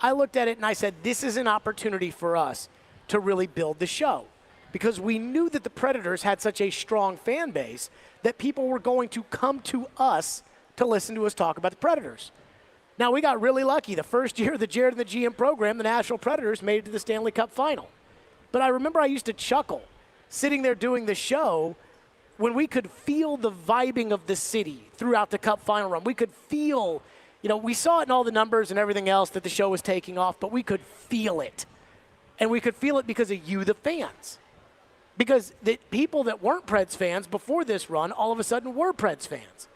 I looked at it and I said, this is an opportunity for us to really build the show. Because we knew that the Predators had such a strong fan base that people were going to come to us to listen to us talk about the Predators. Now, we got really lucky. The first year of the Jared and the GM program, the Nashville Predators made it to the Stanley Cup final. But I remember I used to chuckle sitting there doing the show when we could feel the vibing of the city throughout the Cup final run. We could feel, we saw it in all the numbers and everything else that the show was taking off, but we could feel it. And we could feel it because of you, the fans. Because the people that weren't Preds fans before this run all of a sudden were Preds fans.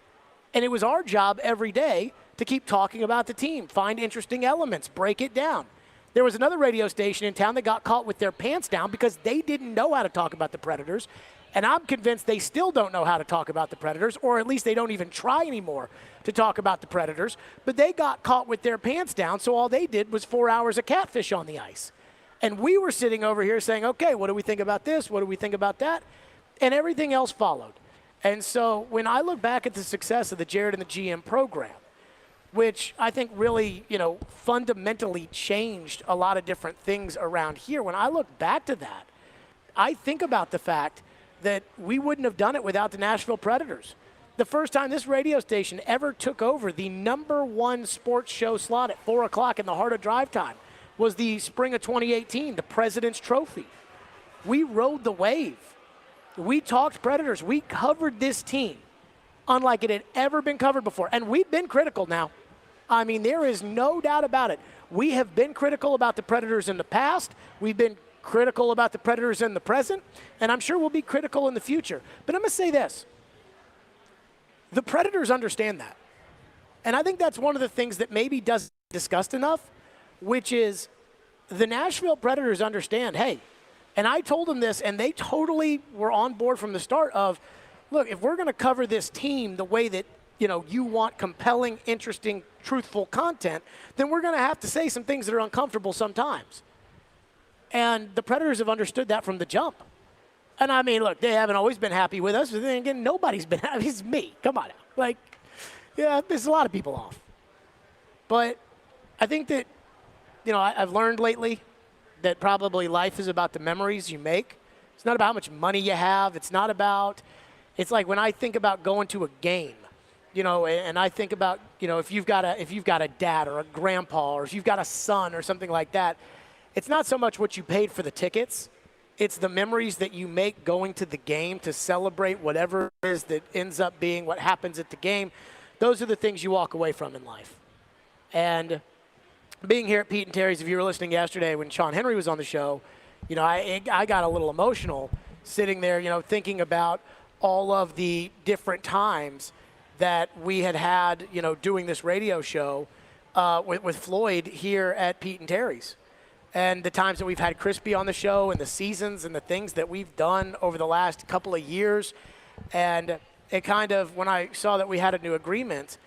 And it was our job every day to keep talking about the team, find interesting elements, break it down. There was another radio station in town that got caught with their pants down because they didn't know how to talk about the Predators. And I'm convinced they still don't know how to talk about the Predators, or at least they don't even try anymore to talk about the Predators. But they got caught with their pants down, so all they did was 4 hours of catfish on the ice. And we were sitting over here saying, okay, what do we think about this? What do we think about that? And everything else followed. And so when I look back at the success of the Jared and the GM program, which I think really, fundamentally changed a lot of different things around here, when I look back to that, I think about the fact that we wouldn't have done it without the Nashville Predators. The first time this radio station ever took over the #1 sports show slot at 4 o'clock in the heart of drive time was the spring of 2018, the President's Trophy. We rode the wave. We talked Predators. We covered this team unlike it had ever been covered before. And we've been critical now. I mean, there is no doubt about it. We have been critical about the Predators in the past. We've been critical about the Predators in the present. And I'm sure we'll be critical in the future. But I'm going to say this. The Predators understand that. And I think that's one of the things that maybe doesn't get discussed enough, which is the Nashville Predators understand, hey, and I told them this, and they totally were on board from the start of, look, if we're going to cover this team the way that, you want compelling, interesting, truthful content, then we're going to have to say some things that are uncomfortable sometimes. And the Predators have understood that from the jump. And I mean, look, they haven't always been happy with us. But then again, nobody's been happy. It's me. Come on now. There's a lot of people off. But I think that, I've learned lately that probably life is about the memories you make. It's not about how much money you have. It's like when I think about going to a game, and I think about, if you've got a dad or a grandpa, or if you've got a son or something like that, it's not so much what you paid for the tickets. It's the memories that you make going to the game to celebrate whatever it is that ends up being what happens at the game. Those are the things you walk away from in life. And being here at Pete and Terry's, if you were listening yesterday when Sean Henry was on the show, I got a little emotional sitting there, thinking about all of the different times that we had, doing this radio show with Floyd here at Pete and Terry's. And the times that we've had Crispy on the show and the seasons and the things that we've done over the last couple of years. And it kind of, when I saw that we had a new agreement,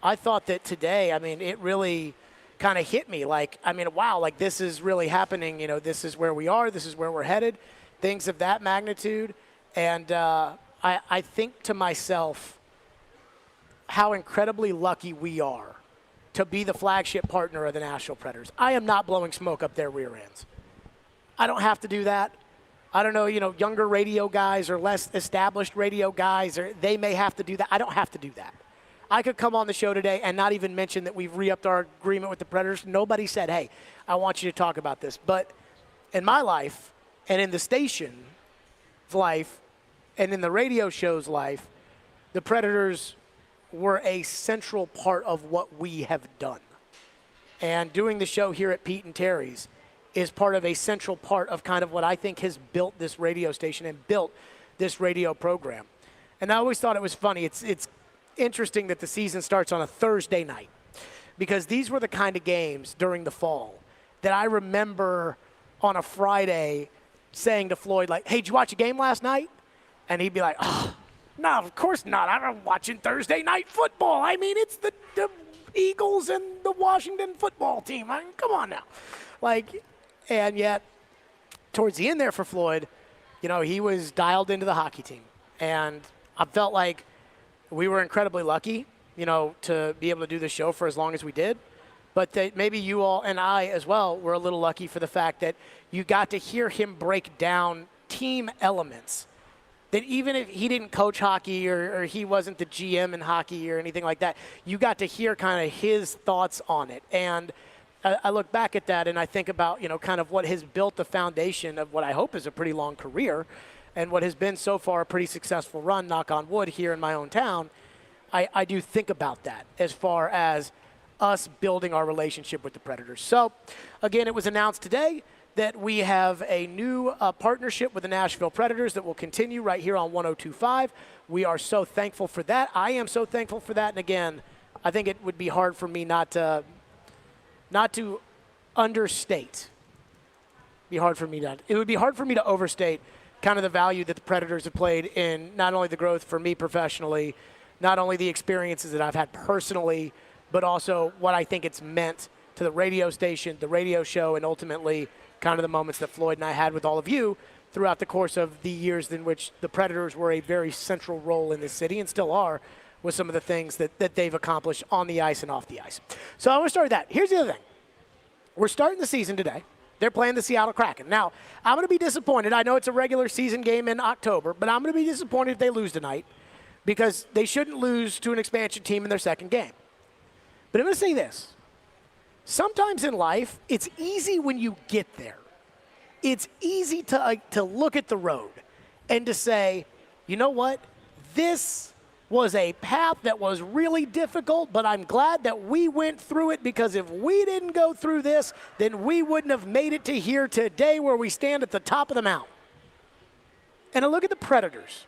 I thought that today, it really kind of hit me. Wow, this is really happening. This is where we are. This is where we're headed. Things of that magnitude. And I think to myself how incredibly lucky we are to be the flagship partner of the Nashville Predators. I am not blowing smoke up their rear ends. I don't have to do that. I don't know, younger radio guys or less established radio guys, or they may have to do that. I don't have to do that. I could come on the show today and not even mention that we've re-upped our agreement with the Predators. Nobody said, hey, I want you to talk about this. But in my life and in the station's life and in the radio show's life, the Predators were a central part of what we have done. And doing the show here at Pete and Terry's is part of a central part of kind of what I think has built this radio station and built this radio program. And I always thought it was funny. It's interesting that the season starts on a Thursday night, because these were the kind of games during the fall that I remember on a Friday saying to Floyd, hey, did you watch a game last night? And he'd be like, oh, no, of course not. I'm watching Thursday night football. It's the Eagles and the Washington football team. Come on now. And yet, towards the end there for Floyd, he was dialed into the hockey team. And I felt like we were incredibly lucky, to be able to do this show for as long as we did. but that maybe you all and I as well were a little lucky for the fact that you got to hear him break down team elements. That even if he didn't coach hockey or he wasn't the GM in hockey or anything like that, you got to hear kind of his thoughts on it. And I look back at that and I think about, kind of what has built the foundation of what I hope is a pretty long career and what has been so far a pretty successful run, knock on wood, here in my own town. I do think about that as far as us building our relationship with the Predators. So, again, it was announced today that we have a new partnership with the Nashville Predators that will continue right here on 102.5. We are so thankful for that. I am so thankful for that. And again, I think it would be hard for me not to understate. It would be hard for me to overstate kind of the value that the Predators have played in not only the growth for me professionally, not only the experiences that I've had personally, but also what I think it's meant to the radio station, the radio show, and ultimately kind of the moments that Floyd and I had with all of you throughout the course of the years in which the Predators were a very central role in this city and still are with some of the things that they've accomplished on the ice and off the ice. So I want to start with that. Here's the other thing. We're starting the season today. They're playing the Seattle Kraken. Now, I'm going to be disappointed. I know it's a regular season game in October, but I'm going to be disappointed if they lose tonight because they shouldn't lose to an expansion team in their second game. But I'm going to say this. Sometimes in life, it's easy when you get there. It's easy to look at the road and to say, you know what? This was a path that was really difficult, but I'm glad that we went through it because if we didn't go through this, then we wouldn't have made it to here today where we stand at the top of the mountain. And I look at the Predators,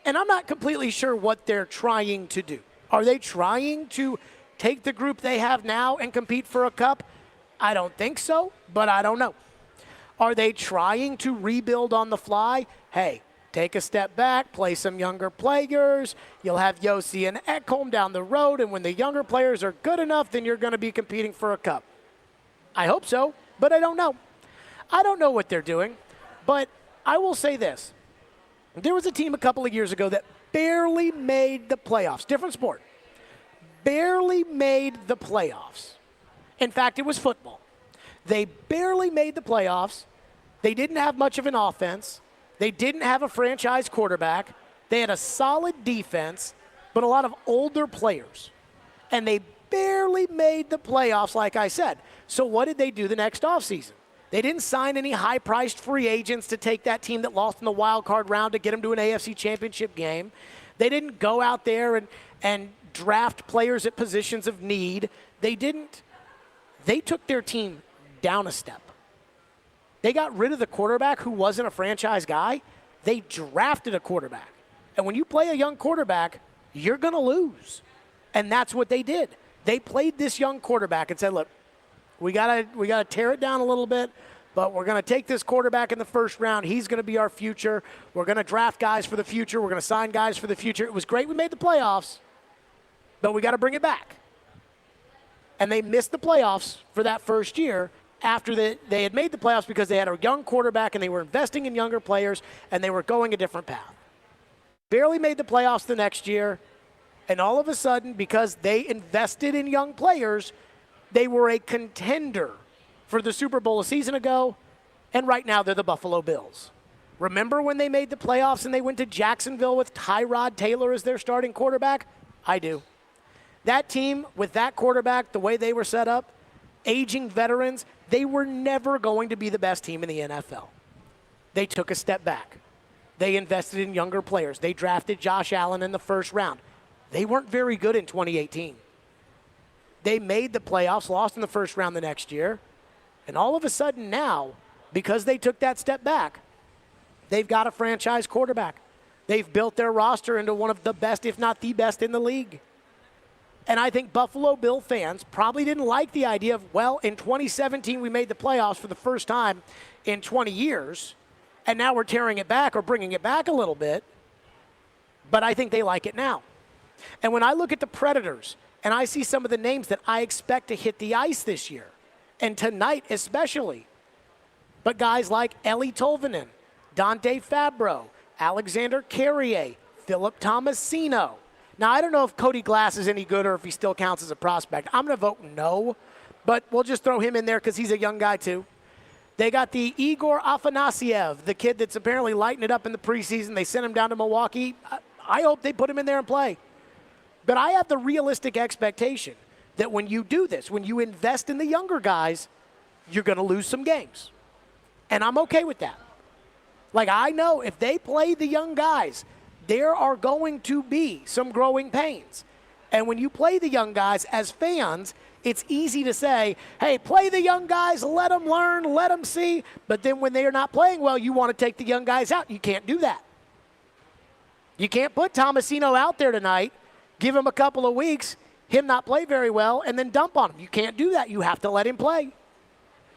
and I'm not completely sure what they're trying to do. Are they trying to take the group they have now and compete for a cup? I don't think so, but I don't know. Are they trying to rebuild on the fly? Hey, take a step back, play some younger players. You'll have Yossi and Ekholm down the road, and when the younger players are good enough, then you're going to be competing for a cup. I hope so, but I don't know. I don't know what they're doing, but I will say this. There was a team a couple of years ago that barely made the playoffs. Different sport. Barely made the playoffs. In fact, it was football. They barely made the playoffs. They didn't have much of an offense. They didn't have a franchise quarterback. They had a solid defense, but a lot of older players. And they barely made the playoffs, like I said. So what did they do the next offseason? They didn't sign any high-priced free agents to take that team that lost in the wild card round to get them to an AFC championship game. They didn't go out there and draft players at positions of need. They didn't. They took their team down a step. They got rid of the quarterback who wasn't a franchise guy. They drafted a quarterback. And when you play a young quarterback, you're going to lose. And that's what they did. They played this young quarterback and said, look, we gotta tear it down a little bit, but we're going to take this quarterback in the first round. He's going to be our future. We're going to draft guys for the future. We're going to sign guys for the future. It was great we made the playoffs, but we got to bring it back. And they missed the playoffs for that first year after they had made the playoffs because they had a young quarterback and they were investing in younger players and they were going a different path. Barely made the playoffs the next year, and all of a sudden, because they invested in young players, they were a contender for the Super Bowl a season ago, and right now they're the Buffalo Bills. Remember when they made the playoffs and they went to Jacksonville with Tyrod Taylor as their starting quarterback? I do. That team with that quarterback, the way they were set up, aging veterans, they were never going to be the best team in the NFL. They took a step back. They invested in younger players. They drafted Josh Allen in the first round. They weren't very good in 2018. They made the playoffs, lost in the first round the next year, and all of a sudden now, because they took that step back, they've got a franchise quarterback. They've built their roster into one of the best, if not the best, in the league. And I think Buffalo Bill fans probably didn't like the idea of, well, in 2017 we made the playoffs for the first time in 20 years, and now we're tearing it back or bringing it back a little bit. But I think they like it now. And when I look at the Predators and I see some of the names that I expect to hit the ice this year, and tonight especially, but guys like Eli Tolvanen, Dante Fabro, Alexander Carrier, Philip Tomasino. Now, I don't know if Cody Glass is any good or if he still counts as a prospect. I'm going to vote no, but we'll just throw him in there because he's a young guy too. They got the Igor Afanasiev, the kid that's apparently lighting it up in the preseason. They sent him down to Milwaukee. I hope they put him in there and play. But I have the realistic expectation that when you do this, when you invest in the younger guys, you're going to lose some games. And I'm okay with that. Like, I know if they play the young guys, there are going to be some growing pains. And when you play the young guys as fans, it's easy to say, hey, play the young guys, let them learn, let them see. But then when they are not playing well, you want to take the young guys out. You can't do that. You can't put Tomasino out there tonight, give him a couple of weeks, him not play very well, and then dump on him. You can't do that. You have to let him play.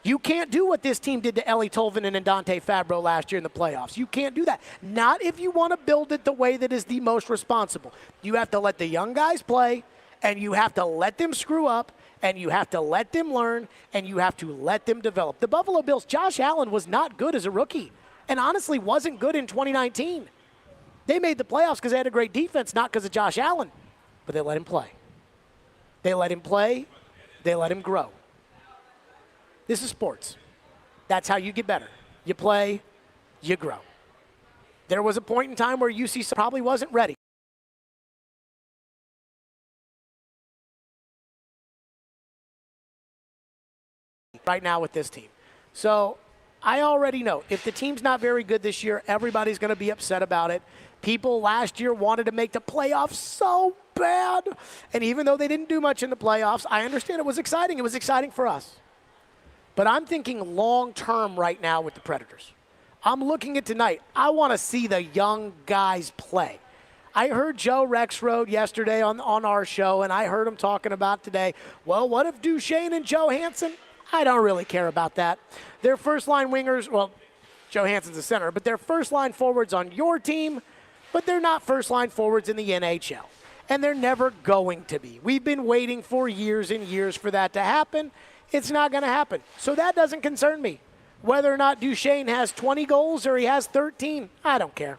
You can't do what this team did to Ellie Tolvanen and Dante Fabro last year in the playoffs. You can't do that. Not if you want to build it the way that is the most responsible. You have to let the young guys play, and you have to let them screw up, and you have to let them learn, and you have to let them develop. The Buffalo Bills, Josh Allen was not good as a rookie, and honestly wasn't good in 2019. They made the playoffs because they had a great defense, not because of Josh Allen, but they let him play. They let him play. They let him grow. This is sports. That's how you get better. You play, you grow. There was a point in time where UC probably wasn't ready. Right now with this team. So I already know if the team's not very good this year, everybody's going to be upset about it. People last year wanted to make the playoffs so bad. And even though they didn't do much in the playoffs, I understand it was exciting. It was exciting for us. But I'm thinking long-term right now with the Predators. I'm looking at tonight. I want to see the young guys play. I heard Joe Rexrode yesterday on our show, and I heard him talking about today, well, what if Duchesne and Joe Hansen? I don't really care about that. Their first-line wingers, well, Joe Hansen's a center, but they're first-line forwards on your team, but they're not first-line forwards in the NHL. And they're never going to be. We've been waiting for years and years for that to happen. It's not going to happen. So that doesn't concern me. Whether or not Duchesne has 20 goals or he has 13, I don't care.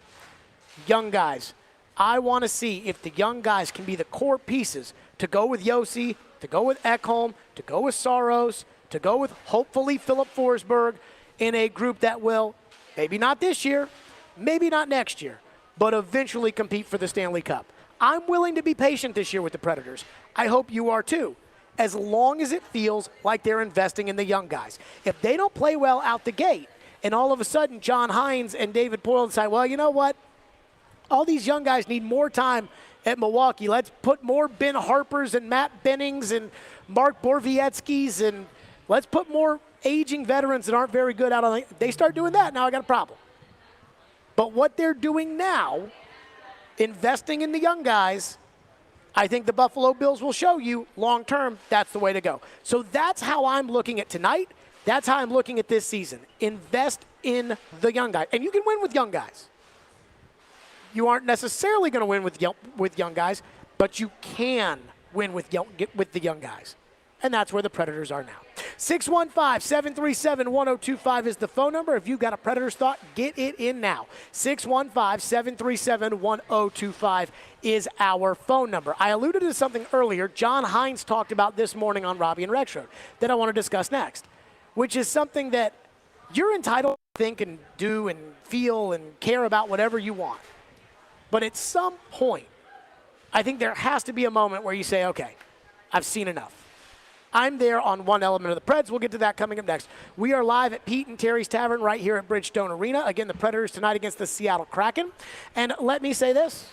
Young guys. I want to see if the young guys can be the core pieces to go with Yossi, to go with Ekholm, to go with Saros, to go with hopefully Philip Forsberg in a group that will, maybe not this year, maybe not next year, but eventually compete for the Stanley Cup. I'm willing to be patient this year with the Predators. I hope you are too, as long as it feels like they're investing in the young guys. If they don't play well out the gate, and all of a sudden John Hines and David Poyle decide, well, you know what? All these young guys need more time at Milwaukee. Let's put more Ben Harpers and Matt Bennings and Mark Borvietskis, and let's put more aging veterans that aren't very good out on the. They start doing that, now I got a problem. But what they're doing now, investing in the young guys, I think the Buffalo Bills will show you long-term that's the way to go. So that's how I'm looking at tonight. That's how I'm looking at this season. Invest in the young guys. And you can win with young guys. You aren't necessarily going to win with young guys, but you can win with the young guys. And that's where the Predators are now. 615-737-1025 is the phone number. If you've got a Predators thought, get it in now. 615-737-1025 is our phone number. I alluded to something earlier John Hines talked about this morning on Robbie and Rexrode that I want to discuss next, which is something that you're entitled to think and do and feel and care about whatever you want. But at some point, I think there has to be a moment where you say, okay, I've seen enough. I'm there on one element of the Preds. We'll get to that coming up next. We are live at Pete and Terry's Tavern right here at Bridgestone Arena. Again, the Predators tonight against the Seattle Kraken. And let me say this.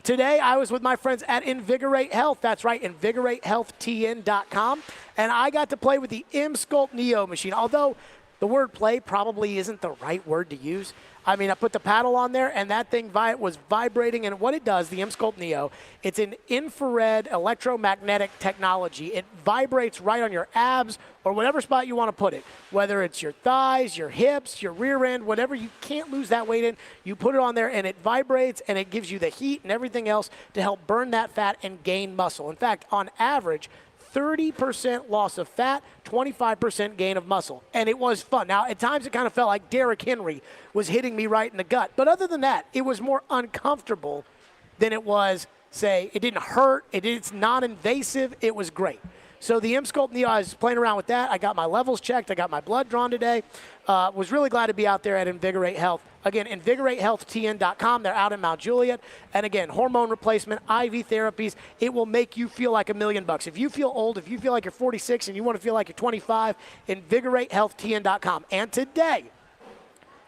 Today, I was with my friends at Invigorate Health. That's right, InvigorateHealthTN.com. And I got to play with the M-Sculpt Neo machine. Although the word play probably isn't the right word to use. I mean, I put the paddle on there, and that thing was vibrating. And what it does, the M-Sculpt Neo, it's an infrared electromagnetic technology. It vibrates right on your abs or whatever spot you want to put it, whether it's your thighs, your hips, your rear end, whatever. You can't lose that weight in. You put it on there, and it vibrates, and it gives you the heat and everything else to help burn that fat and gain muscle. In fact, on average, 30% loss of fat, 25% gain of muscle. And it was fun. Now, at times it kind of felt like Derrick Henry was hitting me right in the gut. But other than that, it was more uncomfortable than it was, say, it didn't hurt. It's non-invasive. It was great. So the M-Sculpt Neo, I was playing around with that. I got my levels checked. I got my blood drawn today. Was really glad to be out there at Invigorate Health. Again, InvigorateHealthTN.com. They're out in Mount Juliet. And again, hormone replacement, IV therapies. It will make you feel like $1 million. If you feel old, if you feel like you're 46 and you want to feel like you're 25, InvigorateHealthTN.com. And today,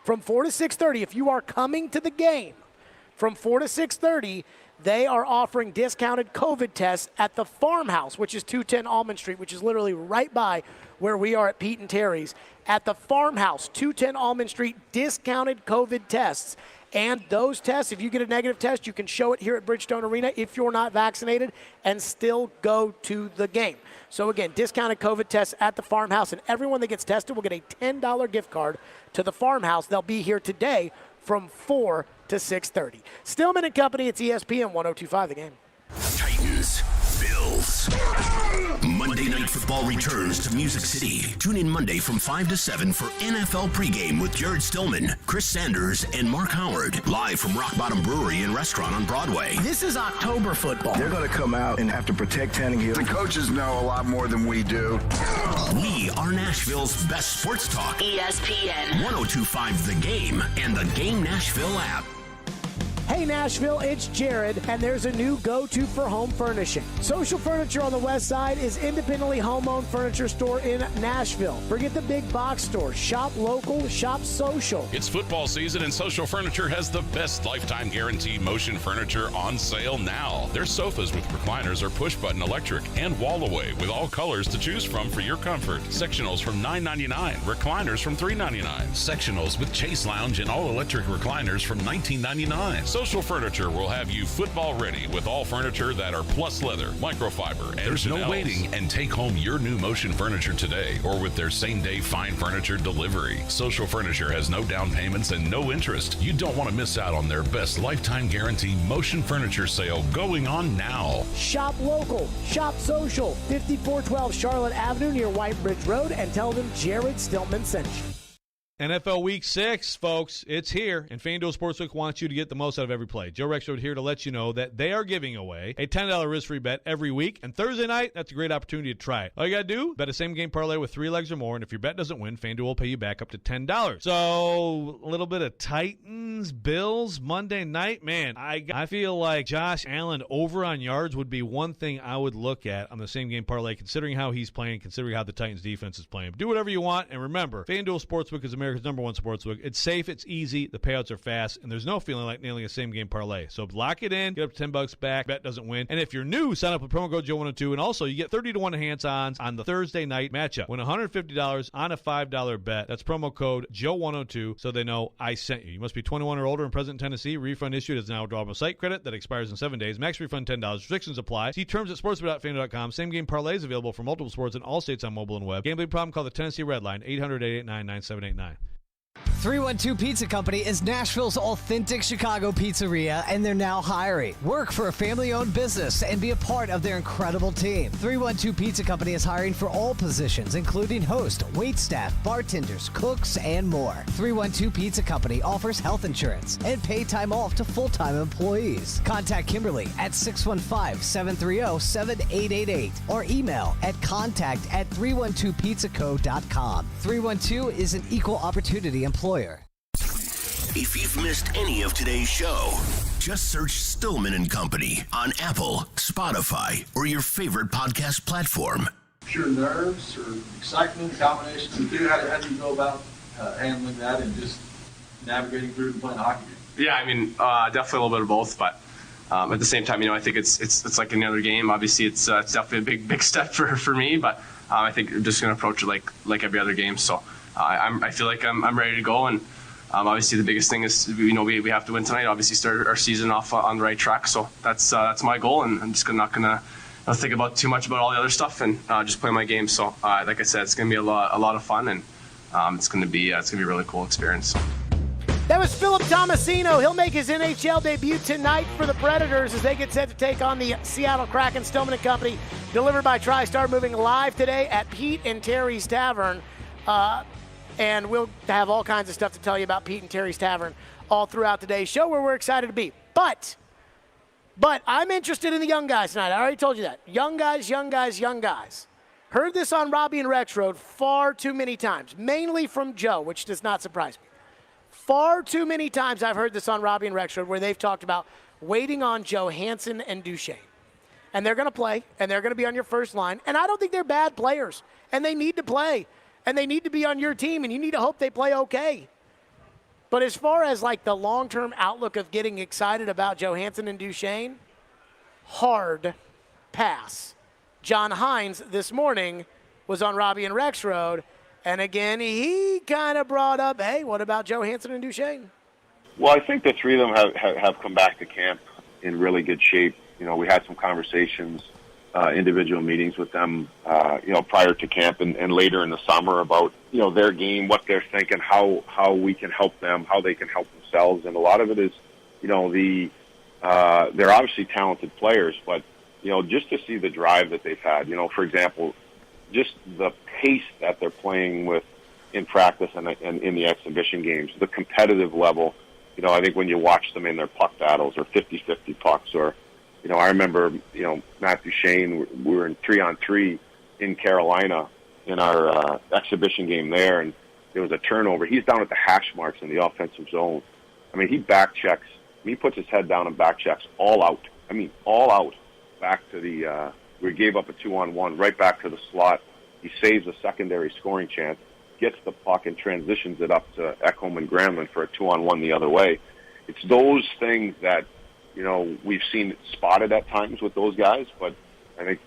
from 4 to 6:30, if you are coming to the game, from 4 to 6:30, they are offering discounted COVID tests at the Farmhouse, which is 210 Almond Street, which is literally right by where we are at Pete and Terry's. At the Farmhouse, 210 Almond Street, discounted COVID tests. And those tests, if you get a negative test, you can show it here at Bridgestone Arena if you're not vaccinated and still go to the game. So again, discounted COVID tests at the Farmhouse, and everyone that gets tested will get a $10 gift card to the Farmhouse. They'll be here today from 4 to 6:30. Stillman and Company, it's ESPN 102.5 The Game. Titans, Bills. Monday Night Football returns to Music City. Tune in Monday from 5 to 7 for NFL pregame with Jared Stillman, Chris Sanders, and Mark Howard. Live from Rock Bottom Brewery and Restaurant on Broadway. This is October football. They're going to come out and have to protect Tannehill. The coaches know a lot more than we do. We are Nashville's best sports talk. ESPN 102.5 The Game and the Game Nashville app. Hey Nashville, it's Jared, and there's a new go-to for home furnishing. Social Furniture on the West Side is independently home-owned furniture store in Nashville. Forget the big box stores. Shop local, shop social. It's football season, and Social Furniture has the best lifetime guarantee motion furniture on sale now. Their sofas with recliners are push-button electric and wall-away with all colors to choose from for your comfort. Sectionals from $9.99, recliners from $3.99. Sectionals with Chase Lounge and all-electric recliners from $19.99. Social Furniture will have you football ready with all furniture that are plus leather, microfiber, and There's no waiting, and take home your new motion furniture today or with their same-day fine furniture delivery. Social Furniture has no down payments and no interest. You don't want to miss out on their best lifetime guarantee motion furniture sale going on now. Shop local, shop social. 5412 Charlotte Avenue near White Bridge Road, and tell them Jared Stillman sent you. NFL Week 6, folks, it's here, and FanDuel Sportsbook wants you to get the most out of every play. Joe Rexrode here to let you know that they are giving away a $10 risk-free bet every week, and Thursday night, that's a great opportunity to try it. All you got to do, bet a same-game parlay with 3 legs or more, and if your bet doesn't win, FanDuel will pay you back up to $10. So, a little bit of Titans, Bills, Monday night. Man, I feel like Josh Allen over on yards would be one thing I would look at on the same-game parlay, considering how he's playing, considering how the Titans defense is playing. Do whatever you want, and remember, FanDuel Sportsbook is America's #1 sportsbook. It's safe, it's easy, the payouts are fast, and there's no feeling like nailing a same-game parlay. So lock it in, get up to $10 back, bet doesn't win. And if you're new, sign up with promo code Joe102, and also you get 30 to 1 hands-ons on the Thursday night matchup. Win $150 on a $5 bet. That's promo code Joe102, so they know I sent you. You must be 21 or older and present in Tennessee. Refund issued is now a drawable site credit that expires in 7 days. Max refund $10. Restrictions apply. See terms at sportsbook.fanduel.com. Same-game parlays available for multiple sports in all states on mobile and web. Gambling problem? Call the Tennessee Red Line, 800-889-9789. 312 Pizza Company is Nashville's authentic Chicago pizzeria, and they're now hiring. Work for a family-owned business and be a part of their incredible team. 312 Pizza Company is hiring for all positions, including host, waitstaff, bartenders, cooks, and more. 312 Pizza Company offers health insurance and pay time off to full-time employees. Contact Kimberly at 615-730-7888 or email at contact@312pizzaco.com. 312 is an equal opportunity employer. If you've missed any of today's show, just search Stillman and Company on Apple, Spotify, or your favorite podcast platform. Pure nerves or excitement, combination of the two? How do you go about handling that and just navigating through and playing a hockey game? Yeah, I mean, definitely a little bit of both, but at the same time, I think it's like any other game. Obviously, it's definitely a big step for me, but I think I'm just going to approach it like every other game. So I feel like I'm ready to go, and obviously the biggest thing is we have to win tonight. Obviously, start our season off on the right track. So that's my goal, and I'm just not gonna think about too much about all the other stuff and just play my game. So like I said, it's gonna be a lot of fun, and it's gonna be a really cool experience. That was Philip Tomasino. He'll make his NHL debut tonight for the Predators as they get set to take on the Seattle Kraken. Stillman & Company, delivered by TriStar, moving live today at Pete and Terry's Tavern. And we'll have all kinds of stuff to tell you about Pete and Terry's Tavern all throughout today's show, where we're excited to be. But I'm interested in the young guys tonight. I already told you that. Young guys. Heard this on Robbie and Rexroad far too many times, mainly from Joe, which does not surprise me. Far too many times I've heard this on Robbie and Rexroad where they've talked about waiting on Johansson and Duchesne. And they're going to play, and they're going to be on your first line. And I don't think they're bad players, and they need to play, and they need to be on your team, and you need to hope they play okay. But as far as like the long-term outlook of getting excited about Johansson and Duchesne, hard pass. John Hines this morning was on Robbie and Rexroad, and again, he kind of brought up, hey, what about Johansson and Duchesne? Well, I think the three of them have come back to camp in really good shape. You know, we had some conversations, individual meetings with them, prior to camp and later in the summer about, their game, what they're thinking, how we can help them, how they can help themselves. And a lot of it is, they're obviously talented players, but, just to see the drive that they've had, for example, just the pace that they're playing with in practice and in the exhibition games, the competitive level. I think when you watch them in their puck battles or 50-50 pucks or, I remember, Matt Duchesne, we were in 3-on-3 in Carolina in our exhibition game there, and there was a turnover. He's down at the hash marks in the offensive zone. I mean, he back checks. He puts his head down and back checks all out. All out back to the we gave up a 2-on-1 right back to the slot. He saves a secondary scoring chance, gets the puck and transitions it up to Ekholm and Granlund for a 2-on-1 the other way. It's those things that, we've seen spotted at times with those guys, but I think,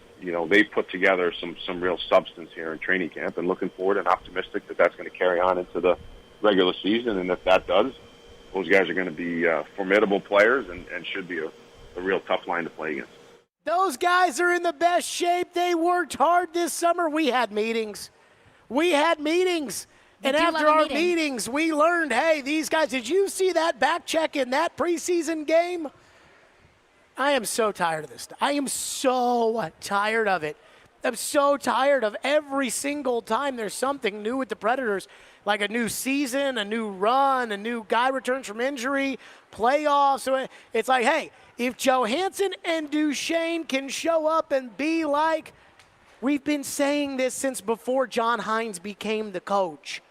they put together some real substance here in training camp and looking forward and optimistic that that's going to carry on into the regular season. And if that does, those guys are going to be formidable players and should be a real tough line to play against. Those guys are in the best shape. They worked hard this summer. We had meetings. And after our meetings, we learned, hey, these guys, did you see that back check in that preseason game? I am so tired of this. I am so tired of it. I'm so tired of every single time there's something new with the Predators, like a new season, a new run, a new guy returns from injury, playoffs. So it's like, hey, if Johansson and Duchesne can show up and be like, we've been saying this since before John Hines became the coach.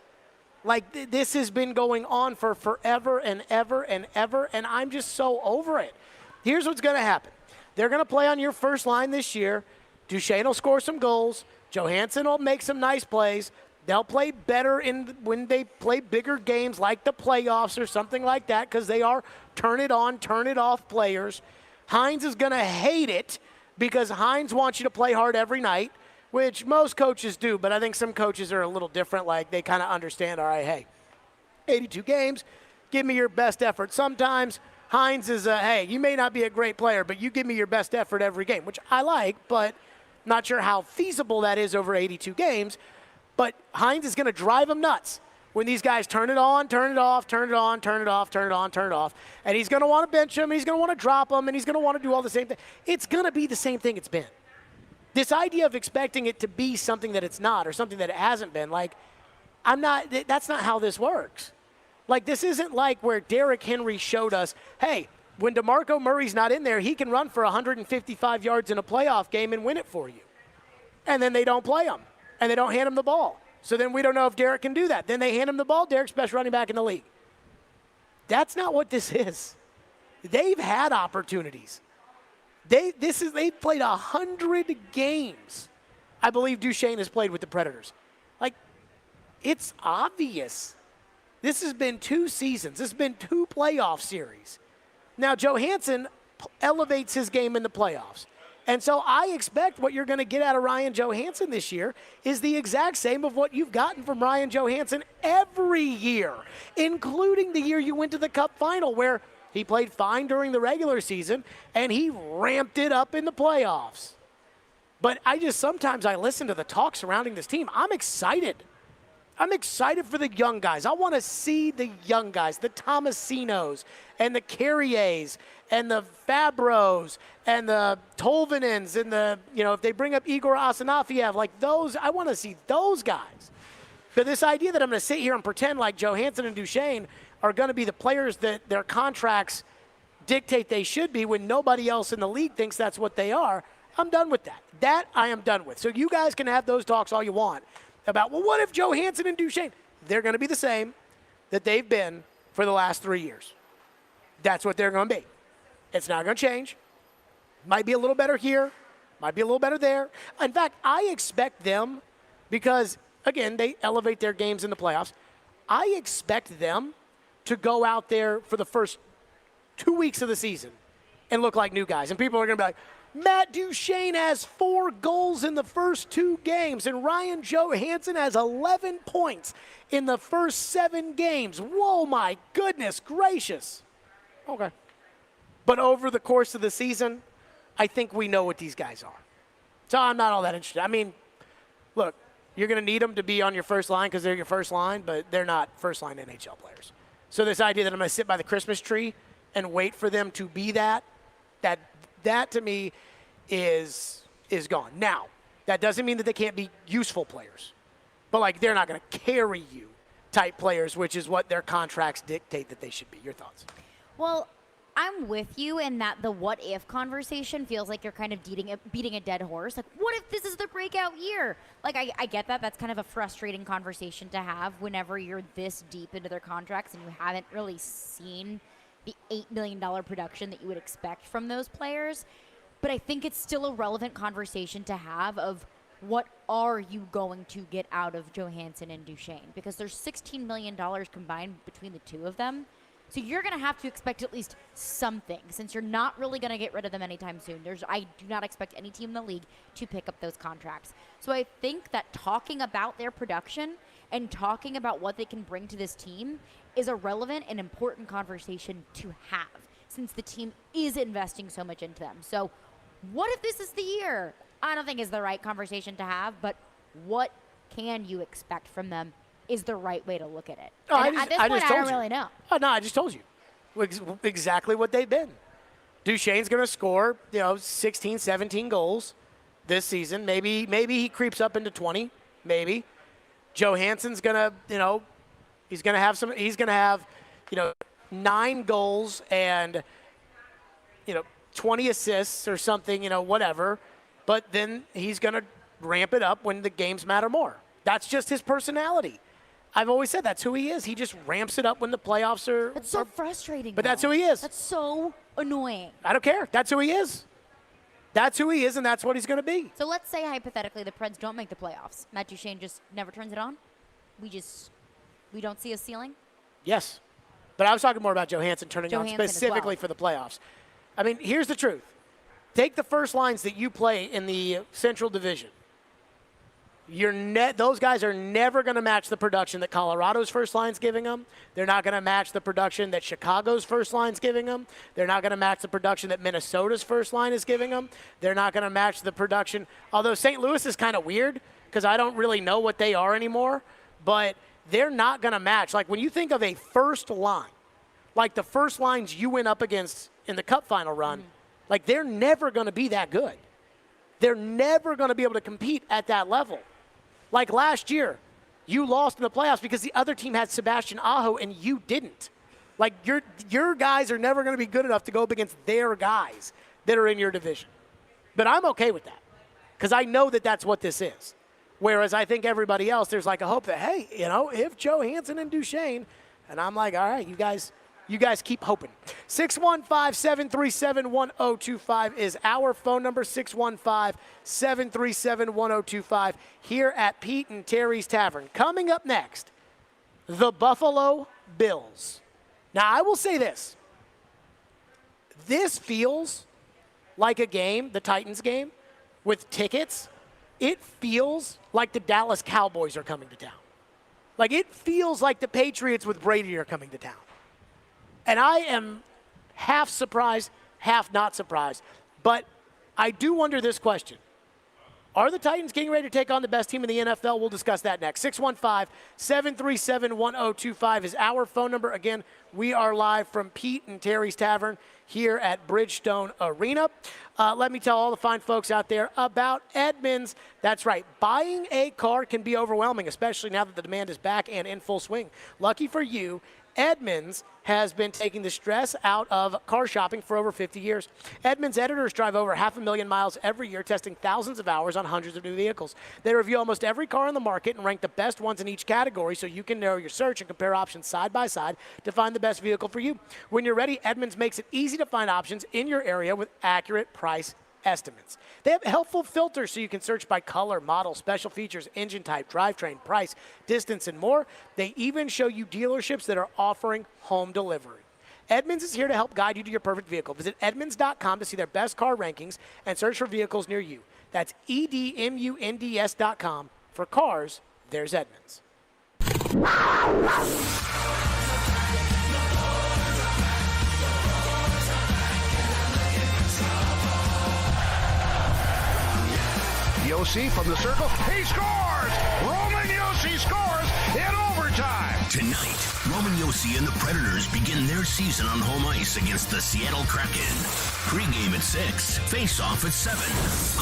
Like, this has been going on for forever and ever and ever, and I'm just so over it. Here's what's going to happen. They're going to play on your first line this year. Duchesne will score some goals. Johansson will make some nice plays. They'll play better when they play bigger games like the playoffs or something like that because they are turn it on, turn it off players. Hines is going to hate it because Hines wants you to play hard every night, which most coaches do, but I think some coaches are a little different. Like, they kind of understand, all right, hey, 82 games, give me your best effort. Sometimes Hines is hey, you may not be a great player, but you give me your best effort every game, which I like, but not sure how feasible that is over 82 games. But Hines is going to drive him nuts when these guys turn it on, turn it off, turn it on, turn it off, turn it on, turn it off. And he's going to want to bench him, and he's going to want to drop him, and he's going to want to do all the same thing. It's going to be the same thing it's been. This idea of expecting it to be something that it's not or something that it hasn't been, like, that's not how this works. Like, this isn't like where Derrick Henry showed us, hey, when DeMarco Murray's not in there, he can run for 155 yards in a playoff game and win it for you. And then they don't play him, and they don't hand him the ball. So then we don't know if Derrick can do that. Then they hand him the ball. Derrick's best running back in the league. That's not what this is. They've had opportunities. They've played 100 games. I believe Duchesne has played with the Predators. Like, it's obvious. This has been 2 seasons. This has been 2 playoff series. Now, Johansson elevates his game in the playoffs. And so I expect what you're going to get out of Ryan Johansson this year is the exact same of what you've gotten from Ryan Johansson every year, including the year you went to the Cup final where he played fine during the regular season and he ramped it up in the playoffs. But sometimes I listen to the talk surrounding this team. I'm excited. I'm excited for the young guys. I want to see the young guys, the Tomasinos and the Carriers and the Fabros and the Tolvanens and if they bring up Igor Asanafiev, like those, I want to see those guys. But this idea that I'm going to sit here and pretend like Johansson and Duchesne are going to be the players that their contracts dictate they should be when nobody else in the league thinks that's what they are, I'm done with that. That I am done with. So you guys can have those talks all you want about, well, what if Joe Hansen and Duchesne? They're going to be the same that they've been for the last 3 years. That's what they're going to be. It's not going to change. Might be a little better here. Might be a little better there. In fact, I expect them, because, again, they elevate their games in the playoffs, I expect them to go out there for the first 2 weeks of the season and look like new guys. And people are going to be like, Matt Duchesne has 4 goals in the first 2 games, and Ryan Johansen has 11 points in the first 7 games. Whoa, my goodness gracious. Okay. But over the course of the season, I think we know what these guys are. So I'm not all that interested. I mean, look, you're going to need them to be on your first line because they're your first line, but they're not first-line NHL players. So this idea that I'm going to sit by the Christmas tree and wait for them to be that to me is gone. Now, that doesn't mean that they can't be useful players. But, like, they're not going to carry you type players, which is what their contracts dictate that they should be. Your thoughts? Well, I'm with you in that the what-if conversation feels like you're kind of beating a dead horse. Like, what if this is the breakout year? Like, I get that. That's kind of a frustrating conversation to have whenever you're this deep into their contracts and you haven't really seen the $8 million production that you would expect from those players. But I think it's still a relevant conversation to have of what are you going to get out of Johansen and Duchesne? Because there's $16 million combined between the two of them. So you're going to have to expect at least something, since you're not really going to get rid of them anytime soon. I do not expect any team in the league to pick up those contracts. So I think that talking about their production and talking about what they can bring to this team is a relevant and important conversation to have, since the team is investing so much into them. So what if this is the year? I don't think is the right conversation to have, but what can you expect from them is the right way to look at it. Oh, at this point, I don't really know. Oh, no, I just told you exactly what they've been. Duchesne's going to score, 16, 17 goals this season. Maybe he creeps up into 20. Maybe. Johansen's going to, he's going to have 9 goals and 20 assists or something, whatever. But then he's going to ramp it up when the games matter more. That's just his personality. I've always said that's who he is. He just ramps it up when the playoffs are. That's so frustrating. But that's who he is. That's so annoying. I don't care. That's who he is. That's who he is, and that's what he's going to be. So let's say, hypothetically, the Preds don't make the playoffs. Matt Duchesne just never turns it on? We don't see a ceiling? Yes. But I was talking more about Johansen turning on specifically for the playoffs. I mean, here's the truth. Take the first lines that you play in the Central Division. Those guys are never going to match the production that Colorado's first line's giving them. They're not going to match the production that Chicago's first line's giving them. They're not going to match the production that Minnesota's first line is giving them. They're not going to match the production. Although St. Louis is kind of weird because I don't really know what they are anymore. But they're not going to match. Like when you think of a first line, like the first lines you went up against in the Cup final run, like they're never going to be that good. They're never going to be able to compete at that level. Like last year, you lost in the playoffs because the other team had Sebastian Aho and you didn't. Like your guys are never going to be good enough to go up against their guys that are in your division. But I'm okay with that because I know that that's what this is. Whereas I think everybody else, there's like a hope that, hey, if Johansen and Duchesne, and I'm like, all right, you guys keep hoping. 615-737-1025 is our phone number, 615-737-1025 here at Pete and Terry's Tavern. Coming up next, the Buffalo Bills. Now, I will say this. This feels like a game, the Titans game, with tickets. It feels like the Dallas Cowboys are coming to town. Like it feels like the Patriots with Brady are coming to town. And I am half surprised, half not surprised. But I do wonder this question. Are the Titans getting ready to take on the best team in the NFL? We'll discuss that next. 615-737-1025 is our phone number. Again, we are live from Pete and Terry's Tavern here at Bridgestone Arena. Let me tell all the fine folks out there about Edmunds. That's right. Buying a car can be overwhelming, especially now that the demand is back and in full swing. Lucky for you, Edmunds has been taking the stress out of car shopping for over 50 years. Edmunds editors drive over 500,000 miles every year, testing thousands of hours on hundreds of new vehicles. They review almost every car on the market and rank the best ones in each category so you can narrow your search and compare options side by side to find the best vehicle for you. When you're ready, Edmunds makes it easy to find options in your area with accurate price estimates. They have helpful filters so you can search by color, model, special features, engine type, drivetrain, price, distance, and more. They even show you dealerships that are offering home delivery. Edmunds is here to help guide you to your perfect vehicle. Visit Edmunds.com to see their best car rankings and search for vehicles near you. That's EDMUNDS.com. For cars, there's Edmunds. Yossi from the circle. He scores! Roman Yossi scores in overtime. Tonight, Roman Yossi and the Predators begin their season on home ice against the Seattle Kraken. Pre-game at 6, face-off at 7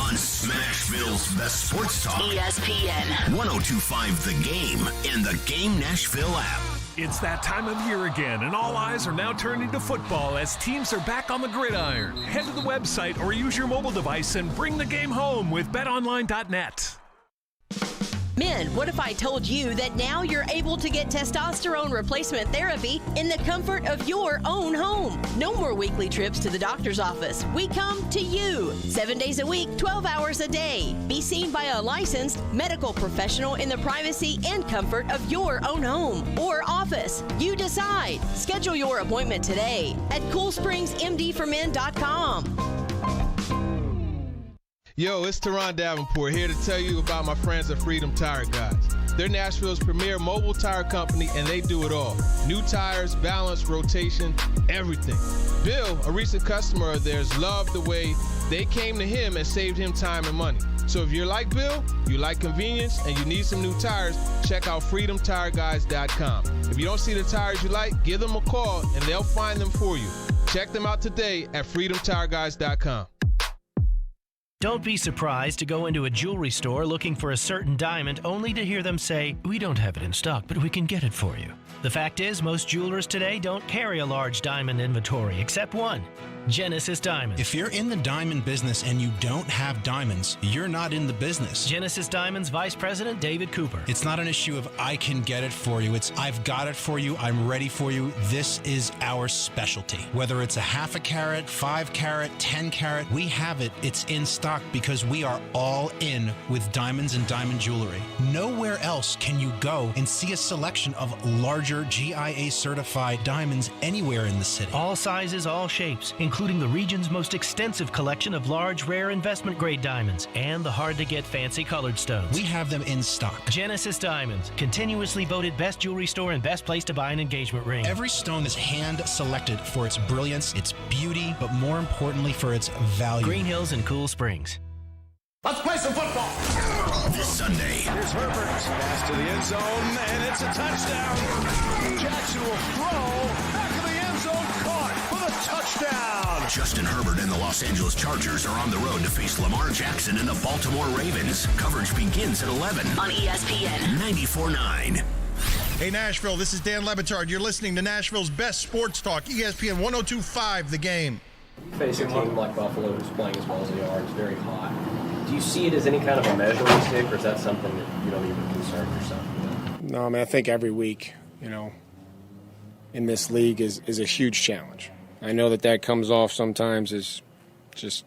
on Smashville's best sports talk. ESPN 102.5 The Game and the Game Nashville app. It's that time of year again, and all eyes are now turning to football as teams are back on the gridiron. Head to the website or use your mobile device and bring the game home with betonline.net. Men, what if I told you that now you're able to get testosterone replacement therapy in the comfort of your own home? No more weekly trips to the doctor's office. We come to you 7 days a week, 12 hours a day. Be seen by a licensed medical professional in the privacy and comfort of your own home or office. You decide. Schedule your appointment today at CoolSpringsMDformen.com. Yo, it's Teron Davenport here to tell you about my friends at Freedom Tire Guys. They're Nashville's premier mobile tire company, and they do it all. New tires, balance, rotation, everything. Bill, a recent customer of theirs, loved the way they came to him and saved him time and money. So if you're like Bill, you like convenience, and you need some new tires, check out FreedomTireGuys.com. If you don't see the tires you like, give them a call, and they'll find them for you. Check them out today at FreedomTireGuys.com. Don't be surprised to go into a jewelry store looking for a certain diamond only to hear them say, "We don't have it in stock, but we can get it for you." The fact is, most jewelers today don't carry a large diamond inventory, except one, Genesis Diamonds. If you're in the diamond business and you don't have diamonds, you're not in the business. Genesis Diamonds Vice President David Cooper. It's not an issue of I can get it for you. It's I've got it for you. I'm ready for you. This is our specialty. Whether it's a 0.5 carat, 5 carat, 10 carat, we have it. It's in stock because we are all in with diamonds and diamond jewelry. Nowhere else can you go and see a selection of larger GIA certified diamonds anywhere in the city. All sizes, all shapes, including the region's most extensive collection of large, rare investment-grade diamonds and the hard-to-get fancy colored stones. We have them in stock. Genesis Diamonds, continuously voted best jewelry store and best place to buy an engagement ring. Every stone is hand-selected for its brilliance, its beauty, but more importantly for its value. Green Hills and Cool Springs. Let's play some football. This Sunday. Here's Herbert. Pass to the end zone, and it's a touchdown. Jackson will throw. Back of the end zone. Caught for the touchdown. Justin Herbert and the Los Angeles Chargers are on the road to face Lamar Jackson and the Baltimore Ravens. Coverage begins at 11 on ESPN 94.9. Hey, Nashville, this is Dan Lovitz. You're listening to Nashville's best sports talk, ESPN 102.5 The Game. Facing a team like Buffalo who's playing as well as they are, it's very hot. Do you see it as any kind of a measuring stick, or is that something that you don't even concern yourself with? No, I mean, I think every week, in this league is a huge challenge. I know that comes off sometimes as just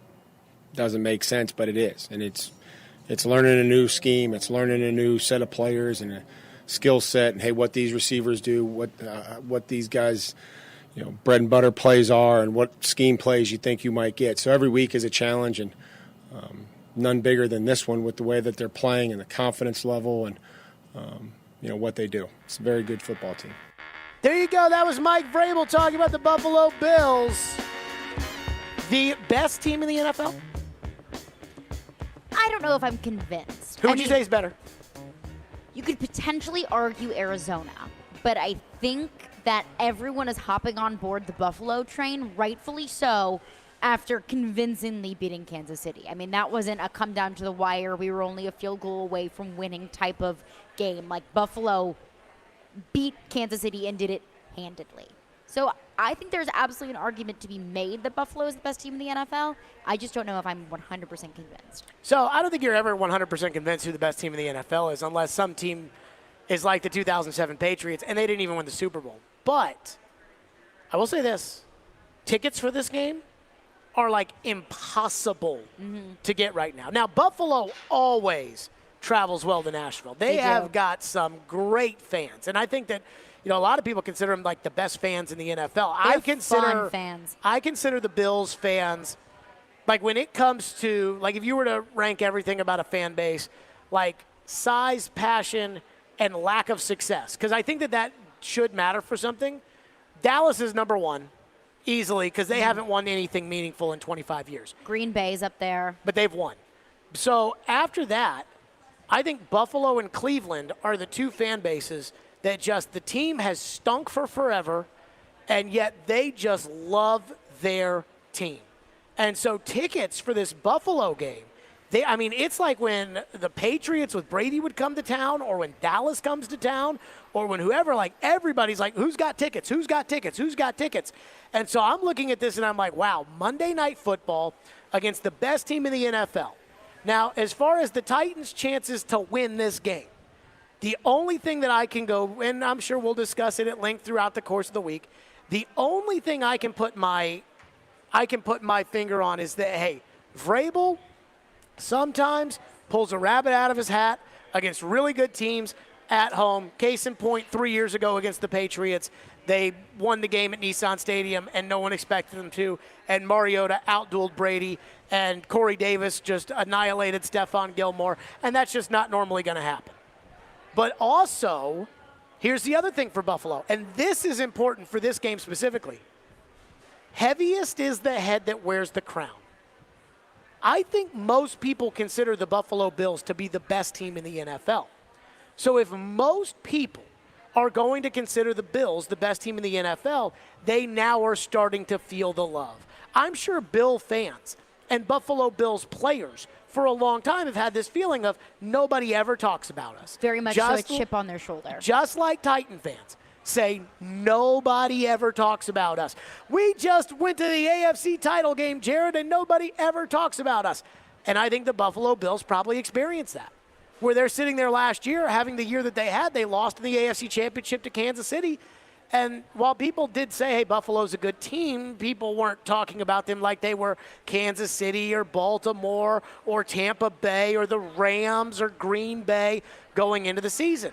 doesn't make sense, but it is. And it's learning a new scheme, it's learning a new set of players and a skill set, and, hey, what these receivers do, what these guys, bread and butter plays are, and what scheme plays you think you might get. So every week is a challenge, and none bigger than this one with the way that they're playing and the confidence level and, what they do. It's a very good football team. There you go. That was Mike Vrabel talking about the Buffalo Bills. The best team in the NFL? I don't know if I'm convinced. Who would you say is better? You could potentially argue Arizona, but I think that everyone is hopping on board the Buffalo train, rightfully so, after convincingly beating Kansas City. I mean, that wasn't a come down to the wire, we were only a field goal away from winning type of game. Like, Buffalo beat Kansas City and did it handedly. So I think there's absolutely an argument to be made that Buffalo is the best team in the NFL. I just don't know if I'm 100% convinced. So I don't think you're ever 100% convinced who the best team in the NFL is unless some team is like the 2007 Patriots, and they didn't even win the Super Bowl. But I will say this. Tickets for this game are like impossible to get right now. Now, Buffalo always travels well to Nashville. They have got some great fans. And I think that, a lot of people consider them like the best fans in the NFL. They're fun fans. I consider the Bills fans, like when it comes to, like if you were to rank everything about a fan base, like size, passion, and lack of success, because I think that should matter for something. Dallas is number one, easily, because they haven't won anything meaningful in 25 years. Green Bay's up there. But they've won. So after that, I think Buffalo and Cleveland are the two fan bases that just the team has stunk for forever, and yet they just love their team. And so tickets for this Buffalo game, it's like when the Patriots with Brady would come to town, or when Dallas comes to town, or when whoever, like everybody's like, who's got tickets? Who's got tickets? Who's got tickets? And so I'm looking at this and I'm like, wow, Monday Night Football against the best team in the NFL. Now, as far as the Titans' chances to win this game, the only thing that I can go, and I'm sure we'll discuss it at length throughout the course of the week, the only thing I can put my finger on is that, hey, Vrabel sometimes pulls a rabbit out of his hat against really good teams at home. Case in point, 3 years ago against the Patriots, they won the game at Nissan Stadium, and no one expected them to. And Mariota outdueled Brady, and Corey Davis just annihilated Stephon Gilmore, and that's just not normally going to happen. But also, here's the other thing for Buffalo, and this is important for this game specifically. Heaviest is the head that wears the crown. I think most people consider the Buffalo Bills to be the best team in the NFL. So if most people are going to consider the Bills the best team in the NFL, they now are starting to feel the love. I'm sure Bill fans and Buffalo Bills players for a long time have had this feeling of nobody ever talks about us. Very much so a chip on their shoulder. Just like Titan fans say nobody ever talks about us. We just went to the AFC title game, Jared, and nobody ever talks about us. And I think the Buffalo Bills probably experienced that, where they're sitting there last year, having the year that they had. They lost in the AFC Championship to Kansas City. And while people did say, hey, Buffalo's a good team, people weren't talking about them like they were Kansas City or Baltimore or Tampa Bay or the Rams or Green Bay going into the season.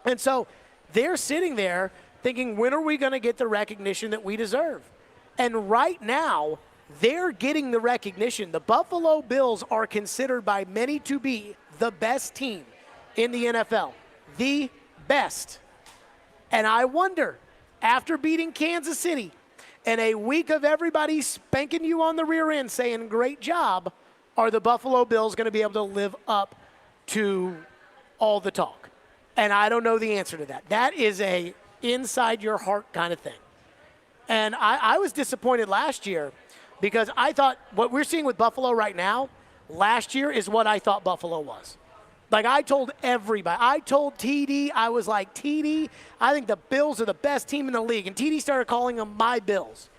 And so they're sitting there thinking, when are we going to get the recognition that we deserve? And right now, they're getting the recognition. The Buffalo Bills are considered by many to be the best team in the NFL. The best. And I wonder, after beating Kansas City and a week of everybody spanking you on the rear end saying, great job, are the Buffalo Bills going to be able to live up to all the talk? And I don't know the answer to that. That is a inside your heart kind of thing. And I was disappointed last year because I thought what we're seeing with Buffalo right now, last year is what I thought Buffalo was. Like I told everybody, I told TD, I was like, TD, I think the Bills are the best team in the league. And TD started calling them my Bills.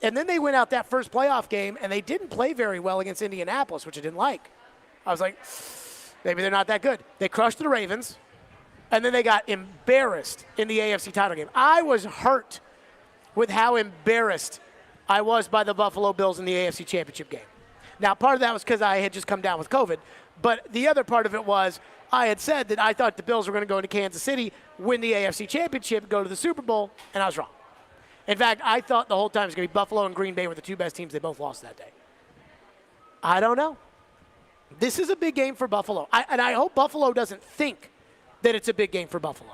And then they went out that first playoff game, and they didn't play very well against Indianapolis, which I didn't like. I was like, maybe they're not that good. They crushed the Ravens, and then they got embarrassed in the AFC title game. I was hurt with how embarrassed I was by the Buffalo Bills in the AFC Championship game. Now, part of that was because I had just come down with COVID. But the other part of it was I had said that I thought the Bills were going to go into Kansas City, win the AFC Championship, go to the Super Bowl, and I was wrong. In fact, I thought the whole time it was going to be Buffalo and Green Bay were the two best teams. They both lost that day. I don't know. This is a big game for Buffalo. And I hope Buffalo doesn't think that it's a big game for Buffalo.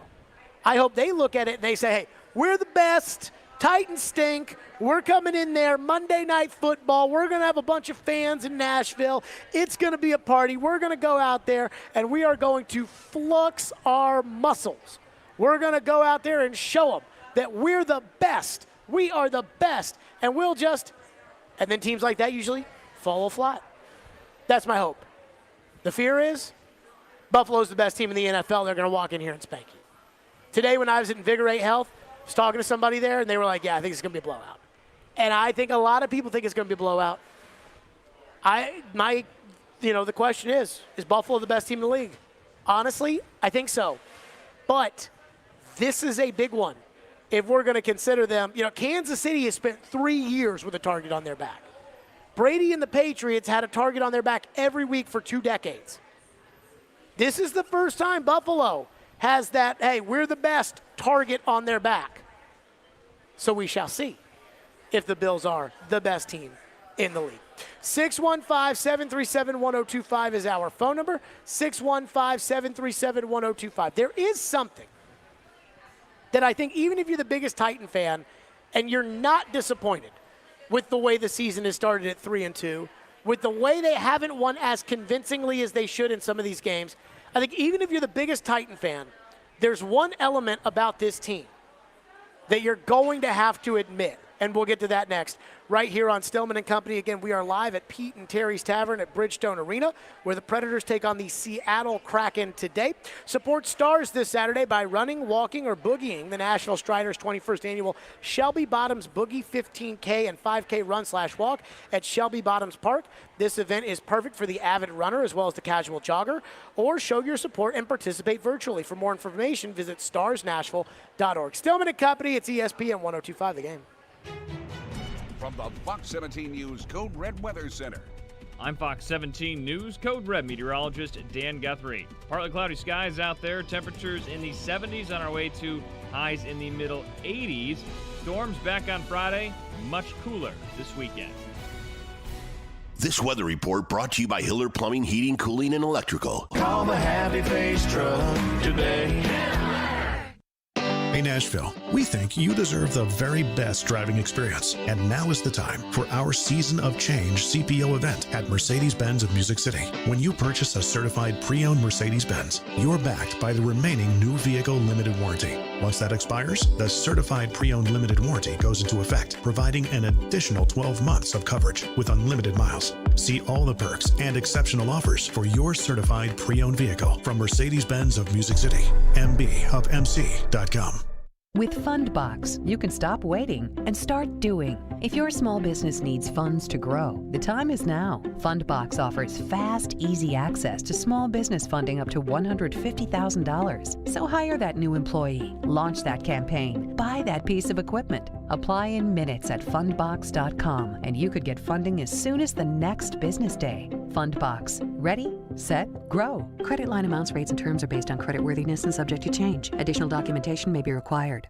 I hope they look at it and they say, hey, we're the best. Titans stink. We're coming in there Monday Night Football. We're going to have a bunch of fans in Nashville. It's going to be a party. We're going to go out there, and we are going to flux our muscles. We're going to go out there and show them that we're the best. We are the best. And we'll just – and then teams like that usually fall flat. That's my hope. The fear is Buffalo's the best team in the NFL. They're going to walk in here and spank you. Today when I was at Invigorate Health, was talking to somebody there, and they were like, yeah, I think it's going to be a blowout. And I think a lot of people think it's going to be a blowout. The question is Buffalo the best team in the league? Honestly, I think so. But this is a big one. If we're going to consider them, Kansas City has spent 3 years with a target on their back. Brady and the Patriots had a target on their back every week for 2 decades. This is the first time Buffalo has that, hey, we're the best target on their back. So we shall see if the Bills are the best team in the league. 615-737-1025 is our phone number. 615-737-1025. There is something that I think even if you're the biggest Titan fan and you're not disappointed with the way the season has started at 3-2, with the way they haven't won as convincingly as they should in some of these games, I think even if you're the biggest Titan fan, there's one element about this team that you're going to have to admit, and we'll get to that next, right here on Stillman & Company. Again, we are live at Pete and Terry's Tavern at Bridgestone Arena, where the Predators take on the Seattle Kraken today. Support Stars this Saturday by running, walking, or boogieing the Nashville Striders' 21st annual Shelby Bottoms Boogie 15K and 5K run/walk at Shelby Bottoms Park. This event is perfect for the avid runner as well as the casual jogger, or show your support and participate virtually. For more information, visit starsnashville.org. Stillman & Company, it's ESPN 102.5 The Game. From the Fox 17 News Code Red Weather Center. I'm Fox 17 News Code Red meteorologist Dan Guthrie. Partly cloudy skies out there, temperatures in the 70s on our way to highs in the middle 80s. Storms back on Friday, much cooler this weekend. This weather report brought to you by Hiller Plumbing, Heating, Cooling, and Electrical. Call the Happy Face Truck today. Hey Nashville, we think you deserve the very best driving experience, and now is the time for our Season of Change CPO event at Mercedes-Benz of Music City. When you purchase a certified pre-owned Mercedes-Benz, you're backed by the remaining new vehicle limited warranty. Once that expires, the certified pre-owned limited warranty goes into effect, providing an additional 12 months of coverage with unlimited miles. See all the perks and exceptional offers for your certified pre-owned vehicle from Mercedes-Benz of Music City, mbofmc.com. With Fundbox, you can stop waiting and start doing. If your small business needs funds to grow, the time is now. Fundbox offers fast, easy access to small business funding up to $150,000. So hire that new employee, launch that campaign, buy that piece of equipment. Apply in minutes at fundbox.com, and you could get funding as soon as the next business day. Fundbox. Ready, set, grow. Credit line amounts, rates, and terms are based on creditworthiness and subject to change. Additional documentation may be required.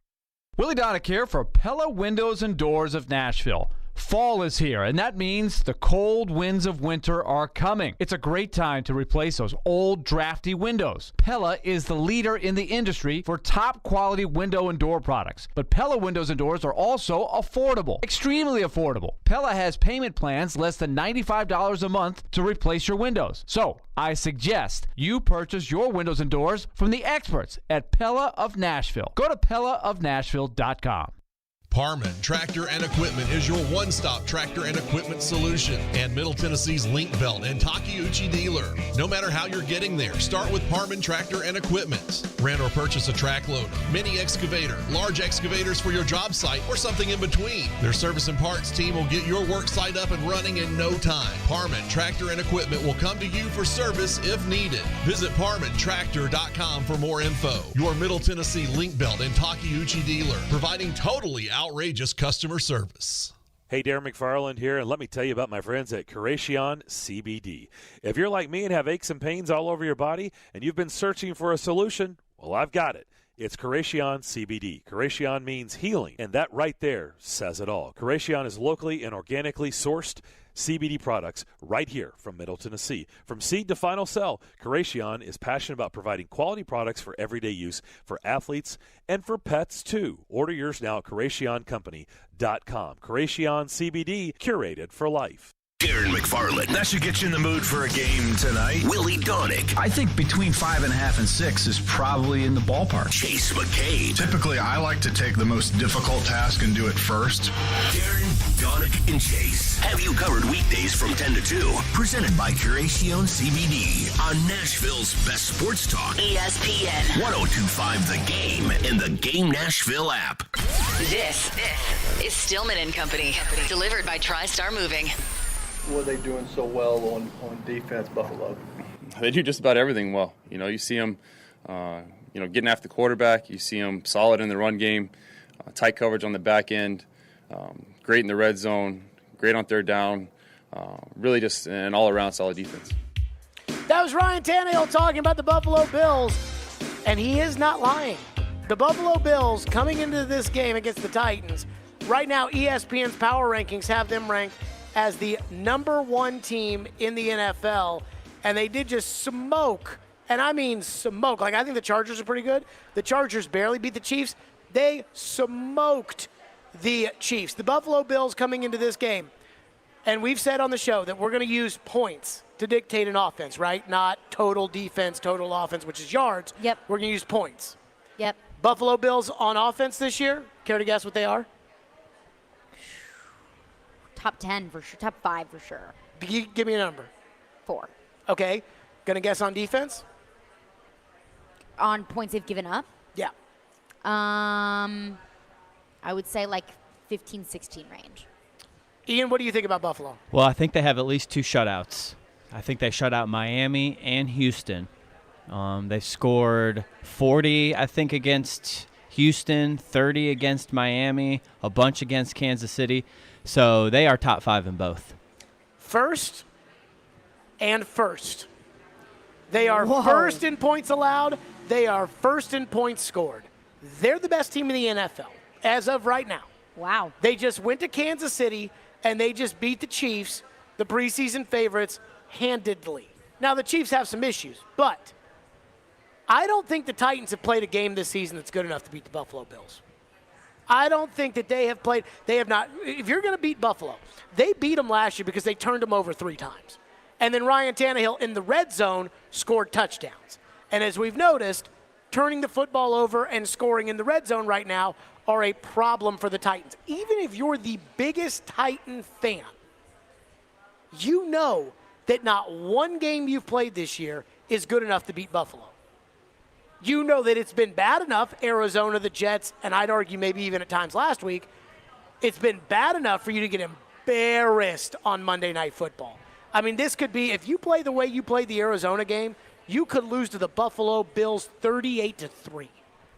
Willie Donick here for Pella Windows and Doors of Nashville. Fall is here, and that means the cold winds of winter are coming. It's a great time to replace those old, drafty windows. Pella is the leader in the industry for top-quality window and door products. But Pella windows and doors are also affordable, extremely affordable. Pella has payment plans less than $95 a month to replace your windows. So, I suggest you purchase your windows and doors from the experts at Pella of Nashville. Go to PellaofNashville.com. Parman Tractor and Equipment is your one-stop tractor and equipment solution, and Middle Tennessee's Link Belt and Takeuchi dealer. No matter how you're getting there, start with Parman Tractor and Equipment. Rent or purchase a track loader, mini excavator, large excavators for your job site, or something in between. Their service and parts team will get your work site up and running in no time. Parman Tractor and Equipment will come to you for service if needed. Visit ParmanTractor.com for more info. Your Middle Tennessee Link Belt and Takeuchi dealer, providing totally outrageous customer service. Hey, Darren McFarland here, and let me tell you about my friends at Curacion CBD. If you're like me and have aches and pains all over your body and you've been searching for a solution, well, I've got it. It's Curacion CBD. Curacion means healing, and that right there says it all. Curacion is locally and organically sourced CBD products right here from Middle Tennessee. From seed to final sell, Curacion is passionate about providing quality products for everyday use for athletes and for pets, too. Order yours now at CuracionCompany.com. Curacion CBD, curated for life. Darren McFarland. That should get you in the mood for a game tonight. Willie Donick. I think between 5.5 and 6 is probably in the ballpark. Chase McCabe. Typically, I like to take the most difficult task and do it first. Darren, Donick, and Chase have you covered weekdays from 10 to 2. Presented by Curacion CBD on Nashville's best sports talk. ESPN 102.5 The Game and the Game Nashville app. This is Stillman and Company, delivered by TriStar Moving. What are they doing so well on defense, Buffalo? They do just about everything well. You see them, getting after the quarterback. You see them solid in the run game, tight coverage on the back end, great in the red zone, great on third down. Really just an all-around solid defense. That was Ryan Tannehill talking about the Buffalo Bills, and he is not lying. The Buffalo Bills coming into this game against the Titans, right now ESPN's power rankings have them ranked as the number 1 team in the NFL, and they did just smoke, and I mean smoke. Like, I think the Chargers are pretty good. The Chargers barely beat the Chiefs. They smoked the Chiefs. The Buffalo Bills coming into this game, and we've said on the show that we're going to use points to dictate an offense, right? Not total defense, total offense, which is yards. Yep. We're going to use points. Yep. Buffalo Bills on offense this year, care to guess what they are? Top 10 for sure. Top 5 for sure. Give me a number. 4. Okay. Gonna guess on defense? On points they've given up? Yeah. I would say like 15, 16 range. Ian, what do you think about Buffalo? Well, I think they have at least 2 shutouts. I think they shut out Miami and Houston. They scored 40, I think, against Houston, 30 against Miami, a bunch against Kansas City. So they are top 5 in both. First and first. They are first in points allowed. They are first in points scored. They're the best team in the NFL as of right now. Wow. They just went to Kansas City, and they just beat the Chiefs, the preseason favorites, handedly. Now, the Chiefs have some issues, but I don't think the Titans have played a game this season that's good enough to beat the Buffalo Bills. I don't think that they have not. If you're going to beat Buffalo, they beat them last year because they turned them over 3 times. And then Ryan Tannehill in the red zone scored touchdowns. And as we've noticed, turning the football over and scoring in the red zone right now are a problem for the Titans. Even if you're the biggest Titan fan, you know that not one game you've played this year is good enough to beat Buffalo. You know that it's been bad enough, Arizona, the Jets, and I'd argue maybe even at times last week, it's been bad enough for you to get embarrassed on Monday Night Football. I mean, this could be, if you play the way you played the Arizona game, you could lose to the Buffalo Bills 38-3.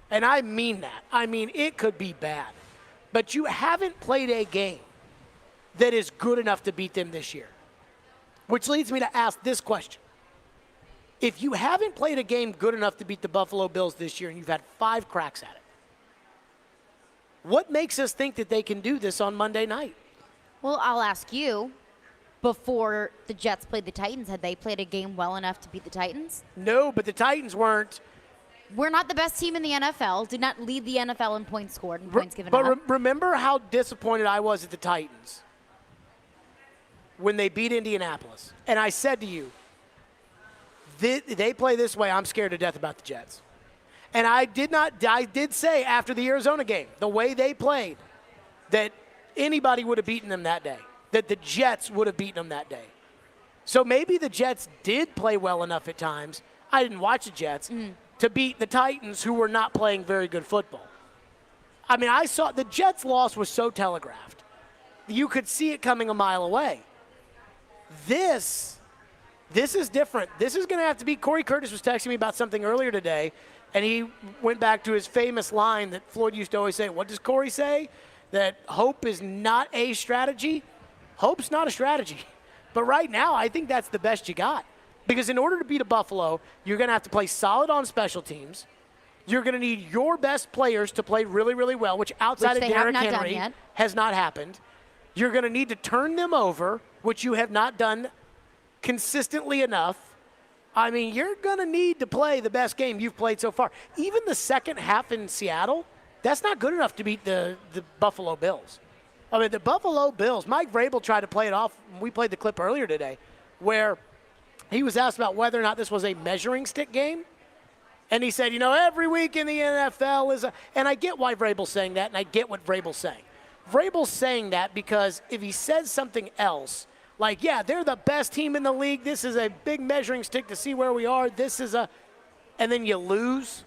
And I mean that. I mean, it could be bad. But you haven't played a game that is good enough to beat them this year. Which leads me to ask this question. If you haven't played a game good enough to beat the Buffalo Bills this year and you've had 5 cracks at it, what makes us think that they can do this on Monday night? Well, I'll ask you, before the Jets played the Titans, had they played a game well enough to beat the Titans? No, but the Titans weren't. We're not the best team in the NFL, did not lead the NFL in points scored and points given up. But remember how disappointed I was at the Titans when they beat Indianapolis. And I said to you, they play this way, I'm scared to death about the Jets. And I did say after the Arizona game, the way they played, that anybody would have beaten them that day, that the Jets would have beaten them that day. So maybe the Jets did play well enough at times, I didn't watch the Jets, to beat the Titans, who were not playing very good football. I mean, I saw the Jets' loss was so telegraphed. You could see it coming a mile away. This is different. This is going to have to be. Corey Curtis was texting me about something earlier today, and he went back to his famous line that Floyd used to always say. What does Corey say? That hope is not a strategy? Hope's not a strategy. But right now, I think that's the best you got. Because in order to beat a Buffalo, you're going to have to play solid on special teams. You're going to need your best players to play really, really well, which outside of Derrick Henry has not happened. You're going to need to turn them over, which you have not done consistently enough. I mean, you're going to need to play the best game you've played so far. Even the second half in Seattle, that's not good enough to beat the Buffalo Bills. I mean, the Buffalo Bills, Mike Vrabel tried to play it off. We played the clip earlier today where he was asked about whether or not this was a measuring stick game. And he said, every week in the NFL is and I get why Vrabel's saying that, and I get what Vrabel's saying. Vrabel's saying that because if he says something else, like, yeah, they're the best team in the league, this is a big measuring stick to see where we are, and then you lose,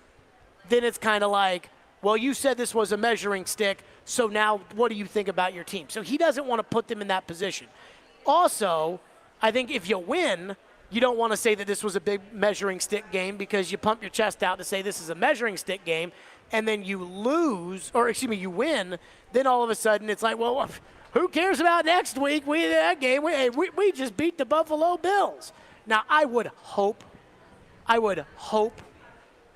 then it's kind of like, well, you said this was a measuring stick, so now what do you think about your team? So he doesn't want to put them in that position. Also, I think if you win, you don't want to say that this was a big measuring stick game because you pump your chest out to say this is a measuring stick game, and then you lose, or excuse me, you win, then all of a sudden it's like, well, who cares about next week? We just beat the Buffalo Bills. Now, I would hope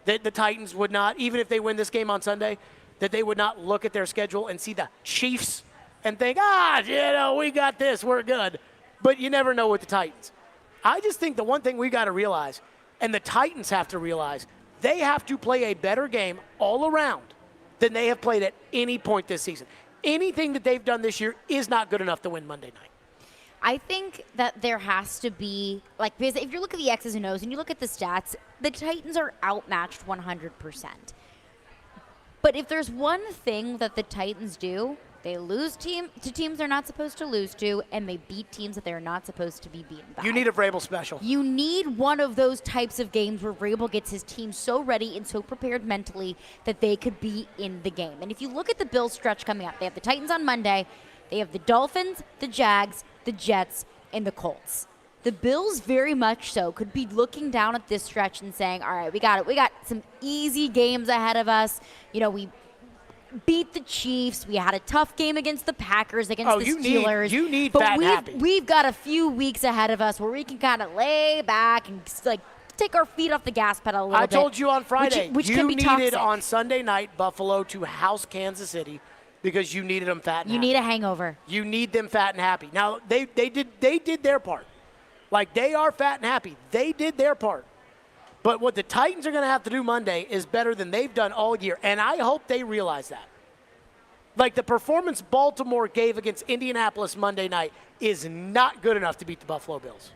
that the Titans would not, even if they win this game on Sunday, that they would not look at their schedule and see the Chiefs and think, we got this, we're good. But you never know with the Titans. I just think the one thing we got to realize, and the Titans have to realize, they have to play a better game all around than they have played at any point this season. Anything that they've done this year is not good enough to win Monday night. I think that there has to be, because if you look at the X's and O's and you look at the stats, the Titans are outmatched 100%. But if there's one thing that the Titans do, they lose to teams they're not supposed to lose to, and they beat teams that they're not supposed to be beaten by. You need a Vrabel special. You need one of those types of games where Vrabel gets his team so ready and so prepared mentally that they could be in the game. And if you look at the Bills stretch coming up, they have the Titans on Monday, they have the Dolphins, the Jags, the Jets, and the Colts. The Bills very much so could be looking down at this stretch and saying, all right, we got it. We got some easy games ahead of us. We beat the Chiefs. We had a tough game against the Packers, against the Steelers. You need but fat and happy. We've got a few weeks ahead of us where we can kind of lay back and take our feet off the gas pedal a little bit. I told you on Friday, which you can be needed toxic. on Sunday night Buffalo to house Kansas City because you needed them fat and happy. You need a hangover. You need them fat and happy. Now, they did their part. They are fat and happy. They did their part. But what the Titans are going to have to do Monday is better than they've done all year, and I hope they realize that. The performance Baltimore gave against Indianapolis Monday night is not good enough to beat the Buffalo Bills.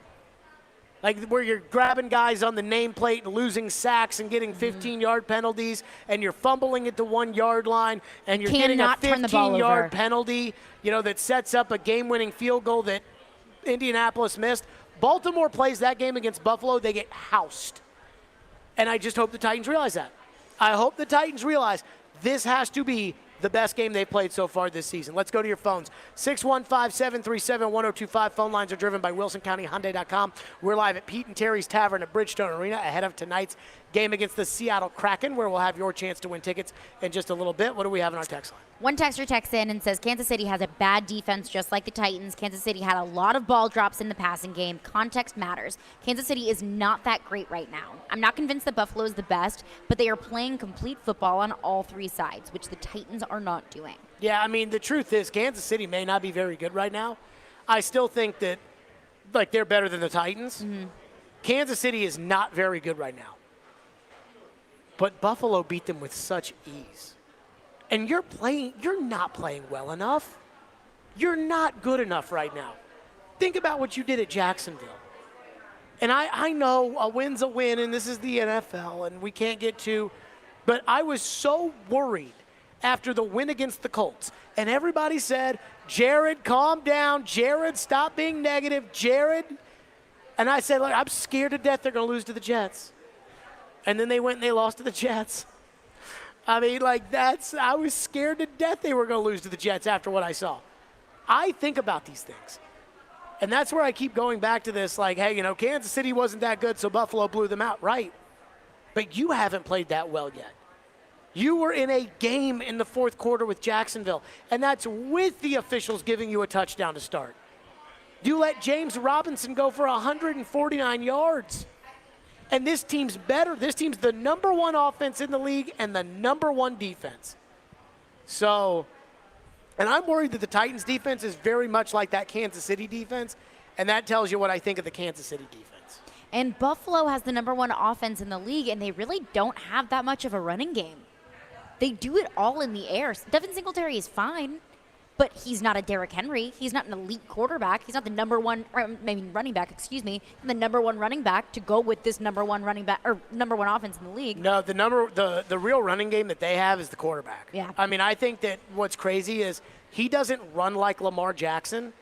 Where you're grabbing guys on the nameplate and losing sacks and getting 15-yard penalties, and you're fumbling at the 1-yard line, and you're getting a 15-yard penalty, that sets up a game-winning field goal that Indianapolis missed. Baltimore plays that game against Buffalo, they get housed. And I just hope the Titans realize that. I hope the Titans realize this has to be the best game they've played so far this season. Let's go to your phones. 615-737-1025. Phone lines are driven by WilsonCountyHyundai.com. We're live at Pete and Terry's Tavern at Bridgestone Arena ahead of tonight's game against the Seattle Kraken, where we'll have your chance to win tickets in just a little bit. What do we have in our text line? One texter texts in and says, Kansas City has a bad defense just like the Titans. Kansas City had a lot of ball drops in the passing game. Context matters. Kansas City is not that great right now. I'm not convinced that Buffalo is the best, but they are playing complete football on all three sides, which the Titans are not doing. Yeah, the truth is Kansas City may not be very good right now. I still think that, they're better than the Titans. Mm-hmm. Kansas City is not very good right now. But Buffalo beat them with such ease. And you're not playing well enough. You're not good enough right now. Think about what you did at Jacksonville. And I know a win's a win, and this is the NFL, and we can't get too. But I was so worried after the win against the Colts. And everybody said, Jared, calm down. Jared, stop being negative. Jared. And I said, I'm scared to death they're going to lose to the Jets. And then they went and they lost to the Jets. I was scared to death they were going to lose to the Jets after what I saw. I think about these things. And that's where I keep going back to this, hey, Kansas City wasn't that good, so Buffalo blew them out. Right. But you haven't played that well yet. You were in a game in the fourth quarter with Jacksonville, and that's with the officials giving you a touchdown to start. You let James Robinson go for 149 yards. And this team's better. This team's the number one offense in the league and the number one defense. So, and I'm worried that the Titans defense is very much like that Kansas City defense, and that tells you what I think of the Kansas City defense. And Buffalo has the number one offense in the league, and they really don't have that much of a running game. They do it all in the air. Devin Singletary is fine, but he's not a Derrick Henry. He's not an elite quarterback. He's not the running back, the number one running back to go with this number one running back or number one offense in the league. No, the real running game that they have is the quarterback. Yeah. I think that what's crazy is he doesn't run like Lamar Jackson,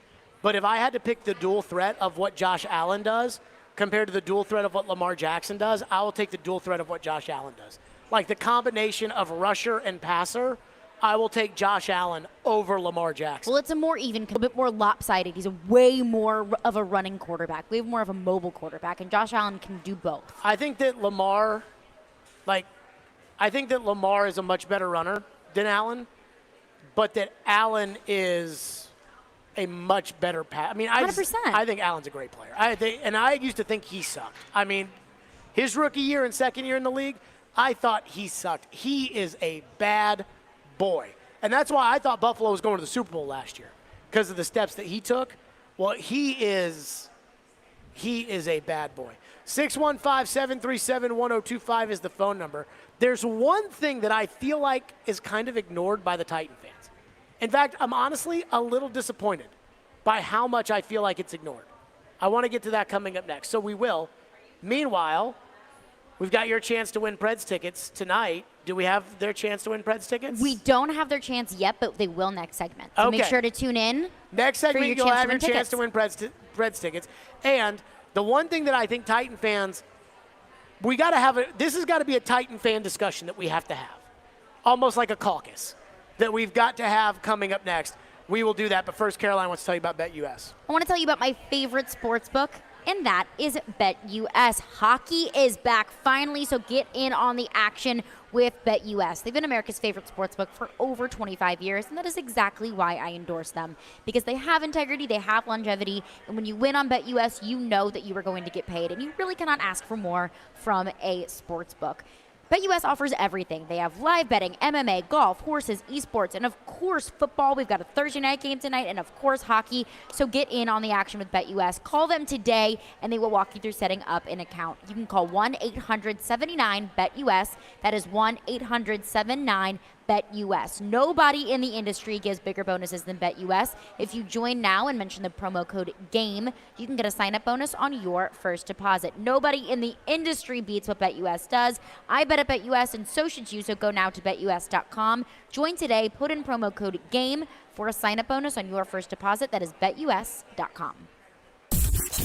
but if I had to pick the dual threat of what Josh Allen does compared to the dual threat of what Lamar Jackson does, I will take the dual threat of what Josh Allen does. like the combination of rusher and passer, I will take Josh Allen over Lamar Jackson. Well, it's a bit more lopsided. He's way more of a running quarterback, way more of a mobile quarterback, and Josh Allen can do both. I think that Lamar is a much better runner than Allen, but that Allen is a much better pass. I mean, 100%. I think Allen's a great player. I used to think he sucked. I mean, his rookie year and second year in the league, I thought he sucked. He is a bad boy. And that's why I thought Buffalo was going to the Super Bowl last year, because of the steps that he took. Well, he is a bad boy. 615-737-1025 is the phone number. There's one thing that I feel like is kind of ignored by the Titan fans. In fact, I'm honestly a little disappointed by how much I feel like it's ignored. I want to get to that coming up next, so we will. Meanwhile, we've got your chance to win Preds tickets tonight. Do we have their chance to win Preds tickets? We don't have their chance yet, but they will next segment. So make sure to tune in. Next segment, you'll have your chance to win Preds tickets. And the one thing that I think Titan fans, this has got to be a Titan fan discussion that we have to have. Almost like a caucus that we've got to have coming up next. We will do that, but first, Caroline wants to tell you about BetUS. I want to tell you about my favorite sports book, and that is BetUS. Hockey is back finally, so get in on the action with BetUS. They've been America's favorite sportsbook for over 25 years, and that is exactly why I endorse them, because they have integrity, they have longevity, and when you win on BetUS, you know that you are going to get paid, and you really cannot ask for more from a sportsbook. BetUS offers everything. They have live betting, MMA, golf, horses, esports, and of course football. We've got a Thursday night game tonight, and of course hockey. So get in on the action with BetUS. Call them today, and they will walk you through setting up an account. You can call 1-800-79-BET-US. That is 1-800-79-BET-US. Nobody in the industry gives bigger bonuses than BetUS. If you join now and mention the promo code GAME, you can get a sign-up bonus on your first deposit. Nobody in the industry beats what BetUS does. I bet at BetUS, and so should you, so go now to BetUS.com. Join today, put in promo code GAME for a sign-up bonus on your first deposit. That is BetUS.com.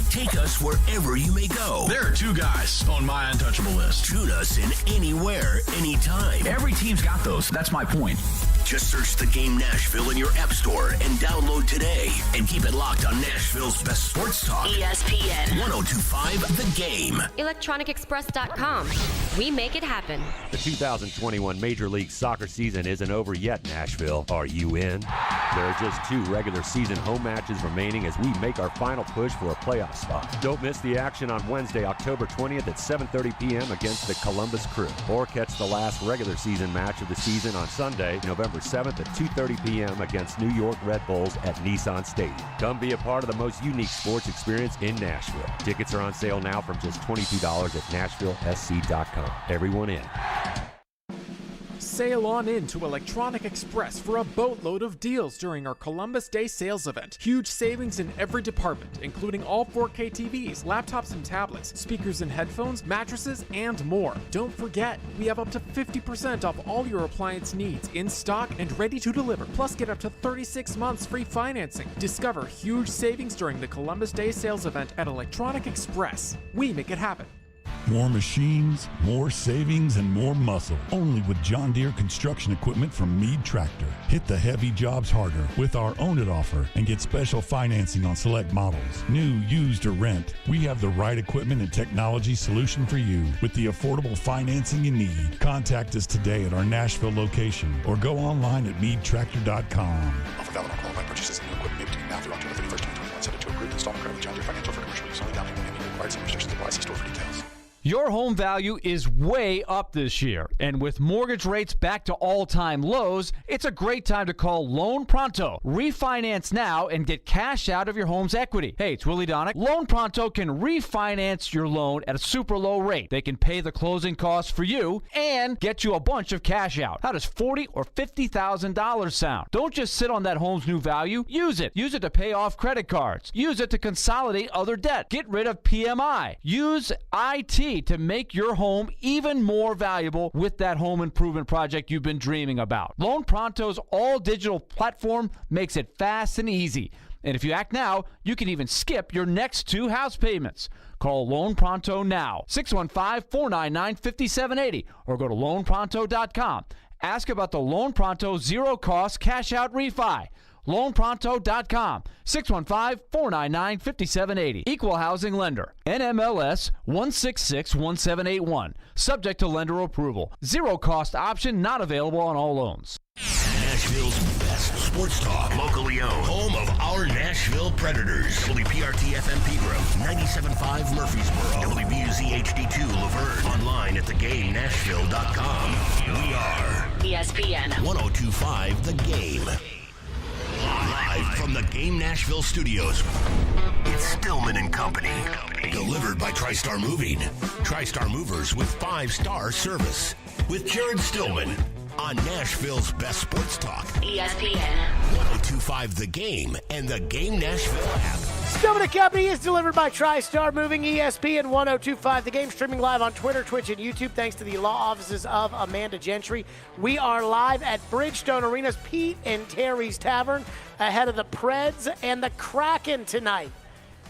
Take us wherever you may go. There are two guys on my untouchable list. Tune us in anywhere, anytime. Every team's got those. That's my point. Just search the Game Nashville in your app store and download today. And keep it locked on Nashville's best sports talk. ESPN 102.5 The Game. ElectronicExpress.com. We make it happen. The 2021 Major League Soccer season isn't over yet, Nashville. Are you in? There are just 2 regular season home matches remaining as we make our final push for a playoff spot. Don't miss the action on Wednesday, October 20th at 7:30 p.m. against the Columbus Crew. Or catch the last regular season match of the season on Sunday, November 7th at 2:30 p.m. against New York Red Bulls at Nissan Stadium. Come be a part of the most unique sports experience in Nashville. Tickets are on sale now from just $22 at NashvilleSC.com. Everyone in. Sail on in to Electronic Express for a boatload of deals during our Columbus Day sales event. Huge savings in every department, including all 4K TVs, laptops and tablets, speakers and headphones, mattresses, and more. Don't forget, we have up to 50% off all your appliance needs in stock and ready to deliver. Plus, get up to 36 months free financing. Discover huge savings during the Columbus Day sales event at Electronic Express. We make it happen. More machines, more savings, and more muscle. Only with John Deere construction equipment from Meade Tractor. Hit the heavy jobs harder with our Own It offer and get special financing on select models. New, used, or rent, we have the right equipment and technology solution for you with the affordable financing you need. Contact us today at our Nashville location or go online at MeadeTractor.com. Offer valid on qualified purchases and new equipment made between now through October 31st, 2021. Subject to approved installment credit with John Deere Financial for commercial use only. Down payment may be required. Some restrictions apply. See store for details. Your home value is way up this year, and with mortgage rates back to all-time lows, it's a great time to call Loan Pronto. Refinance now and get cash out of your home's equity. Hey, it's Willie Donick. Loan Pronto can refinance your loan at a super low rate. They can pay the closing costs for you and get you a bunch of cash out. How does $40,000 or $50,000 sound? Don't just sit on that home's new value. Use it. Use it to pay off credit cards. Use it to consolidate other debt. Get rid of PMI. Use IT to make your home even more valuable with that home improvement project you've been dreaming about. Loan Pronto's all-digital platform makes it fast and easy. And if you act now, you can even skip your next 2 house payments. Call Loan Pronto now, 615-499-5780, or go to loanpronto.com. Ask about the Loan Pronto zero-cost cash-out refi. LoanPronto.com, 615-499-5780. Equal housing lender. NMLS 1661781. Subject to lender approval. Zero cost option not available on all loans. Nashville's best sports talk, locally owned, home of our Nashville Predators. WPRT FM Pegram, 97.5 Murfreesboro, WBUZ HD2 Laverne, online at thegamenashville.com. We are ESPN 102.5 The Game. Live from the Game Nashville studios, it's Stillman and Company. Delivered by TriStar Moving. TriStar Movers with 5-star service. With Jared Stillman on Nashville's best sports talk. ESPN 102.5 The Game and the Game Nashville app. Stillman and Company is delivered by TriStar Moving. ESPN 102.5 The Game, streaming live on Twitter, Twitch, and YouTube, thanks to the law offices of Amanda Gentry. We are live at Bridgestone Arena's Pete and Terry's Tavern, ahead of the Preds and the Kraken tonight.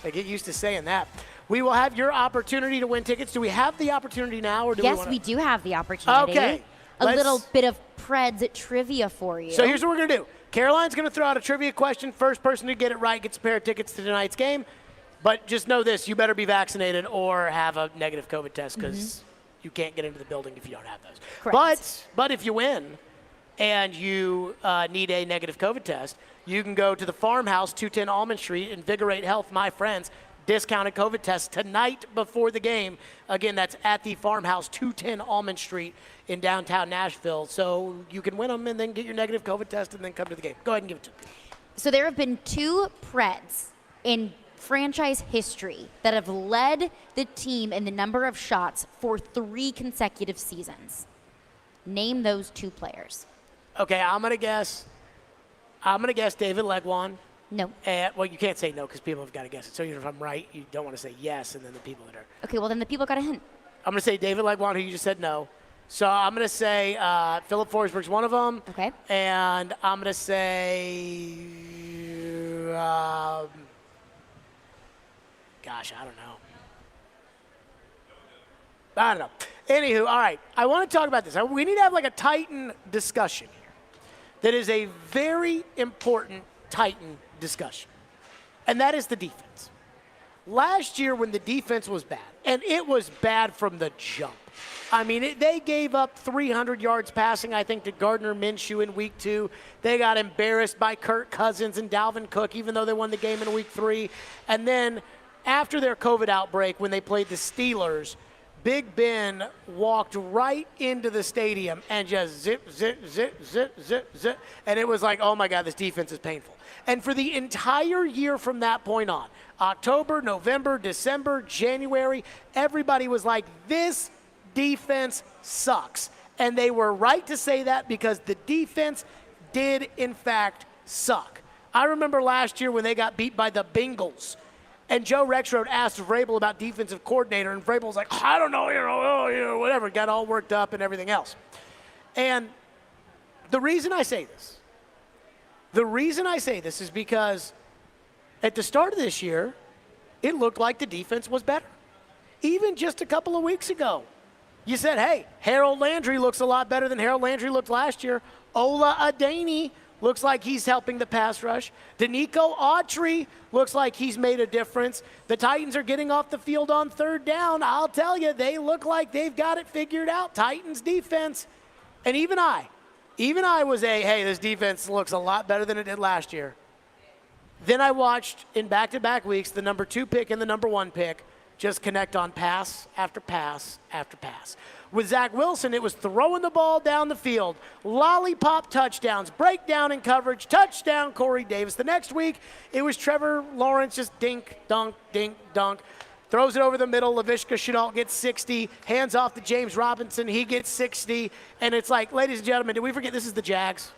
I get used to saying that. We will have your opportunity to win tickets. Do we have the opportunity now, or do Yes, we do have the opportunity. Okay. A little bit of Preds trivia for you. So here's what we're going to do. Caroline's going to throw out a trivia question. First person to get it right gets a pair of tickets to tonight's game. But just know this, you better be vaccinated or have a negative COVID test, because you can't get into the building if you don't have those. Correct. But if you win and you need a negative COVID test, you can go to the Farmhouse, 210 Almond Street, Invigorate Health, my friends. Discounted COVID test tonight before the game. Again, that's at the Farmhouse, 210 Almond Street in downtown Nashville. So you can win them and then get your negative COVID test and then come to the game. Go ahead and give it to me. So there have been 2 Preds in franchise history that have led the team in the number of shots for 3 consecutive seasons. Name those 2 players. Okay, I'm gonna guess David Legwan. No. Well, you can't say no because people have got to guess it. So even if I'm right, you don't want to say yes, and then the people that are. Okay, well then the people got a hint. I'm going to say David Legwan, who you just said no. So I'm going to say Philip Forsberg's one of them. Okay. And I'm going to say, gosh, I don't know. Anywho, all right. I want to talk about this. We need to have like a Titan discussion here. That is a very important Titan discussion, and that is the defense. Last year when the defense was bad, and it was bad from the jump. I mean, they gave up 300 yards passing, I think, to Gardner Minshew in week 2. They got embarrassed by Kirk Cousins and Dalvin Cook, even though they won the game in week 3. And then after their COVID outbreak, when they played the Steelers, Big Ben walked right into the stadium and just zip, zip, zip, zip, zip, zip. And it was like, oh my God, this defense is painful. And for the entire year from that point on, October, November, December, January, everybody was like, this defense sucks. And they were right to say that because the defense did, in fact, suck. I remember last year when they got beat by the Bengals. And Joe Rexrode asked Vrabel about defensive coordinator, and Vrabel was like, I don't know, whatever, got all worked up and everything else. And the reason I say this is because at the start of this year, it looked like the defense was better. Even just a couple of weeks ago, you said, hey, Harold Landry looks a lot better than Harold Landry looked last year. Ola Adeni looks like he's helping the pass rush. Danico Autry looks like he's made a difference. The Titans are getting off the field on 3rd down. I'll tell you, they look like they've got it figured out. Titans defense. And even I was hey, this defense looks a lot better than it did last year. Then I watched in back-to-back weeks the number 2 pick and the number 1 pick just connect on pass after pass after pass. With Zach Wilson, it was throwing the ball down the field, lollipop touchdowns, breakdown in coverage, touchdown Corey Davis. The next week, it was Trevor Lawrence just dink, dunk, throws it over the middle. Laviska Shenault gets 60, hands off to James Robinson, he gets 60. And it's like, ladies and gentlemen, did we forget this is the Jags?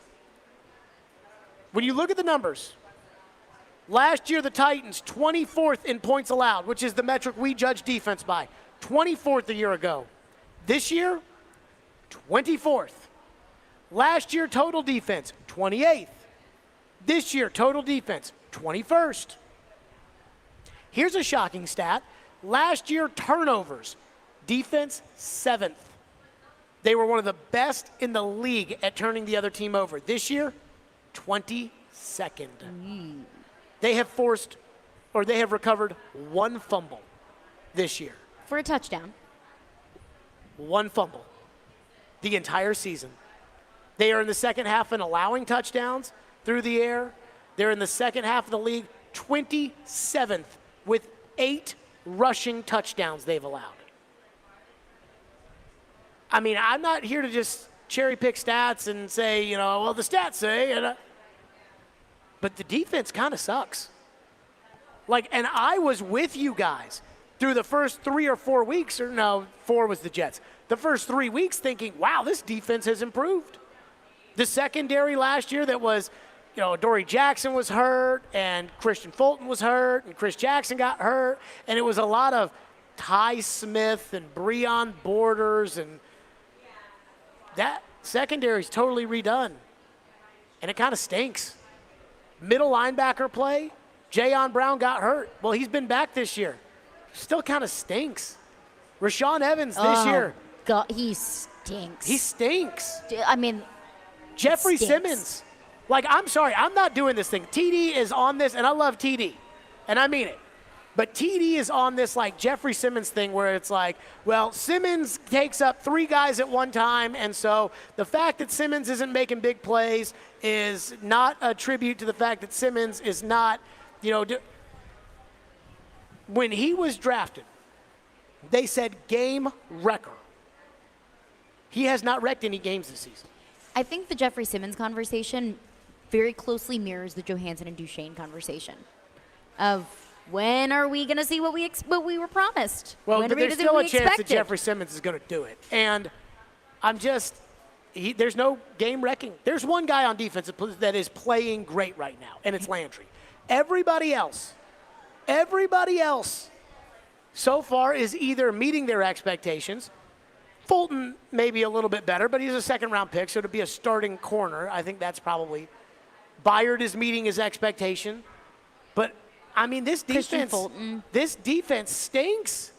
When you look at the numbers, last year the Titans, 24th in points allowed, which is the metric we judge defense by. 24th a year ago. This year, 24th. Last year, total defense, 28th. This year, total defense, 21st. Here's a shocking stat. Last year, turnovers. Defense, 7th. They were one of the best in the league at turning the other team over. This year, 22nd. They have recovered 1 fumble this year. For a touchdown. 1 fumble. The entire season. They are in the second half in allowing touchdowns through the air. They're in the second half of the league, 27th, with 8 rushing touchdowns they've allowed. I mean, I'm not here to just cherry pick stats and say, well, the stats say, but the defense kind of sucks. And I was with you guys through the first 3 or 4 weeks, 4 was the Jets. The first 3 weeks thinking, wow, this defense has improved. The secondary last year that was, Dory Jackson was hurt, and Christian Fulton was hurt, and Chris Jackson got hurt, and it was a lot of Ty Smith and Breon Borders, and that secondary's totally redone, and it kind of stinks. Middle linebacker play, Jayon Brown got hurt. Well, he's been back this year. Still kind of stinks. Rashawn Evans this year. God, he stinks. He stinks. I mean, Jeffrey Simmons. I'm sorry, I'm not doing this thing. TD is on this, and I love TD, and I mean it. But TD is on this Jeffrey Simmons thing where it's Simmons takes up 3 guys at one time, and so the fact that Simmons isn't making big plays is not a tribute to the fact that Simmons is not, when he was drafted, they said game wrecker. He has not wrecked any games this season. I think the Jeffrey Simmons conversation very closely mirrors the Johansson and Duchesne conversation of when are we going to see what we were promised? Well, when but there's still a chance expected? that Jeffrey Simmons is going to do it. And there's no game wrecking. There's one guy on defense that is playing great right now, and it's Landry. Everybody else so far is either meeting their expectations. Fulton may be a little bit better, but he's a second-round pick, so to be a starting corner, I think that's probably. Byard is meeting his expectation. But, this defense stinks.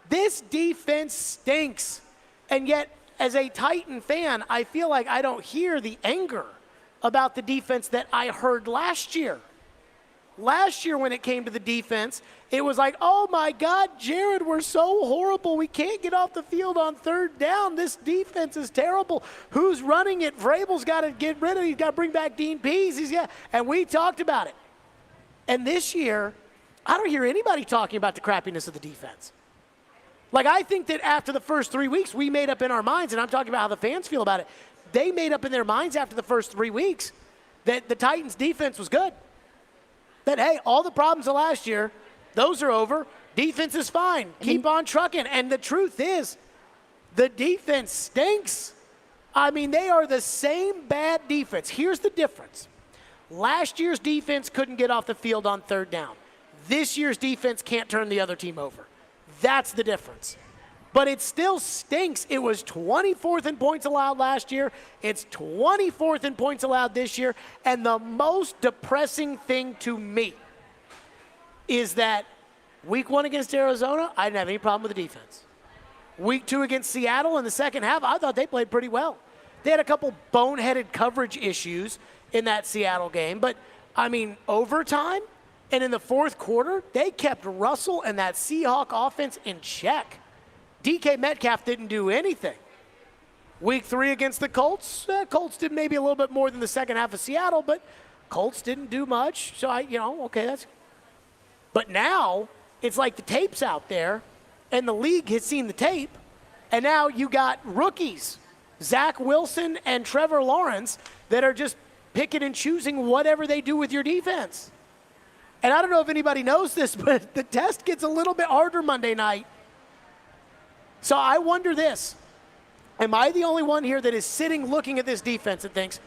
This defense stinks. And yet, as a Titan fan, I feel like I don't hear the anger about the defense that I heard last year. Last year when it came to the defense, it was oh my God, Jared, we're so horrible. We can't get off the field on 3rd down. This defense is terrible. Who's running it? Vrabel's got to get rid of it. He's got to bring back Dean Pease. And we talked about it. And this year, I don't hear anybody talking about the crappiness of the defense. I think that after the first 3 weeks, we made up in our minds, and I'm talking about how the fans feel about it. They made up in their minds after the first 3 weeks that the Titans' defense was good. That, hey, all the problems of last year, those are over. Defense is fine. Keep on trucking. And the truth is, the defense stinks. They are the same bad defense. Here's the difference. Last year's defense couldn't get off the field on 3rd down. This year's defense can't turn the other team over. That's the difference. But it still stinks. It was 24th in points allowed last year. It's 24th in points allowed this year. And the most depressing thing to me is that week 1 against Arizona, I didn't have any problem with the defense. Week 2 against Seattle in the second half, I thought they played pretty well. They had a couple boneheaded coverage issues in that Seattle game. But, overtime and in the 4th quarter, they kept Russell and that Seahawk offense in check. DK Metcalf didn't do anything. Week 3 against the Colts, Colts did maybe a little bit more than the second half of Seattle, but Colts didn't do much. So, okay, that's. But now it's like the tape's out there, and the league has seen the tape, and now you got rookies, Zach Wilson and Trevor Lawrence, that are just picking and choosing whatever they do with your defense. And I don't know if anybody knows this, but the test gets a little bit harder Monday night. So I wonder this. Am I the only one here that is sitting looking at this defense and thinks,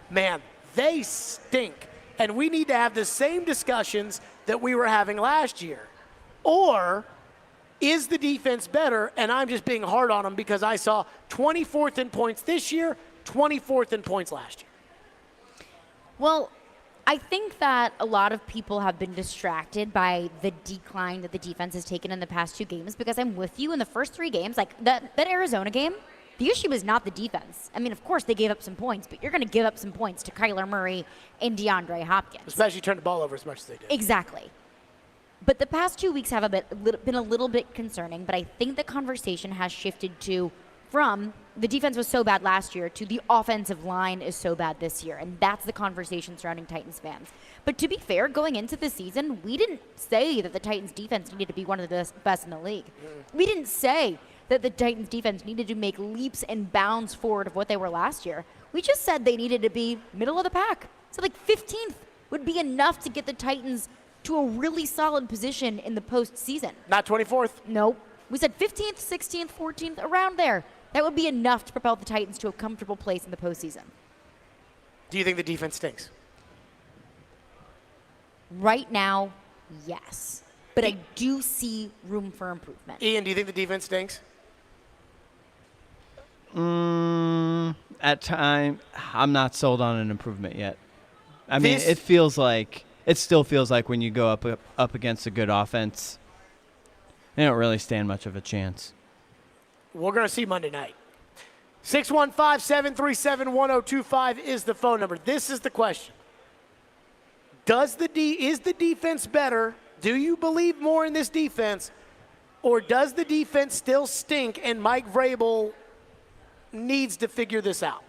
man, they stink, and we need to have the same discussions that we were having last year? Or is the defense better, and I'm just being hard on them because I saw 24th in points this year, 24th in points last year? Well, I think that a lot of people have been distracted by the decline that the defense has taken in the past 2 games, because I'm with you in the first 3 games. Like that Arizona game, the issue was not the defense. I mean, of course they gave up some points, but you're going to give up some points to Kyler Murray and DeAndre Hopkins. Especially turn the ball over as much as they did. Exactly. But the past 2 weeks have been a little bit concerning, but I think the conversation has shifted from the defense was so bad last year to the offensive line is so bad this year, and that's the conversation surrounding Titans fans. But to be fair, going into the season, we didn't say that the Titans defense needed to be one of the best in the league. We didn't say that the Titans defense needed to make leaps and bounds forward of what they were last year. We just said they needed to be middle of the pack. So like 15th would be enough to get the Titans to a really solid position in the postseason. Not 24th? Nope. We said 15th, 16th, 14th, around there. That would be enough to propel the Titans to a comfortable place in the postseason. Do you think the defense stinks? Right now, yes. But I do see room for improvement. Ian, do you think the defense stinks? At time, I'm not sold on an improvement yet. I mean, it still feels like when you go up against a good offense, they don't really stand much of a chance. We're going to see Monday night. 615-737-1025 is the phone number. This is the question. Is the defense better? Do you believe more in this defense? Or does the defense still stink and Mike Vrabel needs to figure this out?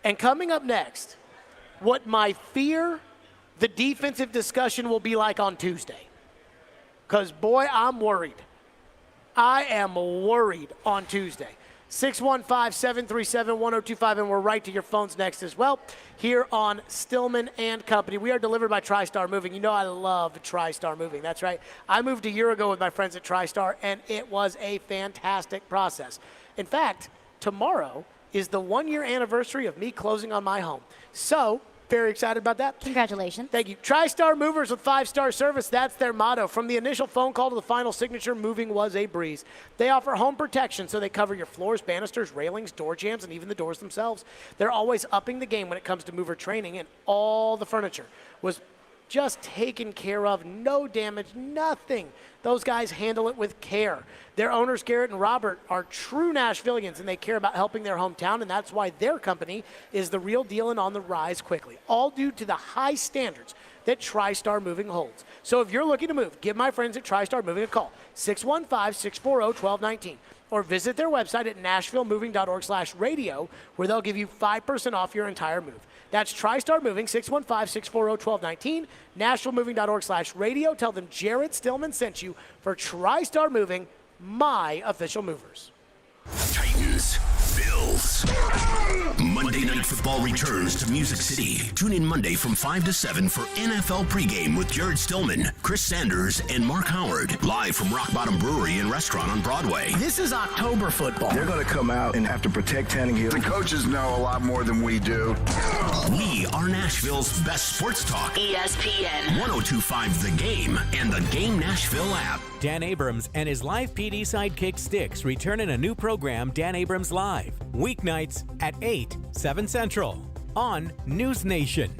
And coming up next, what my fear the defensive discussion will be like on Tuesday. Because, boy, I'm worried. I am worried on Tuesday. 615-737-1025, and we're right to your phones next as well here on Stillman and Company. We are delivered by TriStar Moving. You know I love TriStar Moving. That's right. I moved a year ago with my friends at TriStar, and it was a fantastic process. In fact, tomorrow is the 1-year anniversary of me closing on my home. So, very excited about that. Congratulations. Thank you. TriStar Movers with 5-star service. That's their motto. From the initial phone call to the final signature, moving was a breeze. They offer home protection, so they cover your floors, banisters, railings, door jambs, and even the doors themselves. They're always upping the game when it comes to mover training, and all the furniture was just taken care of. No damage, nothing. Those guys handle it with care. Their owners, Garrett and Robert, are true Nashvillians, and they care about helping their hometown, and that's why their company is the real deal and on the rise quickly, all due to the high standards that TriStar Moving holds. So if you're looking to move, give my friends at TriStar Moving a call, 615-640-1219, or visit their website at nashvillemoving.org/radio, where they'll give you 5% off your entire move. That's TriStar Moving, 615-640-1219, nashvillemoving.org/radio. Tell them Jared Stillman sent you for TriStar Moving, my official movers. Titans, Bills. Monday Night Football returns to Music City. Tune in Monday from 5 to 7 for NFL pregame with Jared Stillman, Chris Sanders, and Mark Howard. Live from Rock Bottom Brewery and Restaurant on Broadway. This is October football. They're going to come out and have to protect Tannehill. The coaches know a lot more than we do. We are Nashville's best sports talk. ESPN 102.5 The Game and the Game Nashville app. Dan Abrams and his live PD sidekick Styx return in a new program, Dan Abrams Live, weeknights at 8, 7 Central on News Nation.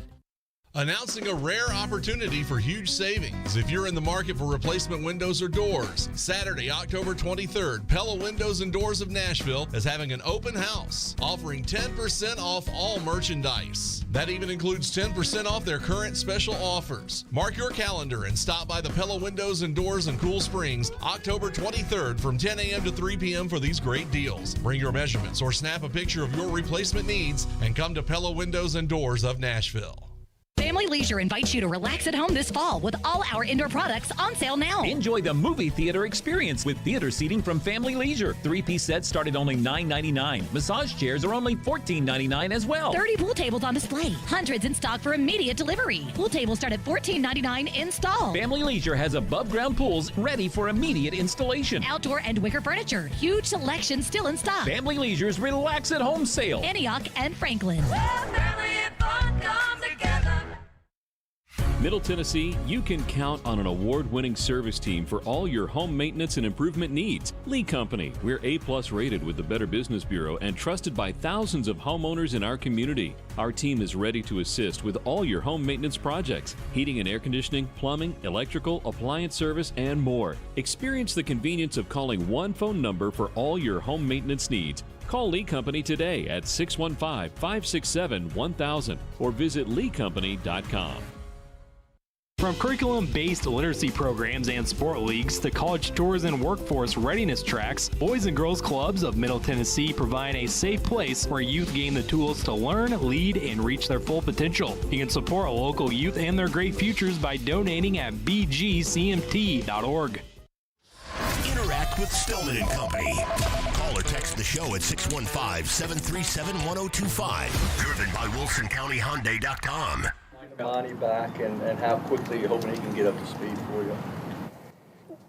Announcing a rare opportunity for huge savings. If you're in the market for replacement windows or doors, Saturday, October 23rd, Pella Windows and Doors of Nashville is having an open house, offering 10% off all merchandise. That even includes 10% off their current special offers. Mark your calendar and stop by the Pella Windows and Doors in Cool Springs, October 23rd from 10 a.m. to 3 p.m. for these great deals. Bring your measurements or snap a picture of your replacement needs and come to Pella Windows and Doors of Nashville. Family Leisure invites you to relax at home this fall with all our indoor products on sale now. Enjoy the movie theater experience with theater seating from Family Leisure. 3-piece sets start at only $9.99. Massage chairs are only $14.99 as well. 30 pool tables on display. Hundreds in stock for immediate delivery. Pool tables start at $14.99 install. Family Leisure has above-ground pools ready for immediate installation. Outdoor and wicker furniture. Huge selection still in stock. Family Leisure's Relax at Home sale. Antioch and Franklin. Where family and fun come together. Middle Tennessee, you can count on an award-winning service team for all your home maintenance and improvement needs. Lee Company, we're A+ rated with the Better Business Bureau and trusted by thousands of homeowners in our community. Our team is ready to assist with all your home maintenance projects, heating and air conditioning, plumbing, electrical, appliance service, and more. Experience the convenience of calling one phone number for all your home maintenance needs. Call Lee Company today at 615-567-1000 or visit leecompany.com. From curriculum-based literacy programs and sport leagues to college tours and workforce readiness tracks, Boys and Girls Clubs of Middle Tennessee provide a safe place where youth gain the tools to learn, lead, and reach their full potential. You can support local youth and their great futures by donating at bgcmt.org. Interact with Stillman and Company. Call or text the show at 615-737-1025. Driven by WilsonCountyHyundai.com. Monty back and how quickly you're hoping he can get up to speed for you?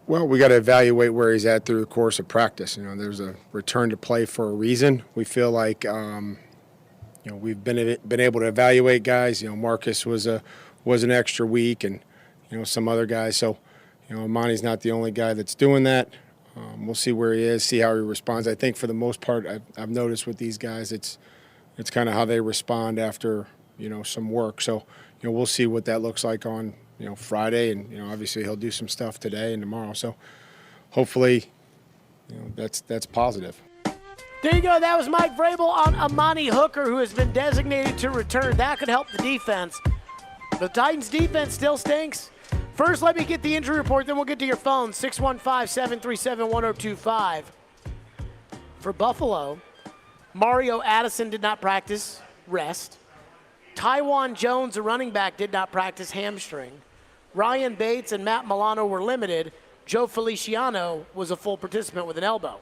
Well, we got to evaluate where he's at through the course of practice. There's a return to play for a reason. We feel like we've been able to evaluate guys. Marcus was an extra week, and some other guys. So Monty's not the only guy that's doing that. We'll see where he is, see how he responds. I think for the most part, I've noticed with these guys, it's kind of how they respond after some work. So we'll see what that looks like on Friday, and obviously he'll do some stuff today and tomorrow. So hopefully that's positive. There you go. That was Mike Vrabel on Amani Hooker, who has been designated to return. That could help the defense. The Titans' defense still stinks. First, let me get the injury report, then we'll get to your phone, 615-737-1025. For Buffalo, Mario Addison did not practice, rest. Tywan Jones, a running back, did not practice, hamstring. Ryan Bates and Matt Milano were limited. Joe Feliciano was a full participant with an elbow.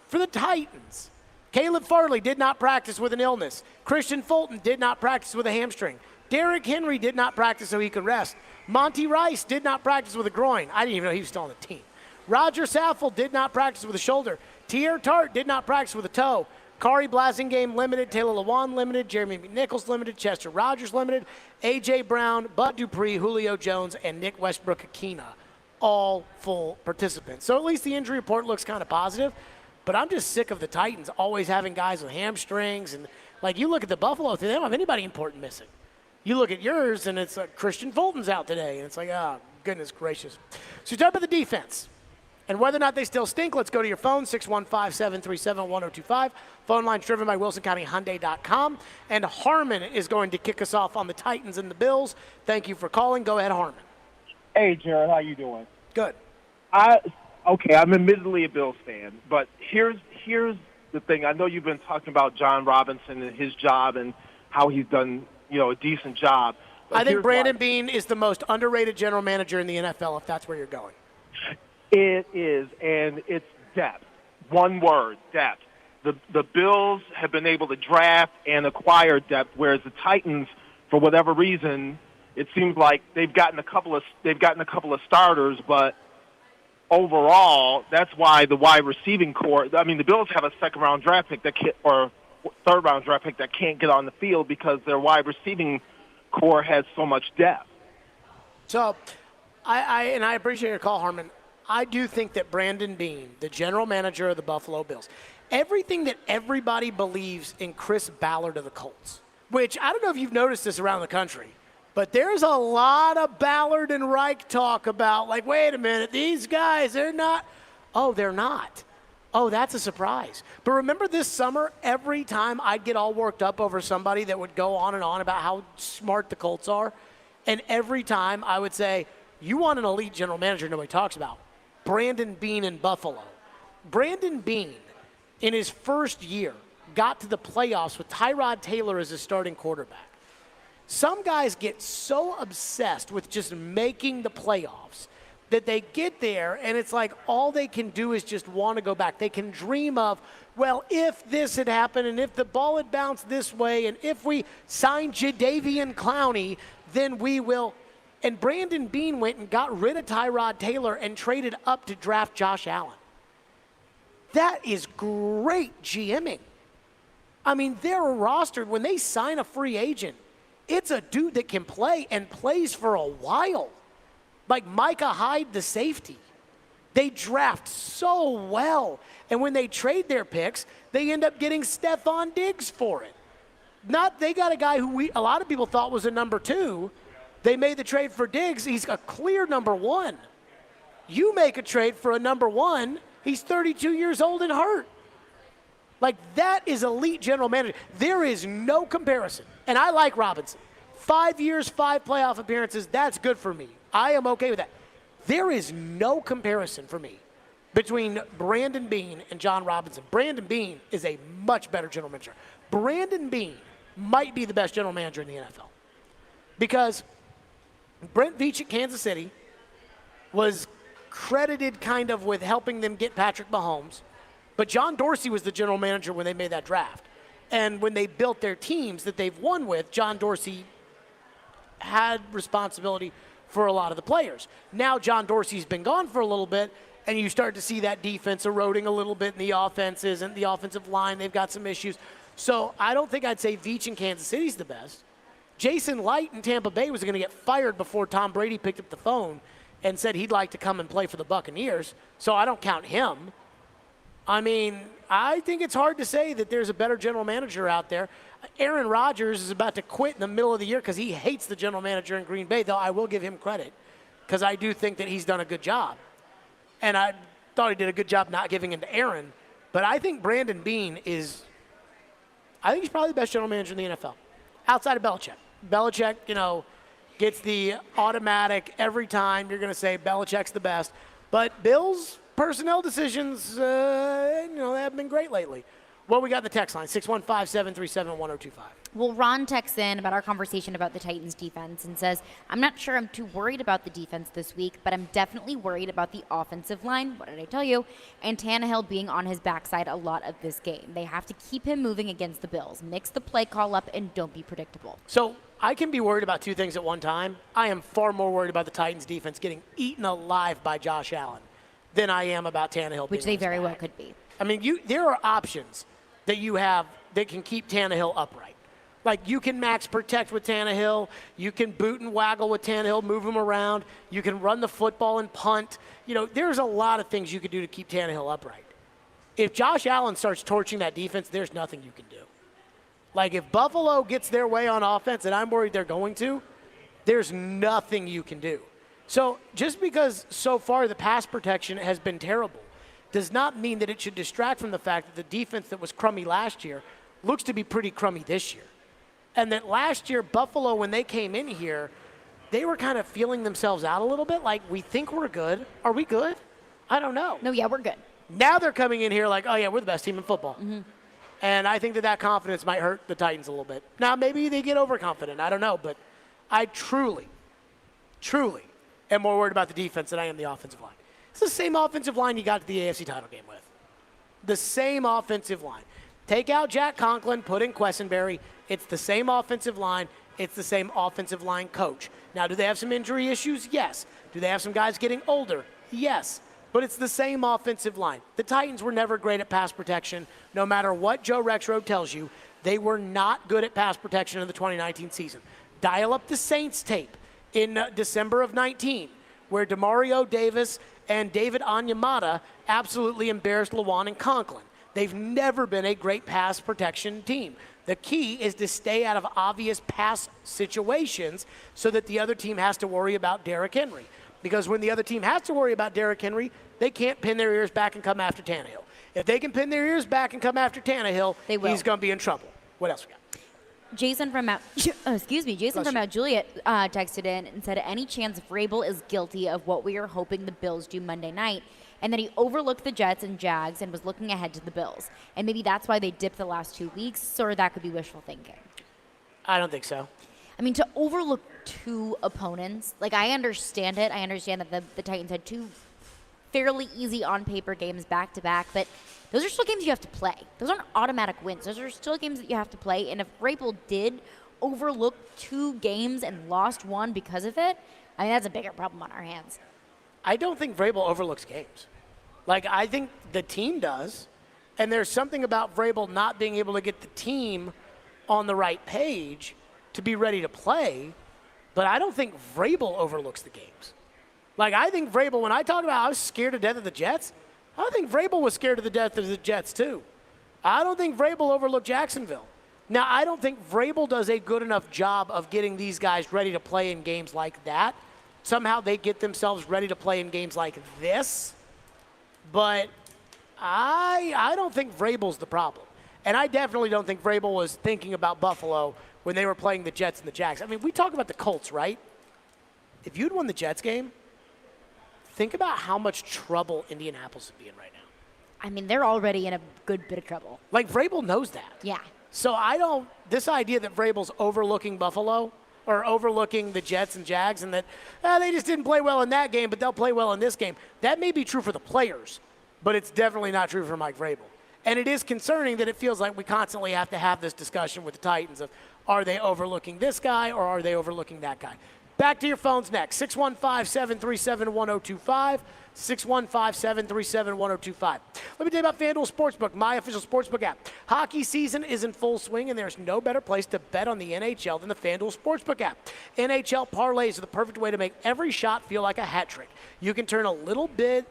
For the Titans, Caleb Farley did not practice with an illness. Christian Fulton did not practice with a hamstring. Derrick Henry did not practice so he could rest. Monty Rice did not practice with a groin. I didn't even know he was still on the team. Roger Saffold did not practice with a shoulder. Tier Tart did not practice with a toe. Kari Blasingame limited, Taylor Lewan limited, Jeremy McNichols limited, Chester Rogers limited, A.J. Brown, Bud Dupree, Julio Jones, and Nick Westbrook-Akina, all full participants. So at least the injury report looks kind of positive, but I'm just sick of the Titans always having guys with hamstrings. And like you look at the Buffalo, they don't have anybody important missing. You look at yours, and it's Christian Fulton's out today, and it's like, oh, goodness gracious. So you talk about the defense. And whether or not they still stink, let's go to your phone, 615-737-1025. Phone line's driven by WilsonCountyHyundai.com. And Harmon is going to kick us off on the Titans and the Bills. Thank you for calling. Go ahead, Harmon. Hey, Jared, how you doing? Good. I'm admittedly a Bills fan, but here's the thing. I know you've been talking about John Robinson and his job and how he's done, a decent job. I think Brandon Beane is the most underrated general manager in the NFL, if that's where you're going. It is, and it's depth. One word, depth. The Bills have been able to draft and acquire depth, whereas the Titans, for whatever reason, it seems like they've gotten a couple of starters, but overall, that's why the wide receiving core. I mean, the Bills have a second-round draft pick or third-round draft pick that can't get on the field because their wide receiving core has so much depth. So, I appreciate your call, Harmon. I do think that Brandon Beane, the general manager of the Buffalo Bills, everything that everybody believes in Chris Ballard of the Colts, which I don't know if you've noticed this around the country, but there's a lot of Ballard and Reich talk about, like, wait a minute, these guys, they're not. Oh, they're not. Oh, that's a surprise. But remember this summer, every time I'd get all worked up over somebody that would go on and on about how smart the Colts are, and every time I would say, you want an elite general manager nobody talks about. Brandon Beane in Buffalo. Brandon Beane, in his first year, got to the playoffs with Tyrod Taylor as his starting quarterback. Some guys get so obsessed with just making the playoffs that they get there and it's like all they can do is just want to go back. They can dream of, well, if this had happened and if the ball had bounced this way and if we signed Jadeveon Clowney, then we will. And Brandon Beane went and got rid of Tyrod Taylor and traded up to draft Josh Allen. That is great GMing. I mean, they're rostered. When they sign a free agent, it's a dude that can play and plays for a while. Like Micah Hyde, the safety. They draft so well. And when they trade their picks, they end up getting Stephon Diggs for it. They got a guy who a lot of people thought was a number 2. They made the trade for Diggs. He's a clear number 1. You make a trade for a number 1, he's 32 years old and hurt. Like, that is elite general manager. There is no comparison. And I like Robinson. 5 years, 5 playoff appearances, that's good for me. I am okay with that. There is no comparison for me between Brandon Beane and John Robinson. Brandon Beane is a much better general manager. Brandon Beane might be the best general manager in the NFL because Brent Veach at Kansas City was credited kind of with helping them get Patrick Mahomes, but John Dorsey was the general manager when they made that draft. And when they built their teams that they've won with, John Dorsey had responsibility for a lot of the players. Now John Dorsey's been gone for a little bit, and you start to see that defense eroding a little bit in the offenses and the offensive line. They've got some issues. So I don't think I'd say Veach in Kansas City's the best. Jason Light in Tampa Bay was going to get fired before Tom Brady picked up the phone and said he'd like to come and play for the Buccaneers. So I don't count him. I mean, I think it's hard to say that there's a better general manager out there. Aaron Rodgers is about to quit in the middle of the year because he hates the general manager in Green Bay, though I will give him credit because I do think that he's done a good job. And I thought he did a good job not giving in to Aaron. But I think Brandon Beane he's probably the best general manager in the NFL, outside of Belichick. Belichick, gets the automatic every time. You're going to say Belichick's the best. But Bill's personnel decisions, they haven't been great lately. Well, we got the text line, 615-737-1025. Well, Ron texts in about our conversation about the Titans defense and says, I'm not sure I'm too worried about the defense this week, but I'm definitely worried about the offensive line. What did I tell you? And Tannehill being on his backside a lot of this game. They have to keep him moving against the Bills. Mix the play call up and don't be predictable. So I can be worried about two things at one time. I am far more worried about the Titans defense getting eaten alive by Josh Allen than I am about Tannehill. Which they very well could be. I mean, there are options that you have that can keep Tannehill upright. Like, you can max protect with Tannehill. You can boot and waggle with Tannehill, move him around. You can run the football and punt. There's a lot of things you could do to keep Tannehill upright. If Josh Allen starts torching that defense, there's nothing you can do. Like, if Buffalo gets their way on offense, and I'm worried they're going to, there's nothing you can do. So just because so far the pass protection has been terrible does not mean that it should distract from the fact that the defense that was crummy last year looks to be pretty crummy this year. And that last year, Buffalo, when they came in here, they were kind of feeling themselves out a little bit. Like, we think we're good. Are we good? I don't know. No, yeah, we're good. Now they're coming in here like, oh, yeah, we're the best team in football. Mm-hmm. And I think that confidence might hurt the Titans a little bit. Now, maybe they get overconfident. I don't know. But I truly am more worried about the defense than I am the offensive line. It's the same offensive line you got to the AFC title game with. The same offensive line. Take out Jack Conklin, put in Quessenberry. It's the same offensive line. It's the same offensive line coach. Now, do they have some injury issues? Yes. Do they have some guys getting older? Yes. But it's the same offensive line. The Titans were never great at pass protection. No matter what Joe Rexrode tells you, they were not good at pass protection in the 2019 season. Dial up the Saints tape in December of 19, where Demario Davis and David Onyemata absolutely embarrassed Lewan and Conklin. They've never been a great pass protection team. The key is to stay out of obvious pass situations so that the other team has to worry about Derrick Henry. Because when the other team has to worry about Derrick Henry, they can't pin their ears back and come after Tannehill. If they can pin their ears back and come after Tannehill, he's going to be in trouble. What else we got? Jason from Mount Juliet texted in and said, any chance Vrabel is guilty of what we are hoping the Bills do Monday night, and that he overlooked the Jets and Jags and was looking ahead to the Bills. And maybe that's why they dipped the last 2 weeks, or that could be wishful thinking. I don't think so. I mean, to overlook two opponents, like, I understand it. I understand that the Titans had two fairly easy on-paper games back-to-back, but those are still games you have to play. Those aren't automatic wins. Those are still games that you have to play, and if Vrabel did overlook 2 games and lost one because of it, I mean, that's a bigger problem on our hands. I don't think Vrabel overlooks games. Like, I think the team does, and there's something about Vrabel not being able to get the team on the right page to be ready to play, but I don't think Vrabel overlooks the games. Like, I think Vrabel, when I talk about I was scared to death of the Jets, I think Vrabel was scared to the death of the Jets too. I don't think Vrabel overlooked Jacksonville. Now, I don't think Vrabel does a good enough job of getting these guys ready to play in games like that. Somehow they get themselves ready to play in games like this. But I don't think Vrabel's the problem. And I definitely don't think Vrabel was thinking about Buffalo when they were playing the Jets and the Jags. I mean, we talk about the Colts, right? If you'd won the Jets game, think about how much trouble Indianapolis would be in right now. I mean, they're already in a good bit of trouble. Like, Vrabel knows that. Yeah. So this idea that Vrabel's overlooking Buffalo or overlooking the Jets and Jags and that they just didn't play well in that game, but they'll play well in this game, that may be true for the players, but it's definitely not true for Mike Vrabel. And it is concerning that it feels like we constantly have to have this discussion with the Titans of, are they overlooking this guy or are they overlooking that guy? Back to your phones next. 615-737-1025. 615-737-1025. Let me tell you about FanDuel Sportsbook, my official sportsbook app. Hockey season is in full swing, and there's no better place to bet on the NHL than the FanDuel Sportsbook app. NHL parlays are the perfect way to make every shot feel like a hat trick. You can turn a little bet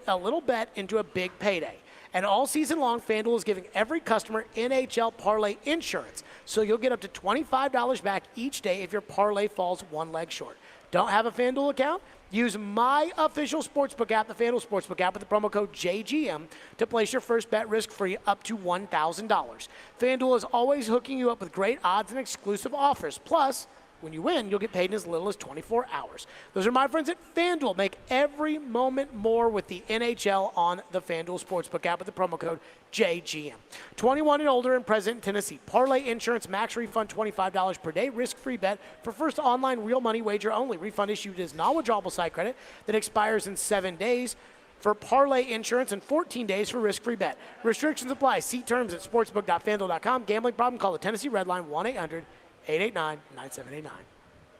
into a big payday. And all season long, FanDuel is giving every customer NHL parlay insurance. So you'll get up to $25 back each day if your parlay falls one leg short. Don't have a FanDuel account? Use my official sportsbook app, the FanDuel Sportsbook app, with the promo code JGM to place your first bet risk-free up to $1,000. FanDuel is always hooking you up with great odds and exclusive offers. Plus, when you win, you'll get paid in as little as 24 hours. Those are my friends at FanDuel. Make every moment more with the NHL on the FanDuel Sportsbook app with the promo code JGM. 21 and older and present in Tennessee. Parlay insurance, max refund $25 per day. Risk-free bet for first online real money wager only. Refund issued as non-withdrawable site credit that expires in 7 days for parlay insurance and 14 days for risk-free bet. Restrictions apply. See terms at sportsbook.fanduel.com. Gambling problem? Call the Tennessee Red Line 1-800-889-9789.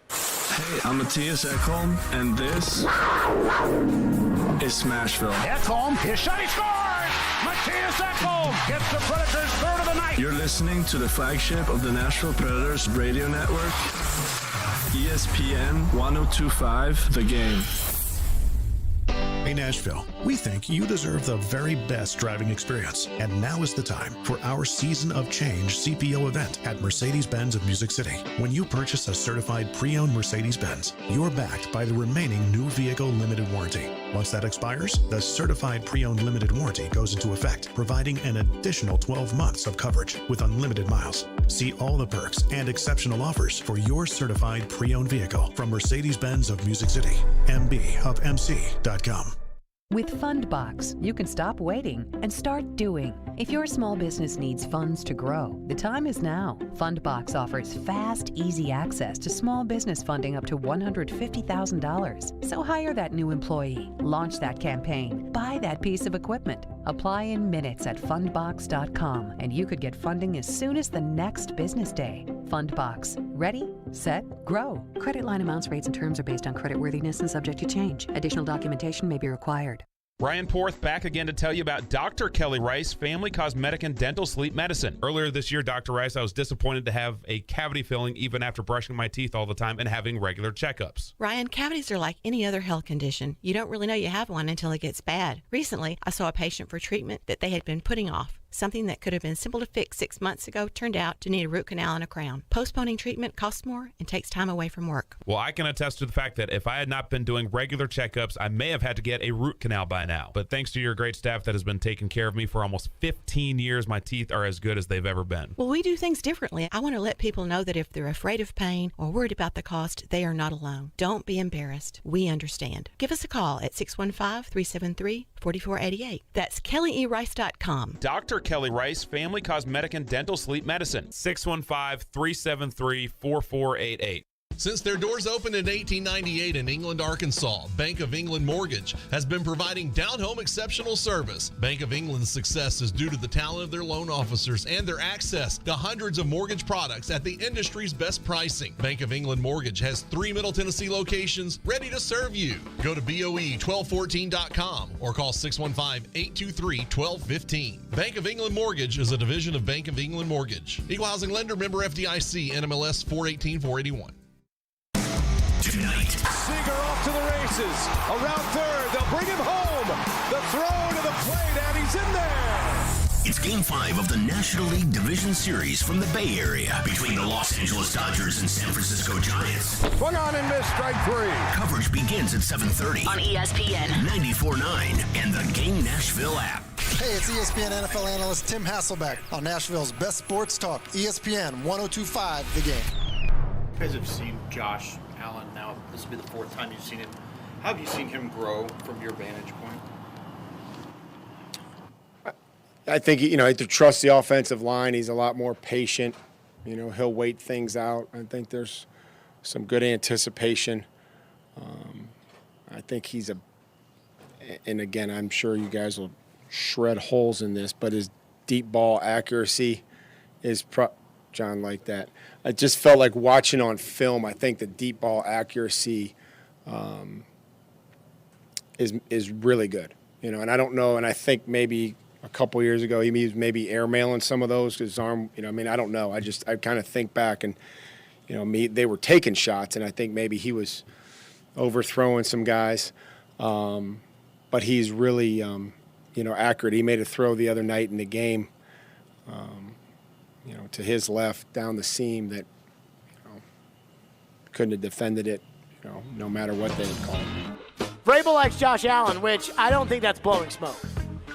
Hey, I'm Matthias Ekholm, and this is Smashville. Ekholm, his shot, he scores! Matthias Ekholm gets the Predators' third of the night. You're listening to the flagship of the Nashville Predators radio network, ESPN 102.5 The Game. Hey Nashville, we think you deserve the very best driving experience, and now is the time for our Season of Change CPO event at Mercedes-Benz of Music City. When you purchase a certified pre-owned Mercedes-Benz, you're backed by the remaining new vehicle limited warranty. Once that expires, the certified pre-owned limited warranty goes into effect, providing an additional 12 months of coverage with unlimited miles. See all the perks and exceptional offers for your certified pre-owned vehicle from Mercedes-Benz of Music City, mbofmc.com. With Fundbox, you can stop waiting and start doing. If your small business needs funds to grow, the time is now. Fundbox offers fast, easy access to small business funding up to $150,000. So hire that new employee, launch that campaign, buy that piece of equipment. Apply in minutes at fundbox.com, and you could get funding as soon as the next business day. Fundbox. Ready, set, grow. Credit line amounts, rates, and terms are based on creditworthiness and subject to change. Additional documentation may be required. Ryan Porth back again to tell you about Dr. Kelly Rice, Family Cosmetic and Dental Sleep Medicine. Earlier this year, Dr. Rice, I was disappointed to have a cavity filling even after brushing my teeth all the time and having regular checkups. Ryan, cavities are like any other health condition. You don't really know you have one until it gets bad. Recently, I saw a patient for treatment that they had been putting off. Something that could have been simple to fix 6 months ago turned out to need a root canal and a crown. Postponing treatment costs more and takes time away from work. Well, I can attest to the fact that if I had not been doing regular checkups, I may have had to get a root canal by now. But thanks to your great staff that has been taking care of me for almost 15 years, my teeth are as good as they've ever been. Well, we do things differently. I want to let people know that if they're afraid of pain or worried about the cost, they are not alone. Don't be embarrassed. We understand. Give us a call at 615-373-4488. That's KellyERice.com. Dr. Kelly Rice, Family Cosmetic and Dental Sleep Medicine, 615-373-4488. Since their doors opened in 1898 in England, Arkansas, Bank of England Mortgage has been providing down-home exceptional service. Bank of England's success is due to the talent of their loan officers and their access to hundreds of mortgage products at the industry's best pricing. Bank of England Mortgage has 3 Middle Tennessee locations ready to serve you. Go to BOE1214.com or call 615-823-1215. Bank of England Mortgage is a division of Bank of England Mortgage. Equal housing lender, member FDIC, NMLS 418-481. Tonight. Seager off to the races. Around third. They'll bring him home. The throw to the plate, and he's in there. It's Game 5 of the National League Division Series from the Bay Area between the Los Angeles Dodgers and San Francisco Giants. Swung on and missed, strike 3. Coverage begins at 7:30 on ESPN 94.9 and the Game Nashville app. Hey, it's ESPN NFL analyst Tim Hasselbeck on Nashville's best sports talk, ESPN 102.5 The Game. You guys have seen Josh Allen now. This will be the 4th time you've seen him. How have you seen him grow from your vantage point? I think, you know, to trust the offensive line, he's a lot more patient. You know, he'll wait things out. I think there's some good anticipation. I think he's and again, I'm sure you guys will shred holes in this, but his deep ball accuracy is John like that. I just felt like watching on film, I think the deep ball accuracy is really good. You know, and I don't know, and I think maybe a couple years ago he was maybe airmailing some of those because his arm, you know, I mean, I don't know. I kind of think back and, you know, they were taking shots, and I think maybe he was overthrowing some guys. But he's really, you know, accurate. He made a throw the other night in the game, you know, to his left down the seam that, you know, couldn't have defended it, you know, no matter what they had called. Vrabel likes Josh Allen, which I don't think that's blowing smoke.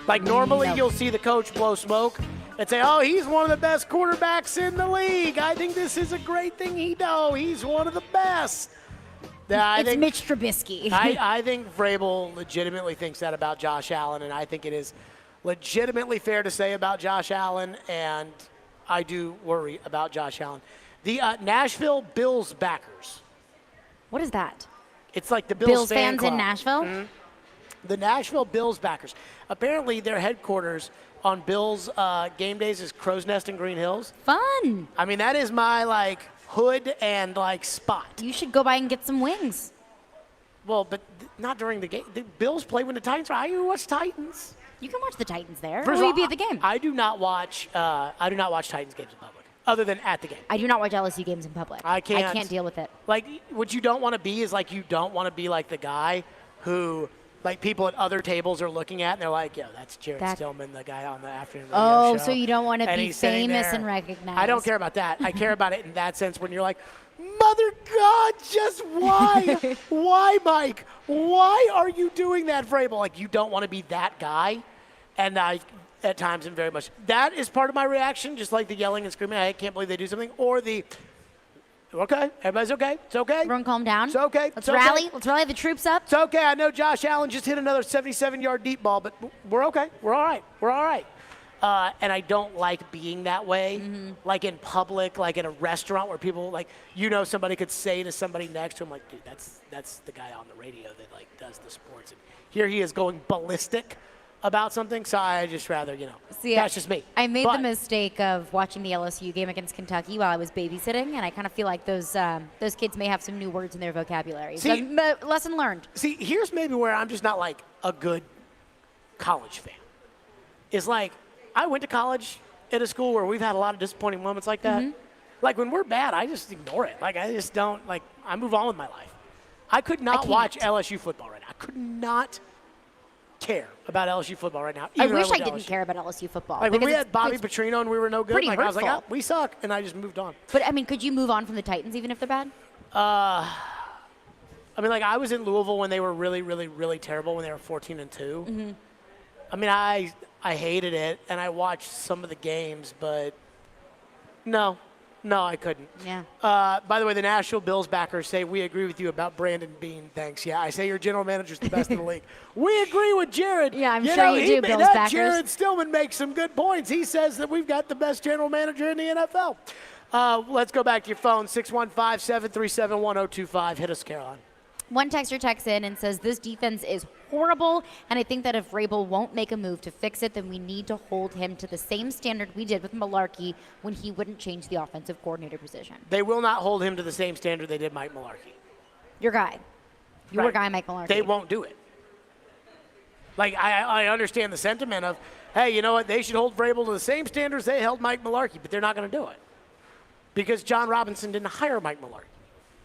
Like normally you'll see the coach blow smoke and say, oh, he's one of the best quarterbacks in the league. I think this is a great thing he does. He's one of the best. It's Mitch Trubisky. I think Vrabel legitimately thinks that about Josh Allen, and I think it is legitimately fair to say about Josh Allen, and I do worry about Josh Allen. The Nashville Bills backers. What is that? It's like the Bills fan fans club. in Nashville? Mm-hmm. The Nashville Bills backers. Apparently their headquarters on Bills game days is Crow's Nest in Green Hills. Fun. I mean, that is my, like, hood and, like, spot. You should go by and get some wings. Well, but not during the game. The Bills play when the Titans are. I watch Titans. You can watch the Titans there. First Or will of you all, be at the game? I do not watch Titans games in public, other than at the game. I do not watch LSU games in public. I can't deal with it. Like, what you don't want to be is, like, you don't want to be like the guy who, like, people at other tables are looking at, and they're like, yo, that's Jared Stillman, the guy on the afternoon radio show. So you don't want to And be he's sitting famous there. and recognized. I don't care about that. I care about it in that sense when you're like, Mother God, just why? Why, Mike? Why are you doing that, Vrabel? Like, you don't want to be that guy. And I, at times, am very much. That is part of my reaction, just like the yelling and screaming, I can't believe they do something. Or the, okay, everybody's okay. It's okay. Everyone calm down. It's okay. Let's rally. Let's rally the troops up. It's okay. I know Josh Allen just hit another 77-yard deep ball, but we're okay. We're all right. We're all right. And I don't like being that way, like in public, like in a restaurant where people, like, you know, somebody could say to somebody next to him, like, dude, that's the guy on the radio that, like, does the sports. And here he is going ballistic about something, so I just rather, you know, that's just me. I made the mistake of watching the LSU game against Kentucky while I was babysitting, and I kind of feel like those kids may have some new words in their vocabulary. See, so, lesson learned. See, here's maybe where I'm just not, like, a good college fan. Is like, I went to college at a school where we've had a lot of disappointing moments like that. Like, when we're bad, I just ignore it. Like, I just don't, like, I move on with my life. I could not watch LSU football right now. I could not care about LSU football right now. I wish I didn't care about LSU football. Like, when we had Bobby Petrino and we were no good, like, I was like, hurtful. oh, we suck, and I just moved on. But, I mean, could you move on from the Titans even if they're bad? I mean, like, I was in Louisville when they were really, really, really terrible, when they were 14-2. I mean, I hated it, and I watched some of the games, but no, I couldn't. Yeah. By the way, the Nashville Bills backers say, we agree with you about Brandon Beane. Thanks. Yeah, I say your general manager's the best in the league. We agree with Jared. Yeah, I'm sure you do, Bills backers. Jared Stillman makes some good points. He says that we've got the best general manager in the NFL. Let's go back to your phone, 615-737-1025. Hit us, Caroline. One texter texts in and says, this defense is horrible, and I think that if Vrabel won't make a move to fix it, then we need to hold him to the same standard we did with Malarkey when he wouldn't change the offensive coordinator position. They will not hold him to the same standard they did Mike Malarkey. Your guy. Your Right. guy, Mike Malarkey. They won't do it. Like, I understand the sentiment of, hey, you know what, they should hold Vrabel to the same standards they held Mike Malarkey, but they're not going to do it. Because John Robinson didn't hire Mike Malarkey.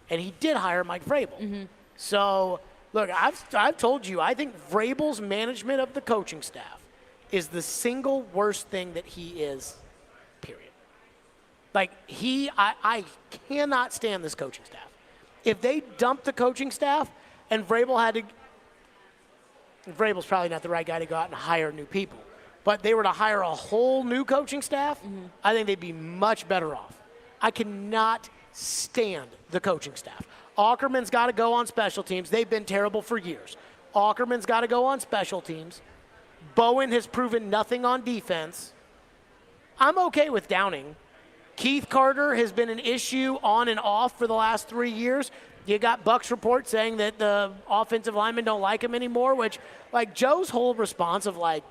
And he did hire Mike Vrabel. Mm-hmm. So, look, I've told you, I think Vrabel's management of the coaching staff is the single worst thing that he is, period. Like, I cannot stand this coaching staff. If they dumped the coaching staff and Vrabel had to, Vrabel's probably not the right guy to go out and hire new people, but they were to hire a whole new coaching staff, I think they'd be much better off. I cannot stand the coaching staff. Ackerman's got to go on special teams. They've been terrible for years. Ackerman's got to go on special teams. Bowen has proven nothing on defense. I'm okay with Downing. Keith Carter has been an issue on and off for the last 3 years. You got Buck's report saying that the offensive linemen don't like him anymore, which, like, Joe's whole response of, like,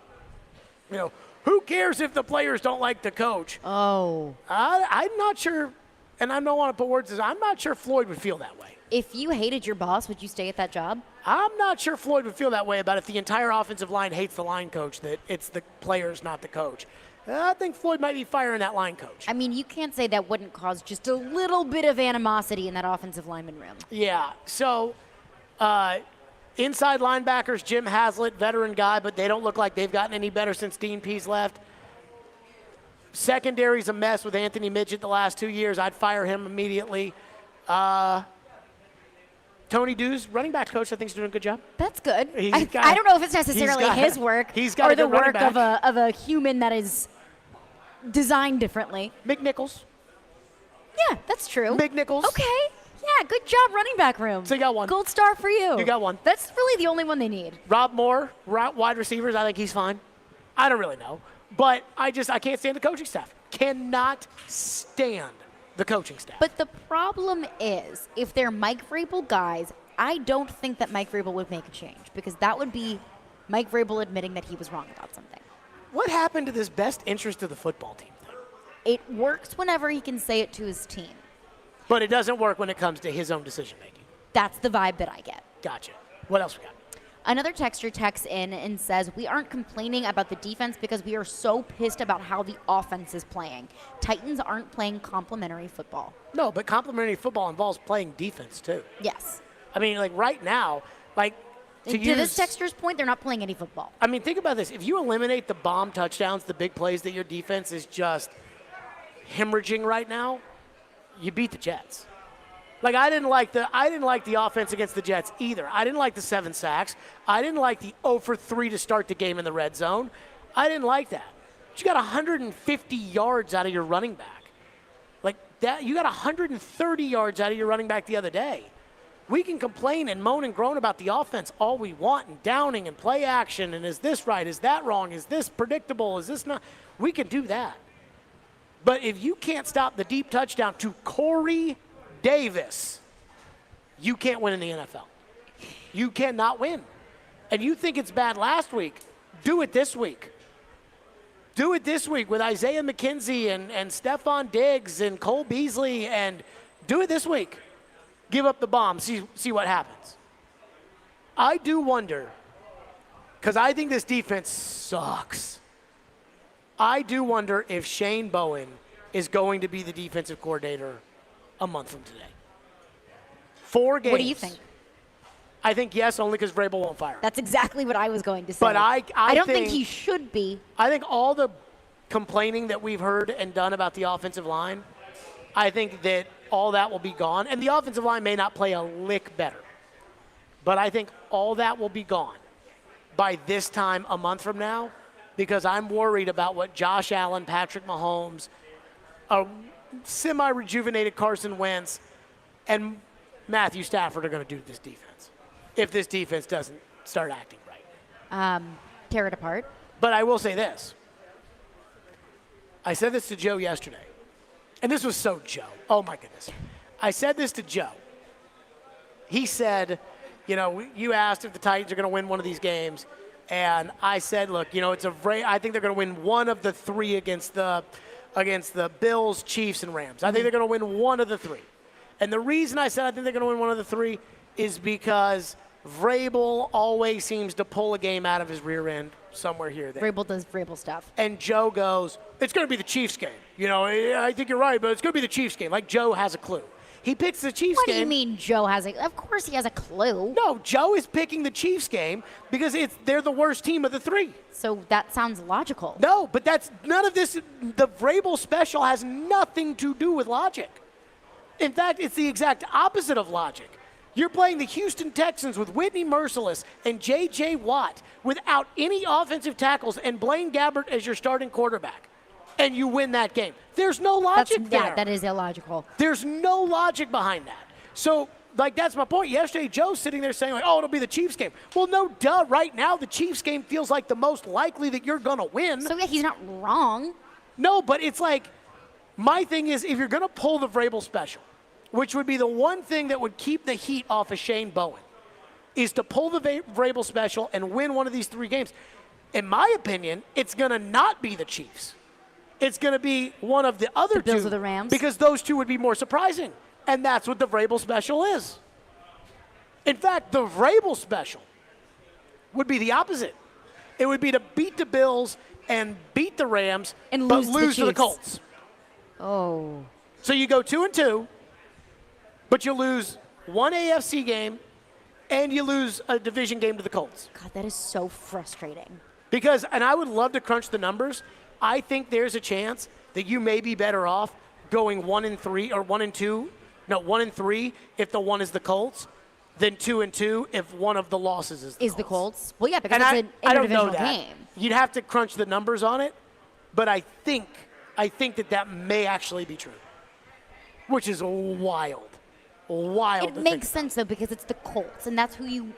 you know, who cares if the players don't like the coach? Oh. I'm not sure, and I don't want to put words in, I'm not sure Floyd would feel that way. If you hated your boss, would you stay at that job? I'm not sure Floyd would feel that way about if the entire offensive line hates the line coach, that it's the players, not the coach. I think Floyd might be firing that line coach. I mean, you can't say that wouldn't cause just a little bit of animosity in that offensive lineman room. Yeah, so inside linebackers, Jim Haslett, veteran guy, but they don't look like they've gotten any better since Dean Pease left. Secondary's a mess with Anthony Midget the last 2 years. I'd fire him immediately. Tony Dews, running back coach, I think is doing a good job. That's good. I don't know if it's necessarily his work or the work of a human that is designed differently. McNichols. Yeah, that's true. McNichols. Okay. Yeah, good job, running back room. So you got one. Gold star for you. You got one. That's really the only one they need. Rob Moore, wide receivers, I think he's fine. I don't really know. But I can't stand the coaching staff. Cannot stand the coaching staff. But the problem is, if they're Mike Vrabel guys, I don't think that Mike Vrabel would make a change, because that would be Mike Vrabel admitting that he was wrong about something. What happened to this best interest of the football team thing? It works whenever he can say it to his team. But it doesn't work when it comes to his own decision making. That's the vibe that I get. Gotcha. What else we got? Another texter texts in and says, we aren't complaining about the defense because we are so pissed about how the offense is playing. Titans aren't playing complimentary football. No, but complimentary football involves playing defense too. Yes. I mean, like right now, like to this texter's point, they're not playing any football. I mean, think about this. If you eliminate the bomb touchdowns, the big plays that your defense is just hemorrhaging right now, you beat the Jets. Like I didn't like the offense against the Jets either. I didn't like the 7 sacks. I didn't like the 0 for 3 to start the game in the red zone. I didn't like that. But you got 150 yards out of your running back. Like that, you got 130 yards out of your running back the other day. We can complain and moan and groan about the offense all we want, and Downing and play action, and is this right? Is that wrong? Is this predictable? Is this not? We can do that. But if you can't stop the deep touchdown to Corey Davis, you can't win in the NFL. You cannot win. And you think it's bad last week, do it this week. Do it this week with Isaiah McKenzie and Stephon Diggs and Cole Beasley, and do it this week. Give up the bomb, see what happens. I do wonder, because I think this defense sucks. I do wonder if Shane Bowen is going to be the defensive coordinator a month from today. 4 games. What do you think? I think yes, only because Vrabel won't fire him. That's exactly what I was going to say. But I don't think he should be. I think all the complaining that we've heard and done about the offensive line, I think that all that will be gone. And the offensive line may not play a lick better. But I think all that will be gone by this time a month from now, because I'm worried about what Josh Allen, Patrick Mahomes, a semi-rejuvenated Carson Wentz, and Matthew Stafford are going to do to this defense if this defense doesn't start acting right. Tear it apart. But I will say this. I said this to Joe yesterday. and this was so Joe. Oh, my goodness. I said this to Joe. He said, you asked if the Titans are going to win one of these games, and I said, look, I think they're going to win one of the three against the Bills, Chiefs, and Rams. I think they're going to win one of the three. And the reason I said I think they're going to win one of the three is because Vrabel always seems to pull a game out of his rear end somewhere here or there. Vrabel does Vrabel stuff. And Joe goes, it's going to be the Chiefs game. I think you're right, but it's going to be the Chiefs game. Like Joe has a clue. He picks the Chiefs game. What do you mean Joe has of course he has a clue. No, Joe is picking the Chiefs game because they're the worst team of the three. So that sounds logical. No, but that's none of this. The Vrabel special has nothing to do with logic. In fact, it's the exact opposite of logic. You're playing the Houston Texans with Whitney Merciless and J.J. Watt without any offensive tackles and Blaine Gabbert as your starting quarterback, and you win that game. There's no logic there. Yeah, that is illogical. There's no logic behind that. So, that's my point. Yesterday, Joe's sitting there saying, it'll be the Chiefs game. Well, no, duh. Right now, the Chiefs game feels like the most likely that you're going to win. So, yeah, he's not wrong. No, but it's like, my thing is, if you're going to pull the Vrabel special, which would be the one thing that would keep the heat off of Shane Bowen, is to pull the Vrabel special and win one of these three games. In my opinion, it's going to not be the Chiefs. It's going to be one of the other two. The Bills or the Rams? Because those two would be more surprising. And that's what the Vrabel special is. In fact, the Vrabel special would be the opposite. It would be to beat the Bills and beat the Rams, and but lose to the Colts. Oh. So you go 2-2, but you lose one AFC game, and you lose a division game to the Colts. God, that is so frustrating. Because, and I would love to crunch the numbers, I think there's a chance that you may be better off going 1-3 or 1-2. No, 1-3 if the one is the Colts, than 2-2 if one of the losses is the Colts. Well, yeah, because and it's I an don't know interdivisional that. game. You'd have to crunch the numbers on it, but I think that may actually be true, which is wild. It makes sense, though, because it's the Colts, and that's who you,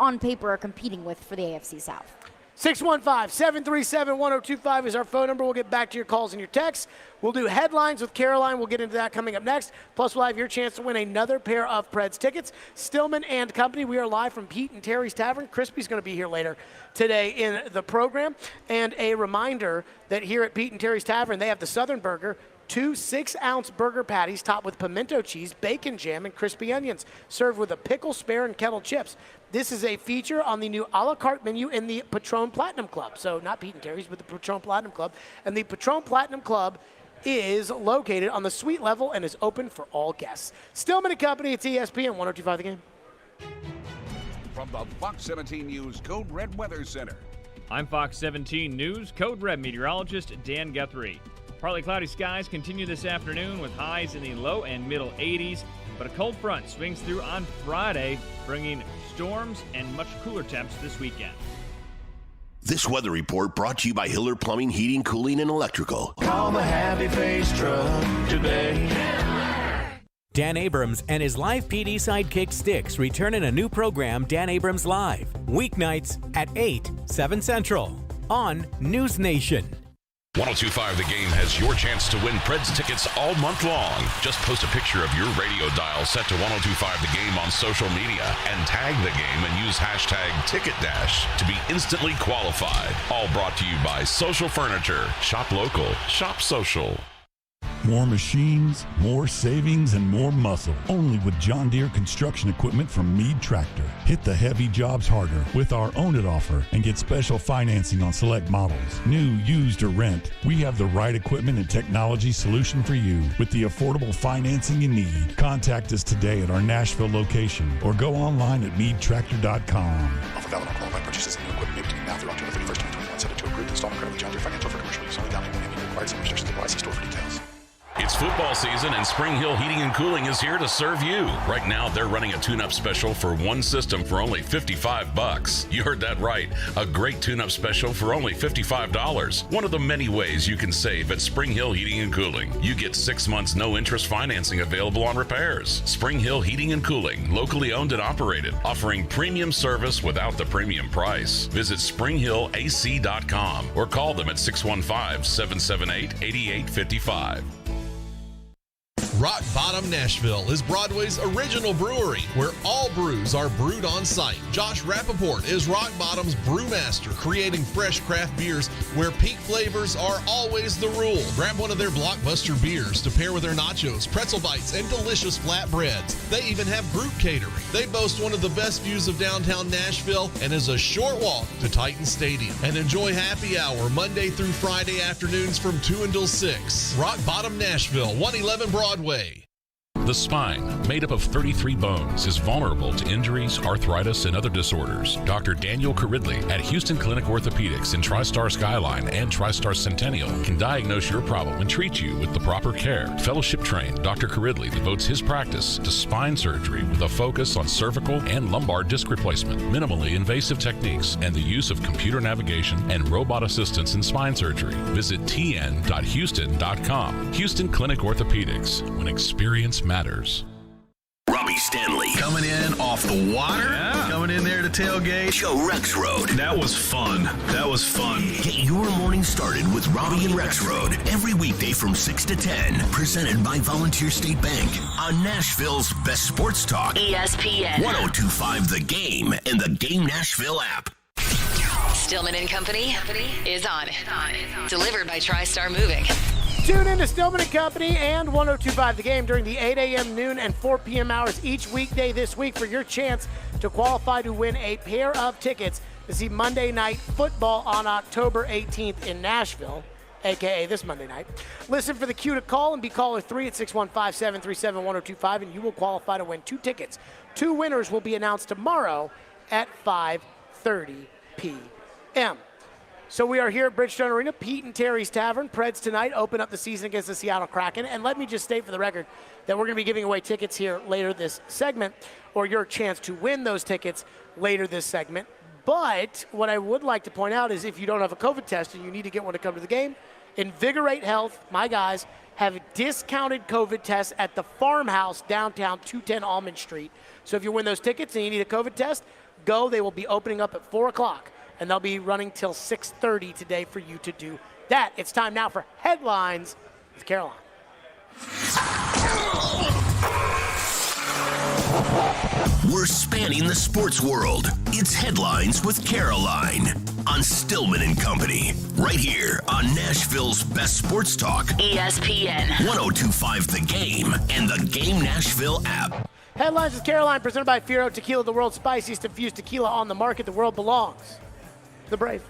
on paper, are competing with for the AFC South. 615-737-1025 is our phone number. We'll get back to your calls and your texts. We'll do headlines with Caroline. We'll get into that coming up next. Plus, we'll have your chance to win another pair of Preds tickets. Stillman and Company, we are live from Pete and Terry's Tavern. Crispy's going to be here later today in the program. And a reminder that here at Pete and Terry's Tavern, they have the Southern Burger, 2 6-ounce burger patties topped with pimento cheese, bacon jam, and crispy onions, served with a pickle, spare, and kettle chips. This is a feature on the new a la carte menu in the Patron Platinum Club. So not Pete and Terry's, but the Patron Platinum Club. And the Patron Platinum Club is located on the suite level and is open for all guests. Stillman and Company, it's ESPN 102.5 The Game. From the Fox 17 News Code Red Weather Center. I'm Fox 17 News Code Red meteorologist Dan Guthrie. Partly cloudy skies continue this afternoon with highs in the low and middle 80s, but a cold front swings through on Friday, bringing storms and much cooler temps this weekend. This weather report brought to you by Hiller Plumbing, Heating, Cooling, and Electrical. Call the Happy Face Truck today. Dan Abrams and his live PD sidekick Sticks return in a new program, Dan Abrams Live, weeknights at 8, 7 Central on News Nation. 102.5 The Game has your chance to win Preds tickets all month long. Just post a picture of your radio dial set to 102.5 The Game on social media and tag the game and use hashtag TicketDash to be instantly qualified. All brought to you by Social Furniture. Shop local. Shop social. More machines, more savings, and more muscle. Only with John Deere construction equipment from Meade Tractor. Hit the heavy jobs harder with our Own It offer and get special financing on select models. New, used, or rent, we have the right equipment and technology solution for you with the affordable financing you need. Contact us today at our Nashville location or go online at meadtractor.com. Offer valid on qualified purchases and new equipment made between now through October 31st, 2021. Subject to approved installment credit with John Deere Financial for commercial use. Only down payment may be required. Some restrictions apply. See store for details. It's football season, and Spring Hill Heating and Cooling is here to serve you. Right now, they're running a tune-up special for one system for only $55. You heard that right. A great tune-up special for only $55. One of the many ways you can save at Spring Hill Heating and Cooling. You get 6 months no-interest financing available on repairs. Spring Hill Heating and Cooling, locally owned and operated, offering premium service without the premium price. Visit springhillac.com or call them at 615-778-8855. Rock Bottom Nashville is Broadway's original brewery, where all brews are brewed on site. Josh Rappaport is Rock Bottom's brewmaster, creating fresh craft beers where peak flavors are always the rule. Grab one of their blockbuster beers to pair with their nachos, pretzel bites, and delicious flatbreads. They even have group catering. They boast one of the best views of downtown Nashville and is a short walk to Titan Stadium. And enjoy happy hour Monday through Friday afternoons from 2 until 6. Rock Bottom Nashville, 111 Broadway. The spine, made up of 33 bones, is vulnerable to injuries, arthritis, and other disorders. Dr. Daniel Caridley at Houston Clinic Orthopedics in TriStar Skyline and TriStar Centennial can diagnose your problem and treat you with the proper care. Fellowship-trained Dr. Caridley devotes his practice to spine surgery with a focus on cervical and lumbar disc replacement, minimally invasive techniques, and the use of computer navigation and robot assistance in spine surgery. Visit tn.houston.com. Houston Clinic Orthopedics, when experience matters. Robbie Stanley. Coming in off the water. Yeah. Coming in there to tailgate. Joe Rexrode. That was fun. Get your morning started with Robbie and Rexrode every weekday from 6 to 10. Presented by Volunteer State Bank on Nashville's best sports talk. ESPN. 1025 The Game and the Game Nashville app. Stillman and Company is on. Delivered by TriStar Moving. Tune in to Stillman & Company and 1025 The Game during the 8 a.m., noon, and 4 p.m. hours each weekday this week for your chance to qualify to win a pair of tickets to see Monday Night Football on October 18th in Nashville, a.k.a. this Monday night. Listen for the cue to call and be caller 3 at 615-737-1025, and you will qualify to win 2 tickets. 2 winners will be announced tomorrow at 5:30 p.m. So we are here at Bridgestone Arena, Pete and Terry's Tavern. Preds tonight open up the season against the Seattle Kraken. And let me just state for the record that we're going to be giving away tickets here later this segment, or your chance to win those tickets later this segment. But what I would like to point out is if you don't have a COVID test and you need to get one to come to the game, Invigorate Health, my guys, have discounted COVID tests at the Farmhouse downtown 210 Almond Street. So if you win those tickets and you need a COVID test, go. They will be opening up at 4 o'clock. And they'll be running till 6:30 today for you to do that. It's time now for Headlines with Caroline. We're spanning the sports world. It's Headlines with Caroline on Stillman and Company, right here on Nashville's best sports talk. ESPN. 1025 The Game and the Game Nashville app. Headlines with Caroline, presented by Firo Tequila, the world's spiciest infused tequila on the market. The world belongs. The Brave.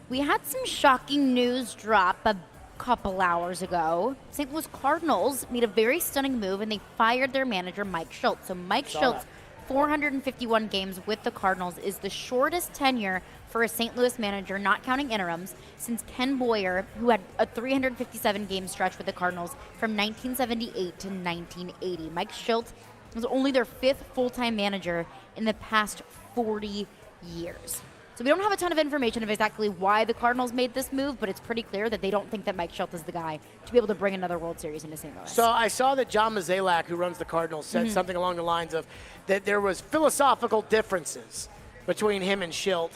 We had some shocking news drop a couple hours ago. St. Louis Cardinals made a very stunning move, and they fired their manager, Mike Schultz. So Mike Schultz, 451 games with the Cardinals, is the shortest tenure for a St. Louis manager, not counting interims, since Ken Boyer, who had a 357-game stretch with the Cardinals from 1978 to 1980. Mike Schultz was only their 5th full-time manager in the past 40 years. So we don't have a ton of information of exactly why the Cardinals made this move, but it's pretty clear that they don't think that Mike Schultz is the guy to be able to bring another World Series into St. Louis. So I saw that John Mozeliak, who runs the Cardinals, said something along the lines of that there was philosophical differences between him and Schilt.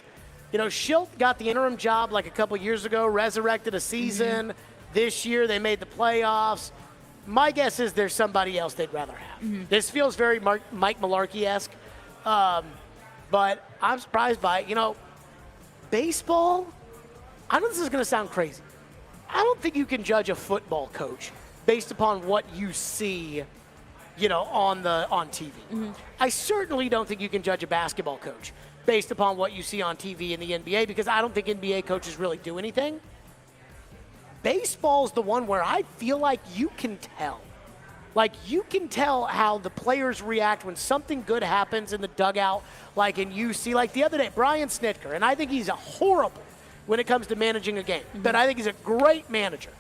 You know, Schilt got the interim job like a couple years ago, resurrected a season. This year they made the playoffs. My guess is there's somebody else they'd rather have. This feels very Mike Mularkey-esque, but I'm surprised by it. You know, baseball, I know this is going to sound crazy. I don't think you can judge a football coach based upon what you see, you know, on TV. I certainly don't think you can judge a basketball coach based upon what you see on TV in the NBA, because I don't think NBA coaches really do anything. Baseball's the one where I feel like you can tell. Like, you can tell how the players react when something good happens in the dugout, like in UC. Like the other day, Brian Snitker, and I think he's horrible when it comes to managing a game, but I think he's a great manager.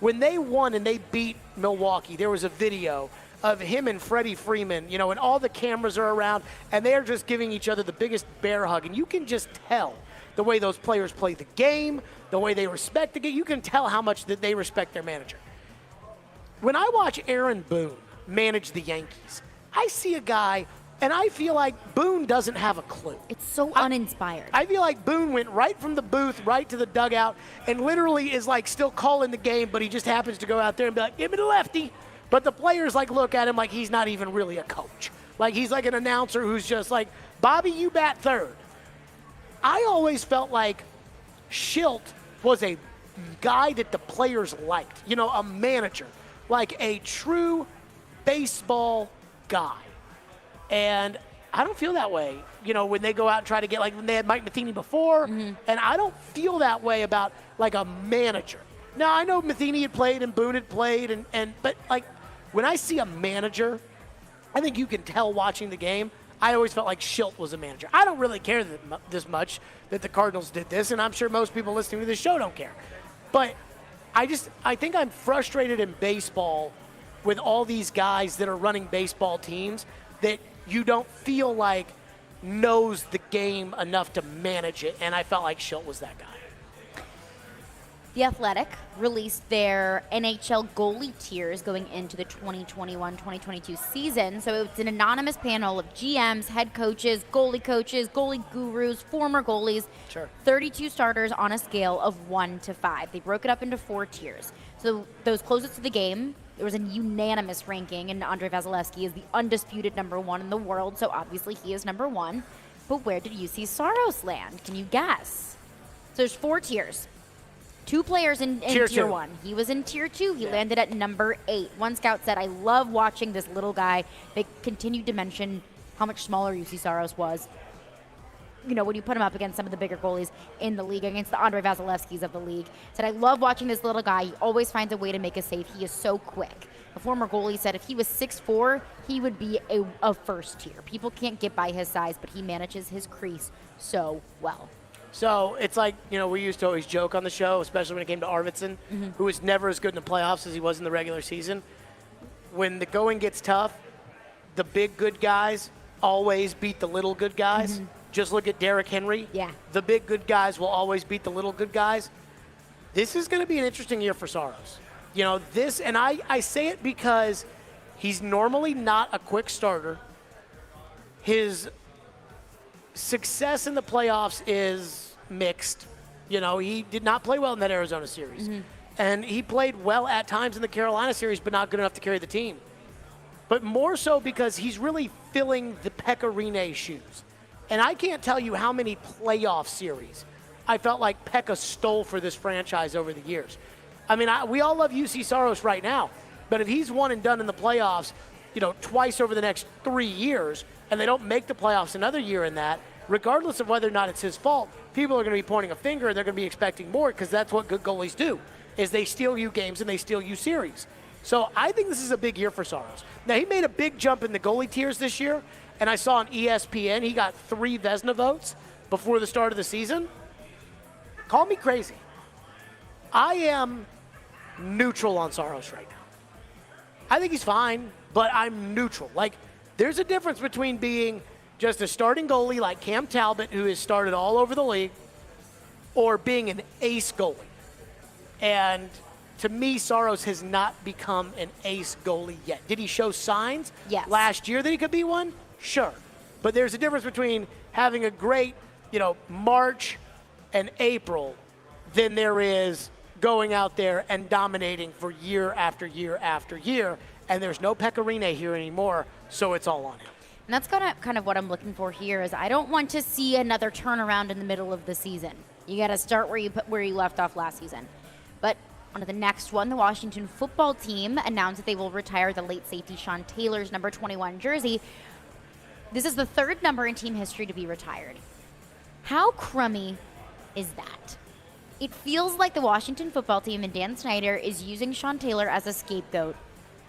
When they won and they beat Milwaukee, there was a video of him and Freddie Freeman, you know, and all the cameras are around, and they're just giving each other the biggest bear hug. And you can just tell the way those players play the game, the way they respect the game. You can tell how much that they respect their manager. When I watch Aaron Boone manage the Yankees, I see a guy, and I feel like Boone doesn't have a clue. It's so uninspired. I feel like Boone went right from the booth, right to the dugout, and literally is like still calling the game, but he just happens to go out there and be like, give me the lefty. But the players look at him like he's not even really a coach. Like he's like an announcer who's just like, Bobby, you bat third. I always felt like Schilt was a guy that the players liked, a manager, like a true baseball guy. And I don't feel that way, when they go out and try to get, when they had Mike Matheny before, and I don't feel that way about, a manager. Now, I know Matheny had played and Boone had played, but when I see a manager, I think you can tell watching the game, I always felt like Schilt was a manager. I don't really care this much that the Cardinals did this, and I'm sure most people listening to this show don't care. But I think I'm frustrated in baseball with all these guys that are running baseball teams that you don't feel like knows the game enough to manage it, and I felt like Schilt was that guy. The Athletic released their NHL goalie tiers going into the 2021-2022 season. So it's an anonymous panel of GMs, head coaches, goalie gurus, former goalies. Sure. 32 starters on a scale of 1 to 5. They broke it up into 4 tiers. So those closest to the game, there was a unanimous ranking, and Andrei Vasilevsky is the undisputed number 1 in the world, so obviously he is number 1. But where did UC Saros land? Can you guess? So there's 4 tiers. 2 players in tier 1. He was in tier 2. He landed at number 8. One scout said, I love watching this little guy. They continued to mention how much smaller UC Saros was. When you put him up against some of the bigger goalies in the league, against the Andrei Vasilevskys of the league. Said, I love watching this little guy. He always finds a way to make a save. He is so quick. A former goalie said if he was 6'4", he would be a first tier. People can't get by his size, but he manages his crease so well. So it's like, we used to always joke on the show, especially when it came to Arvidsson, who was never as good in the playoffs as he was in the regular season. When the going gets tough, the big good guys always beat the little good guys. Just look at Derrick Henry. Yeah. The big good guys will always beat the little good guys. This is going to be an interesting year for Saros. And I say it because he's normally not a quick starter. His success in the playoffs is mixed. He did not play well in that Arizona series. And he played well at times in the Carolina series, but not good enough to carry the team. But more so because he's really filling the Pekka Rinne shoes. And I can't tell you how many playoff series I felt like Pekka stole for this franchise over the years. I mean, we all love UC Saros right now, but if he's one and done in the playoffs, twice over the next 3 years, and they don't make the playoffs another year in that, regardless of whether or not it's his fault, people are going to be pointing a finger and they're going to be expecting more because that's what good goalies do, is they steal you games and they steal you series. So I think this is a big year for Saros. Now, he made a big jump in the goalie tiers this year, and I saw on ESPN he got 3 Vezina votes before the start of the season. Call me crazy. I am neutral on Saros right now. I think he's fine, but I'm neutral. There's a difference between being just a starting goalie like Cam Talbot, who has started all over the league, or being an ace goalie. And to me, Saros has not become an ace goalie yet. Did he show signs last year that he could be one? Sure. But there's a difference between having a great, March and April than there is going out there and dominating for year after year after year. And there's no Pekka Rinne here anymore, so it's all on him. And that's kind of what I'm looking for here is I don't want to see another turnaround in the middle of the season. You got to start where you left off last season. But on to the next one, the Washington football team announced that they will retire the late safety Sean Taylor's number 21 jersey. This is the 3rd number in team history to be retired. How crummy is that? It feels like the Washington football team and Dan Snyder is using Sean Taylor as a scapegoat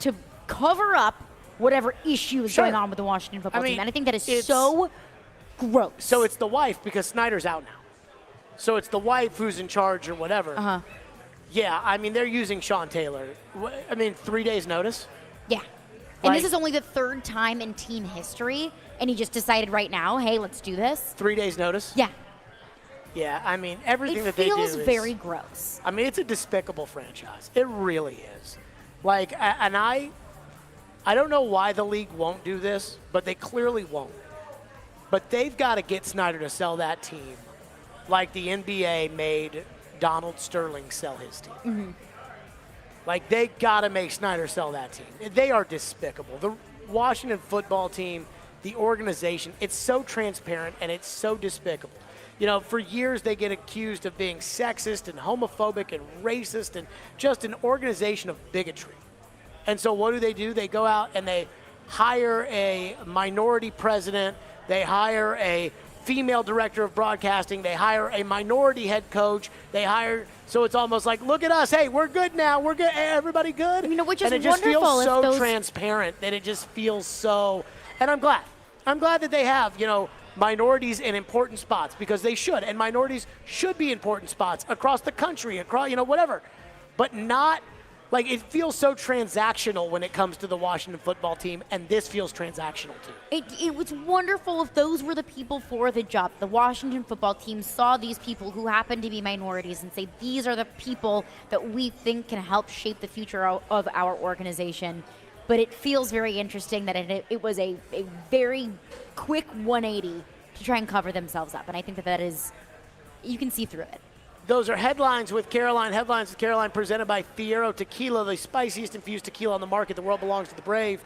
to cover up whatever issue is going on with the Washington football team. And I think that is so gross. So it's the wife because Snyder's out now. So it's the wife who's in charge or whatever. Yeah, I mean, they're using Sean Taylor. 3 days notice? Yeah. And this is only the 3rd time in team history, and he just decided right now, hey, let's do this. 3 days notice? Yeah. Yeah, I mean, everything that they do is... It feels very gross. I mean, it's a despicable franchise. It really is. And I don't know why the league won't do this, but they clearly won't. But they've got to get Snyder to sell that team like the NBA made Donald Sterling sell his team. Like, they got to make Snyder sell that team. They are despicable. The Washington football team, the organization, it's so transparent and it's so despicable. You know, for years they get accused of being sexist and homophobic and racist and just an organization of bigotry. And so what do? They go out and they hire a minority president. They hire a female director of broadcasting. They hire a minority head coach. So it's almost like, look at us. Hey, we're good now. We're good. Hey, everybody good? You know, which is and it just wonderful. feels so transparent that it just feels so. And I'm glad. I'm glad that they have, you know, minorities in important spots because they should. And minorities should be important spots across the country, across, you know, whatever. But not. Like, it feels so transactional when it comes to the Washington football team, and this feels transactional too. It was wonderful if those were the people for the job. The Washington football team saw these people who happen to be minorities and say, these are the people that we think can help shape the future of our organization. But it feels very interesting that it was a very quick 180 to try and cover themselves up. And I think that is, you can see through it. Those are Headlines with Caroline. Headlines with Caroline presented by Fiero Tequila, the spiciest infused tequila on the market. The world belongs to the brave.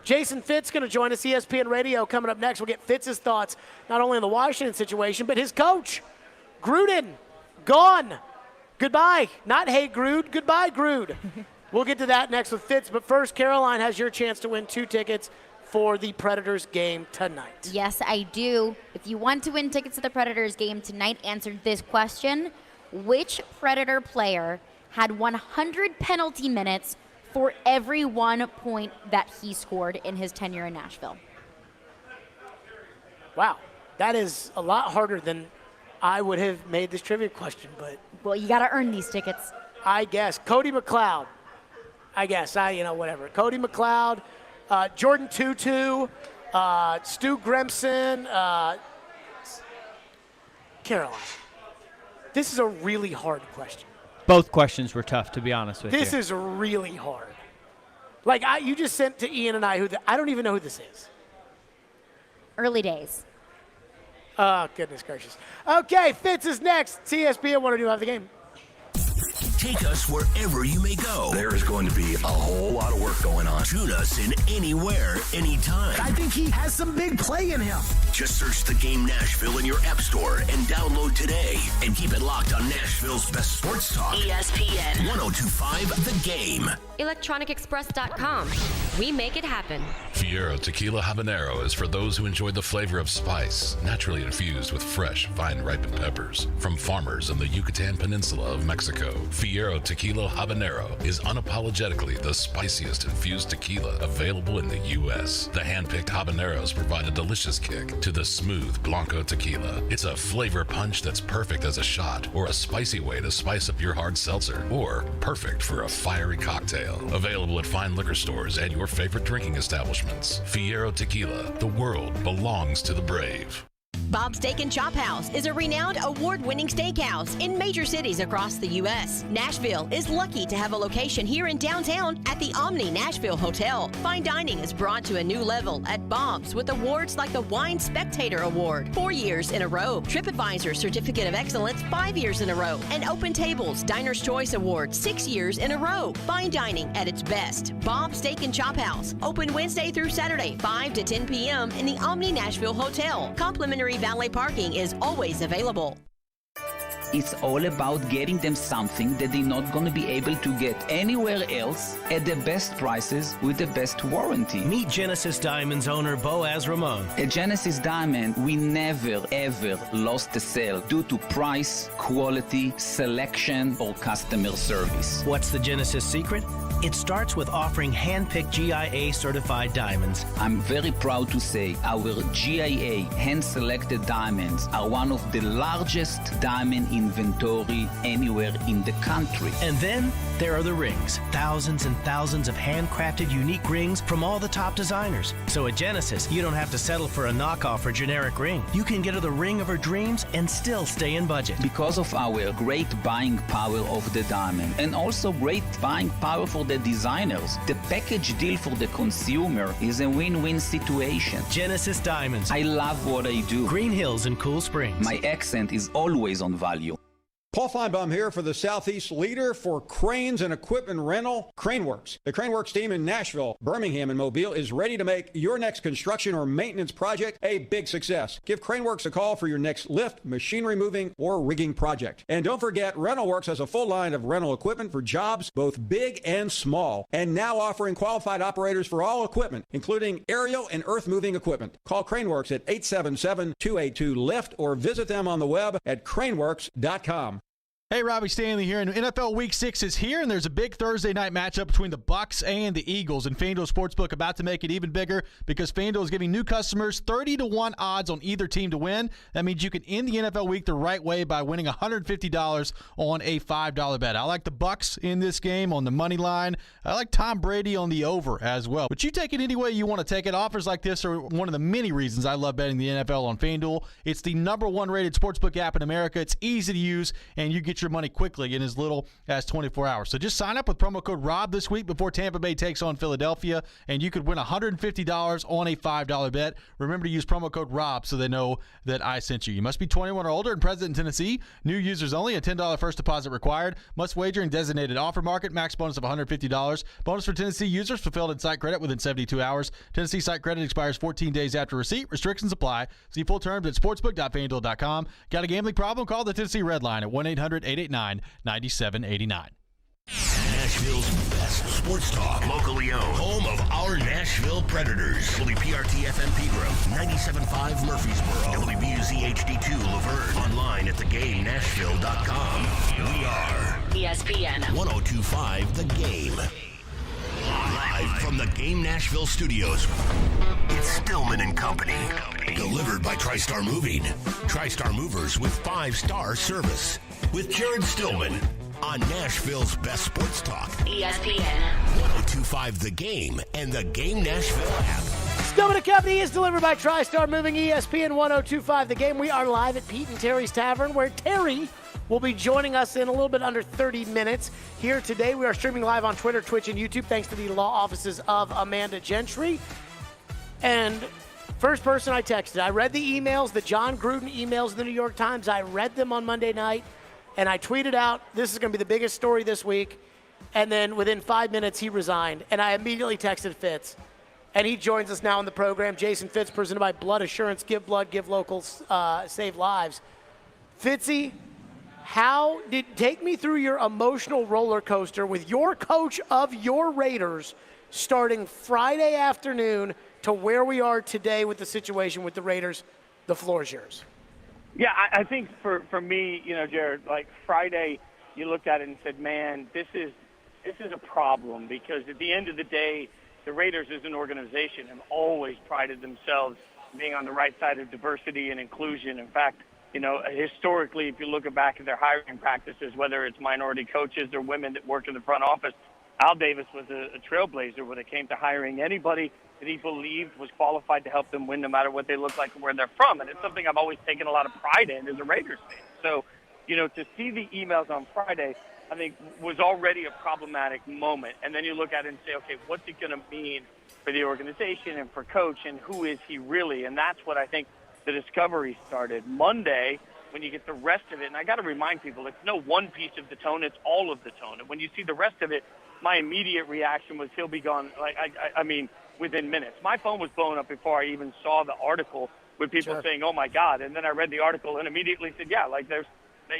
Jason Fitz going to join us, ESPN Radio. Coming up next, we'll get Fitz's thoughts, not only on the Washington situation, but his coach, Gruden, gone. Goodbye. Not hey, Grude. Goodbye, Grude. We'll get to that next with Fitz. But first, Caroline has your chance to win 2 tickets for the Predators game tonight. Yes, I do. If you want to win tickets to the Predators game tonight, answer this question. Which Predator player had 100 penalty minutes for every 1 point that he scored in his tenure in Nashville? Wow, that is a lot harder than I would have made this trivia question, but... Well, you got to earn these tickets. I guess. Cody McLeod. Whatever. Cody McLeod, Jordan Tutu, Stu Grimson, Caroline. This is a really hard question. Both questions were tough, to be honest with you. This is really hard. Like, you just sent to Ian and I I don't even know who this is. Early days. Oh, goodness gracious. Okay, Fitz is next. ESPN 102.5 The Game. Take us wherever you may go. There is going to be a whole lot of work going on. Shoot us in anywhere, anytime. I think he has some big play in him. Just search The Game Nashville in your app store and download today. And keep it locked on Nashville's best sports talk. ESPN 102.5 The Game. ElectronicExpress.com. We make it happen. Fiero Tequila Habanero is for those who enjoy the flavor of spice, naturally infused with fresh, vine-ripened peppers from farmers in the Yucatan Peninsula of Mexico. Fiero Tequila Habanero is unapologetically the spiciest infused tequila available in the U.S. The hand-picked habaneros provide a delicious kick to the smooth Blanco tequila. It's a flavor punch that's perfect as a shot or a spicy way to spice up your hard seltzer, or perfect for a fiery cocktail. Available at fine liquor stores and your favorite drinking establishments. Fiero Tequila, the world belongs to the brave. Bob's Steak and Chop House is a renowned award-winning steakhouse in major cities across the U.S. Nashville is lucky to have a location here in downtown at the Omni Nashville Hotel. Fine dining is brought to a new level at Bob's with awards like the Wine Spectator Award 4 years in a row, TripAdvisor Certificate of Excellence 5 years in a row, and Open Tables Diner's Choice Award 6 years in a row. Fine dining at its best. Bob's Steak and Chop House, open Wednesday through Saturday, 5 to 10 p.m. in the Omni Nashville Hotel. Complimentary valet parking is always available. It's all about getting them something that they're not going to be able to get anywhere else at the best prices with the best warranty. Meet Genesis Diamonds owner Boaz Ramon. At Genesis Diamond, we never ever lost a sale due to price, quality, selection, or customer service. What's the Genesis secret? It starts with offering hand-picked GIA certified diamonds. I'm very proud to say our GIA hand-selected diamonds are one of the largest diamond inventory anywhere in the country. And then there are the rings. Thousands and thousands of handcrafted unique rings from all the top designers. So at Genesis, you don't have to settle for a knockoff or generic ring. You can get her the ring of her dreams and still stay in budget. Because of our great buying power of the diamond and also great buying power for the designers, the package deal for the consumer is a win-win situation. Genesis Diamonds. I love what I do. Green Hills and Cool Springs. My accent is always on value. Paul Feinbaum here for the Southeast leader for cranes and equipment rental, CraneWorks. The CraneWorks team in Nashville, Birmingham, and Mobile is ready to make your next construction or maintenance project a big success. Give CraneWorks a call for your next lift, machinery moving, or rigging project. And don't forget, RentalWorks has a full line of rental equipment for jobs both big and small, and now offering qualified operators for all equipment, including aerial and earth-moving equipment. Call CraneWorks at 877-282-LIFT or visit them on the web at craneworks.com. Hey, Robbie Stanley here, and NFL Week 6 is here, and there's a big Thursday night matchup between the Bucs and the Eagles, and FanDuel Sportsbook about to make it even bigger because FanDuel is giving new customers 30-1 odds on either team to win. That means you can end the NFL week the right way by winning $150 on a $5 bet. I like the Bucs in this game on the money line. I like Tom Brady on the over as well. But you take it any way you want to take it. Offers like this are one of the many reasons I love betting the NFL on FanDuel. It's the #1 rated sportsbook app in America. It's easy to use, and you get your money quickly in as little as 24 hours. So just sign up with promo code ROB this week before Tampa Bay takes on Philadelphia, and you could win $150 on a $5 bet. Remember to use promo code ROB so they know that I sent you. You must be 21 or older and present in Tennessee. New users only. A $10 first deposit required. Must wager in designated offer market. Max bonus of $150. Bonus for Tennessee users fulfilled in site credit within 72 hours. Tennessee site credit expires 14 days after receipt. Restrictions apply. See full terms at sportsbook.fanduel.com. Got a gambling problem? Call the Tennessee Red Line at 1-800-889-9789. Nashville's best sports talk, locally owned, home of our Nashville Predators. WPRT-FM Pegram, 97.5 Murfreesboro, WBUZ HD2 Laverne, online at thegamenashville.com. We are ESPN 102.5 The Game. Live from the Game Nashville studios, it's Stillman and Company. Delivered by TriStar Moving. TriStar Movers with 5-star service. With Jared Stillman on Nashville's best sports talk. ESPN 102.5 The Game and the Game Nashville app. Stillman and Company is delivered by TriStar Moving. ESPN 102.5 The Game. We are live at Pete and Terry's Tavern, where Terry will be joining us in a little bit under 30 minutes. Here today, we are streaming live on Twitter, Twitch, and YouTube, thanks to the law offices of Amanda Gentry. And first person I texted, I read the emails, the John Gruden emails in the New York Times. I read them on Monday night, and I tweeted out, this is going to be the biggest story this week. And then within 5 minutes, he resigned. And I immediately texted Fitz. And he joins us now on the program. Jason Fitz, presented by Blood Assurance. Give blood, give locals, save lives. Fitzy, take me through your emotional roller coaster with your coach of your Raiders starting Friday afternoon to where we are today with the situation with the Raiders. The floor is yours. Yeah, I think for me, Jared, like Friday, you looked at it and said, man, this is a problem, because at the end of the day, the Raiders as an organization have always prided themselves being on the right side of diversity and inclusion. In fact, historically, if you look back at their hiring practices, whether it's minority coaches or women that work in the front office, Al Davis was a trailblazer when it came to hiring anybody that he believed was qualified to help them win, no matter what they look like and where they're from. And it's something I've always taken a lot of pride in as a Raiders fan. So, to see the emails on Friday, I think was already a problematic moment. And then you look at it and say, okay, what's it going to mean for the organization and for coach, and who is he really? And that's what I think the discovery started. Monday, when you get the rest of it, and I got to remind people, it's no one piece of the tone, it's all of the tone. And when you see the rest of it, my immediate reaction was he'll be gone, I mean, within minutes. My phone was blowing up before I even saw the article with people saying, oh, my God. And then I read the article and immediately said, yeah,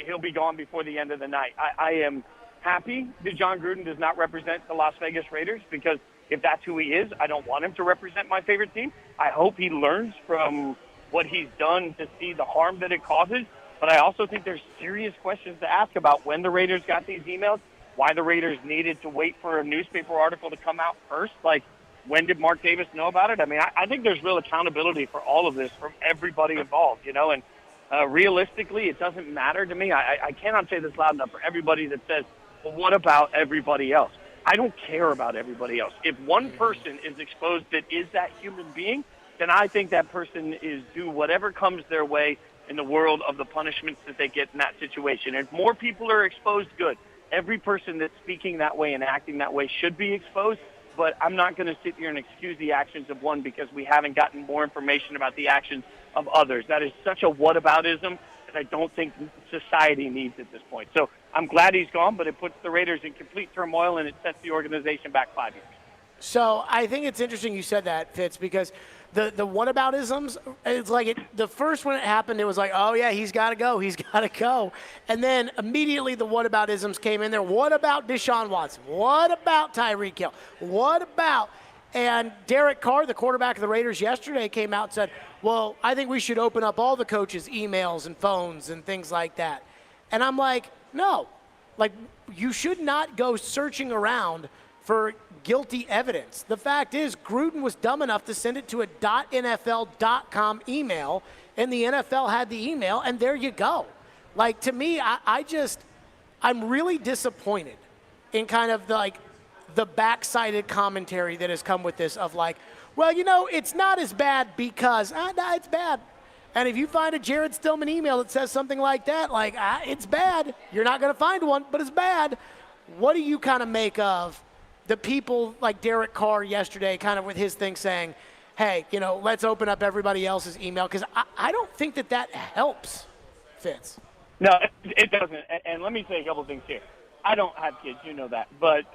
he'll be gone before the end of the night. I am happy that John Gruden does not represent the Las Vegas Raiders, because if that's who he is, I don't want him to represent my favorite team. I hope he learns from what he's done to see the harm that it causes. But I also think there's serious questions to ask about when the Raiders got these emails, why the Raiders needed to wait for a newspaper article to come out first. Like, when did Mark Davis know about it? I mean, I think there's real accountability for all of this from everybody involved, and realistically, it doesn't matter to me. I cannot say this loud enough for everybody that says, well, what about everybody else? I don't care about everybody else. If one person is exposed that is that human being, then I think that person is due whatever comes their way in the world of the punishments that they get in that situation. If more people are exposed, good. Every person that's speaking that way and acting that way should be exposed, but I'm not going to sit here and excuse the actions of one because we haven't gotten more information about the actions of others. That is such a whataboutism that I don't think society needs at this point. So I'm glad he's gone, but it puts the Raiders in complete turmoil, and it sets the organization back 5 years. So I think it's interesting you said that, Fitz, because the whataboutisms, it's like the first when it happened, it was like, oh, yeah, he's got to go. And then immediately the whataboutisms came in there. What about Deshaun Watson? What about Tyreek Hill? What about? And Derek Carr, the quarterback of the Raiders yesterday, came out and said, well, I think we should open up all the coaches' emails and phones and things like that. And I'm like, no. Like, you should not go searching around for guilty evidence. The fact is, Gruden was dumb enough to send it to a .nfl.com email, and the NFL had the email, and there you go. Like, to me, I'm really disappointed in kind of the backsided commentary that has come with this of like, well, it's not as bad because, it's bad. And if you find a Jared Stillman email that says something like that, like, it's bad. You're not going to find one, but it's bad. What do you kind of make of the people like Derek Carr yesterday kind of with his thing saying, hey, let's open up everybody else's email? Because I don't think that helps, Fitz. No, it doesn't. And let me say a couple things here. I don't have kids, you know that. But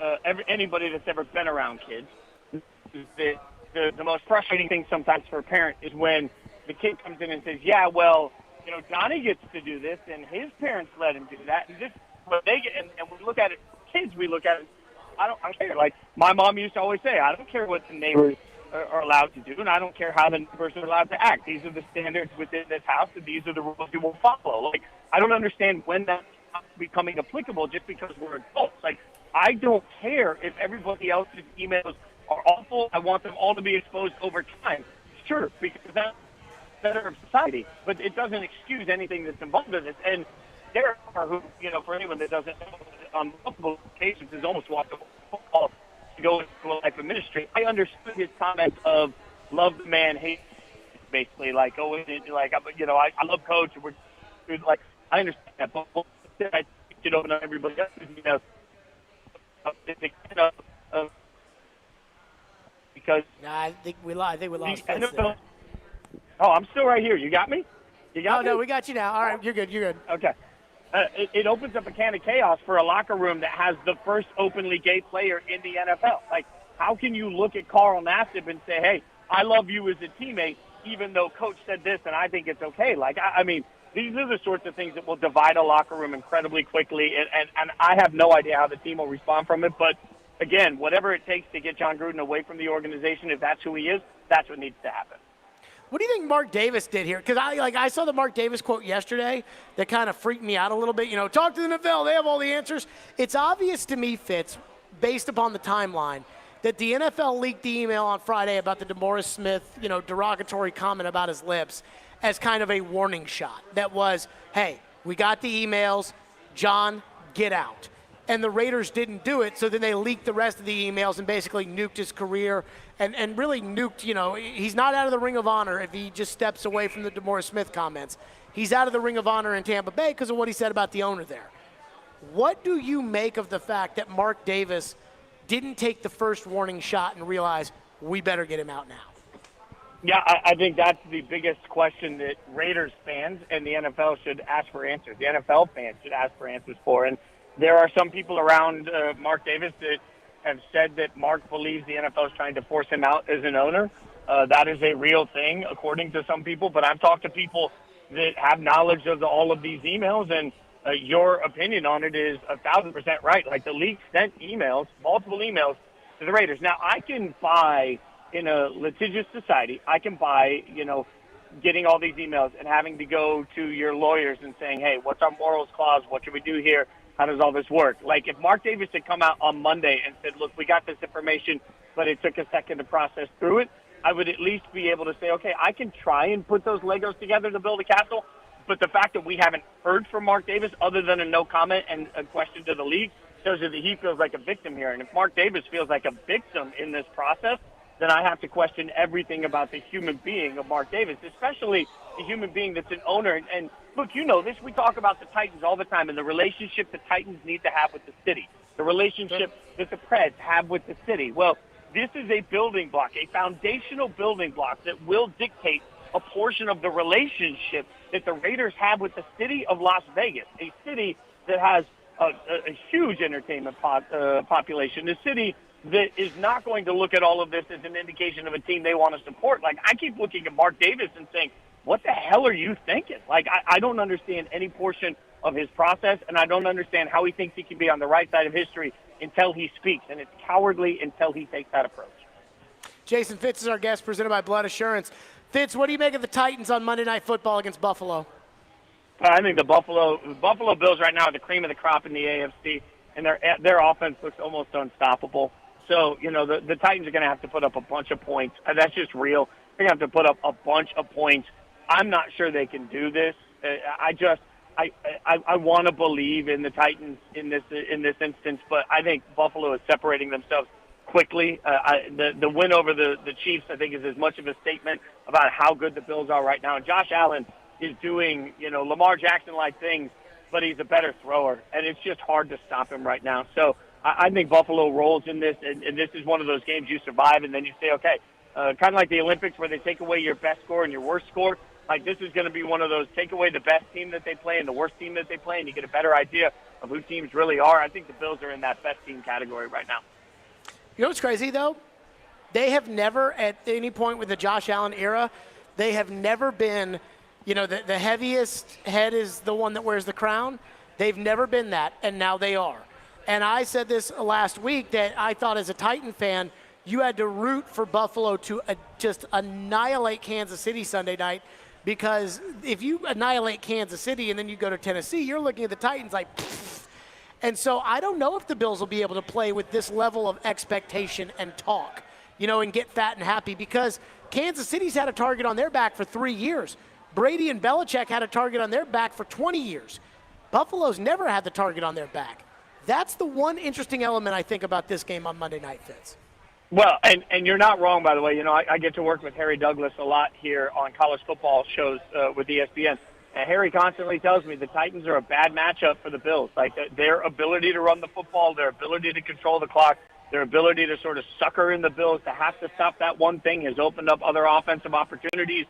anybody that's ever been around kids, the most frustrating thing sometimes for a parent is when the kid comes in and says, yeah, well, Johnny gets to do this, and his parents let him do that. And but they get, and we look at it, kids, we look at it, I don't care. Like, my mom used to always say, I don't care what the neighbors are allowed to do, and I don't care how the neighbors are allowed to act. These are the standards within this house, and these are the rules you will follow. Like, I don't understand when that's becoming applicable just because we're adults. Like, I don't care if everybody else's emails are awful. I want them all to be exposed over time. Sure, because that's better of society, but it doesn't excuse anything that's involved in this. And Derek Carr, who, for anyone that doesn't know, on multiple occasions has almost walked away from football to go into a life of ministry. I understood his comments of love the man, hate, basically, like, oh, like, I love Coach, and we're like, I understand that, but I should open up everybody else, because I think we lost Fitz there. Oh, I'm still right here. You got me? You got me? No, we got you now. All right, you're good. Okay. It opens up a can of chaos for a locker room that has the first openly gay player in the NFL. Like, how can you look at Carl Nassib and say, hey, I love you as a teammate, even though Coach said this and I think it's okay? Like, I mean, these are the sorts of things that will divide a locker room incredibly quickly, and I have no idea how the team will respond from it. But, again, whatever it takes to get John Gruden away from the organization, if that's who he is, that's what needs to happen. What do you think Mark Davis did here? Because I saw the Mark Davis quote yesterday that kind of freaked me out a little bit. Talk to the NFL. They have all the answers. It's obvious to me, Fitz, based upon the timeline, that the NFL leaked the email on Friday about the DeMaurice Smith, derogatory comment about his lips as kind of a warning shot. That was, hey, we got the emails. John, get out. And the Raiders didn't do it, so then they leaked the rest of the emails and basically nuked his career and really nuked, he's not out of the Ring of Honor if he just steps away from the DeMaurice Smith comments. He's out of the Ring of Honor in Tampa Bay because of what he said about the owner there. What do you make of the fact that Mark Davis didn't take the first warning shot and realize we better get him out now? Yeah, I think that's the biggest question that Raiders fans and the NFL should ask for answers. The NFL fans should ask for answers for. And there are some people around Mark Davis that have said that Mark believes the NFL is trying to force him out as an owner. That is a real thing, according to some people. But I've talked to people that have knowledge of all of these emails, and your opinion on it is 1,000% right. Like, the league sent emails, multiple emails, to the Raiders. Now, I can buy, in a litigious society, I can buy, getting all these emails and having to go to your lawyers and saying, hey, what's our morals clause? What should we do here? How does all this work? Like, if Mark Davis had come out on Monday and said, look, we got this information, but it took a second to process through it, I would at least be able to say, okay, I can try and put those Legos together to build a castle. But the fact that we haven't heard from Mark Davis other than a no comment and a question to the league shows you that he feels like a victim here. And if Mark Davis feels like a victim in this process, then I have to question everything about the human being of Mark Davis, especially the human being that's an owner. And look, you know this. We talk about the Titans all the time and the relationship the Titans need to have with the city, the relationship that the Preds have with the city. Well, this is a building block, a foundational building block that will dictate a portion of the relationship that the Raiders have with the city of Las Vegas, a city that has a huge entertainment population, a city that is not going to look at all of this as an indication of a team they want to support. Like, I keep looking at Mark Davis and saying, what the hell are you thinking? Like, I don't understand any portion of his process, and I don't understand how he thinks he can be on the right side of history until he speaks, and it's cowardly until he takes that approach. Jason Fitz is our guest, presented by Blood Assurance. Fitz, what do you make of the Titans on Monday Night Football against Buffalo? I think the Buffalo Bills right now are the cream of the crop in the AFC, and their offense looks almost unstoppable. So, the Titans are going to have to put up a bunch of points. That's just real. They're going to have to put up a bunch of points. I'm not sure they can do this. I want to believe in the Titans in this instance, but I think Buffalo is separating themselves quickly. The win over the Chiefs, I think, is as much of a statement about how good the Bills are right now. And Josh Allen is doing, Lamar Jackson-like things, but he's a better thrower, and it's just hard to stop him right now. So I think Buffalo rolls in this, and this is one of those games you survive, and then you say, okay, kind of like the Olympics where they take away your best score and your worst score. Like, this is going to be one of those, take away the best team that they play and the worst team that they play, and you get a better idea of who teams really are. I think the Bills are in that best team category right now. You know what's crazy, though? They have never, at any point with the Josh Allen era, they have never been, the heaviest head is the one that wears the crown. They've never been that, and now they are. And I said this last week that I thought as a Titan fan, you had to root for Buffalo to just annihilate Kansas City Sunday night, because if you annihilate Kansas City and then you go to Tennessee, you're looking at the Titans like, pfft. And so I don't know if the Bills will be able to play with this level of expectation and talk, and get fat and happy, because Kansas City's had a target on their back for 3 years. Brady and Belichick had a target on their back for 20 years. Buffalo's never had the target on their back. That's the one interesting element I think about this game on Monday night, Fitz. Well, and you're not wrong, by the way. I get to work with Harry Douglas a lot here on college football shows with ESPN. And Harry constantly tells me the Titans are a bad matchup for the Bills. Like, their ability to run the football, their ability to control the clock, their ability to sort of sucker in the Bills to have to stop that one thing has opened up other offensive opportunities.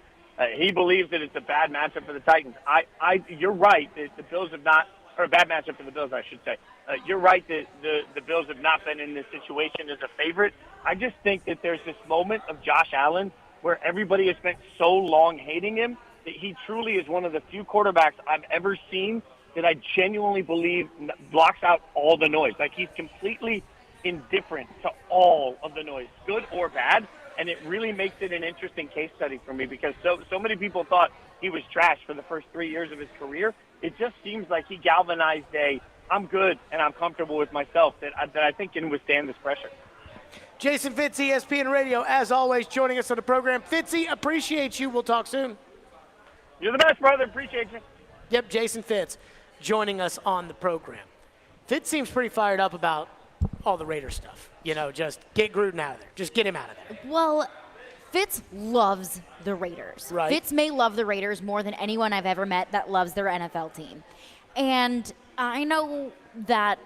He believes that it's a bad matchup for the Titans. You're right. The Bills have not, or a bad matchup for the Bills, I should say. You're right that the Bills have not been in this situation as a favorite. I just think that there's this moment of Josh Allen where everybody has spent so long hating him that he truly is one of the few quarterbacks I've ever seen that I genuinely believe blocks out all the noise. Like, he's completely indifferent to all of the noise, good or bad, and it really makes it an interesting case study for me, because so many people thought he was trash for the first 3 years of his career. It just seems like he galvanized I'm good and I'm comfortable with myself that I think can withstand this pressure. Jason Fitz, ESPN Radio, as always, joining us on the program. Fitzy, appreciate you. We'll talk soon. You're the best, brother. Appreciate you. Yep, Jason Fitz joining us on the program. Fitz seems pretty fired up about all the Raider stuff. Just get Gruden out of there. Just get him out of there. Well, Fitz loves the Raiders. Right. Fitz may love the Raiders more than anyone I've ever met that loves their NFL team. And I know that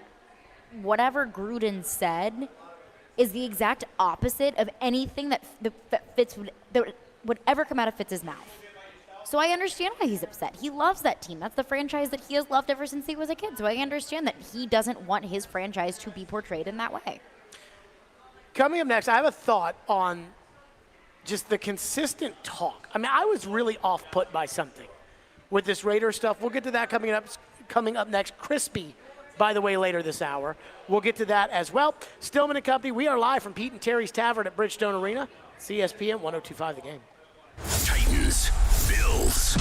whatever Gruden said is the exact opposite of anything that Fitz would ever come out of Fitz's mouth. So I understand why he's upset. He loves that team. That's the franchise that he has loved ever since he was a kid. So I understand that he doesn't want his franchise to be portrayed in that way. Coming up next, I have a thought on just the consistent talk. I mean, I was really off-put by something with this Raider stuff. We'll get to that coming up next. Crispy, by the way, later this hour. We'll get to that as well. Stillman and Company, we are live from Pete and Terry's Tavern at Bridgestone Arena. CSPN 102.5 The Game. Titans, Bills.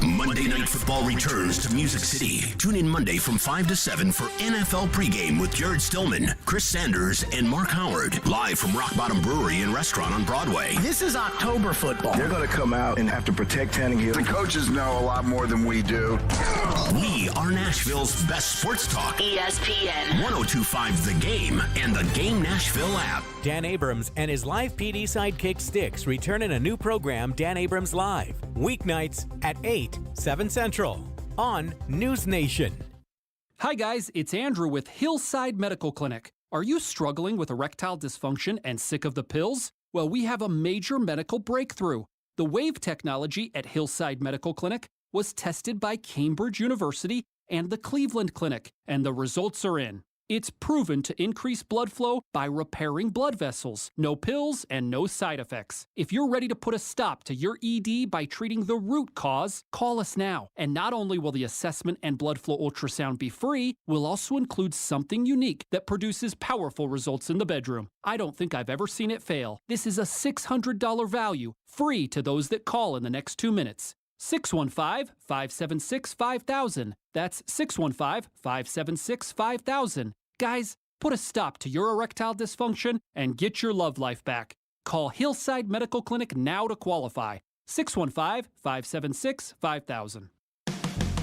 Monday Night Football returns to Music City. Tune in Monday from 5 to 7 for NFL pregame with Jared Stillman, Chris Sanders, and Mark Howard. Live from Rock Bottom Brewery and Restaurant on Broadway. This is October football. They're going to come out and have to protect Tannehill. The coaches know a lot more than we do. We are Nashville's best sports talk. ESPN 102.5 The Game and the Game Nashville app. Dan Abrams and his live PD sidekick Sticks return in a new program, Dan Abrams Live, weeknights at 8, 7 Central on News Nation. Hi guys, it's Andrew with Hillside Medical Clinic. Are you struggling with erectile dysfunction and sick of the pills? Well, we have a major medical breakthrough. The wave technology at Hillside Medical Clinic was tested by Cambridge University and the Cleveland Clinic, and the results are in. It's proven to increase blood flow by repairing blood vessels. No pills and no side effects. If you're ready to put a stop to your ED by treating the root cause, call us now. And not only will the assessment and blood flow ultrasound be free, we'll also include something unique that produces powerful results in the bedroom. I don't think I've ever seen it fail. This is a $600 value, free to those that call in the next 2 minutes. 615-576-5000. That's 615-576-5000. Guys, put a stop to your erectile dysfunction and get your love life back. Call Hillside Medical Clinic now to qualify. 615-576-5000.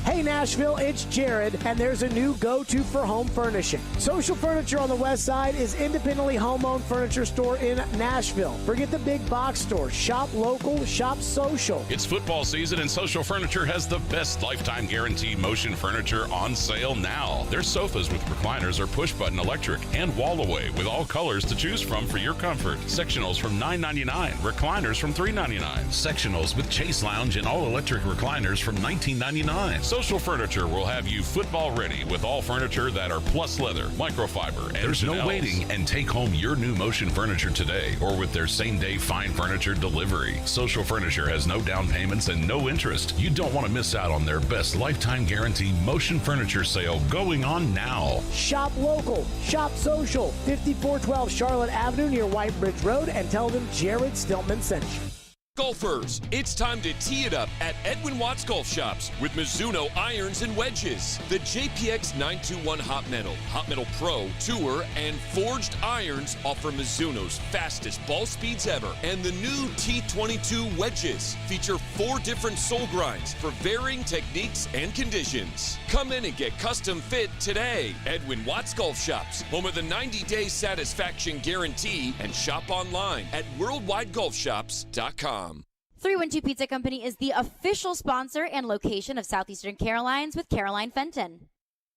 Hey Nashville, it's Jared, and there's a new go-to for home furnishing. Social Furniture on the West Side is independently home-owned furniture store in Nashville. Forget the big box store. Shop local, shop social. It's football season, and Social Furniture has the best lifetime guarantee motion furniture on sale now. Their sofas with recliners are push-button electric and wall-away with all colors to choose from for your comfort. Sectionals from $9.99, recliners from $3.99. Sectionals with Chase Lounge and all-electric recliners from $19.99. Social Furniture will have you football ready with all furniture that are plus leather, microfiber, and there's no waiting, and take home your new motion furniture today or with their same-day fine furniture delivery. Social Furniture has no down payments and no interest. You don't want to miss out on their best lifetime guarantee motion furniture sale going on now. Shop local, shop social. 5412 Charlotte Avenue near White Bridge Road, and tell them Jared Stillman sent you. Golfers, it's time to tee it up at Edwin Watts Golf Shops with Mizuno irons and wedges. The JPX 921 Hot Metal Pro, Tour, and Forged irons offer Mizuno's fastest ball speeds ever. And the new T22 wedges feature 4 different sole grinds for varying techniques and conditions. Come in and get custom fit today. Edwin Watts Golf Shops, home of the 90-day satisfaction guarantee, and shop online at worldwidegolfshops.com. 312 Pizza Company is the official sponsor and location of Southeastern Carolines with Caroline Fenton.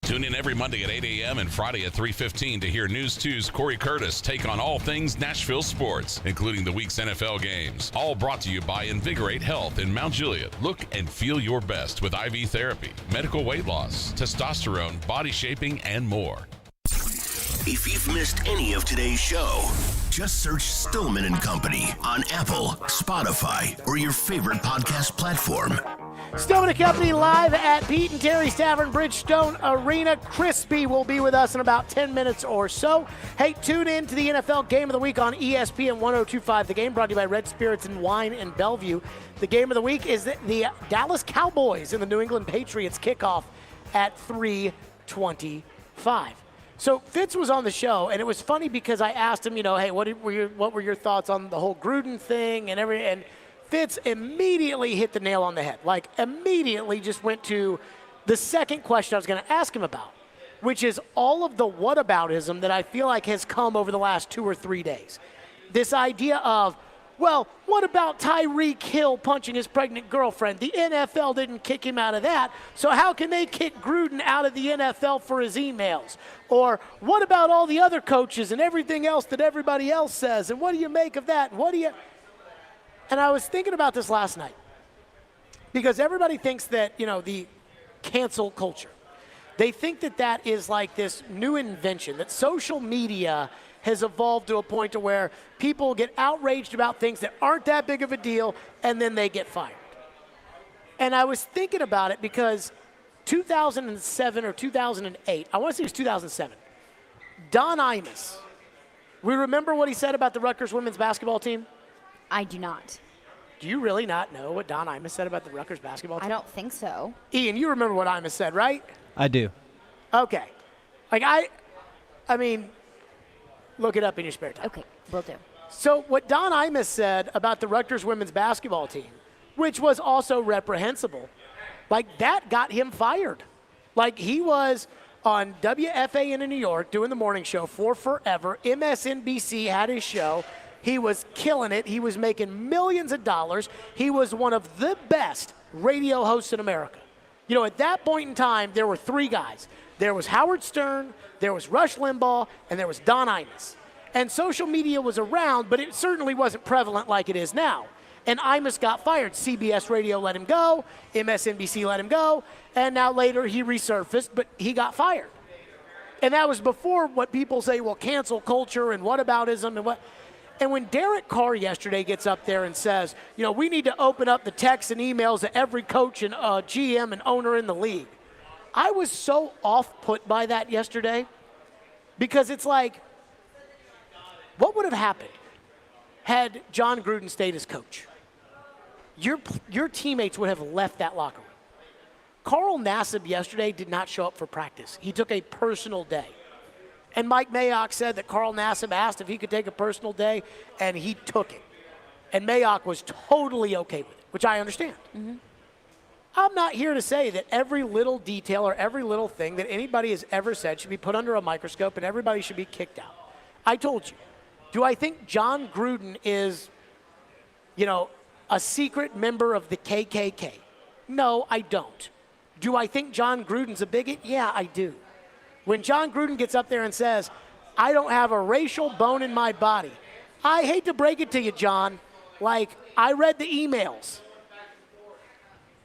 Tune in every Monday at 8 a.m. and Friday at 3:15 to hear News 2's Corey Curtis take on all things Nashville sports, including the week's NFL games. All brought to you by Invigorate Health in Mount Juliet. Look and feel your best with IV therapy, medical weight loss, testosterone, body shaping, and more. If you've missed any of today's show, just search Stillman and Company on Apple, Spotify, or your favorite podcast platform. Stillman and Company live at Pete and Terry's Tavern, Bridgestone Arena. Crispy will be with us in about 10 minutes or so. Hey, tune in to the NFL Game of the Week on ESPN 102.5. The game brought to you by Red Spirits and Wine in Bellevue. The game of the week is the Dallas Cowboys and the New England Patriots kickoff at 3:25. So Fitz was on the show, and it was funny because I asked him, hey, what were your thoughts on the whole Gruden thing and everything? And Fitz immediately hit the nail on the head. Like, immediately just went to the second question I was going to ask him about, which is all of the whataboutism that I feel like has come over the last 2 or 3 days. This idea of, well, what about Tyreek Hill punching his pregnant girlfriend? The NFL didn't kick him out of that, so how can they kick Gruden out of the NFL for his emails? Or what about all the other coaches and everything else that everybody else says? And what do you make of that? And I was thinking about this last night because everybody thinks that, the cancel culture, they think that is like this new invention, that social media has evolved to a point to where people get outraged about things that aren't that big of a deal, and then they get fired. And I was thinking about it because 2007 or 2008, I want to say it was 2007, Don Imus, we remember what he said about the Rutgers women's basketball team? I do not. Do you really not know what Don Imus said about the Rutgers basketball team? I don't think so. Ian, you remember what Imus said, right? I do. Okay. Like, I mean, look it up in your spare time. Okay, will do. So what Don Imus said about the Rutgers women's basketball team, which was also reprehensible, like that got him fired. Like he was on WFAN in New York doing the morning show for forever. MSNBC had his show. He was killing it. He was making millions of dollars. He was one of the best radio hosts in America. At that point in time, there were 3 guys. There was Howard Stern, there was Rush Limbaugh, and there was Don Imus. And social media was around, but it certainly wasn't prevalent like it is now. And Imus got fired. CBS Radio let him go. MSNBC let him go. And now later he resurfaced, but he got fired. And that was before what people say, well, cancel culture and whataboutism and what. And when Derek Carr yesterday gets up there and says, we need to open up the texts and emails to every coach and GM and owner in the league, I was so off-put by that yesterday because it's like, what would have happened had John Gruden stayed as coach? Your teammates would have left that locker room. Carl Nassib yesterday did not show up for practice. He took a personal day. And Mike Mayock said that Carl Nassib asked if he could take a personal day, and he took it. And Mayock was totally okay with it, which I understand. Mm-hmm. I'm not here to say that every little detail or every little thing that anybody has ever said should be put under a microscope and everybody should be kicked out. I told you. Do I think John Gruden is, a secret member of the KKK? No, I don't. Do I think John Gruden's a bigot? Yeah, I do. When John Gruden gets up there and says, I don't have a racial bone in my body, I hate to break it to you, John. I read the emails.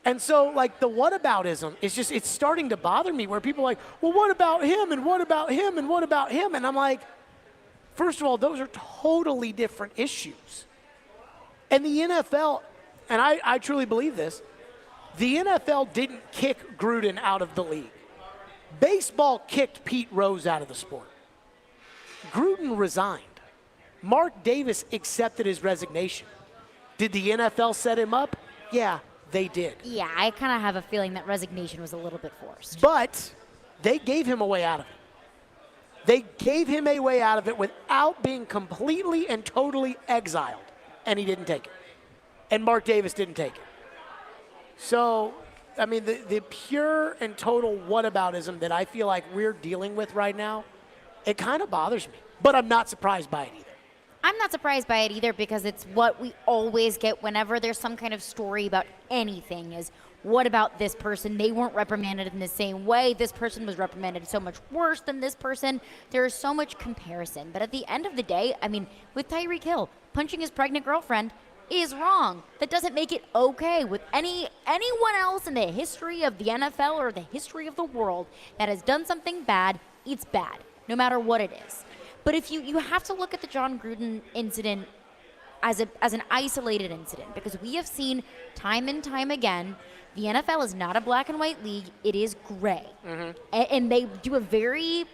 And so, the whataboutism is it's starting to bother me where people are like, well, what about him and what about him and what about him? And I'm like, first of all, those are totally different issues. And the NFL, and I truly believe this, the NFL didn't kick Gruden out of the league. Baseball kicked Pete Rose out of the sport. Gruden resigned. Mark Davis accepted his resignation. Did the NFL set him up? Yeah, they did. Yeah, I kind of have a feeling that resignation was a little bit forced. But they gave him a way out of it. They gave him a way out of it without being completely and totally exiled. And he didn't take it. And Mark Davis didn't take it. So, the pure and total whataboutism that I feel like we're dealing with right now, it kind of bothers me. But I'm not surprised by it either. I'm not surprised by it either because it's what we always get whenever there's some kind of story about anything is, what about this person? They weren't reprimanded in the same way. This person was reprimanded so much worse than this person. There is so much comparison. But at the end of the day, with Tyreek Hill, punching his pregnant girlfriend is wrong. That doesn't make it okay with anyone else in the history of the NFL or the history of the world that has done something bad. It's bad, no matter what it is. But if you have to look at the John Gruden incident as an isolated incident, because we have seen time and time again, the NFL is not a black and white league. It is gray. Mm-hmm. And they do a very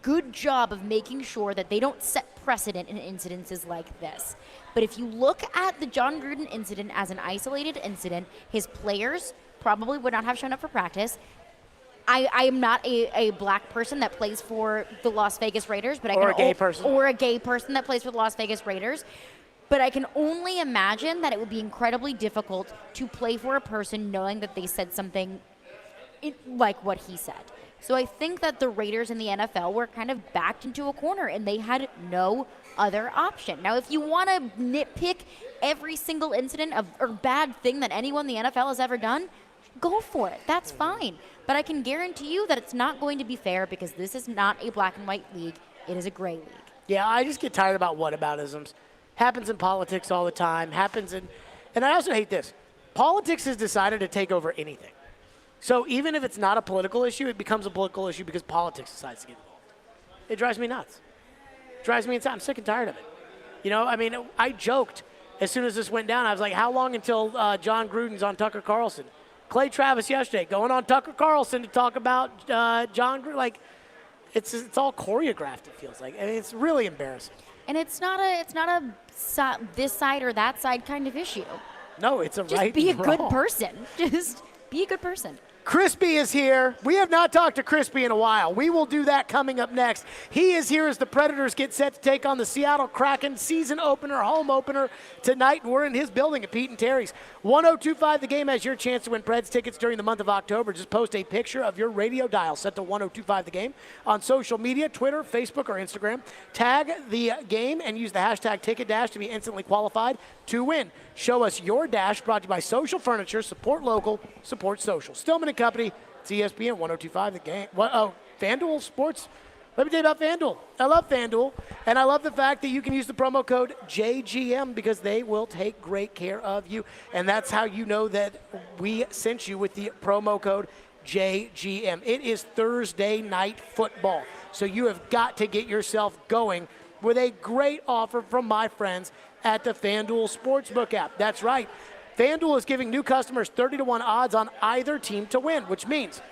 good job of making sure that they don't set precedent in incidences like this. But if you look at the John Gruden incident as an isolated incident, his players probably would not have shown up for practice. I am not a black person that plays for the Las Vegas Raiders, but or a gay person. Or a gay person that plays for the Las Vegas Raiders. But I can only imagine that it would be incredibly difficult to play for a person knowing that they said something like what he said. So I think that the Raiders and the NFL were kind of backed into a corner, and they had no other option. Now, if you want to nitpick every single incident or bad thing that anyone in the NFL has ever done, go for it. That's fine. But I can guarantee you that it's not going to be fair because this is not a black and white league. It is a gray league. Yeah, I just get tired about whataboutisms. Happens in politics all the time. And I also hate this. Politics has decided to take over anything. So even if it's not a political issue, it becomes a political issue because politics decides to get involved. It drives me nuts. It drives me insane. I'm sick and tired of it. I joked as soon as this went down. I was like, how long until John Gruden's on Tucker Carlson? Clay Travis yesterday going on Tucker Carlson to talk about John Gruden. It's all choreographed, it feels like. It's really embarrassing. And it's not a this side or that side kind of issue. No, it's a Just right be a and good wrong. person. Just be a good person. Crispy is here. We have not talked to Crispy in a while. We will do that coming up next. He is here as the Predators get set to take on the Seattle Kraken season opener, home opener tonight. And we're in his building at Pete and Terry's. 1025 The Game has your chance to win Preds tickets during the month of October. Just post a picture of your radio dial set to 1025 The Game on social media, Twitter, Facebook, or Instagram. Tag the game and use the hashtag TicketDash to be instantly qualified to win. Show us your dash, brought to you by Social Furniture. Support local, support social. Stillman and Company, it's ESPN 1025 The Game. FanDuel Sports Let me tell you about FanDuel. I love FanDuel, and I love the fact that you can use the promo code JGM because they will take great care of you. And that's how you know that we sent you with the promo code JGM. It is Thursday night football, so you have got to get yourself going with a great offer from my friends at the FanDuel Sportsbook app. That's right. FanDuel is giving new customers 30-1 odds on either team to win, which means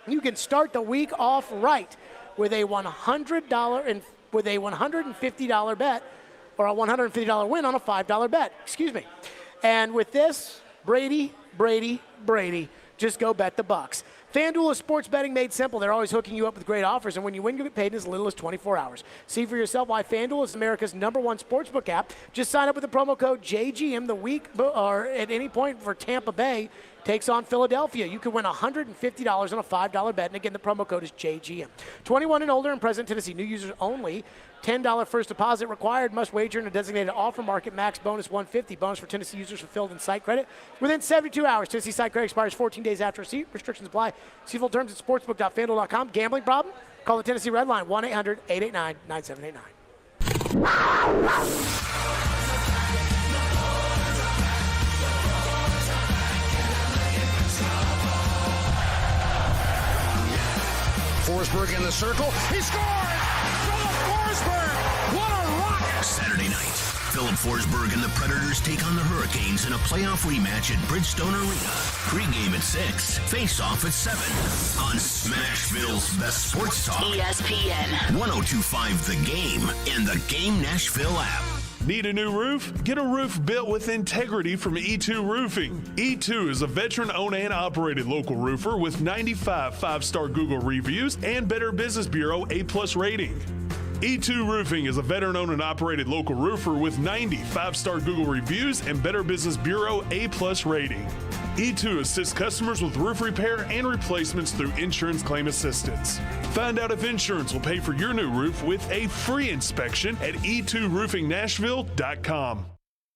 you can start the week off right with a $150 bet or a $150 win on a $5 bet. And with this, Brady, just go bet the Bucks. FanDuel is sports betting made simple. They're always hooking you up with great offers, and when you win, you get paid in as little as 24 hours. See for yourself why FanDuel is America's #1 sportsbook app. Just sign up with the promo code JGM the week or at any point for Tampa Bay takes on Philadelphia. You could win $150 on a $5 bet, and again, the promo code is JGM. 21 and older in present Tennessee. New users only. $10 first deposit required. Must wager in a designated offer market. Max bonus $150. Bonus for Tennessee users fulfilled in site credit within 72 hours. Tennessee site credit expires 14 days after receipt. Restrictions apply. See full terms at sportsbook.fanduel.com. Gambling problem? Call the Tennessee Red Line 1-800-889-9789. Forsberg in the circle. He scores! Philip Forsberg! What a rocket! Saturday night, Philip Forsberg and the Predators take on the Hurricanes in a playoff rematch at Bridgestone Arena. Pre-game at 6, face-off at 7 on Smashville's best sports talk. ESPN 102.5 The Game and the Game Nashville app. Need a new roof? Get a roof built with integrity from E2 Roofing. E2 is a veteran-owned and operated local roofer with 95 5-star Google reviews and Better Business Bureau A+ rating. E2 Roofing is a veteran-owned and operated local roofer with 90 5-star Google reviews and Better Business Bureau A+ rating. E2 assists customers with roof repair and replacements through insurance claim assistance. Find out if insurance will pay for your new roof with a free inspection at e2roofingnashville.com.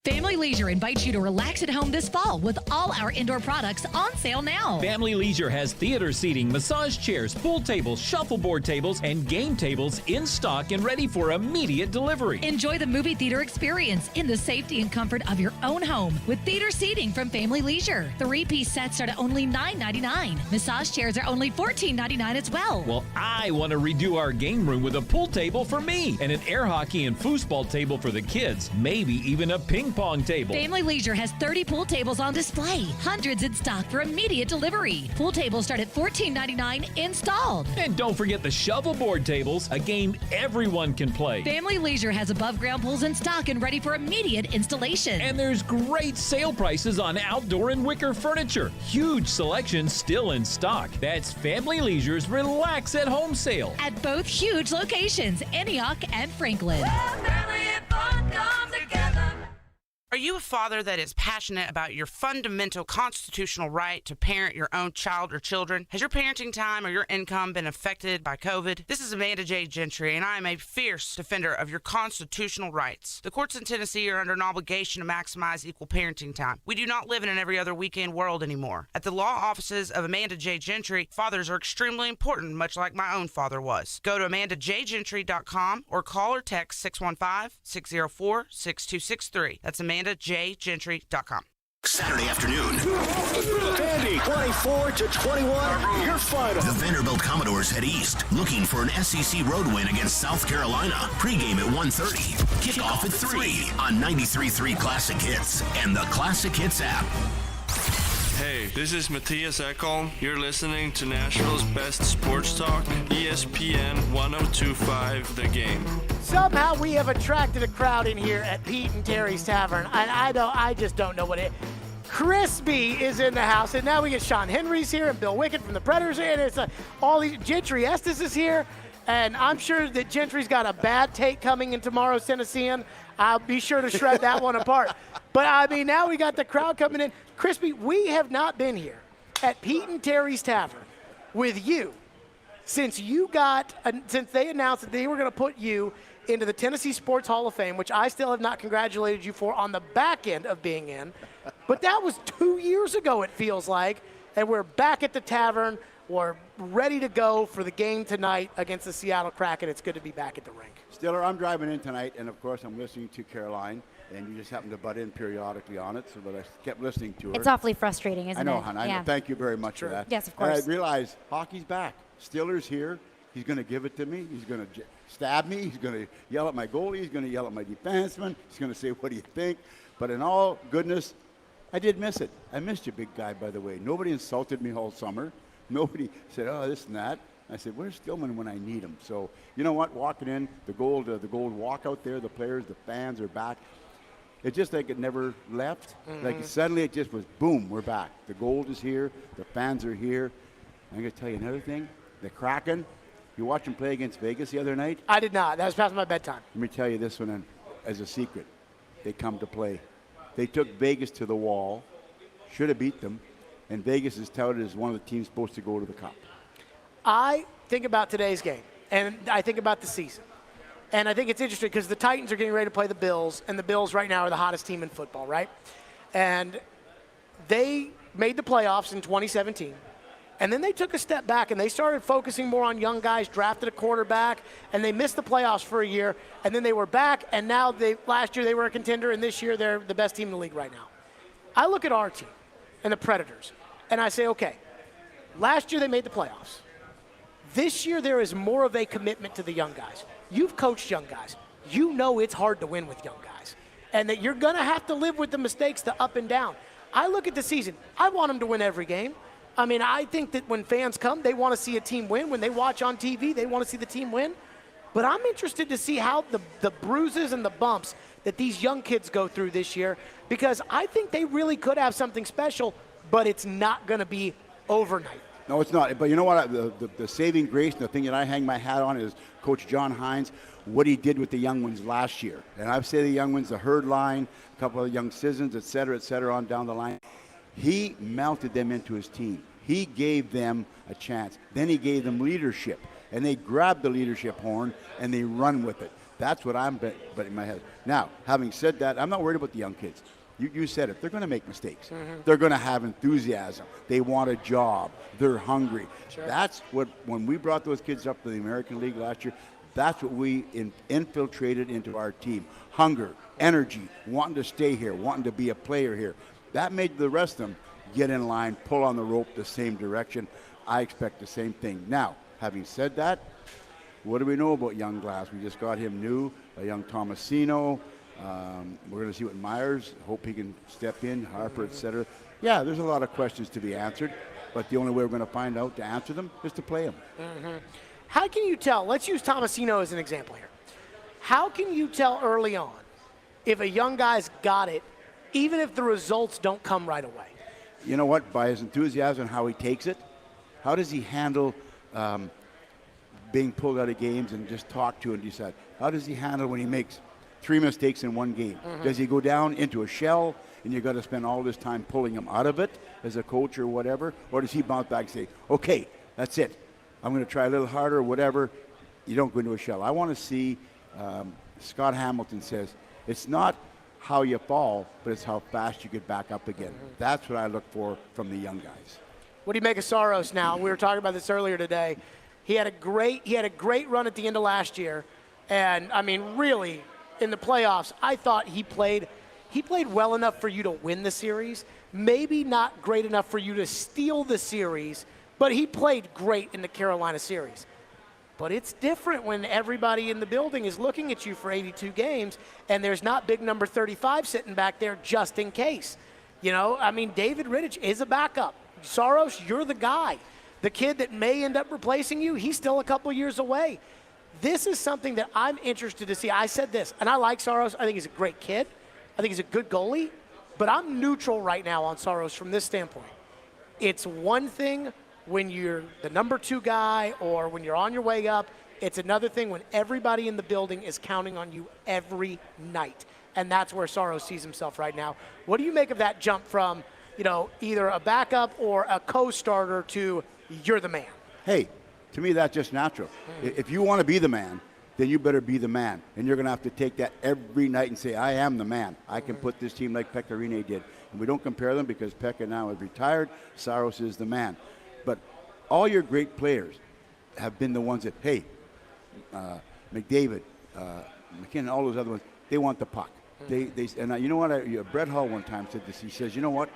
Family Leisure invites you to relax at home this fall with all our indoor products on sale now. Family Leisure has theater seating, massage chairs, pool tables, shuffleboard tables, and game tables in stock and ready for immediate delivery. Enjoy the movie theater experience in the safety and comfort of your own home with theater seating from Family Leisure. 3-piece sets start at only $9.99. Massage chairs are only $14.99 as well. Well, I want to redo our game room with a pool table for me and an air hockey and foosball table for the kids, maybe even a ping pong table. Family Leisure has 30 pool tables on display, hundreds in stock for immediate delivery. Pool tables start at $14.99 installed. And don't forget the shovelboard tables, a game everyone can play. Family Leisure has above ground pools in stock and ready for immediate installation. And there's great sale prices on outdoor and wicker furniture. Huge selection still in stock. That's Family Leisure's Relax at Home sale. At both huge locations, Antioch and Franklin. Are you a father that is passionate about your fundamental constitutional right to parent your own child or children? Has your parenting time or your income been affected by COVID? This is Amanda J. Gentry, and I am a fierce defender of your constitutional rights. The courts in Tennessee are under an obligation to maximize equal parenting time. We do not live in an every other weekend world anymore. At the law offices of Amanda J. Gentry, fathers are extremely important, much like my own father was. Go to AmandaJGentry.com or call or text 615-604-6263. That's AmandaJGentry.com. Saturday afternoon. Andy, 24-21, your final. The Vanderbilt Commodores head east, looking for an SEC road win against South Carolina. Pre-game at 1:30. Kickoff at 3 on 93.3 Classic Hits and the Classic Hits app. Hey, this is Matthias Ekholm. You're listening to Nashville's best sports talk, ESPN 102.5 The Game. Somehow we have attracted a crowd in here at Pete and Terry's Tavern, and I just don't know what it is. Crispy is in the house, and now we get Sean Henry's here and Bill Wickett from the Predators, and it's all these Gentry Estes is here, and I'm sure that Gentry's got a bad take coming in tomorrow's Tennessean. I'll be sure to shred that one apart. But, I mean, now we got the crowd coming in. Crispy, we have not been here at Pete and Terry's Tavern with you since they announced that they were going to put you into the Tennessee Sports Hall of Fame, which I still have not congratulated you for on the back end of being in. But that was 2 years ago, it feels like, and we're back at the tavern or ready to go for the game tonight against the Seattle Kraken. It's good to be back at the rink. Stiller, I'm driving in tonight, and of course I'm listening to Caroline, and you just happen to butt in periodically on it, so but I kept listening to her. It's awfully frustrating, isn't it? I know, hon. I know. Thank you very much for that. Yes, of course. And I realized hockey's back. Stiller's here. He's going to give it to me. He's going to stab me. He's going to yell at my goalie. He's going to yell at my defenseman. He's going to say, what do you think? But in all goodness, I did miss it. I missed you, big guy, by the way. Nobody insulted me all summer. Nobody said, oh, this and that. I said, where's Stillman when I need him? So, you know what? Walking in, the gold walk out there, the players, the fans are back. It's just like it never left. Like suddenly it just was, boom, we're back. The gold is here. The fans are here. I'm going to tell you another thing. The Kraken, you watched them play against Vegas the other night? I did not. That was past my bedtime. Let me tell you this one as a secret. They come to play. They took Vegas to the wall, should have beat them, and Vegas is touted as one of the teams supposed to go to the Cup. I think about today's game, and I think about the season. And I think it's interesting because the Titans are getting ready to play the Bills, and the Bills right now are the hottest team in football, right? And they made the playoffs in 2017. And then they took a step back, and they started focusing more on young guys, drafted a quarterback, and they missed the playoffs for a year. And then they were back, and now last year they were a contender, and this year they're the best team in the league right now. I look at our team and the Predators, and I say, okay, last year they made the playoffs. This year there is more of a commitment to the young guys. You've coached young guys. You know it's hard to win with young guys, and that you're going to have to live with the mistakes, the up and down. I look at the season. I want them to win every game. I mean, I think that when fans come, they want to see a team win. When they watch on TV, they want to see the team win. But I'm interested to see how the bruises and the bumps that these young kids go through this year, because I think they really could have something special, but it's not going to be overnight. No, it's not. But you know what? The saving grace and the thing that I hang my hat on is Coach John Hines, what he did with the young ones last year. And I've said the young ones, the Herd line, a couple of young Citizens, et cetera, on down the line. He mounted them into his team. He gave them a chance. Then he gave them leadership. And they grab the leadership horn and they run with it. That's what I'm betting in my head. Now, having said that, I'm not worried about the young kids. You said it. They're going to make mistakes. They're going to have enthusiasm. They want a job. They're hungry. Sure. That's what, when we brought those kids up to the American League last year, that's what we infiltrated into our team. Hunger, energy, wanting to stay here, wanting to be a player here. That made the rest of them get in line, pull on the rope the same direction. I expect the same thing. Now, having said that, what do we know about young Glass? We just got him new, a young Tomasino. We're going to see what Myers, hope he can step in, Harper, et cetera. Yeah, there's a lot of questions to be answered, but the only way we're going to find out to answer them is to play them. How can you tell? Let's use Tomasino as an example here. How can you tell early on if a young guy's got it, even if the results don't come right away? You know what? By his enthusiasm and how he takes it, how does he handle being pulled out of games and just talk to and decide? How does he handle when he makes 3 mistakes in one game? Does he go down into a shell and you got to spend all this time pulling him out of it as a coach or whatever? Or does he bounce back and say, okay, that's it. I'm going to try a little harder or whatever. You don't go into a shell. I want to see, Scott Hamilton says, it's not how you fall, but it's how fast you get back up again. That's what I look for from the young guys. What do you make of Saros now? We were talking about this earlier today. He had a great run at the end of last year, and I mean, really, in the playoffs, I thought he played well enough for you to win the series. Maybe not great enough for you to steal the series, but he played great in the Carolina series. But it's different when everybody in the building is looking at you for 82 games and there's not big number 35 sitting back there just in case. You know, I mean, David Rittich is a backup. Saros, you're the guy. The kid that may end up replacing you, he's still a couple years away. This is something that I'm interested to see. I said this, and I like Saros. I think he's a great kid. I think he's a good goalie. But I'm neutral right now on Saros from this standpoint. It's one thing when you're the number 2 guy or when you're on your way up. It's another thing when everybody in the building is counting on you every night. And that's where Saros sees himself right now. What do you make of that jump from, you know, either a backup or a co-starter to you're the man? Hey, to me, that's just natural. If you want to be the man, then you better be the man. And you're going to have to take that every night and say, I am the man. I can put this team like Pekka Rinne did. And we don't compare them because Pekka now is retired. Saros is the man. But all your great players have been the ones that, hey, McDavid, McKinnon, all those other ones, they want the puck. And you know what? Brett Hull one time said this. He says, you know what?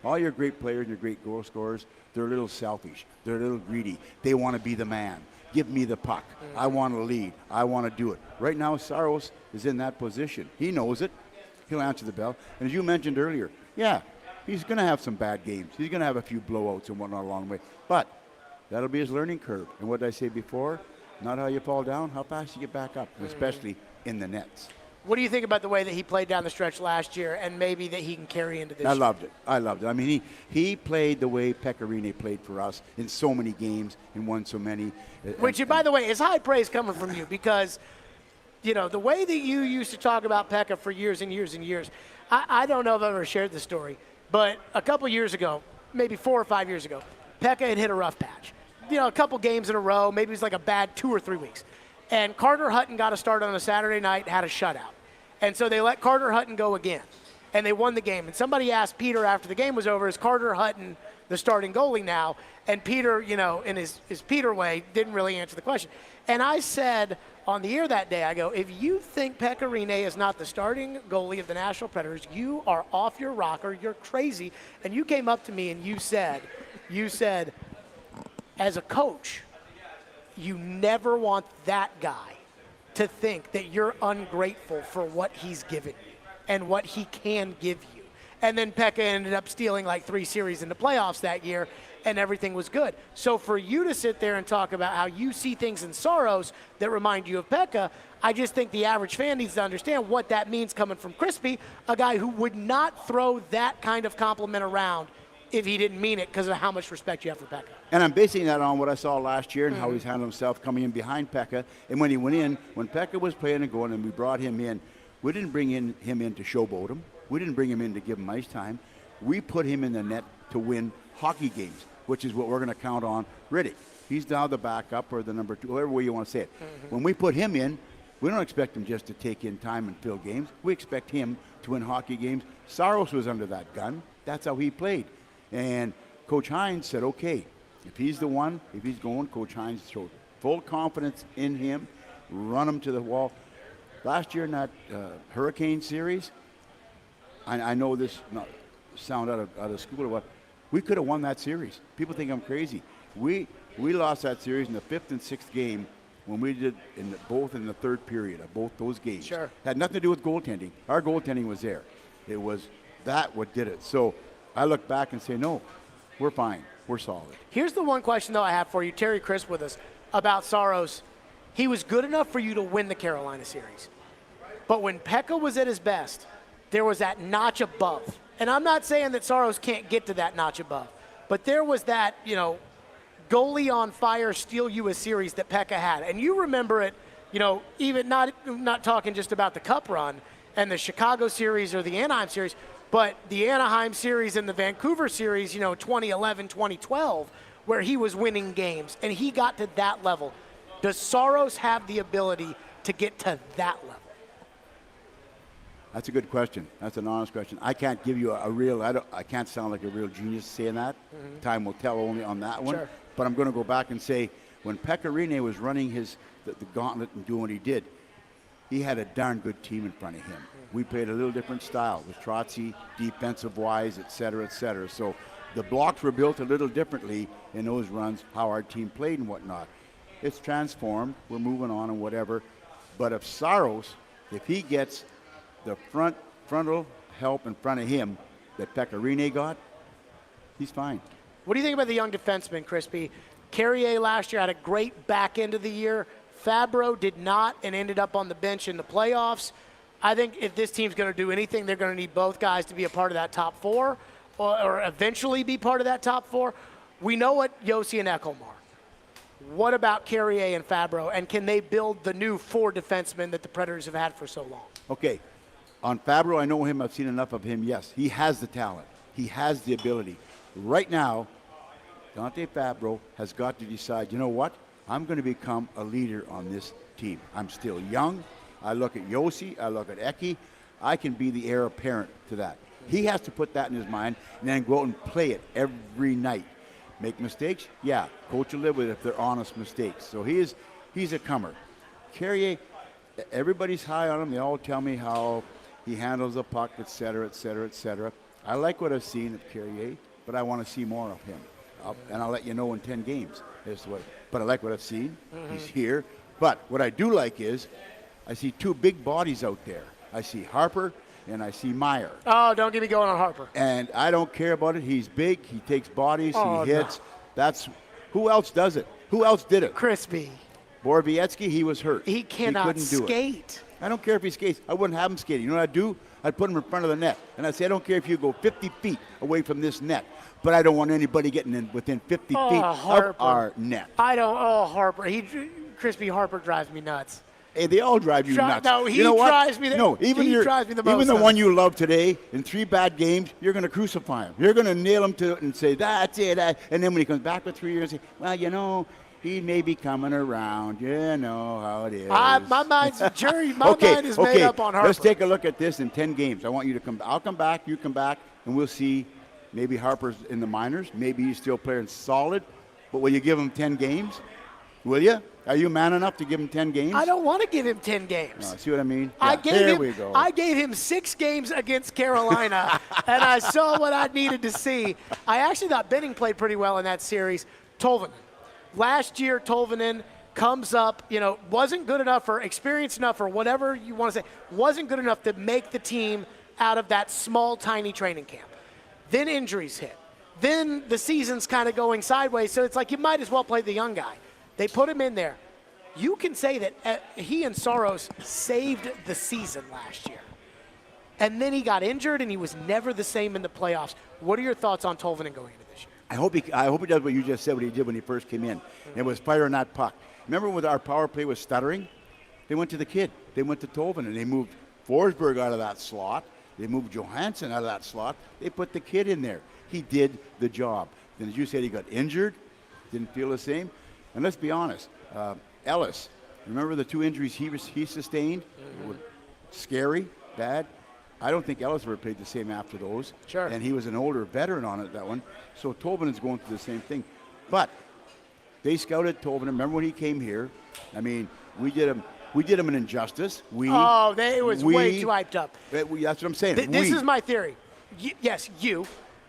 All your great players and your great goal scorers, they're a little selfish. They're a little greedy. They want to be the man. Give me the puck. I want to lead. I want to do it. Right now, Saros is in that position. He knows it. He'll answer the bell. And as you mentioned earlier, yeah, he's going to have some bad games. He's going to have a few blowouts and whatnot along the way. But that'll be his learning curve. And what did I say before? Not how you fall down, how fast you get back up, especially in the nets. What do you think about the way that he played down the stretch last year and maybe that he can carry into this year? I loved it. I mean, he played the way Pekka Rinne played for us in so many games and won so many. Which, by the way, is high praise coming from you because, you know, the way that you used to talk about Pekka for years and years and years, I don't know if I've ever shared this story, but a couple years ago, maybe 4 or 5 years ago, Pekka had hit a rough patch. You know, a couple games in a row, maybe it was like a bad 2 or 3 weeks. And Carter Hutton got a start on a Saturday night, had a shutout. And so they let Carter Hutton go again, and they won the game. And somebody asked Peter after the game was over, is Carter Hutton the starting goalie now? And Peter, you know, in his Peter way, didn't really answer the question. And I said on the air that day, I go, if you think Pekka Rinne is not the starting goalie of the Nashville Predators, you are off your rocker, you're crazy. And you came up to me and you said, as a coach, you never want that guy to think that you're ungrateful for what he's given you and what he can give you. And then Pekka ended up stealing like 3 series in the playoffs that year, and everything was good. So for you to sit there and talk about how you see things in Saros that remind you of Pekka, I just think the average fan needs to understand what that means coming from Crispy, a guy who would not throw that kind of compliment around if he didn't mean it because of how much respect you have for Pekka. And I'm basing that on what I saw last year and how he's handled himself coming in behind Pekka. And when he went in, when Pekka was playing and going and we brought him in, we didn't bring him in to showboat him. We didn't bring him in to give him ice time. We put him in the net to win hockey games, which is what we're going to count on Riddick. He's now the backup or the number 2, whatever way you want to say it. When we put him in, we don't expect him just to take in time and fill games. We expect him to win hockey games. Saros was under that gun. That's how he played. And Coach Hines said, okay, if he's the one, if he's going, Coach Hines showed full confidence in him, run him to the wall. Last year in that Hurricane series, I know this not sound out of school or what, we could have won that series. People think I'm crazy. We lost that series in the 5th and 6th game when we did both in the 3rd period of both those games. Sure. Had nothing to do with goaltending. Our goaltending was there. It was that what did it. So I look back and say, no, we're fine. We're solid. Here's the one question, though, I have for you. Terry Crisp with us about Saros. He was good enough for you to win the Carolina series. But when Pekka was at his best, there was that notch above. And I'm not saying that Saros can't get to that notch above. But there was that, you know, goalie on fire, steal you a series that Pekka had. And you remember it, you know, even not talking just about the Cup run and the Chicago series or the Anaheim series, but the Anaheim series and the Vancouver series, you know, 2011, 2012, where he was winning games, and he got to that level. Does Saros have the ability to get to that level? That's a good question. That's an honest question. I can't give you a real, I can't sound like a real genius saying that. Time will tell only on that one. Sure. But I'm going to go back and say, when Pekka Rinne was running the gauntlet and doing what he did, he had a darn good team in front of him. We played a little different style with Trotzy, defensive-wise, et cetera, et cetera. So the blocks were built a little differently in those runs, how our team played and whatnot. It's transformed. We're moving on and whatever. But if Saros, if he gets the frontal help in front of him that Pekka Rinne got, he's fine. What do you think about the young defenseman, Crispy? Carrier last year had a great back end of the year. Fabro did not and ended up on the bench in the playoffs. I think if this team's going to do anything, they're going to need both guys to be a part of that top 4 or eventually be part of that top 4. We know what Yossi and Ekholm are. What about Carrier and Fabro, and can they build the new 4 defensemen that the Predators have had for so long? Okay. On Fabro, I know him. I've seen enough of him. Yes, he has the talent. He has the ability. Right now, Dante Fabro has got to decide, you know what? I'm going to become a leader on this team. I'm still young. I look at Yossi. I look at Eki. I can be the heir apparent to that. He has to put that in his mind and then go out and play it every night. Make mistakes? Yeah. Coach will live with it if they're honest mistakes. So he's a comer. Carrier, everybody's high on him. They all tell me how he handles the puck, et cetera, et cetera, et cetera. I like what I've seen of Carrier, but I want to see more of him. And I'll let you know in 10 games. But I like what I've seen. He's here. But what I do like is I see two big bodies out there. I see Harper and I see Meyer. Oh, don't get me going on Harper. And I don't care about it. He's big. He takes bodies. Oh, he hits. no. That's who else does it? Who else did it? Crispy. Borowiecki, he was hurt. He cannot couldn't do skate. It. I don't care if he skates. I wouldn't have him skating. You know what I'd do? I'd put him in front of the net. And I'd say, I don't care if you go 50 feet away from this net, but I don't want anybody getting in within 50 feet Harper. of our net. Harper. Crispy Harper drives me nuts. Hey, they all drive you nuts. No, he you know what? drives me. Drives me the most. Even the one you love today, in 3 bad games, you're going to crucify him. You're going to nail him to it and say, that's it. And then when he comes back with 3 years, say, well, you know, he may be coming around. You know how it is. My mind's mind is made up on Harper. Let's take a look at this in 10 games. I want you to come. I'll come back. You come back, and we'll see. Maybe Harper's in the minors. Maybe he's still playing solid. But will you give him 10 games? Will you? Are you man enough to give him 10 games? I don't want to give him 10 games. No, see what I mean? Yeah, we go. I gave him 6 games against Carolina, and I saw what I needed to see. I actually thought Benning played pretty well in that series. Tolvanen. Last year, Tolvanen comes up, wasn't good enough or experienced enough or whatever you want to say, wasn't good enough to make the team out of that small, tiny training camp. Then injuries hit. Then the season's kind of going sideways, so it's like you might as well play the young guy. They put him in there. You can say that he and Saros saved the season last year. And then he got injured, and he was never the same in the playoffs. What are your thoughts on Tolvanen going into this year? I hope he does what you just said, what he did when he first came in. It was firing that puck. Remember when our power play was stuttering? They went to the kid. They went to Tolvanen. They moved Forsberg out of that slot. They moved Johansson out of that slot. They put the kid in there. He did the job. Then, as you said, he got injured. Didn't feel the same. And let's be honest, Ellis, remember the 2 injuries he sustained? Scary, bad. I don't think Ellis ever played the same after those. Sure. And he was an older veteran on it, that one. So Tolvanen's going through the same thing. But they scouted Tolvanen. Remember when he came here? I mean, we did him an injustice. It was way too hyped up. That's what I'm saying. This is my theory. Yes, you,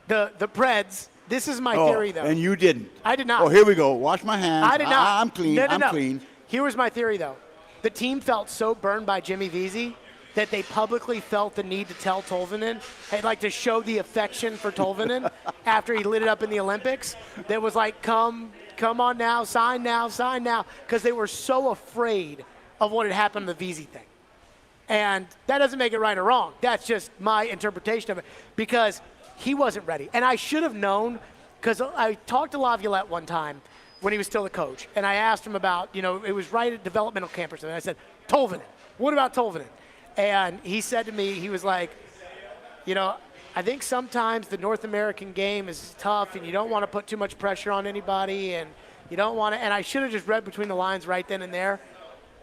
the Preds. This is my theory, though. And you didn't. I did not. Oh, here we go. Wash my hands. I did not. I'm clean. No. I'm clean. Here was my theory, though. The team felt so burned by Jimmy Vesey that they publicly felt the need to tell Tolvanen, hey, like to show the affection for Tolvanen after he lit it up in the Olympics. That was like, come on now, sign now, because they were so afraid of what had happened to the Vesey thing. And that doesn't make it right or wrong. That's just my interpretation of it, because he wasn't ready. And I should have known, because I talked to Laviolette one time when he was still the coach, and I asked him about, it was right at developmental camp or something. I said, Tolvanen, what about Tolvanen? And he said to me, he was like, I think sometimes the North American game is tough, and you don't want to put too much pressure on anybody, and you don't want to, and I should have just read between the lines right then and there.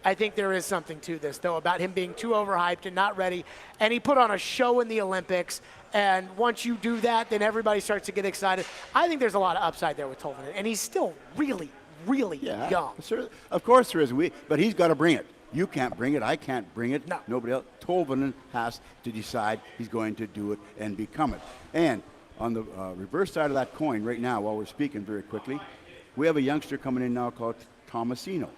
I think there is something to this, though, about him being too overhyped and not ready. And he put on a show in the Olympics, and once you do that, then everybody starts to get excited. I think there's a lot of upside there with Tolvanen, and he's still really, really young. Sure. Of course there is, but he's got to bring it. You can't bring it. I can't bring it. No. Nobody else. Tolvanen has to decide he's going to do it and become it. And on the reverse side of that coin right now, while we're speaking very quickly, we have a youngster coming in now called Tomasino.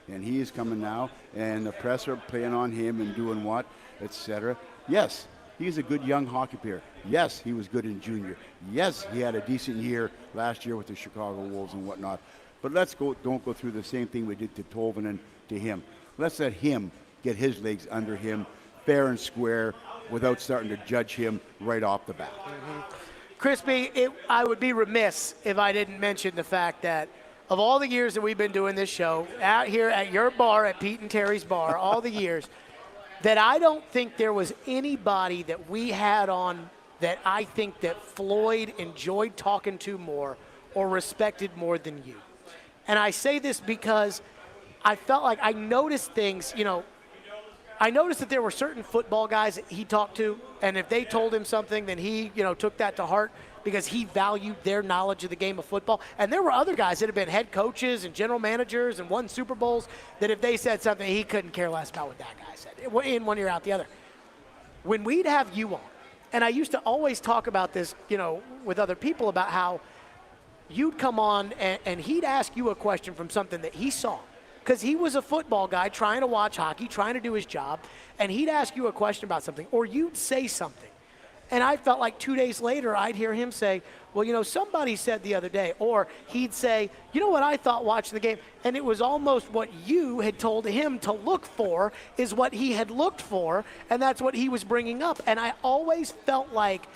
And he is coming now, and the press are playing on him and doing what, etc. Yes, he's a good young hockey player. Yes, he was good in junior. Yes, he had a decent year last year with the Chicago Wolves and whatnot. But don't go through the same thing we did to Tolvanen to him. Let's let him get his legs under him, fair and square, without starting to judge him right off the bat. Crispy, I would be remiss if I didn't mention the fact that of all the years that we've been doing this show, out here at your bar, at Pete and Terry's bar, all the years, that I don't think there was anybody that we had on that I think that Floyd enjoyed talking to more or respected more than you. And I say this because I felt like I noticed things, I noticed that there were certain football guys that he talked to, and if they told him something, then he, took that to heart. because he valued their knowledge of the game of football. And there were other guys that had been head coaches and general managers and won Super Bowls that if they said something, he couldn't care less about what that guy said. In one ear, out the other. When we'd have you on, and I used to always talk about this, with other people about how you'd come on and he'd ask you a question from something that he saw. Because he was a football guy trying to watch hockey, trying to do his job, and he'd ask you a question about something, or you'd say something. And I felt like 2 days later, I'd hear him say, well, somebody said the other day, or he'd say, you know what I thought watching the game? And it was almost what you had told him to look for is what he had looked for, and that's what he was bringing up. And I always felt like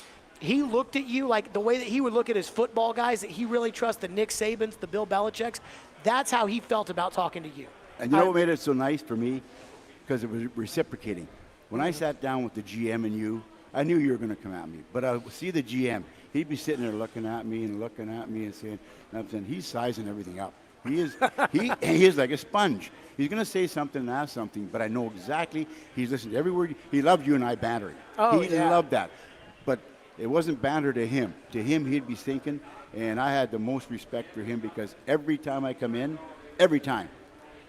he looked at you like the way that he would look at his football guys that he really trusts, the Nick Sabans, the Bill Belichick's. That's how he felt about talking to you. And you know what made it so nice for me? Because it was reciprocating. When I sat down with the GM and you, I knew you were going to come at me. But I would see the GM. He'd be sitting there looking at me and saying, he's sizing everything up. He is like a sponge. He's going to say something and ask something, but I know exactly he's listening to every word. He loved you and I bantering. He loved that. But it wasn't banter to him. To him, he'd be thinking. And I had the most respect for him because every time I come in,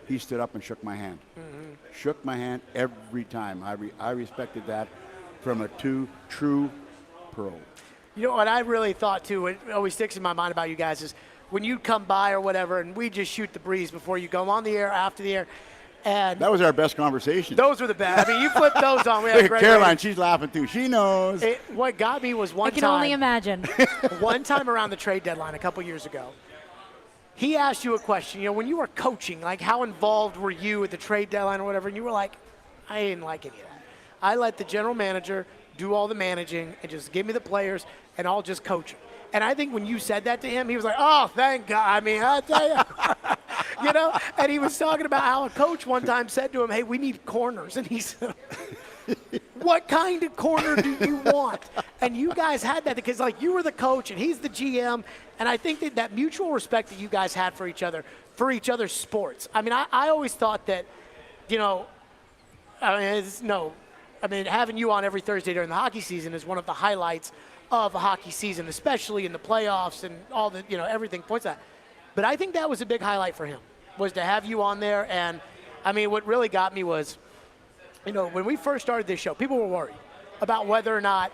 he stood up and shook my hand. Mm-hmm. Shook my hand every time. I respected that from a true pro. You know what I really thought, too, it always sticks in my mind about you guys is when you come by or whatever and we just shoot the breeze before you go on the air, after the air. And that was our best conversation. Those were the best. I mean, you flipped those on. We had a great Caroline, she's laughing too. She knows. What got me was one time. I can only imagine. One time around the trade deadline a couple years ago, he asked you a question. When you were coaching, like how involved were you at the trade deadline or whatever? And you were like, I didn't like any of that. I let the general manager do all the managing and just give me the players and I'll just coach them. And I think when you said that to him, he was like, oh, thank God. I mean, I tell you. And he was talking about how a coach one time said to him, hey, we need corners. And he said, what kind of corner do you want? And you guys had that because, you were the coach and he's the GM. And I think that mutual respect that you guys had for each other's sports. I mean, I always thought that, having you on every Thursday during the hockey season is one of the highlights of a hockey season, especially in the playoffs and all the, everything points at that. But I think that was a big highlight for him, was to have you on there. And, what really got me was, when we first started this show, people were worried about whether or not,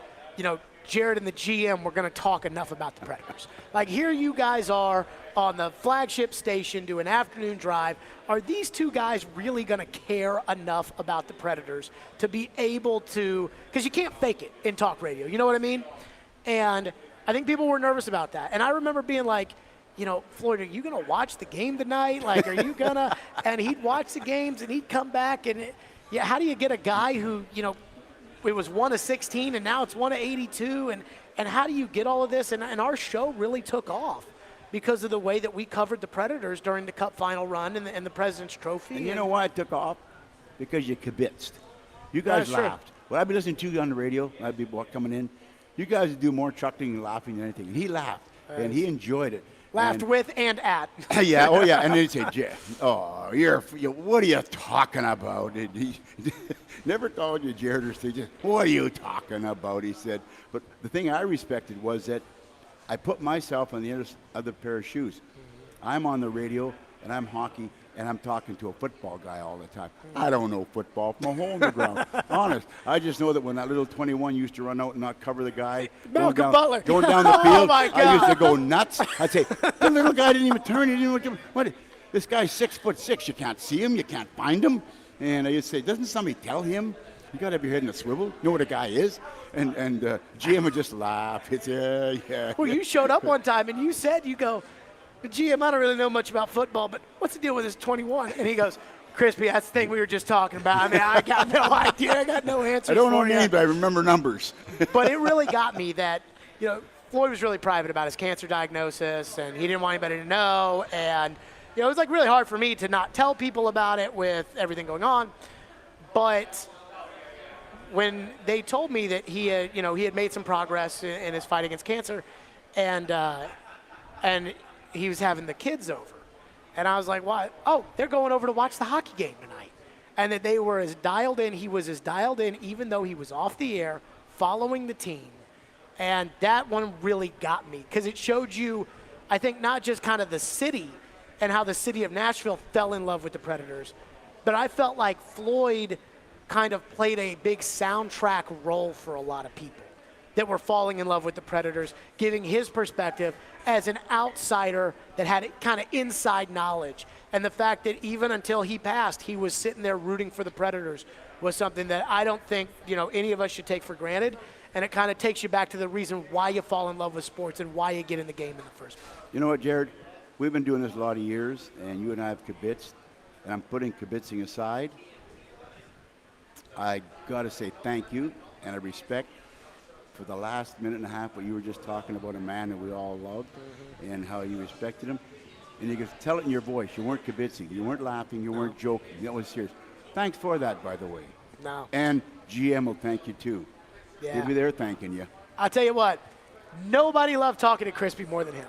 Jared and the GM were going to talk enough about the Predators. Here you guys are on the flagship station doing afternoon drive. Are these two guys really going to care enough about the Predators to be able to – because you can't fake it in talk radio. You know what I mean? And I think people were nervous about that. And I remember being like, Floyd, are you going to watch the game tonight? Are you going to – and he'd watch the games and he'd come back. And, how do you get a guy who, it was 1 of 16 and now it's 1 of 82. And how do you get all of this? And our show really took off because of the way that we covered the Predators during the Cup final run and the President's Trophy. And you know why it took off? Because you kibitzed. You guys laughed. True. When I'd be listening to you on the radio, I'd be coming in. You guys would do more chuckling and laughing than anything. And he laughed, and he enjoyed it. Laughed with and at. Yeah, oh yeah. And then he'd say, Jeff, what are you talking about? And he never called you Jared or Steve. What are you talking about? He said. But the thing I respected was that I put myself on the other pair of shoes. Mm-hmm. I'm on the radio, and I'm hockey, and I'm talking to a football guy all the time. Mm-hmm. I don't know football from a hole in the ground. Honest. I just know that when that little 21 used to run out and not cover the guy Malcolm Butler. Going down the field, oh my God. I used to go nuts. I'd say, the little guy didn't even turn. He didn't even, what? This guy's 6'6". You can't see him. You can't find him. And I used to say, doesn't somebody tell him? You got to have your head in a swivel. You know what a guy is? And GM would just laugh. It's, yeah. Well, you showed up one time, and you said, GM, I don't really know much about football, but what's the deal with this 21? And he goes, Crispy, that's the thing we were just talking about. I got no idea. I got no answers. I don't know names, but I remember numbers. But it really got me that, Floyd was really private about his cancer diagnosis, and he didn't want anybody to know. And, it was really hard for me to not tell people about it with everything going on. But when they told me that he had made some progress in his fight against cancer, and he was having the kids over. And I was like, what? Oh, they're going over to watch the hockey game tonight. And that they were as dialed in. He was as dialed in even though he was off the air following the team And that one really got me because it showed you, I think, not just kind of the city and how the city of Nashville fell in love with the Predators, but I felt like Floyd kind of played a big soundtrack role for a lot of people that were falling in love with the Predators, giving his perspective as an outsider that had kind of inside knowledge. And the fact that even until he passed, he was sitting there rooting for the Predators was something that I don't think, any of us should take for granted. And it kind of takes you back to the reason why you fall in love with sports and why you get in the game in the first place. You know what, Jared? We've been doing this a lot of years, and you and I have kibitzed, and I'm putting kibitzing aside. I got to say thank you, and I respect for the last minute and a half what you were just talking about, a man that we all loved and how you respected him. And you could tell it in your voice. You weren't kibitzing. You weren't laughing. You weren't joking. That was serious. Thanks for that, by the way. No. And GM will thank you, too. Yeah. He'll be there thanking you. I'll tell you what, nobody loved talking to Crispy more than him.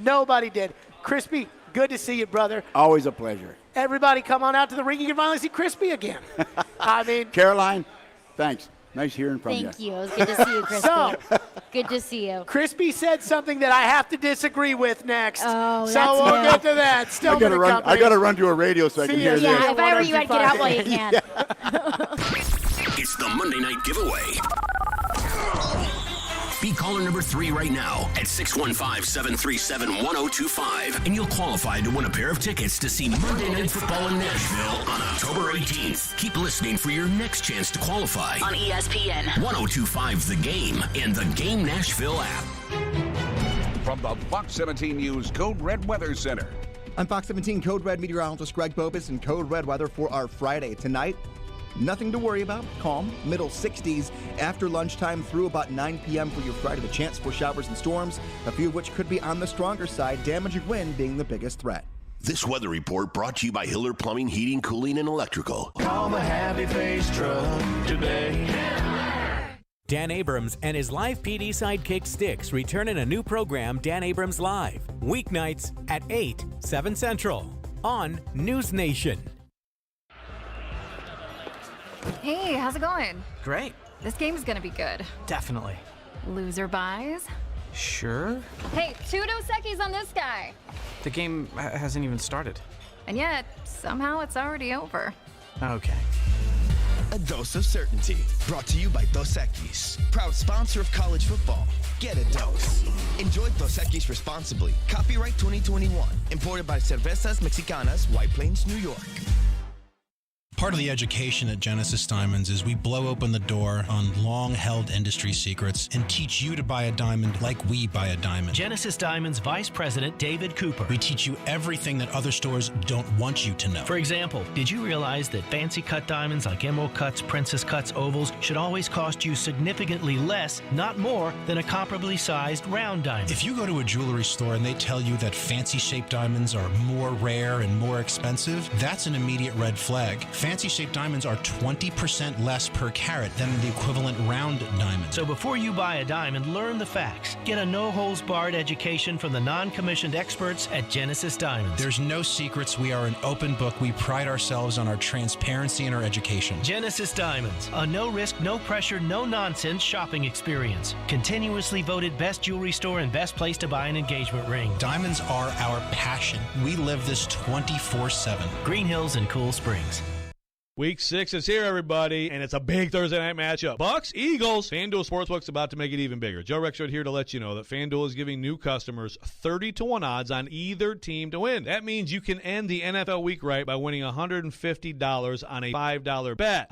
Nobody did. Crispy, good to see you, brother. Always a pleasure. Everybody come on out to the ring. You can finally see Crispy again. I mean, Caroline, thanks. Nice hearing from you. Thank you. It was good to see you, Crispy. So, good to see you. Crispy said something that I have to disagree with next. Oh, so that's we'll new. get to that. I got to run to a radio so I can See hear ya. this. Yeah, if I were you, I'd get out while you can. It's the Monday Night Giveaway. Be caller number 3 right now at 615-737-1025, and you'll qualify to win a pair of tickets to see Monday Night Football in Nashville on October 18th. Keep listening for your next chance to qualify On ESPN. 1025 The Game and the Game Nashville app. From the Fox 17 News Code Red Weather Center. I'm Fox 17 Code Red meteorologist Greg Bobus in Code Red weather for our Friday. Tonight, nothing to worry about. Calm, middle 60s after lunchtime through about 9 p.m. for your Friday. The chance for showers and storms, a few of which could be on the stronger side, damaging wind being the biggest threat. This weather report brought to you by Hiller Plumbing, Heating, Cooling, and Electrical. Call the Happy Face Truck today. Dan Abrams and his live PD sidekick Sticks return in a new program, Dan Abrams Live, weeknights at 8, 7 Central on News Nation. Hey, how's it going? Great. This game's gonna be good. Definitely. Loser buys? Sure. Hey, 2 Dos Equis on this guy. The game hasn't even started. And yet, somehow it's already over. Okay. A dose of certainty. Brought to you by Dos Equis, proud sponsor of college football. Get a dose. Enjoy Dos Equis responsibly. Copyright 2021. Imported by Cervezas Mexicanas, White Plains, New York. Part of the education at Genesis Diamonds is we blow open the door on long-held industry secrets and teach you to buy a diamond like we buy a diamond. Genesis Diamonds Vice President David Cooper. We teach you everything that other stores don't want you to know. For example, did you realize that fancy cut diamonds like emerald cuts, princess cuts, ovals should always cost you significantly less, not more, than a comparably sized round diamond? If you go to a jewelry store and they tell you that fancy-shaped diamonds are more rare and more expensive, that's an immediate red flag. Fancy-shaped diamonds are 20% less per carat than the equivalent round diamond. So before you buy a diamond, learn the facts. Get a no-holds-barred education from the non-commissioned experts at Genesis Diamonds. There's no secrets. We are an open book. We pride ourselves on our transparency and our education. Genesis Diamonds, a no-risk, no-pressure, no-nonsense shopping experience. Continuously voted best jewelry store and best place to buy an engagement ring. Diamonds are our passion. We live this 24/7. Green Hills and Cool Springs. Week 6 is here, everybody, and it's a big Thursday night matchup. Bucks, Eagles. FanDuel Sportsbook's about to make it even bigger. Joe Rexrod here to let you know that FanDuel is giving new customers 30-1 odds on either team to win. That means you can end the NFL week right by winning $150 on a $5 bet.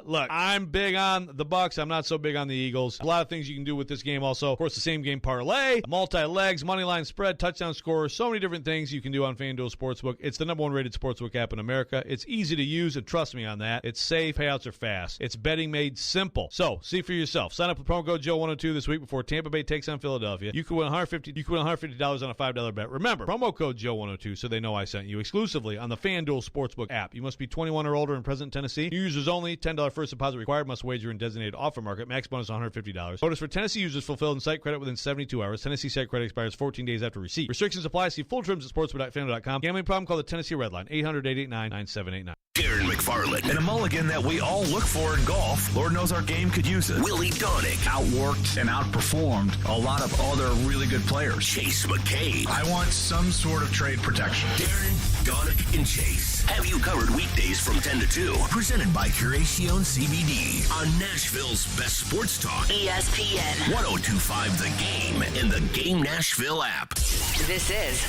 Look, I'm big on the Bucks. I'm not so big on the Eagles. A lot of things you can do with this game also. Of course, the same game parlay, multi-legs, money line spread, touchdown scorer, so many different things you can do on FanDuel Sportsbook. It's the #1 rated sportsbook app in America. It's easy to use, and trust me on that. It's safe, payouts are fast. It's betting made simple. So, see for yourself. Sign up with promo code Joe102 this week before Tampa Bay takes on Philadelphia. You could win $150 on a $5 bet. Remember, promo code Joe102 so they know I sent you exclusively on the FanDuel Sportsbook app. You must be 21 or older and present in Tennessee. New users only. $10 first deposit required. Must wager in designated offer market. Max bonus $150. Bonus for Tennessee users fulfilled in site credit within 72 hours. Tennessee site credit expires 14 days after receipt. Restrictions apply. See full terms at sportsbook.fanduel.com. Gambling problem? Call the Tennessee Red Line. 800-889-9789. Darren McFarland and a mulligan that we all look for in golf. Lord knows our game could use it. Willie Donick. Outworked and outperformed a lot of other really good players. Chase McCabe. I want some sort of trade protection. Darren, Donick, and Chase have you covered weekdays from 10 to 2. Presented by Curation CBD on Nashville's best sports talk. ESPN 102.5 The Game and the Game Nashville app. This is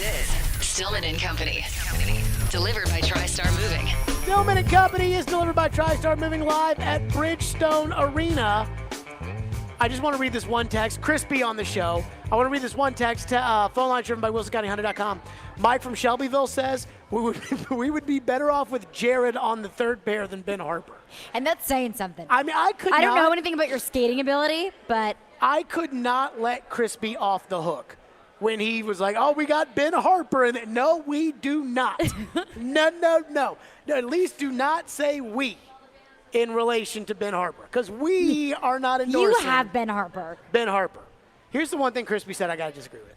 Stillman and Company. Delivered by TriStar Moving. Stillman and Company is delivered by TriStar Moving live at Bridgestone Arena. I just want to read this one text. Crispy on the show. I want to read this one text. Phone line driven by WilsonCountyHunter.com. Mike from Shelbyville says, we would be better off with Jared on the third pair than Ben Harper. And that's saying something. I mean, I don't know anything about your skating ability, but I could not let Crispy off the hook when he was like, oh, we got Ben Harper. And no, we do not. No. At least do not say we in relation to Ben Harper, because we are not endorsing. You have Ben Harper. Ben Harper. Here's the one thing Crispy said I got to disagree with.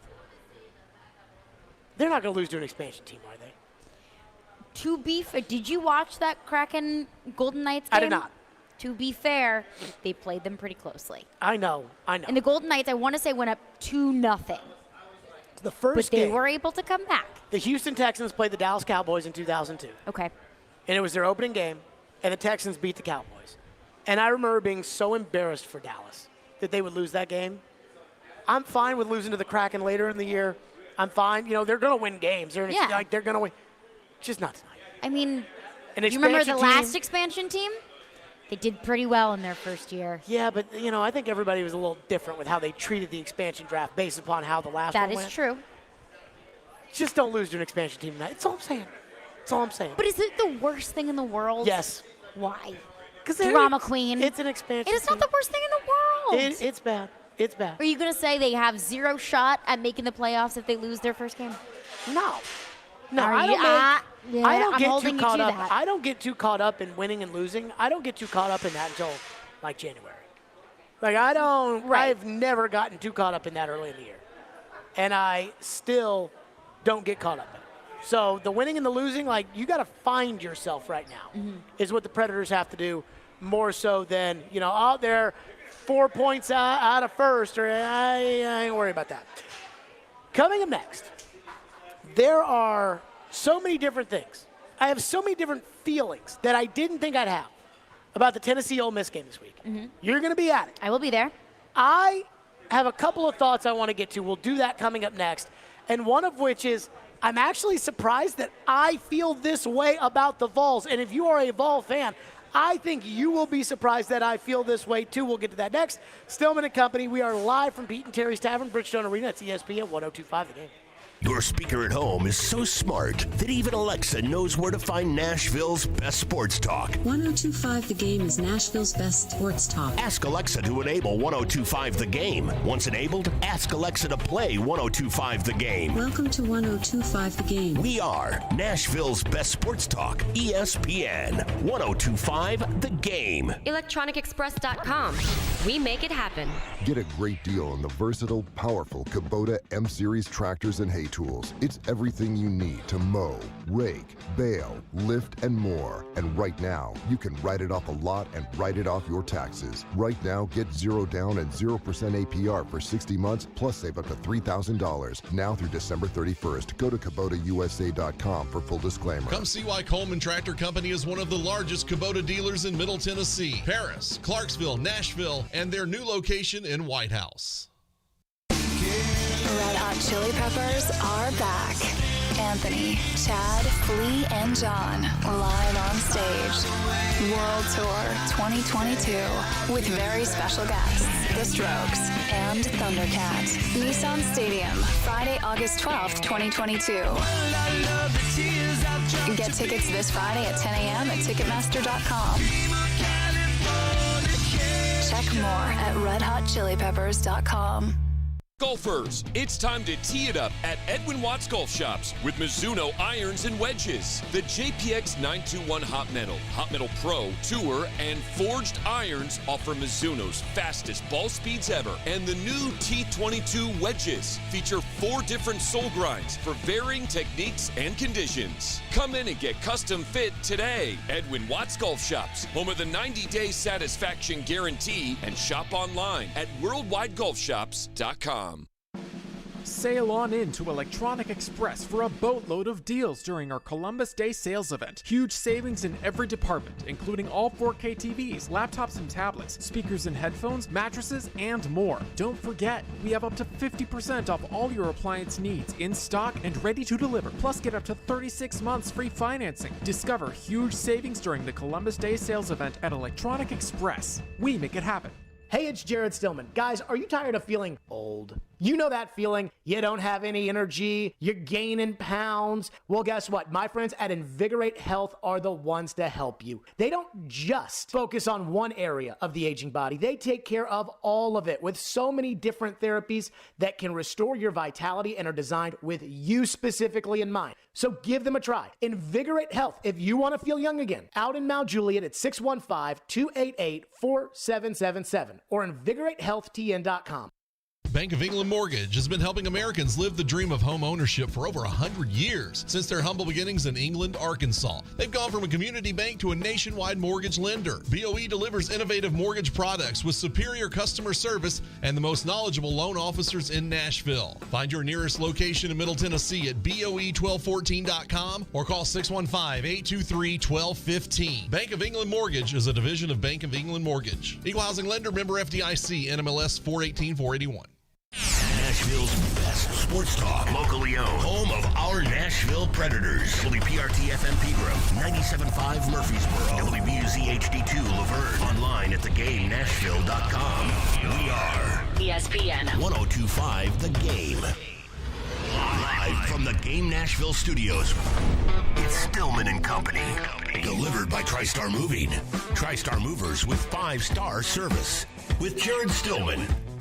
They're not going to lose to an expansion team, are they? To be fair, did you watch that Kraken Golden Knights game? I did not. To be fair, they played them pretty closely. I know. And the Golden Knights, I want to say, went up 2-0. The first but they game, were able to come back. The Houston Texans played the Dallas Cowboys in 2002. Okay. And it was their opening game, and the Texans beat the Cowboys. And I remember being so embarrassed for Dallas that they would lose that game. I'm fine with losing to the Kraken later in the year. I'm fine. You know, they're going to win games. They're going to win. Just not tonight. I mean, you remember the last expansion team? They did pretty well in their first year. Yeah, but, you know, I think everybody was a little different with how they treated the expansion draft based upon how the last one went. That is true. Just don't lose to an expansion team tonight. That's all I'm saying. That's all I'm saying. But is it the worst thing in the world? Yes. Why? Because Drama queen. It's an expansion It is not the worst thing in the world. It's bad. It's bad. Are you going to say they have zero shot at making the playoffs if they lose their first game? No. No, Are I you? don't I'm get holding too you caught to up. that. I don't get too caught up in winning and losing. I don't get too caught up in that until like January. Like I don't. Right. I've never gotten too caught up in that early in the year, and I still don't get caught up in it. So the winning and the losing, like you got to find yourself right now, is what the Predators have to do more so than out there 4 points out of first, or I ain't worried about that. Coming up next, there are so many different things. I have so many different feelings that I didn't think I'd have about the Tennessee Ole Miss game this week. You're going to be at it. I will be there. I have a couple of thoughts I want to get to. We'll do that coming up next. And one of which is I'm actually surprised that I feel this way about the Vols. And if you are a Vol fan, I think you will be surprised that I feel this way, too. We'll get to that next. Stillman and Company, we are live from Pete and Terry's Tavern, Bridgestone Arena. It's ESPN 102.5 The Game. Your speaker at home is so smart that even Alexa knows where to find Nashville's best sports talk. 102.5 The Game is Nashville's best sports talk. Ask Alexa to enable 102.5 The Game. Once enabled, ask Alexa to play 102.5 The Game. Welcome to 102.5 The Game. We are Nashville's best sports talk, ESPN 102.5 The Game. ElectronicExpress.com. We make it happen. Get a great deal on the versatile, powerful Kubota M-Series tractors and hay tools. It's everything you need to mow, rake, bale, lift, and more. And right now, you can write it off a lot and write it off your taxes. Right now, get 0 down and 0% APR for 60 months, plus save up to $3,000. Now through December 31st. Go to KubotaUSA.com for full disclaimer. Come see why Coleman Tractor Company is one of the largest Kubota dealers in Middle Tennessee, Paris, Clarksville, Nashville, and their new location in White House. Red Hot Chili Peppers are back. Anthony, Chad, Flea, and John live on stage. World Tour 2022 with very special guests, The Strokes and Thundercat. Nissan Stadium, Friday, August 12th, 2022. Get tickets this Friday at 10 a.m. at Ticketmaster.com. Check more at RedHotChiliPeppers.com. Golfers, it's time to tee it up at Edwin Watts Golf Shops with Mizuno irons and wedges. The JPX 921 Hot Metal Pro, Tour, and Forged irons offer Mizuno's fastest ball speeds ever. And the new T22 wedges feature 4 different sole grinds for varying techniques and conditions. Come in and get custom fit today. Edwin Watts Golf Shops, home of the 90-day satisfaction guarantee, and shop online at worldwidegolfshops.com. Sail on in to Electronic Express for a boatload of deals during our Columbus Day sales event. Huge savings in every department, including all 4K TVs, laptops and tablets, speakers and headphones, mattresses, and more. Don't forget, we have up to 50% off all your appliance needs in stock and ready to deliver. Plus, get up to 36 months free financing. Discover huge savings during the Columbus Day sales event at Electronic Express. We make it happen. Hey, it's Jared Stillman. Guys, are you tired of feeling old? You know that feeling. You don't have any energy. You're gaining pounds. Well, guess what? My friends at Invigorate Health are the ones to help you. They don't just focus on one area of the aging body. They take care of all of it with so many different therapies that can restore your vitality and are designed with you specifically in mind. So give them a try. Invigorate Health, if you want to feel young again. Out in Mount Juliet at 615-288-4777 or invigoratehealthtn.com. Bank of England Mortgage has been helping Americans live the dream of home ownership for over 100 years. Since their humble beginnings in England, Arkansas, they've gone from a community bank to a nationwide mortgage lender. BOE delivers innovative mortgage products with superior customer service and the most knowledgeable loan officers in Nashville. Find your nearest location in Middle Tennessee at BOE1214.com or call 615-823-1215. Bank of England Mortgage is a division of Bank of England Mortgage. Equal housing lender, member FDIC, NMLS 418-481. Nashville's best sports talk, locally owned, home of our Nashville Predators. WPRT-FM Pegram, 97.5 Murfreesboro, WBUZ HD2 Laverne, online at thegamenashville.com. We are ESPN 102.5 The Game. Live from the Game Nashville studios, it's Stillman and Company. Delivered by TriStar Moving. TriStar Movers with 5-star service. With Jared Stillman.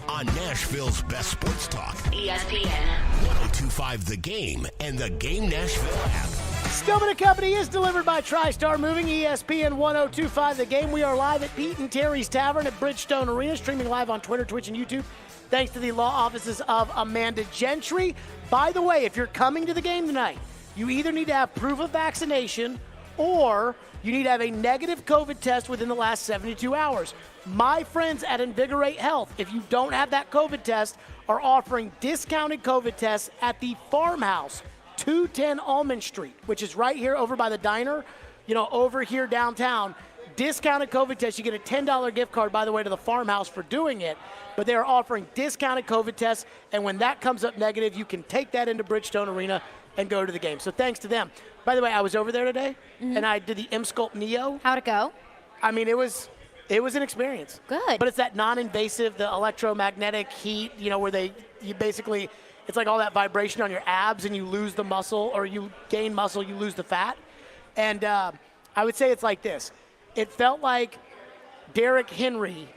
On Nashville's best sports talk, ESPN 102.5 The Game and the Game Nashville app. Stillman & Company is delivered by TriStar Moving, ESPN 102.5 The Game. We are live at Pete and Terry's Tavern at Bridgestone Arena, streaming live on Twitter, Twitch, and YouTube. Thanks to the law offices of Amanda Gentry. By the way, if you're coming to the game tonight, you either need to have proof of vaccination or you need to have a negative COVID test within the last 72 hours. My friends at Invigorate Health, if you don't have that COVID test, are offering discounted COVID tests at the Farmhouse, 210 Almond Street, which is right here over by the diner, over here downtown. Discounted COVID test. You get a $10 gift card, by the way, to the Farmhouse for doing it. But they are offering discounted COVID tests, and when that comes up negative, you can take that into Bridgestone Arena and go to the game. So thanks to them. By the way, I was over there today, and I did the M-Sculpt Neo. How'd it go? I mean, it was an experience. Good. But it's that non-invasive, the electromagnetic heat, where it's like all that vibration on your abs and you lose the muscle, or you gain muscle, you lose the fat. And I would say it's like this. It felt like Derrick Henry,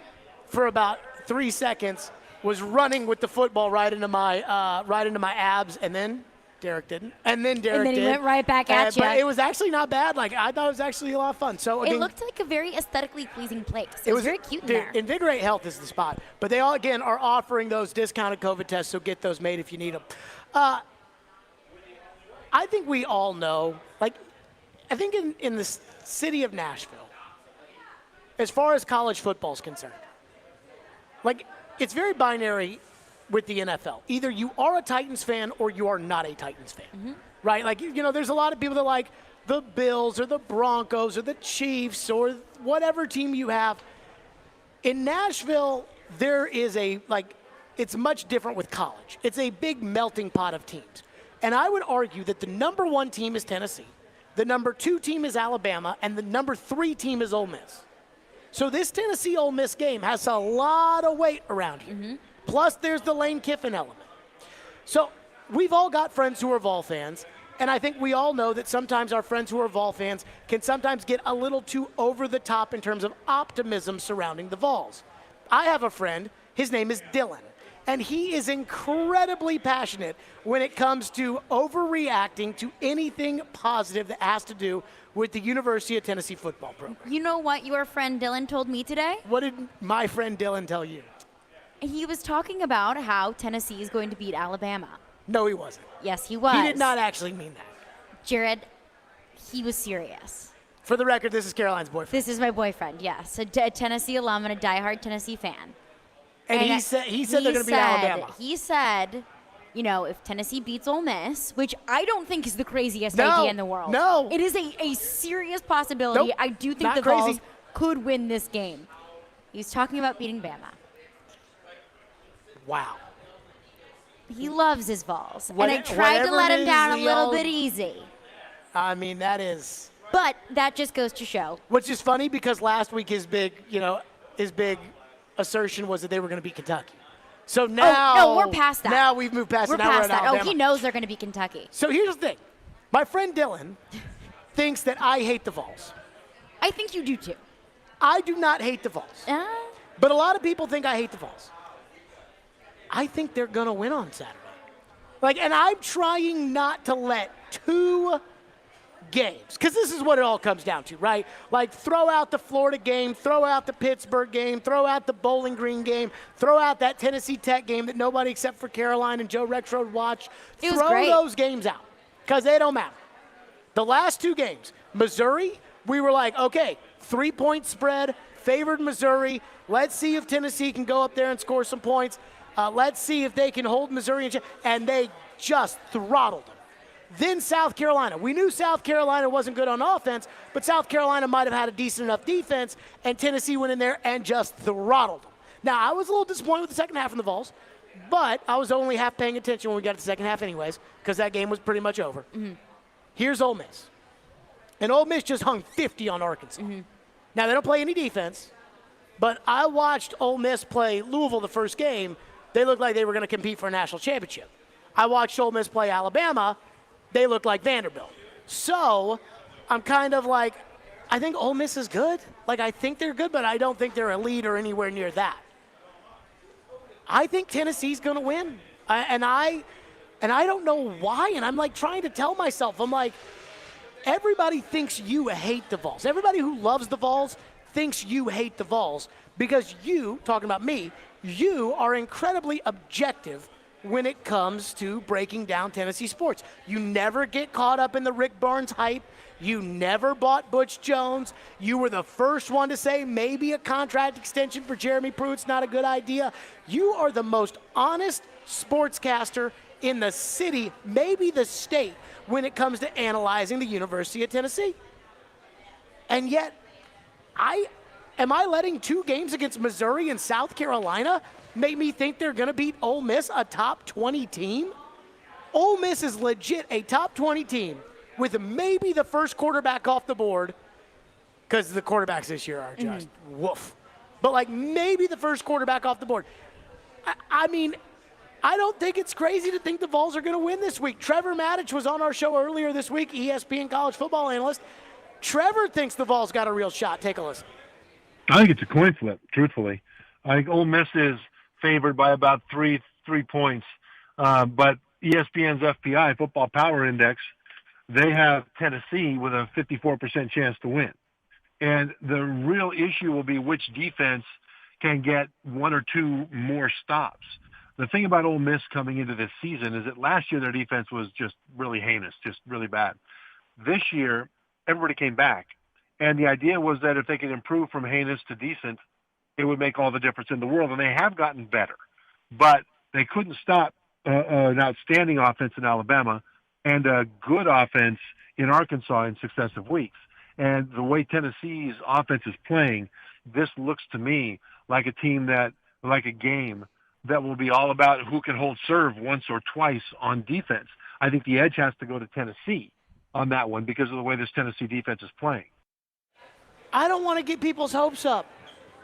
for about 3 seconds, was running with the football right into my abs, and then Derrick didn't. And then Derrick did. And then he went right back at you. But it was actually not bad. I thought it was actually a lot of fun. So again, it looked like a very aesthetically pleasing place. It was very cute in there. Invigorate Health is the spot. But they all, again, are offering those discounted COVID tests, so get those made if you need them. I think we all know, I think in the city of Nashville, as far as college football is concerned, it's very binary with the NFL. Either you are a Titans fan or you are not a Titans fan, right? There's a lot of people that like the Bills or the Broncos or the Chiefs or whatever team you have. In Nashville, there is it's much different with college. It's a big melting pot of teams. And I would argue that the number 1 team is Tennessee, the number 2 team is Alabama, and the number 3 team is Ole Miss. So this Tennessee-Ole Miss game has a lot of weight around here. Plus, there's the Lane Kiffin element. So we've all got friends who are Vol fans, and I think we all know that sometimes our friends who are Vol fans can sometimes get a little too over the top in terms of optimism surrounding the Vols. I have a friend, his name is Dylan, And he is incredibly passionate when it comes to overreacting to anything positive that has to do with the University of Tennessee football program. You know what your friend Dylan told me today? What did my friend Dylan tell you? He was talking about how Tennessee is going to beat Alabama. No, he wasn't. Yes, he was. He did not actually mean that. Jared, he was serious. For the record, this is Caroline's boyfriend. This is my boyfriend, yes. A Tennessee alum and a diehard Tennessee fan. And he said they're going to beat Alabama. He said, you know, if Tennessee beats Ole Miss, which I don't think is the craziest idea in the world. No. It is a serious possibility. Nope, I do think not the crazy. Vols could win this game. He's talking about beating Bama. Wow. He loves his Vols. And I tried to let him down a little bit easy. I mean, that is. But that just goes to show. Which is funny because last week his big assertion was that they were going to beat Kentucky. So now. Oh, no, we're past that. Now we've moved past we're it. Now past we're at that. Alabama. Oh, he knows they're going to beat Kentucky. So here's the thing. My friend Dylan thinks that I hate the Vols. I think you do too. I do not hate the Vols. But a lot of people think I hate the Vols. I think they're going to win on Saturday. And I'm trying not to let two games, because this is what it all comes down to, right? Throw out the Florida game, throw out the Pittsburgh game, throw out the Bowling Green game, throw out that Tennessee Tech game that nobody except for Caroline and Joe Rexrode watched. It was throw great. those games out, because they don't matter. The last two games, Missouri, we were like, okay, 3-point spread, favored Missouri. Let's see if Tennessee can go up there and score some points. Let's see if they can hold Missouri in check. And they just throttled them. Then South Carolina. We knew South Carolina wasn't good on offense, but South Carolina might have had a decent enough defense, and Tennessee went in there and just throttled them. Now, I was a little disappointed with the second half from the Vols, but I was only half paying attention when we got to the second half anyways, because that game was pretty much over. Mm-hmm. Here's Ole Miss. And Ole Miss just hung 50 on Arkansas. Mm-hmm. Now, they don't play any defense, but I watched Ole Miss play Louisville the first game. They looked like they were going to compete for a national championship. I watched Ole Miss play Alabama. They looked like Vanderbilt. So I'm kind of like, I think Ole Miss is good. I think they're good, but I don't think they're elite or anywhere near that. I think Tennessee's going to win. And I don't know why. And I'm trying to tell myself, I'm like, everybody thinks you hate the Vols. Everybody who loves the Vols thinks you hate the Vols because you, talking about me, you are incredibly objective when it comes to breaking down Tennessee sports. You never get caught up in the Rick Barnes hype. You never bought Butch Jones. You were the first one to say maybe a contract extension for Jeremy Pruitt's not a good idea. You are the most honest sportscaster in the city, maybe the state, when it comes to analyzing the University of Tennessee. And yet, am I letting two games against Missouri and South Carolina make me think they're going to beat Ole Miss, a top 20 team? Ole Miss is legit a top 20 team with maybe the first quarterback off the board, because the quarterbacks this year are just woof. But maybe the first quarterback off the board. I mean, I don't think it's crazy to think the Vols are going to win this week. Trevor Maddich was on our show earlier this week, ESPN college football analyst. Trevor thinks the Vols got a real shot. Take a listen. I think it's a coin flip, truthfully. I think Ole Miss is favored by about three points. But ESPN's FPI, Football Power Index, they have Tennessee with a 54% chance to win. And the real issue will be which defense can get one or two more stops. The thing about Ole Miss coming into this season is that last year their defense was just really heinous, just really bad. This year, everybody came back. And the idea was that if they could improve from heinous to decent, it would make all the difference in the world. And they have gotten better. But they couldn't stop an outstanding offense in Alabama and a good offense in Arkansas in successive weeks. And the way Tennessee's offense is playing, this looks to me like a team like a game that will be all about who can hold serve once or twice on defense. I think the edge has to go to Tennessee on that one because of the way this Tennessee defense is playing. I don't want to get people's hopes up,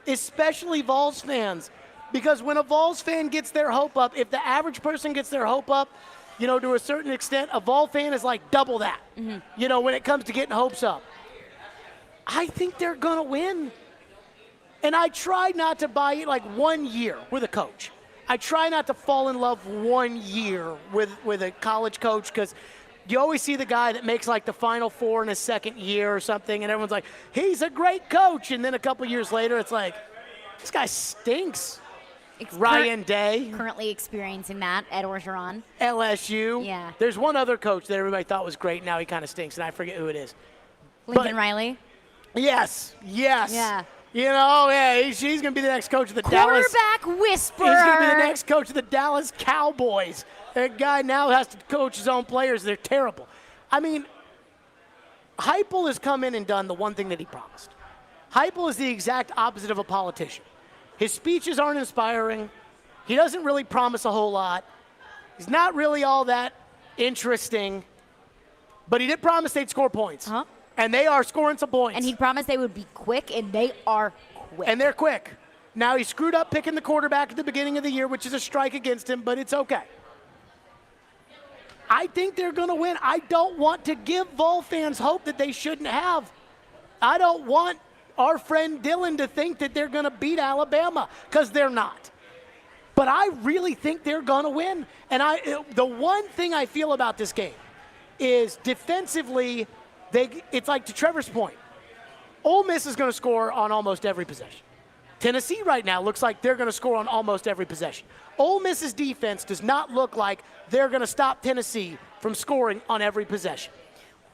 especially Vols fans, because when a Vols fan gets their hope up, if the average person gets their hope up, to a certain extent, a Vol fan is like double that, when it comes to getting hopes up. I think they're going to win. And I tried not to buy it 1 year with a coach. I try not to fall in love 1 year with a college coach because you always see the guy that makes like the Final Four in his second year or something, and everyone's like, he's a great coach. And then a couple years later, it's like, this guy stinks. Ryan Day. Currently experiencing that at Orgeron. LSU. Yeah. There's one other coach that everybody thought was great. Now he kind of stinks, and I forget who it is. Lincoln Riley. Yes. Yeah. You know, yeah, he's going to be the next coach of the Dallas. Quarterback whisperer. He's going to be the next coach of the Dallas Cowboys. That guy now has to coach his own players. They're terrible. I mean, Heupel has come in and done the one thing that he promised. Heupel is the exact opposite of a politician. His speeches aren't inspiring. He doesn't really promise a whole lot. He's not really all that interesting. But he did promise they'd score points. And they are scoring some points. And he promised they would be quick, and they are quick. And they're quick. Now, he screwed up picking the quarterback at the beginning of the year, which is a strike against him, but it's okay. I think they're going to win. I don't want to give Vol fans hope that they shouldn't have. I don't want our friend Dylan to think that they're going to beat Alabama, because they're not. But I really think they're going to win. And the one thing I feel about this game is defensively, it's like to Trevor's point. Ole Miss is going to score on almost every possession. Tennessee right now looks like they're going to score on almost every possession. Ole Miss's defense does not look like they're going to stop Tennessee from scoring on every possession.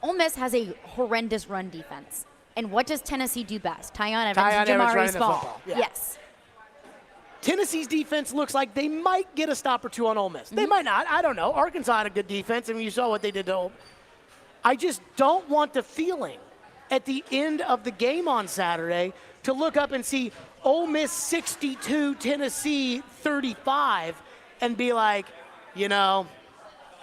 Ole Miss has a horrendous run defense. And what does Tennessee do best? Tyon Evans and Jamari Spall. Yeah. Yes. Tennessee's defense looks like they might get a stop or two on Ole Miss. They might not. I don't know. Arkansas had a good defense. I mean, you saw what they did to Ole Miss. I just don't want the feeling at the end of the game on Saturday to look up and see Ole Miss 62, Tennessee 35, and be like, you know,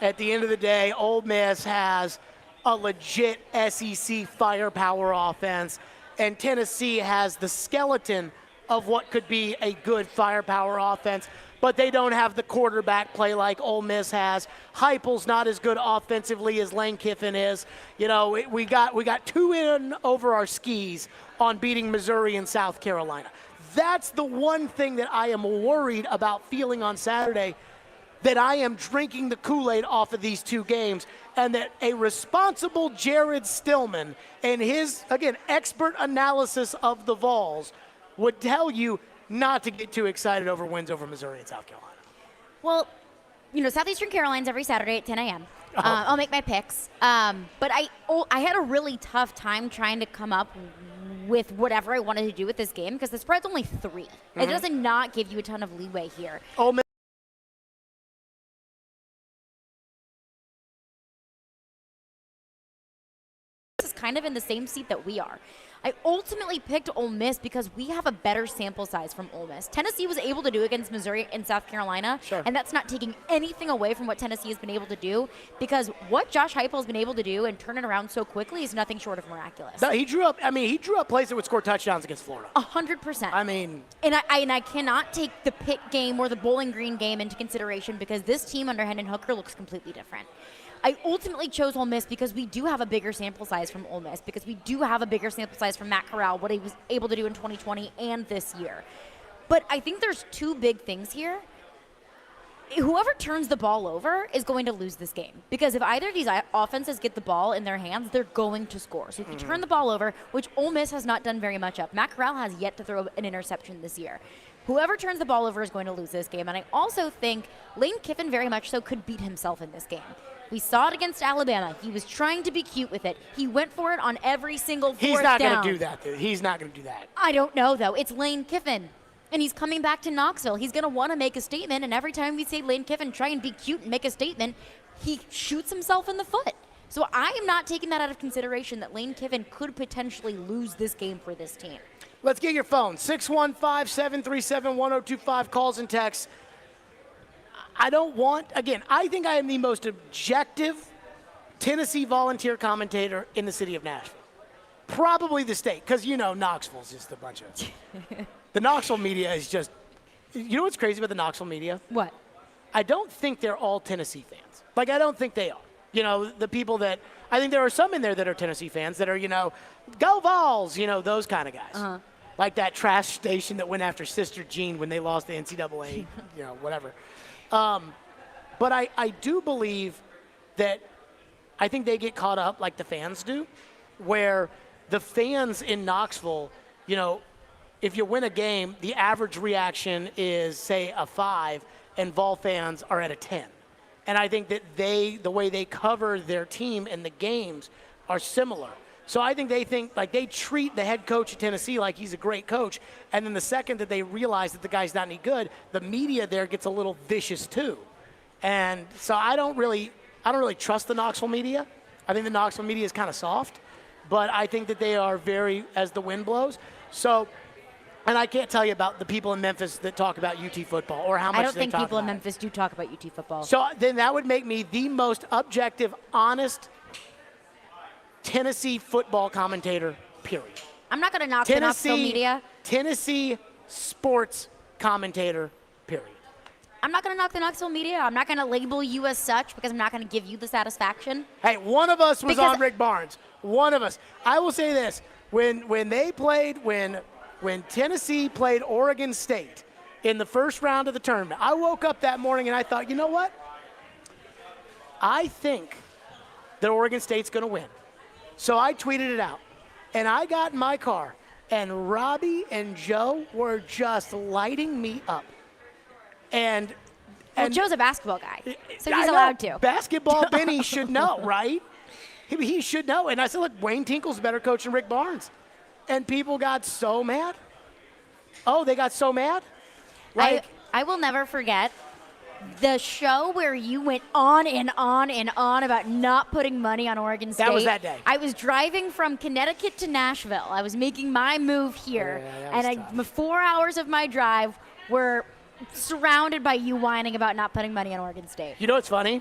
at the end of the day, Ole Miss has a legit SEC firepower offense, and Tennessee has the skeleton of what could be a good firepower offense, but they don't have the quarterback play like Ole Miss has. Heupel's not as good offensively as Lane Kiffin is. You know, we got two in over our skis on beating Missouri and South Carolina. That's the one thing that I am worried about feeling on Saturday, that I am drinking the Kool-Aid off of these two games, and that a responsible Jared Stillman and his, again, expert analysis of the Vols would tell you not to get too excited over wins over Missouri and South Carolina. Well, you know, Southeastern Carolina's every Saturday at 10 a.m. I'll make my picks. But I had a really tough time trying to come up with whatever I wanted to do with this game because the spread's only 3. It does not give you a ton of leeway here. Ole Miss is kind of in the same seat that we are. I ultimately picked Ole Miss because we have a better sample size from Ole Miss. Tennessee was able to do against Missouri and South Carolina, and that's not taking anything away from what Tennessee has been able to do, because what Josh Heupel has been able to do and turn it around so quickly is nothing short of miraculous. No, he drew up plays that would score touchdowns against Florida. 100%. I mean, and I cannot take the Pitt game or the Bowling Green game into consideration because this team under Hendon Hooker looks completely different. I ultimately chose Ole Miss because we do have a bigger sample size from Ole Miss, because we do have a bigger sample size from Matt Corral, what he was able to do in 2020 and this year. But I think there's two big things here. Whoever turns the ball over is going to lose this game, because if either of these offenses get the ball in their hands, they're going to score. So if you turn the ball over, which Ole Miss has not done very much of, Matt Corral has yet to throw an interception this year. Whoever turns the ball over is going to lose this game. And I also think Lane Kiffin very much so could beat himself in this game. We saw it against Alabama. He was trying to be cute with it. He went for it on every single fourth down. He's not going to do that, dude. He's not going to do that. I don't know, though. It's Lane Kiffin, and he's coming back to Knoxville. He's going to want to make a statement, and every time we say Lane Kiffin, try and be cute and make a statement, he shoots himself in the foot. So I am not taking that out of consideration, that Lane Kiffin could potentially lose this game for this team. Let's get your phone. 615-737-1025, calls and texts. I think I am the most objective Tennessee volunteer commentator in the city of Nashville. Probably the state, because, you know, Knoxville's just a bunch of... The Knoxville media is just... You know what's crazy about the Knoxville media? What? I don't think they're all Tennessee fans. Like, I don't think they are. You know, the people that... I think there are some in there that are Tennessee fans that are, you know, go Vols, you know, those kind of guys. like that trash station that went after Sister Jean when they lost the NCAA, whatever. But I do believe that I think they get caught up like the fans do, where the fans in Knoxville, if you win a game, the average reaction is, say, a 5, and Vol fans are at a 10. And I think that the way they cover their team and the games are similar. So I think they treat the head coach at Tennessee like he's a great coach, and then the second that they realize that the guy's not any good, the media there gets a little vicious too. And so I don't really trust the Knoxville media. I think the Knoxville media is kind of soft, but I think that they are very as the wind blows. So, and I can't tell you about the people in Memphis that talk about UT football or how much they talk about it. I don't think people in Memphis do talk about UT football. So then that would make me the most objective, honest Tennessee football commentator, period. I'm not going to knock the Knoxville media. Tennessee sports commentator, period. I'm not going to knock the Knoxville media. I'm not going to label you as such because I'm not going to give you the satisfaction. Hey, one of us was on Rick Barnes. One of us. I will say this. When Tennessee played Oregon State in the first round of the tournament, I woke up that morning and I thought, you know what? I think that Oregon State's going to win. So I tweeted it out, and I got in my car, and Robbie and Joe were just lighting me up. And Joe's a basketball guy, so he's allowed to. Basketball Benny should know, right? He should know. And I said, look, Wayne Tinkle's a better coach than Rick Barnes. And people got so mad. Oh, they got so mad? I will never forget the show where you went on and on and on about not putting money on Oregon State. That was that day. I was driving from Connecticut to Nashville. I was making my move here. The 4 hours of my drive were surrounded by you whining about not putting money on Oregon State. You know what's funny?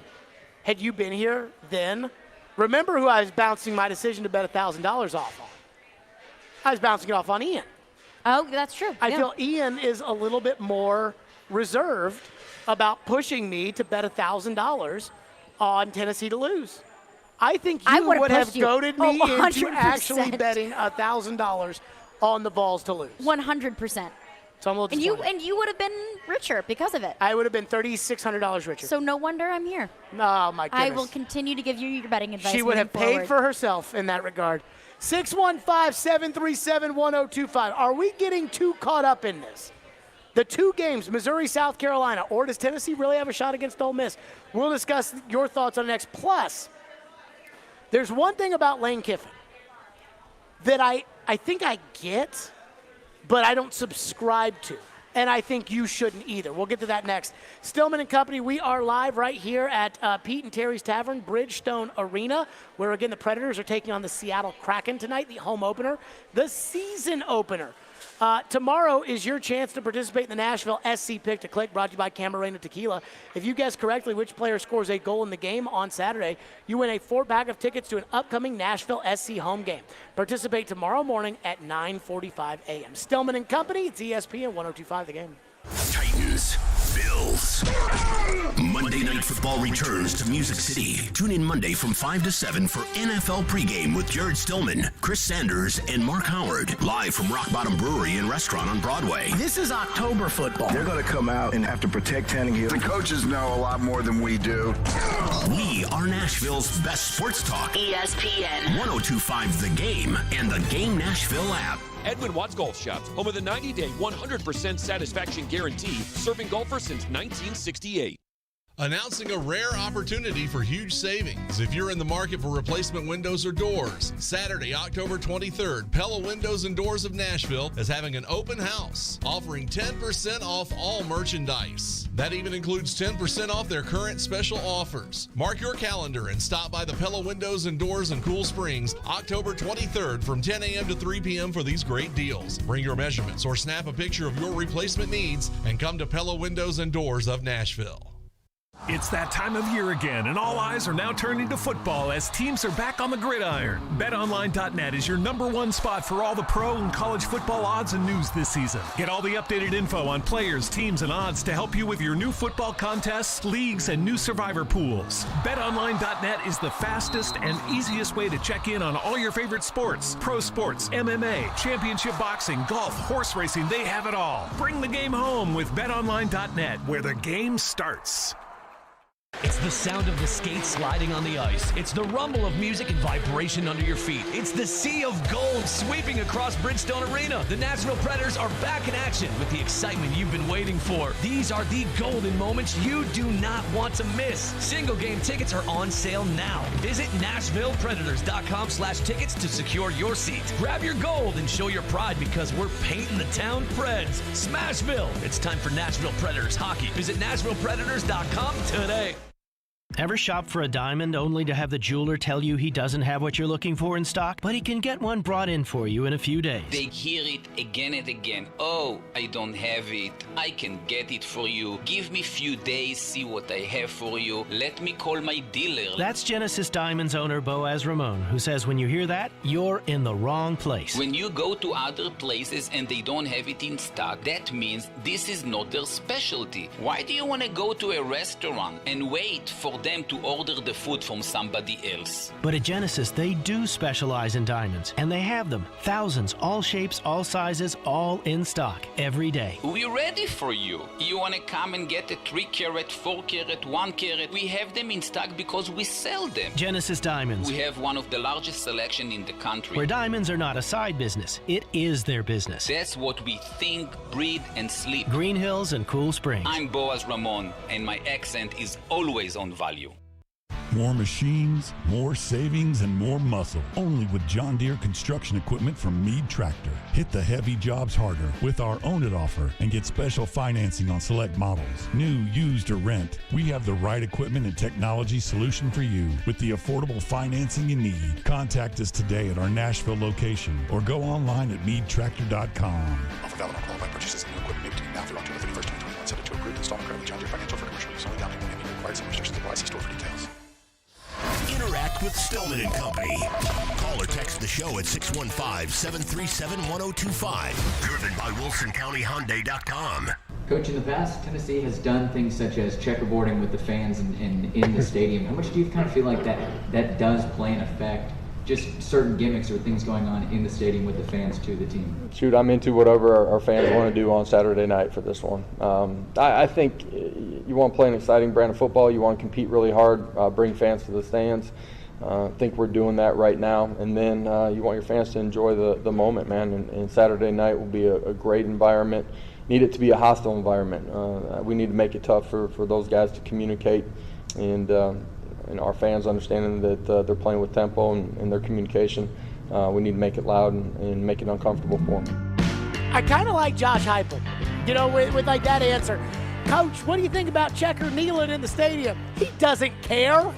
Had you been here then, remember who I was bouncing my decision to bet $1,000 off on? I was bouncing it off on Ian. Oh, that's true. I feel Ian is a little bit more reserved about pushing me to bet $1,000 on Tennessee to lose. I think you would have goaded me into actually betting $1,000 on the Vols to lose. 100%. So I'm a little disappointed. And you would have been richer because of it. I would have been $3,600 richer. So no wonder I'm here. Oh, my goodness. I will continue to give you your betting advice. She would have paid for herself in that regard. 615-737-1025. Are we getting too caught up in this? The two games, Missouri, South Carolina, or does Tennessee really have a shot against Ole Miss? We'll discuss your thoughts on it next. Plus, there's one thing about Lane Kiffin that I think I get, but I don't subscribe to. And I think you shouldn't either. We'll get to that next. Stillman and Company, we are live right here at Pete and Terry's Tavern, Bridgestone Arena, where, again, the Predators are taking on the Seattle Kraken tonight, the home opener, the season opener. Tomorrow is your chance to participate in the Nashville SC Pick to Click, brought to you by Camarena Tequila. If you guess correctly which player scores a goal in the game on Saturday, you win a 4-pack of tickets to an upcoming Nashville SC home game. Participate tomorrow morning at 9:45 a.m. Stillman and Company, it's ESPN 102.5 The Game. Titans, Bills. Monday Night Football returns to Music City. Tune in Monday from 5 to 7 for NFL pregame with Jared Stillman, Chris Sanders, and Mark Howard. Live from Rock Bottom Brewery and Restaurant on Broadway. This is October football. They're going to come out and have to protect Tannehill. The coaches know a lot more than we do. We are Nashville's best sports talk. ESPN 102.5 The Game and the Game Nashville app. Edwin Watts Golf Shops, home of the 90-day 100% satisfaction guarantee, serving golfers since 1968. Announcing a rare opportunity for huge savings. If you're in the market for replacement windows or doors, Saturday, October 23rd, Pella Windows and Doors of Nashville is having an open house, offering 10% off all merchandise. That even includes 10% off their current special offers. Mark your calendar and stop by the Pella Windows and Doors in Cool Springs, October 23rd from 10 a.m. to 3 p.m. for these great deals. Bring your measurements or snap a picture of your replacement needs and come to Pella Windows and Doors of Nashville. It's that time of year again, and all eyes are now turning to football as teams are back on the gridiron. BetOnline.net is your #1 spot for all the pro and college football odds and news this season. Get all the updated info on players, teams, and odds to help you with your new football contests, leagues, and new survivor pools. BetOnline.net is the fastest and easiest way to check in on all your favorite sports. Pro sports, MMA, championship boxing, golf, horse racing, they have it all. Bring the game home with BetOnline.net, where the game starts. It's the sound of the skates sliding on the ice. It's the rumble of music and vibration under your feet. It's the sea of gold sweeping across Bridgestone Arena. The Nashville Predators are back in action with the excitement you've been waiting for. These are the golden moments you do not want to miss. Single game tickets are on sale now. Visit NashvillePredators.com/tickets to secure your seat. Grab your gold and show your pride because we're painting the town Preds. Smashville! It's time for Nashville Predators hockey. Visit NashvillePredators.com today. Ever shop for a diamond only to have the jeweler tell you he doesn't have what you're looking for in stock, but he can get one brought in for you in a few days? They hear it again and again. Oh, I don't have it. I can get it for you. Give me few days, see what I have for you. Let me call my dealer. That's Genesis Diamonds owner Boaz Ramon, who says when you hear that, you're in the wrong place. When you go to other places and they don't have it in stock, that means this is not their specialty. Why do you want to go to a restaurant and wait for them to order the food from somebody else? But at Genesis, they do specialize in diamonds, and they have them. Thousands, all shapes, all sizes, all in stock every day. We're ready for you. You want to come and get a 3-carat, 4-carat, 1-carat? We have them in stock because we sell them. Genesis Diamonds. We have one of the largest selection in the country. Where diamonds are not a side business, it is their business. That's what we think, breathe, and sleep. Green Hills and Cool Springs. I'm Boaz Ramon, and my accent is always on value. More machines, more savings, and more muscle. Only with John Deere construction equipment from Meade Tractor. Hit the heavy jobs harder with our Own It offer and get special financing on select models. New, used, or rent, we have the right equipment and technology solution for you with the affordable financing you need. Contact us today at our Nashville location or go online at meadtractor.com. Offer valid on qualified purchases and new equipment made between now through October 31st, 2021. Subject to approved installment credit with John Deere Financial for commercial use. Only down payment may be required. Some restrictions apply. See store for details. Interact with Stillman and Company. Call or text the show at 615-737-1025. Driven by WilsonCountyHyundai.com. Coach, in the past, Tennessee has done things such as checkerboarding with the fans in the stadium. How much do you kind of feel like that does play an effect? Just certain gimmicks or things going on in the stadium with the fans to the team? Shoot, I'm into whatever our fans want to do on Saturday night for this one. I think you want to play an exciting brand of football. You want to compete really hard, bring fans to the stands. I think we're doing that right now. And then you want your fans to enjoy the moment, man. And Saturday night will be a great environment. Need it to be a hostile environment. We need to make it tough for those guys to communicate and our fans understanding that they're playing with tempo and their communication. We need to make it loud and make it uncomfortable for them. I kind of like Josh Heupel, with like that answer. Coach, what do you think about Checker kneeling in the stadium? He doesn't care.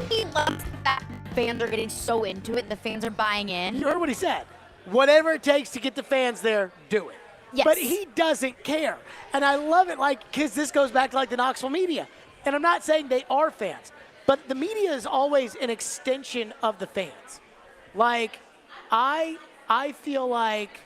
He loves that fans are getting so into it. The fans are buying in. You heard what he said. Whatever it takes to get the fans there, do it. Yes. But he doesn't care. And I love it, because this goes back to the Knoxville media. And I'm not saying they are fans, but the media is always an extension of the fans. I feel like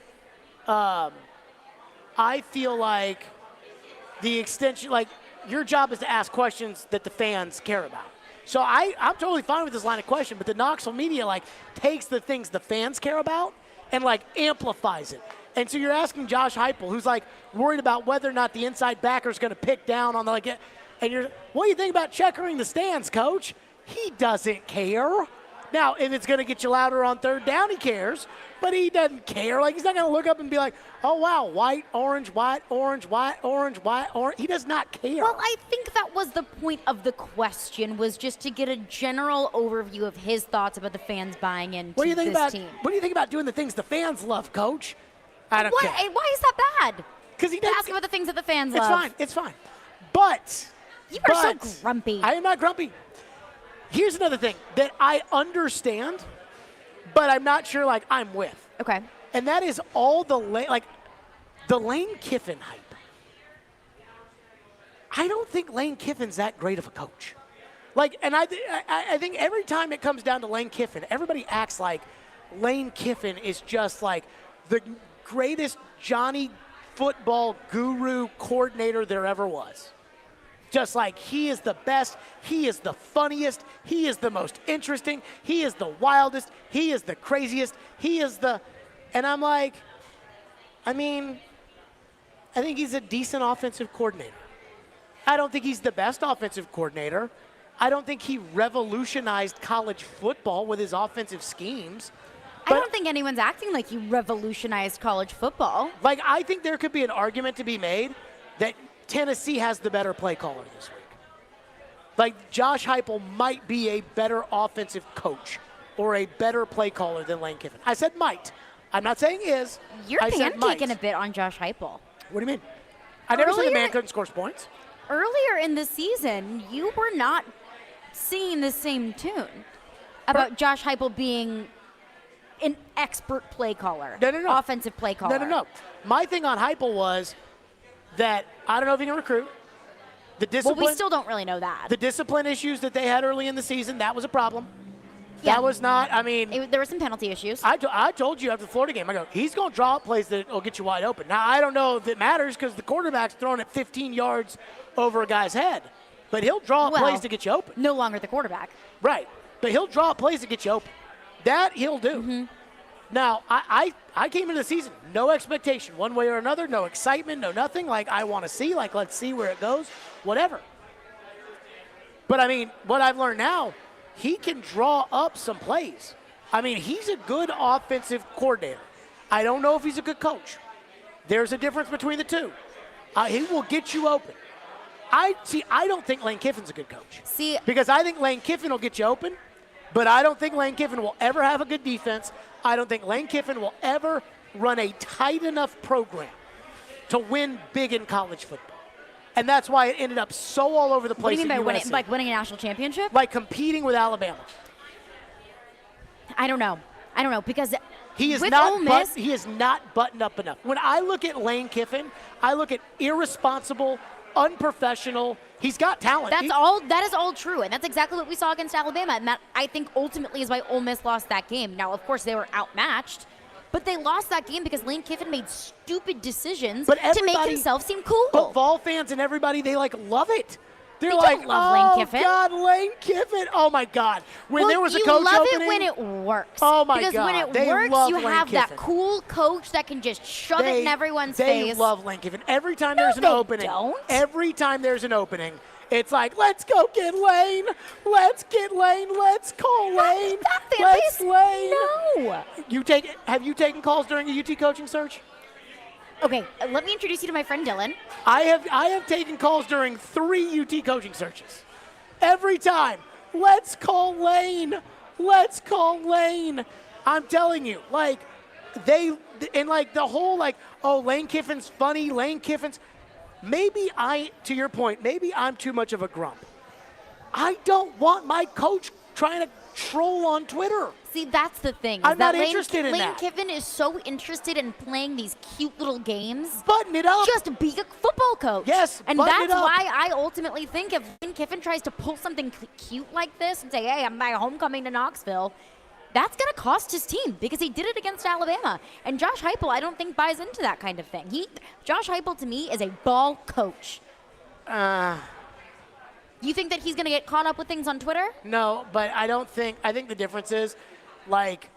the extension, your job is to ask questions that the fans care about. So I'm totally fine with this line of question, but the Knoxville media takes the things the fans care about and amplifies it. And so you're asking Josh Heupel, who's worried about whether or not the inside backer is going to pick down on the and what do you think about checkering the stands, Coach? He doesn't care. Now, if it's going to get you louder on third down, he cares, but he doesn't care. He's not going to look up and be like, oh, wow, white, orange, white, orange, white, orange, white, orange. He does not care. Well, I think that was the point of the question, was just to get a general overview of his thoughts about the fans buying into this team. What do you think about doing the things the fans love, Coach? I don't care. Why is that bad? Because he does. Ask about the things that the fans love. It's fine. But you are so grumpy. I am not grumpy. Here's another thing that I understand, but I'm not sure I'm with. Okay. And that is all the Lane Kiffin hype. I don't think Lane Kiffin's that great of a coach. Like, and I think every time it comes down to Lane Kiffin, everybody acts like Lane Kiffin is just like the greatest Johnny football guru coordinator there ever was. Just like he is the best, he is the funniest, he is the most interesting, he is the wildest, he is the craziest, he is the, and I'm like, I mean, I think he's a decent offensive coordinator. I don't think he's the best offensive coordinator. I don't think he revolutionized college football with his offensive schemes. I don't think anyone's acting like he revolutionized college football. Like, I think there could be an argument to be made that Tennessee has the better play caller this week. Like, Josh Heupel might be a better offensive coach or a better play caller than Lane Kiffin. I said might. I'm not saying is. You're pancaking a bit on Josh Heupel. What do you mean? I never said the man couldn't score points. Earlier in the season, you were not singing the same tune about Josh Heupel being an expert play caller. No. Offensive play caller. No. My thing on Heupel was that I don't know if he can recruit. The discipline. Well, we still don't really know that. The discipline issues that they had early in the season, that was a problem. Yeah. That was not, I mean. There were some penalty issues. I told you after the Florida game, I go, he's going to draw up plays that will get you wide open. Now, I don't know if it matters because the quarterback's throwing it 15 yards over a guy's head. But he'll draw up plays to get you open. No longer the quarterback. Right. But he'll draw up plays to get you open. That he'll do. Mm-hmm. Now, I came into the season, no expectation, one way or another, no excitement, no nothing. Like, I want to see, like, let's see where it goes, whatever. But, I mean, what I've learned now, he can draw up some plays. I mean, he's a good offensive coordinator. I don't know if he's a good coach. There's a difference between the two. He will get you open. I don't think Lane Kiffin's a good coach. Because I think Lane Kiffin will get you open, but I don't think Lane Kiffin will ever have a good defense. I don't think Lane Kiffin will ever run a tight enough program to win big in college football. And that's why it ended up so all over the place. What do you mean by winning a national championship? Like competing with Alabama. I don't know because he is with not Ole Miss, he is not buttoned up enough. When I look at Lane Kiffin, I look at irresponsible, unprofessional. He's got talent. That is all true, and that's exactly what we saw against Alabama, and that I think ultimately is why Ole Miss lost that game. Now, of course, they were outmatched, but they lost that game because Lane Kiffin made stupid decisions to make himself seem cool. But Vol fans and everybody, they love it. They're they like, don't love Lane oh Kiffin. God, Lane Kiffin! Oh my God! When there was a coach you love opening, it when it works. Oh my because God! Because when they it works, love you Lane have Kiffin. that cool coach that can just shove it in everyone's face. They love Lane Kiffin. Every time there's an opening, every time there's an opening, it's like, let's go get Lane. Let's get Lane. Let's call Lane. Let's Lane. No. Have you taken calls during a UT coaching search? Okay, let me introduce you to my friend Dylan. I have taken calls during 3 UT coaching searches. Every time, let's call Lane. Let's call Lane. I'm telling you, like, the whole, like, oh, Lane Kiffin's funny, Lane Kiffin's. To your point, maybe I'm too much of a grump. I don't want my coach trying to troll on Twitter. See, that's the thing. I'm not interested in that. Lane Kiffin is so interested in playing these cute little games. Button it up. Just be a football coach. Yes, and button that's it up. why I ultimately think if Lane Kiffin tries to pull something cute like this and say, hey, I'm my homecoming to Knoxville, that's going to cost his team because he did it against Alabama. And Josh Heupel, I don't think, buys into that kind of thing. Josh Heupel, to me, is a ball coach. You think that he's going to get caught up with things on Twitter? No, but I think the difference is, like,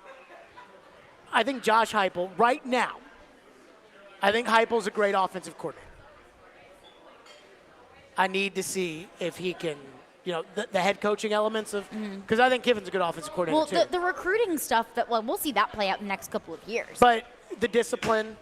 I think Josh Heupel, right now, I think Heupel's a great offensive coordinator. I need to see if he can, the head coaching elements of, because I think Kiffin's a good offensive coordinator too. Well, the recruiting stuff, we'll see that play out in the next couple of years. But the discipline,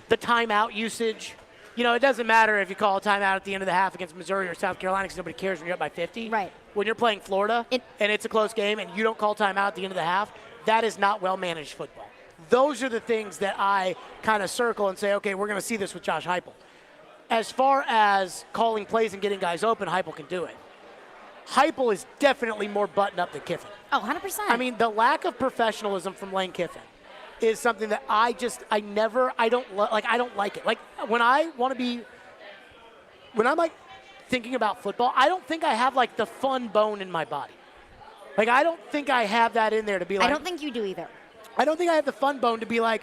the timeout usage, it doesn't matter if you call a timeout at the end of the half against Missouri or South Carolina because nobody cares when you're up by 50. Right. When you're playing Florida and it's a close game and you don't call timeout at the end of the half, that is not well-managed football. Those are the things that I kind of circle and say, okay, we're going to see this with Josh Heupel. As far as calling plays and getting guys open, Heupel can do it. Heupel is definitely more buttoned up than Kiffin. Oh, 100%. I mean, the lack of professionalism from Lane Kiffin is something that I don't like it. Like, when I'm like thinking about football, I don't think I have like the fun bone in my body. Like, I don't think I have that in there to be like. I don't think you do either. I don't think I have the fun bone to be like,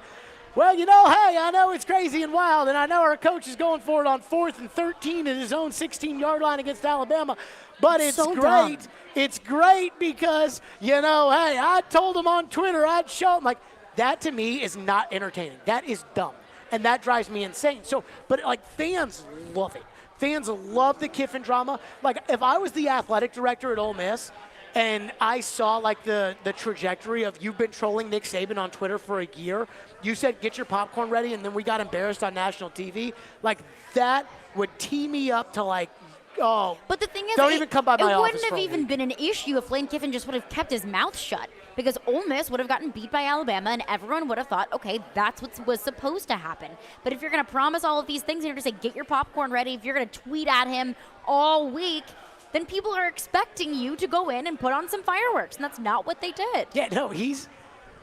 well, you know, hey, I know it's crazy and wild, and I know our coach is going for it on 4th and 13 at his own 16-yard line against Alabama, but it's so great. Dumb. It's great because, you know, hey, I told him on Twitter I'd show him. Like, that to me is not entertaining. That is dumb, and that drives me insane. So, but, like, fans love it. Fans love the Kiffin drama. Like, if I was the athletic director at Ole Miss, and I saw, like, the trajectory of you've been trolling Nick Saban on Twitter for a year. You said get your popcorn ready, and then we got embarrassed on national TV. Like, that would tee me up to, like, oh, but the thing is, don't even come by my office. It wouldn't have even been an issue if Lane Kiffin just would have kept his mouth shut, because Ole Miss would have gotten beat by Alabama, and everyone would have thought, okay, that's what was supposed to happen. But if you're going to promise all of these things and you're going to say get your popcorn ready, if you're going to tweet at him all week, then people are expecting you to go in and put on some fireworks, and that's not what they did. Yeah, no,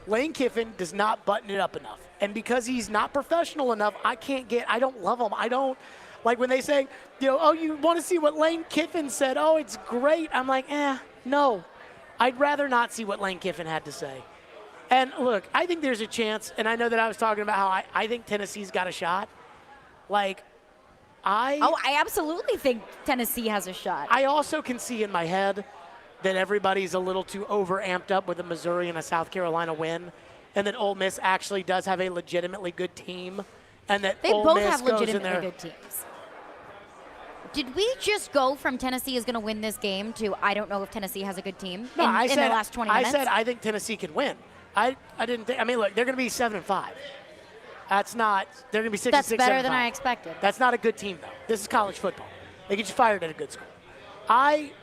Lane Kiffin does not button it up enough. And because he's not professional enough, I don't love him. I don't, like when they say, you know, oh, you want to see what Lane Kiffin said? Oh, it's great. I'm like, no. I'd rather not see what Lane Kiffin had to say. And look, I think there's a chance, and I know that I was talking about how I think Tennessee's got a shot. Like, I absolutely think Tennessee has a shot. I also can see in my head that everybody's a little too over-amped up with a Missouri and a South Carolina win, and that Ole Miss actually does have a legitimately good team, and that they Ole both Miss have goes legitimately in there. good teams. Did we just go from Tennessee is going to win this game to I don't know if Tennessee has a good team in the last 20 minutes? I said I think Tennessee could win. I didn't think. I mean, look, they're going to be 7-5. That's not. They're going to be 6-6. That's better than 7-5. I expected. That's not a good team, though. This is college football. They get you fired at a good school. I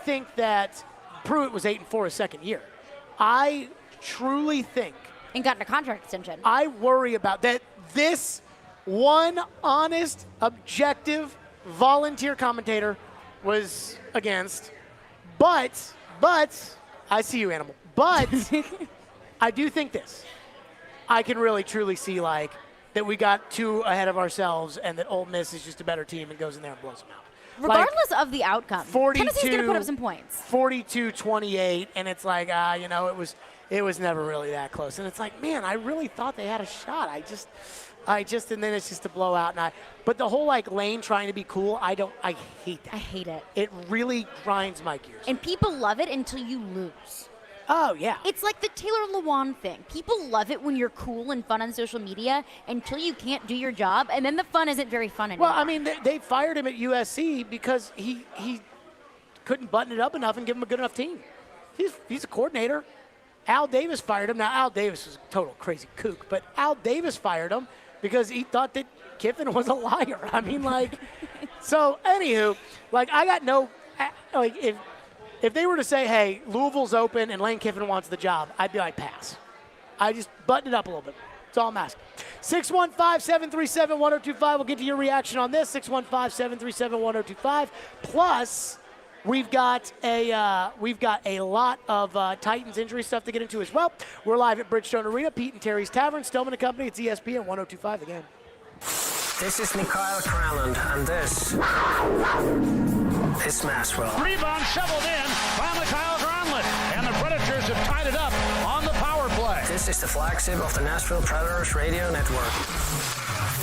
think that Pruitt was 8-4 his second year. I truly think. And got a contract extension. I worry about that. This one honest, objective, volunteer commentator was against. But I see you, animal. But I do think this. I can really, truly see, like, that we got too ahead of ourselves and that Ole Miss is just a better team and goes in there and blows them out. Regardless of the outcome, Tennessee's going to put up some points. 42-28, and it's like, you know, it was never really that close. And it's like, man, I really thought they had a shot. I just, and then it's just a blowout. But the whole, like, Lane trying to be cool, I hate that. I hate it. It really grinds my gears. And people love it until you lose. Oh, yeah. It's like the Taylor Lewan thing. People love it when you're cool and fun on social media until you can't do your job, and then the fun isn't very fun anymore. Well, I mean, they fired him at USC because he couldn't button it up enough and give him a good enough team. He's a coordinator. Al Davis fired him. Now, Al Davis is a total crazy kook, but Al Davis fired him because he thought that Kiffin was a liar. I mean, like, so, anywho, like, I got no, like, if they were to say, hey, Louisville's open and Lane Kiffin wants the job, I'd be like, pass. I just button it up a little bit. That's all I'm asking. 615-737-1025. We'll get to your reaction on this. 615-737-1025. Plus, we've got a lot of Titans injury stuff to get into as well. We're live at Bridgestone Arena, Pete and Terry's Tavern, Stillman and Company. It's ESPN 1025 again. This is Mikhail Kralland, and this is Nashville. Rebound shoveled in by Mikhail Kralland, and the Predators have tied it up on the power play. This is the flagship of the Nashville Predators radio network.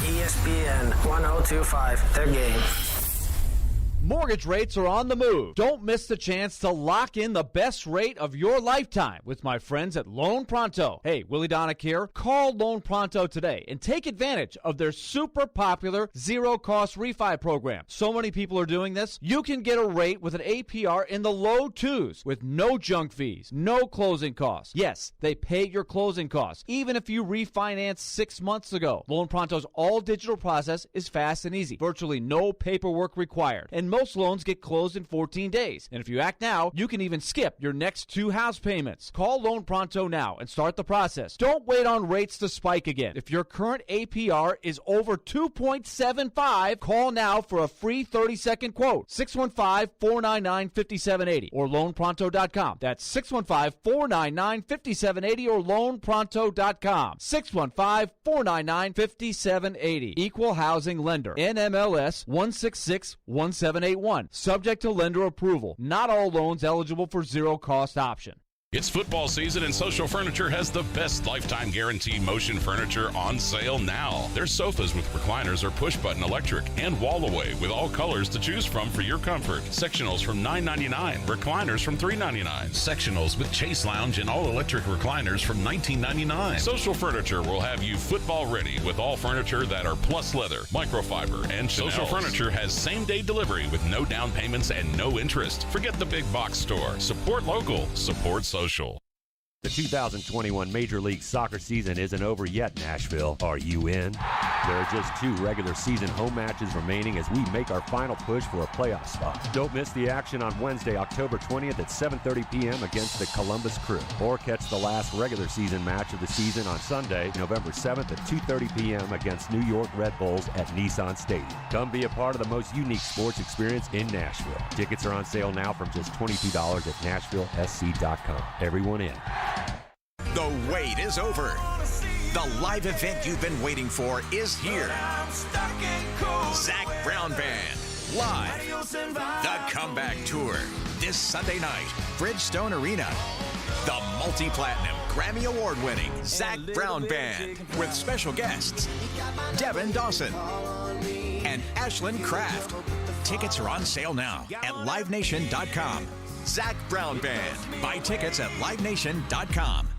ESPN 1025, their game. Mortgage rates are on the move. Don't miss the chance to lock in the best rate of your lifetime with my friends at Loan Pronto. Hey, Willie Donick here. Call Loan Pronto today and take advantage of their super popular zero-cost refi program. So many people are doing this. You can get a rate with an APR in the low twos with no junk fees, no closing costs. Yes, they pay your closing costs, even if you refinanced 6 months ago. Loan Pronto's all-digital process is fast and easy. Virtually no paperwork required. And most loans get closed in 14 days. And if you act now, you can even skip your next 2 house payments. Call Loan Pronto now and start the process. Don't wait on rates to spike again. If your current APR is over 2.75, call now for a free 30-second quote. 615-499-5780 or loanpronto.com. That's 615-499-5780 or loanpronto.com. 615-499-5780. Equal Housing Lender. NMLS 1661781. Subject to lender approval. Not all loans eligible for zero-cost option. It's football season and Social Furniture has the best lifetime guarantee motion furniture on sale now. Their sofas with recliners are push-button electric and wall-away with all colors to choose from for your comfort. Sectionals from $9.99, recliners from $3.99. Sectionals with chase lounge and all-electric recliners from $19.99. Social Furniture will have you football ready with all furniture that are plus leather, microfiber, and Chanel's. Social Furniture has same-day delivery with no down payments and no interest. Forget the big box store. Support local. Support social. The 2021 Major League Soccer season isn't over yet, Nashville. Are you in? There are just 2 regular season home matches remaining as we make our final push for a playoff spot. Don't miss the action on Wednesday, October 20th at 7:30 p.m. against the Columbus Crew. Or catch the last regular season match of the season on Sunday, November 7th at 2:30 p.m. against New York Red Bulls at Nissan Stadium. Come be a part of the most unique sports experience in Nashville. Tickets are on sale now from just $22 at NashvilleSC.com. Everyone in. The wait is over. The live event you've been waiting for is here. Zach Brown Band, live. The Comeback Tour, this Sunday night, Bridgestone Arena. The multi-platinum, Grammy Award-winning Zach Brown Band with special guests Devin Dawson and Ashlyn Kraft. Tickets are on sale now at livenation.com. Zach Brown Band. Buy tickets at livenation.com.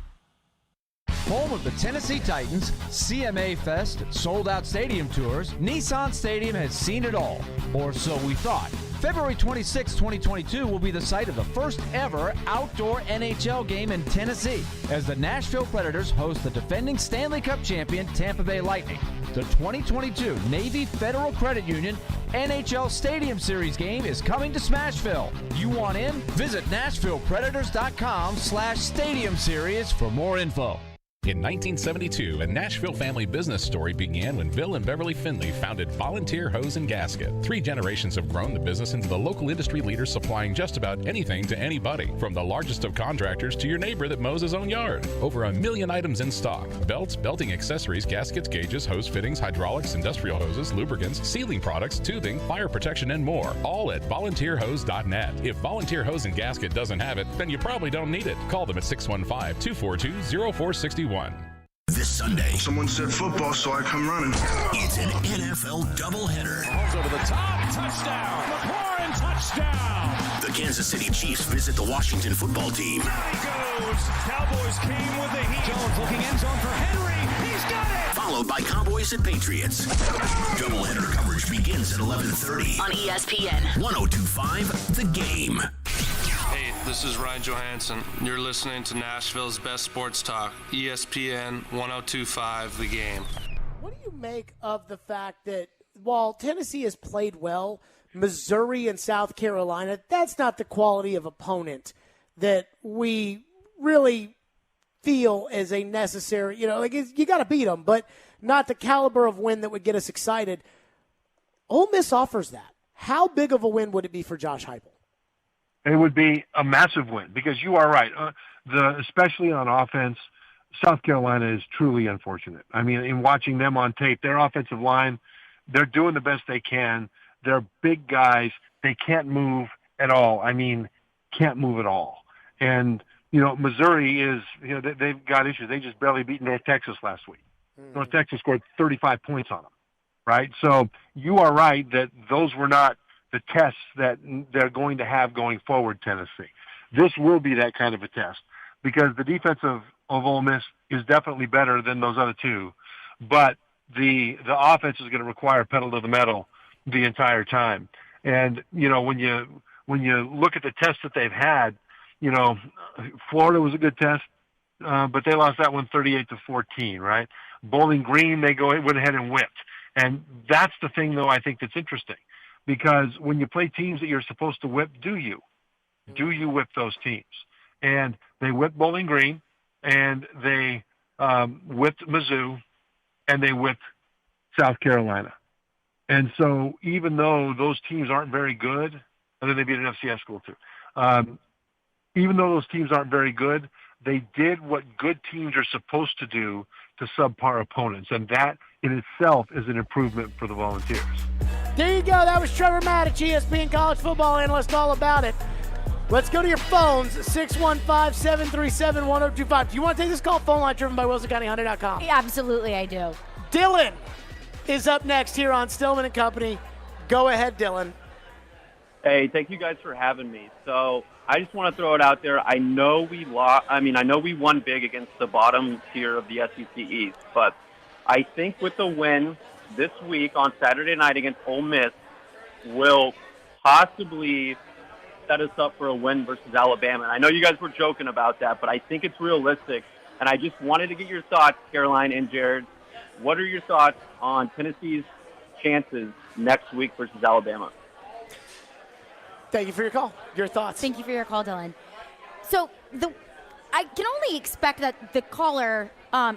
Home of the Tennessee Titans, CMA Fest, sold-out stadium tours, Nissan Stadium has seen it all, or so we thought. February 26, 2022 will be the site of the first ever outdoor NHL game in Tennessee as the Nashville Predators host the defending Stanley Cup champion Tampa Bay Lightning. The 2022 Navy Federal Credit Union NHL Stadium Series game is coming to Smashville. You want in? Visit NashvillePredators.com/Stadium Series for more info. In 1972, a Nashville family business story began when Bill and Beverly Finley founded Volunteer Hose and Gasket. 3 generations have grown the business into the local industry leader supplying just about anything to anybody, from the largest of contractors to your neighbor that mows his own yard. Over 1 million items in stock: belts, belting accessories, gaskets, gauges, hose fittings, hydraulics, industrial hoses, lubricants, sealing products, tubing, fire protection, and more. All at volunteerhose.net. If Volunteer Hose and Gasket doesn't have it, then you probably don't need it. Call them at 615-242-0461. This Sunday, someone said football, so I come running. It's an NFL doubleheader. Mahomes over the top, touchdown. McLaurin, touchdown. The Kansas City Chiefs visit the Washington football team. There he goes. Cowboys came with the heat. Jones looking end zone for Henry. He's got it. Followed by Cowboys and Patriots. Doubleheader coverage begins at 11:30 on ESPN 102.5 The Game. Hey, this is Ryan Johansson. You're listening to Nashville's best sports talk, ESPN 102.5 The Game. What do you make of the fact that while Tennessee has played well, Missouri and South Carolina, that's not the quality of opponent that we really feel as a necessary, you got to beat them, but not the caliber of win that would get us excited. Ole Miss offers that. How big of a win would it be for Josh Heupel? It would be a massive win because you are right. Especially on offense, South Carolina is truly unfortunate. I mean, in watching them on tape, their offensive line, they're doing the best they can. They're big guys. They can't move at all. I mean, can't move at all. And, Missouri is, they've got issues. They just barely beat North Texas last week. North Texas scored 35 points on them, right? So you are right that those were not the tests that they're going to have going forward, Tennessee. This will be that kind of a test because the defense of Ole Miss is definitely better than those other two, but the offense is going to require pedal to the metal the entire time. And, when you look at the tests that they've had, Florida was a good test, but they lost that one 38-14, right? Bowling Green, went ahead and whipped. And that's the thing, though, I think that's interesting. because when you play teams that you're supposed to whip, do you whip those teams? And they whipped Bowling Green, and they whipped Mizzou, and they whipped South Carolina. And so even though those teams aren't very good, and then they beat an FCS school too, even though those teams aren't very good, they did what good teams are supposed to do to subpar opponents, and that in itself is an improvement for the Volunteers. There you go. That was Trevor Maddich, ESPN college football analyst, all about it. Let's go to your phones, 615-737-1025. Do you want to take this call? Phone line driven by WilsonCountyHunter.com. Yeah, absolutely, I do. Dylan is up next here on Stillman and Company. Go ahead, Dylan. Hey, thank you guys for having me. So I just want to throw it out there. I know we won big against the bottom tier of the SEC East, but I think with the win this week on Saturday night against Ole Miss will possibly set us up for a win versus Alabama. And I know you guys were joking about that, but I think it's realistic. And I just wanted to get your thoughts, Caroline and Jared. What are your thoughts on Tennessee's chances next week versus Alabama? Thank you for your call. Your thoughts. Thank you for your call, Dylan. So I can only expect that the caller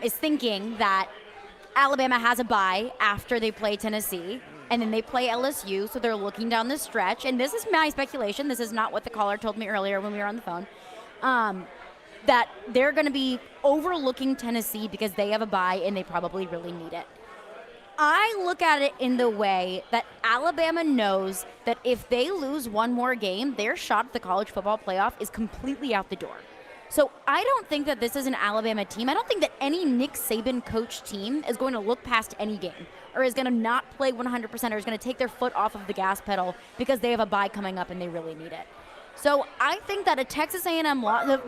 is thinking that Alabama has a bye after they play Tennessee, and then they play LSU, so they're looking down the stretch. And this is my speculation. This is not what the caller told me earlier when we were on the phone, that they're going to be overlooking Tennessee because they have a bye and they probably really need it. I look at it in the way that Alabama knows that if they lose one more game, their shot at the college football playoff is completely out the door. So I don't think that this is an Alabama team. I don't think that any Nick Saban coached team is going to look past any game or is going to not play 100% or is going to take their foot off of the gas pedal because they have a bye coming up and they really need it. So I think that a Texas A&M loss,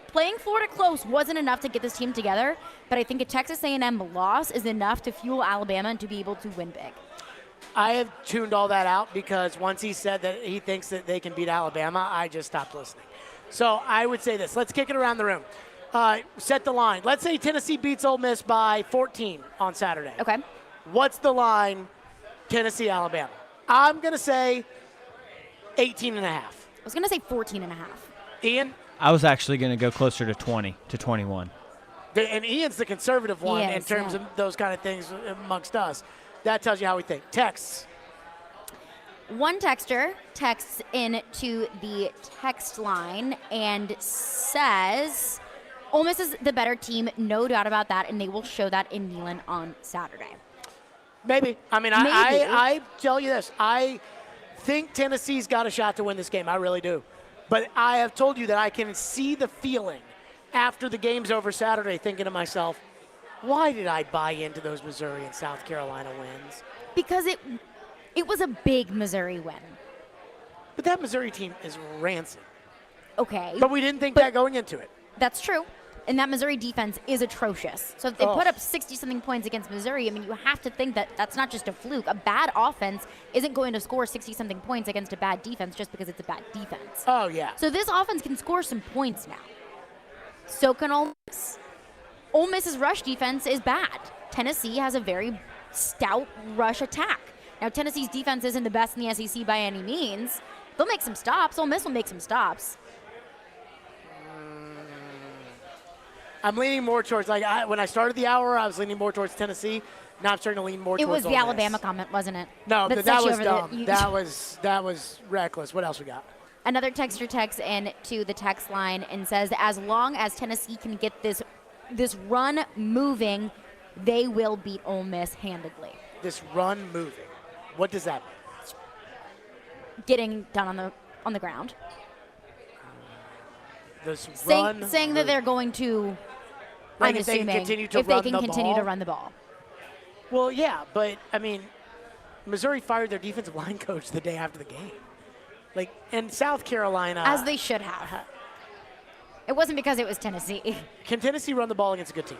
playing Florida close wasn't enough to get this team together, but I think a Texas A&M loss is enough to fuel Alabama and to be able to win big. I have tuned all that out because once he said that he thinks that they can beat Alabama, I just stopped listening. So I would say this. Let's kick it around the room. Set the line. Let's say Tennessee beats Ole Miss by 14 on Saturday. Okay. What's the line, Tennessee, Alabama? I'm going to say 18.5. I was going to say 14.5. Ian? I was actually going to go closer to 20 to 21. And Ian's the conservative one in terms of those kind of things amongst us. That tells you how we think. Texts. One texter texts into the text line and says, Ole Miss is the better team, no doubt about that, and they will show that in Neyland on Saturday. Maybe. I mean, I tell you this. I think Tennessee's got a shot to win this game. I really do. But I have told you that I can see the feeling after the game's over Saturday thinking to myself, why did I buy into those Missouri and South Carolina wins? Because it was a big Missouri win. But that Missouri team is rancid. Okay. But we didn't think that going into it. That's true. And that Missouri defense is atrocious. So if they put up 60-something points against Missouri, I mean, you have to think that that's not just a fluke. A bad offense isn't going to score 60-something points against a bad defense just because it's a bad defense. Oh, yeah. So this offense can score some points now. So can Ole Miss. Ole Miss's rush defense is bad. Tennessee has a very stout rush attack. Now, Tennessee's defense isn't the best in the SEC by any means. They'll make some stops. Ole Miss will make some stops. I'm leaning more towards, when I started the hour, I was leaning more towards Tennessee. Now I'm starting to lean more towards Ole Miss. It was the Alabama comment, wasn't it? No, that was dumb. That was reckless. What else we got? Another texter texts in to the text line and says, as long as Tennessee can get this run moving, they will beat Ole Miss handedly. This run moving. What does that mean? Getting done on the ground. Saying that they're going to, like I'm if they assuming, can continue to if run they can the continue ball? to run the ball. Well, yeah, but, I mean, Missouri fired their defensive line coach the day after the game. And South Carolina. As they should have. It wasn't because it was Tennessee. Can Tennessee run the ball against a good team?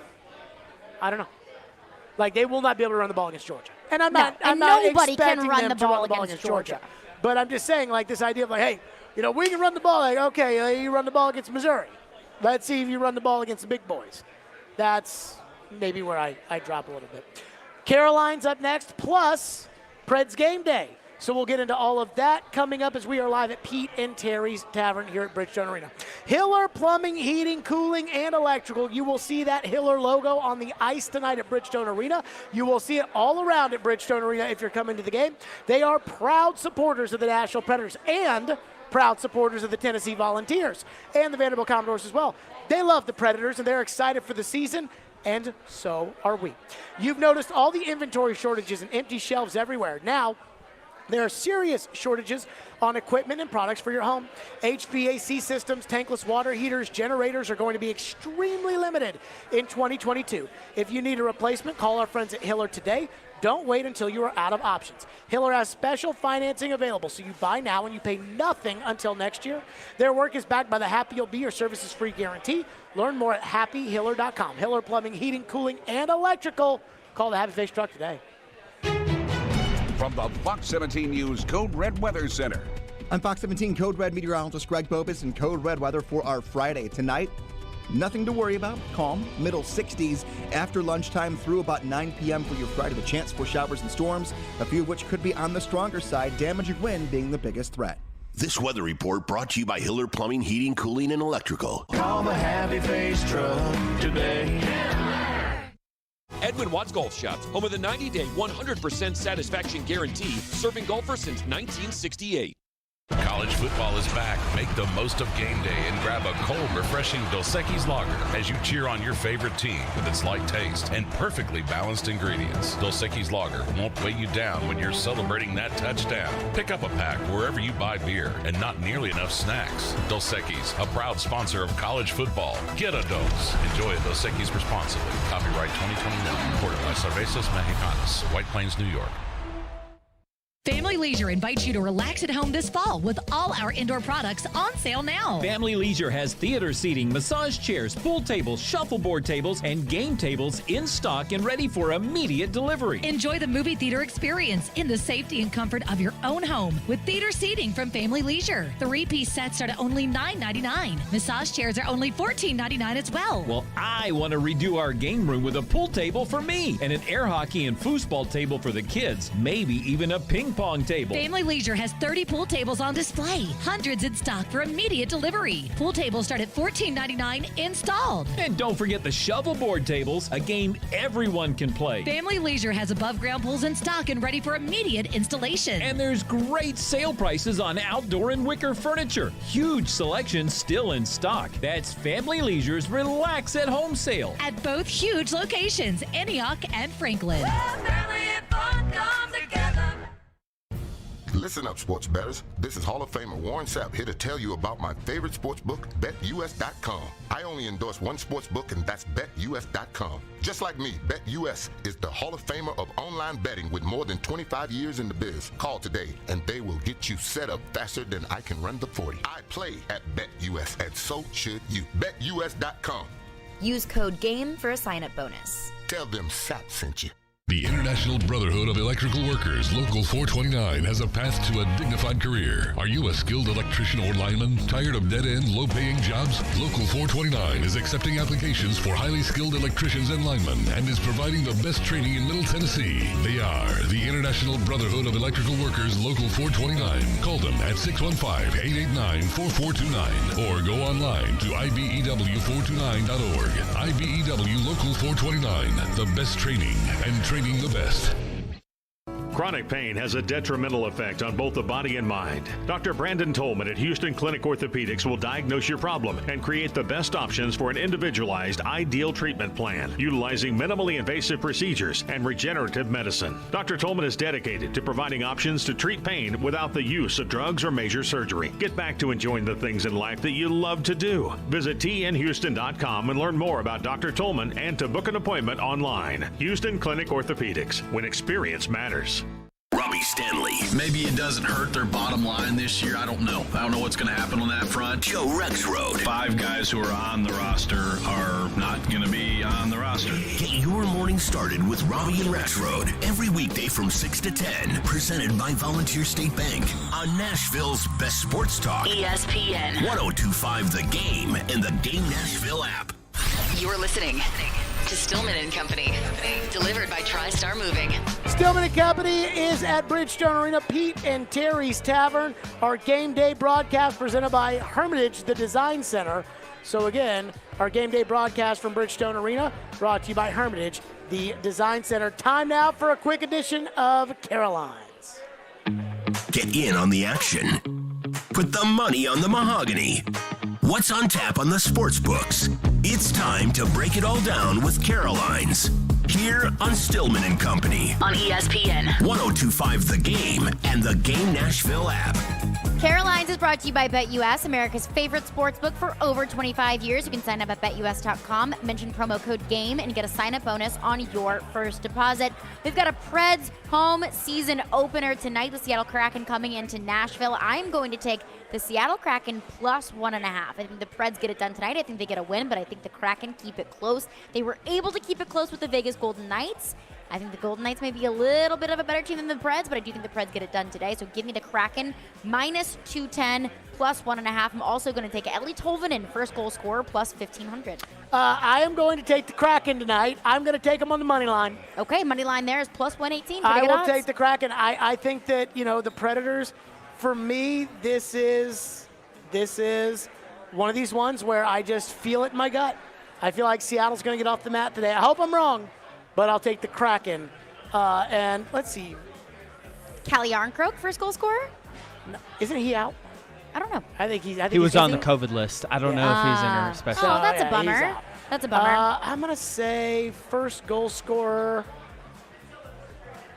I don't know. They will not be able to run the ball against Georgia. And I'm not nobody expecting can run them the to run ball the ball against against Georgia. Georgia. But I'm just saying, this idea of hey, we can run the ball. Okay, you run the ball against Missouri. Let's see if you run the ball against the big boys. That's maybe where I drop a little bit. Caroline's up next, plus Preds game day. So we'll get into all of that coming up as we are live at Pete and Terry's Tavern here at Bridgestone Arena. Hiller Plumbing, Heating, Cooling, and Electrical. You will see that Hiller logo on the ice tonight at Bridgestone Arena. You will see it all around at Bridgestone Arena if you're coming to the game. They are proud supporters of the Nashville Predators and proud supporters of the Tennessee Volunteers and the Vanderbilt Commodores as well. They love the Predators, and they're excited for the season, and so are we. You've noticed all the inventory shortages and empty shelves everywhere. Now, there are serious shortages on equipment and products for your home. HVAC systems, tankless water heaters, generators are going to be extremely limited in 2022. If you need a replacement, call our friends at Hiller today. Don't wait until you are out of options. Hiller has special financing available, so you buy now and you pay nothing until next year. Their work is backed by the Happy You'll Be Your Services Free guarantee. Learn more at happyhiller.com. Hiller Plumbing, Heating, Cooling, and Electrical. Call the Happy Face truck today. From the Fox 17 News Code Red Weather Center. I'm Fox 17 Code Red meteorologist Greg Bobus in Code Red weather for our Friday. Tonight, nothing to worry about. Calm, middle 60s after lunchtime through about 9 p.m. for your Friday. The chance for showers and storms, a few of which could be on the stronger side, damaging wind being the biggest threat. This weather report brought to you by Hiller Plumbing, Heating, Cooling, and Electrical. Call the Happy Face truck today. Edwin Watts Golf Shops, home of the 90-day, 100% satisfaction guarantee, serving golfers since 1968. College football is back. Make the most of game day and grab a cold, refreshing Dos Equis lager as you cheer on your favorite team with its light taste and perfectly balanced ingredients. Dos Equis lager won't weigh you down when you're celebrating that touchdown. Pick up a pack wherever you buy beer and not nearly enough snacks. Dos Equis, a proud sponsor of college football. Get a dose. Enjoy a Dos Equis responsibly. Copyright 2021. Imported by Cervezas Mexicanas, White Plains, New York. Family Leisure invites you to relax at home this fall with all our indoor products on sale now. Family Leisure has theater seating, massage chairs, pool tables, shuffleboard tables, and game tables in stock and ready for immediate delivery. Enjoy the movie theater experience in the safety and comfort of your own home with theater seating from Family Leisure. 3-piece sets start at only $9.99. Massage chairs are only $14.99 as well. Well, I want to redo our game room with a pool table for me and an air hockey and foosball table for the kids, maybe even a ping pong table. Family Leisure has 30 pool tables on display, hundreds in stock for immediate delivery. Pool tables start at $14.99 installed. And don't forget the shovelboard tables, a game everyone can play. Family Leisure has above ground pools in stock and ready for immediate installation. And there's great sale prices on outdoor and wicker furniture. Huge selection still in stock. That's Family Leisure's Relax at Home sale. At both huge locations, Antioch and Franklin. Listen up, sports bettors. This is Hall of Famer Warren Sapp here to tell you about my favorite sports book, BetUS.com. I only endorse one sports book, and that's BetUS.com. Just like me, BetUS is the Hall of Famer of online betting with more than 25 years in the biz. Call today, and they will get you set up faster than I can run the 40. I play at BetUS, and so should you. BetUS.com. Use code GAME for a sign-up bonus. Tell them Sapp sent you. The International Brotherhood of Electrical Workers, Local 429, has a path to a dignified career. Are you a skilled electrician or lineman? Tired of dead-end, low-paying jobs? Local 429 is accepting applications for highly skilled electricians and linemen and is providing the best training in Middle Tennessee. They are the International Brotherhood of Electrical Workers, Local 429. Call them at 615-889-4429 or go online to ibew429.org. IBEW Local 429, the best training and training the best. Chronic pain has a detrimental effect on both the body and mind. Dr. Brandon Tolman at Houston Clinic Orthopedics will diagnose your problem and create the best options for an individualized, ideal treatment plan, utilizing minimally invasive procedures and regenerative medicine. Dr. Tolman is dedicated to providing options to treat pain without the use of drugs or major surgery. Get back to enjoying the things in life that you love to do. Visit tnhouston.com and learn more about Dr. Tolman and to book an appointment online. Houston Clinic Orthopedics, when experience matters. Robbie Stanley. Maybe it doesn't hurt their bottom line this year. I don't know. I don't know what's going to happen on that front. Joe Rexrode. 5 guys who are on the roster are not going to be on the roster. Get your morning started with Robbie and Rexrode every weekday from 6 to 10. Presented by Volunteer State Bank on Nashville's best sports talk. ESPN. 1025 The Game and the Game Nashville app. You're listening to Stillman and Company. Delivered by TriStar Moving. Stillman and Company is at Bridgestone Arena. Pete and Terry's Tavern. Our game day broadcast presented by Hermitage, the Design Center. So again, our game day broadcast from Bridgestone Arena brought to you by Hermitage, the Design Center. Time now for a quick edition of Caroline's. Get in on the action. Put the money on the mahogany. What's on tap on the sports books? It's time to break it all down with Caroline's. Here on Stillman and Company. On ESPN. 102.5 The Game and the Game Nashville app. Caroline's is brought to you by BetUS, America's favorite sportsbook for over 25 years. You can sign up at BetUS.com, mention promo code GAME, and get a sign-up bonus on your first deposit. We've got a Preds home season opener tonight. The Seattle Kraken coming into Nashville. I'm going to take the Seattle Kraken plus 1.5. I think the Preds get it done tonight. I think they get a win, but I think the Kraken keep it close. They were able to keep it close with the Vegas Golden Knights. I think the Golden Knights may be a little bit of a better team than the Preds, but I do think the Preds get it done today. So give me the Kraken minus 210 plus 1.5. I'm also going to take Ellie Tolvanen, first goal scorer, plus 1,500. I am going to take the Kraken tonight. I'm going to take them on the money line. Okay, money line there is plus 118. I will take the Kraken. I think that, the Predators, for me, this is one of these ones where I just feel it in my gut. I feel like Seattle's going to get off the mat today. I hope I'm wrong, but I'll take the Kraken. And let's see. Calle Yarncroke, first goal scorer? No, isn't he out? I don't know. I think he was on the COVID list. I don't know if he's in a special. Oh, that's a bummer. That's a bummer. I'm going to say first goal scorer.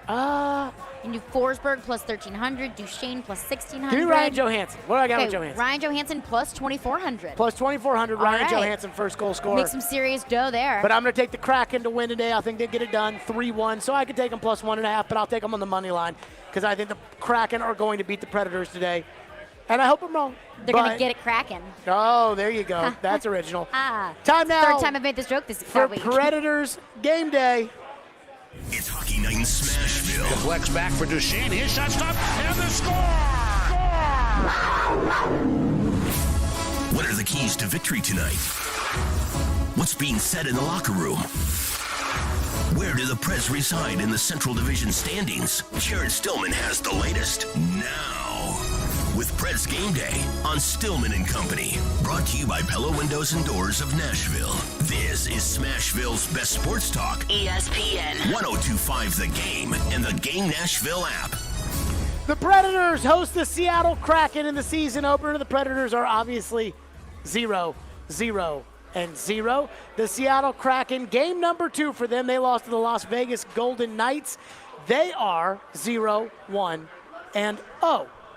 You do Forsberg plus 1,300, Duchesne plus 1,600. Give me Ryan Johansson. What do I got with Johansson? Ryan Johansson plus 2,400. Plus 2,400, Ryan Johansson, first goal scorer. Make some serious dough there. But I'm going to take the Kraken to win today. I think they get it done 3-1. So I could take them plus 1.5, but I'll take them on the money line because I think the Kraken are going to beat the Predators today. And I hope I'm wrong. They're going to get it Kraken. Oh, there you go. That's original. Time now. Third time I've made this joke that week. For Predators game day. It's Hockey Night in Smashville. Deflects back for Duchesne. His shot stopped, and the score! What are the keys to victory tonight? What's being said in the locker room? Where do the Preds reside in the Central Division standings? Jared Stillman has the latest now. With Preds Game Day on Stillman and Company. Brought to you by Pella Windows and Doors of Nashville. This is Smashville's best sports talk. ESPN. 102.5 The Game and the Game Nashville app. The Predators host the Seattle Kraken in the season opener. The Predators are obviously 0-0-0. The Seattle Kraken, game number 2 for them. They lost to the Las Vegas Golden Knights. They are 0-1-0.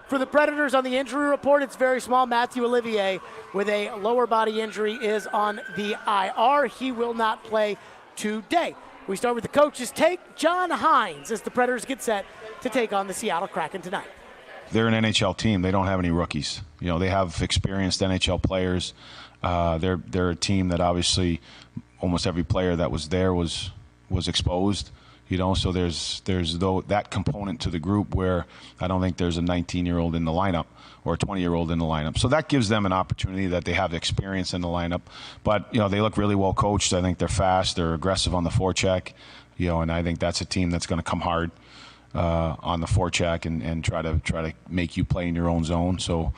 For the Predators on the injury report, it's very small. Matthew Olivier with a lower body injury is on the IR. He will not play today. We start with the coach's take. John Hines as the Predators get set to take on the Seattle Kraken tonight. They're an NHL team. They don't have any rookies. They have experienced NHL players. They're a team that obviously almost every player that was there was exposed. So there's that component to the group where I don't think there's a 19-year-old in the lineup or a 20-year-old in the lineup. So that gives them an opportunity that they have experience in the lineup. But, they look really well coached. I think they're fast. They're aggressive on the forecheck. And I think that's a team that's going to come hard on the forecheck and try to make you play in your own zone. So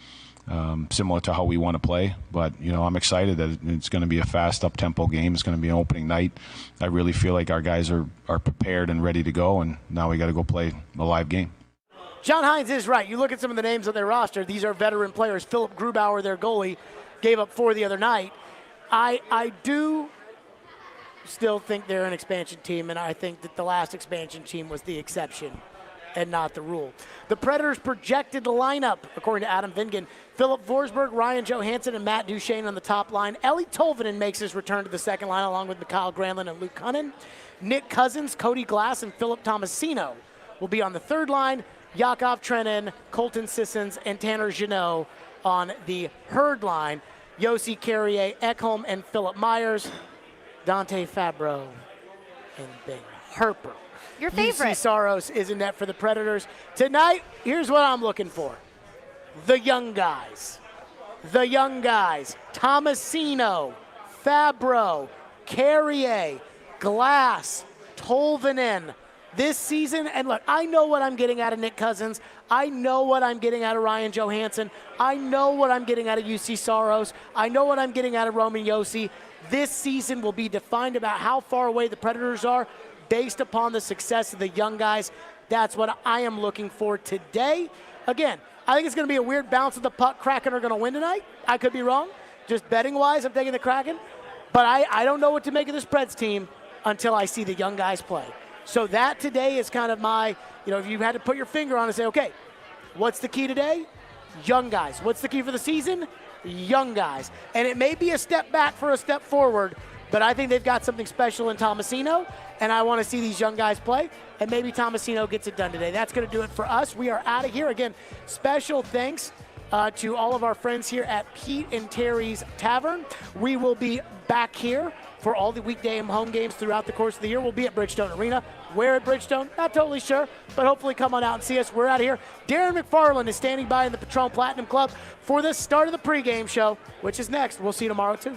similar to how we want to play. But, I'm excited that it's going to be a fast, up-tempo game. It's going to be an opening night. I really feel like our guys are prepared and ready to go, and now we got to go play a live game. John Hines is right. You look at some of the names on their roster. These are veteran players. Philip Grubauer, their goalie, gave up 4 the other night. I do still think they're an expansion team, and I think that the last expansion team was the exception and not the rule. The Predators' projected lineup, according to Adam Vingan, Philip Forsberg, Ryan Johansson, and Matt Duchesne on the top line. Ellie Tolvanen makes his return to the second line along with Mikhail Granlund and Luke Cunnin. Nick Cousins, Cody Glass, and Philip Tomasino will be on the third line. Yakov Trenin, Colton Sissons, and Tanner Jeannot on the Herd line. Yossi Carrier, Ekholm, and Philip Myers. Dante Fabro and Ben Harper. Your favorite. UC Saros is in net for the Predators. Tonight, here's what I'm looking for. The young guys. Tomasino, Fabro, Carrier, Glass, Tolvanen, this season, and look, I know what I'm getting out of Nick Cousins. I know what I'm getting out of Ryan Johansson. I know what I'm getting out of UC Saros. I know what I'm getting out of Roman Yossi. This season will be defined about how far away the Predators are based upon the success of the young guys. That's what I am looking for today. Again, I think it's going to be a weird bounce of the puck. Kraken are going to win tonight. I could be wrong. Just betting-wise, I'm taking the Kraken. But I don't know what to make of this Preds team until I see the young guys play. So that today is kind of my, if you had to put your finger on it and say, okay, what's the key today? Young guys. What's the key for the season? Young guys. And it may be a step back for a step forward, but I think they've got something special in Tomasino, and I want to see these young guys play, and maybe Tomasino gets it done today. That's going to do it for us. We are out of here. Again, special thanks to all of our friends here at Pete and Terry's Tavern. We will be back here for all the weekday and home games throughout the course of the year. We'll be at Bridgestone Arena. Where at Bridgestone? Not totally sure, but hopefully come on out and see us. We're out of here. Darren McFarland is standing by in the Patron Platinum Club for the start of the pregame show, which is next. We'll see you tomorrow, too.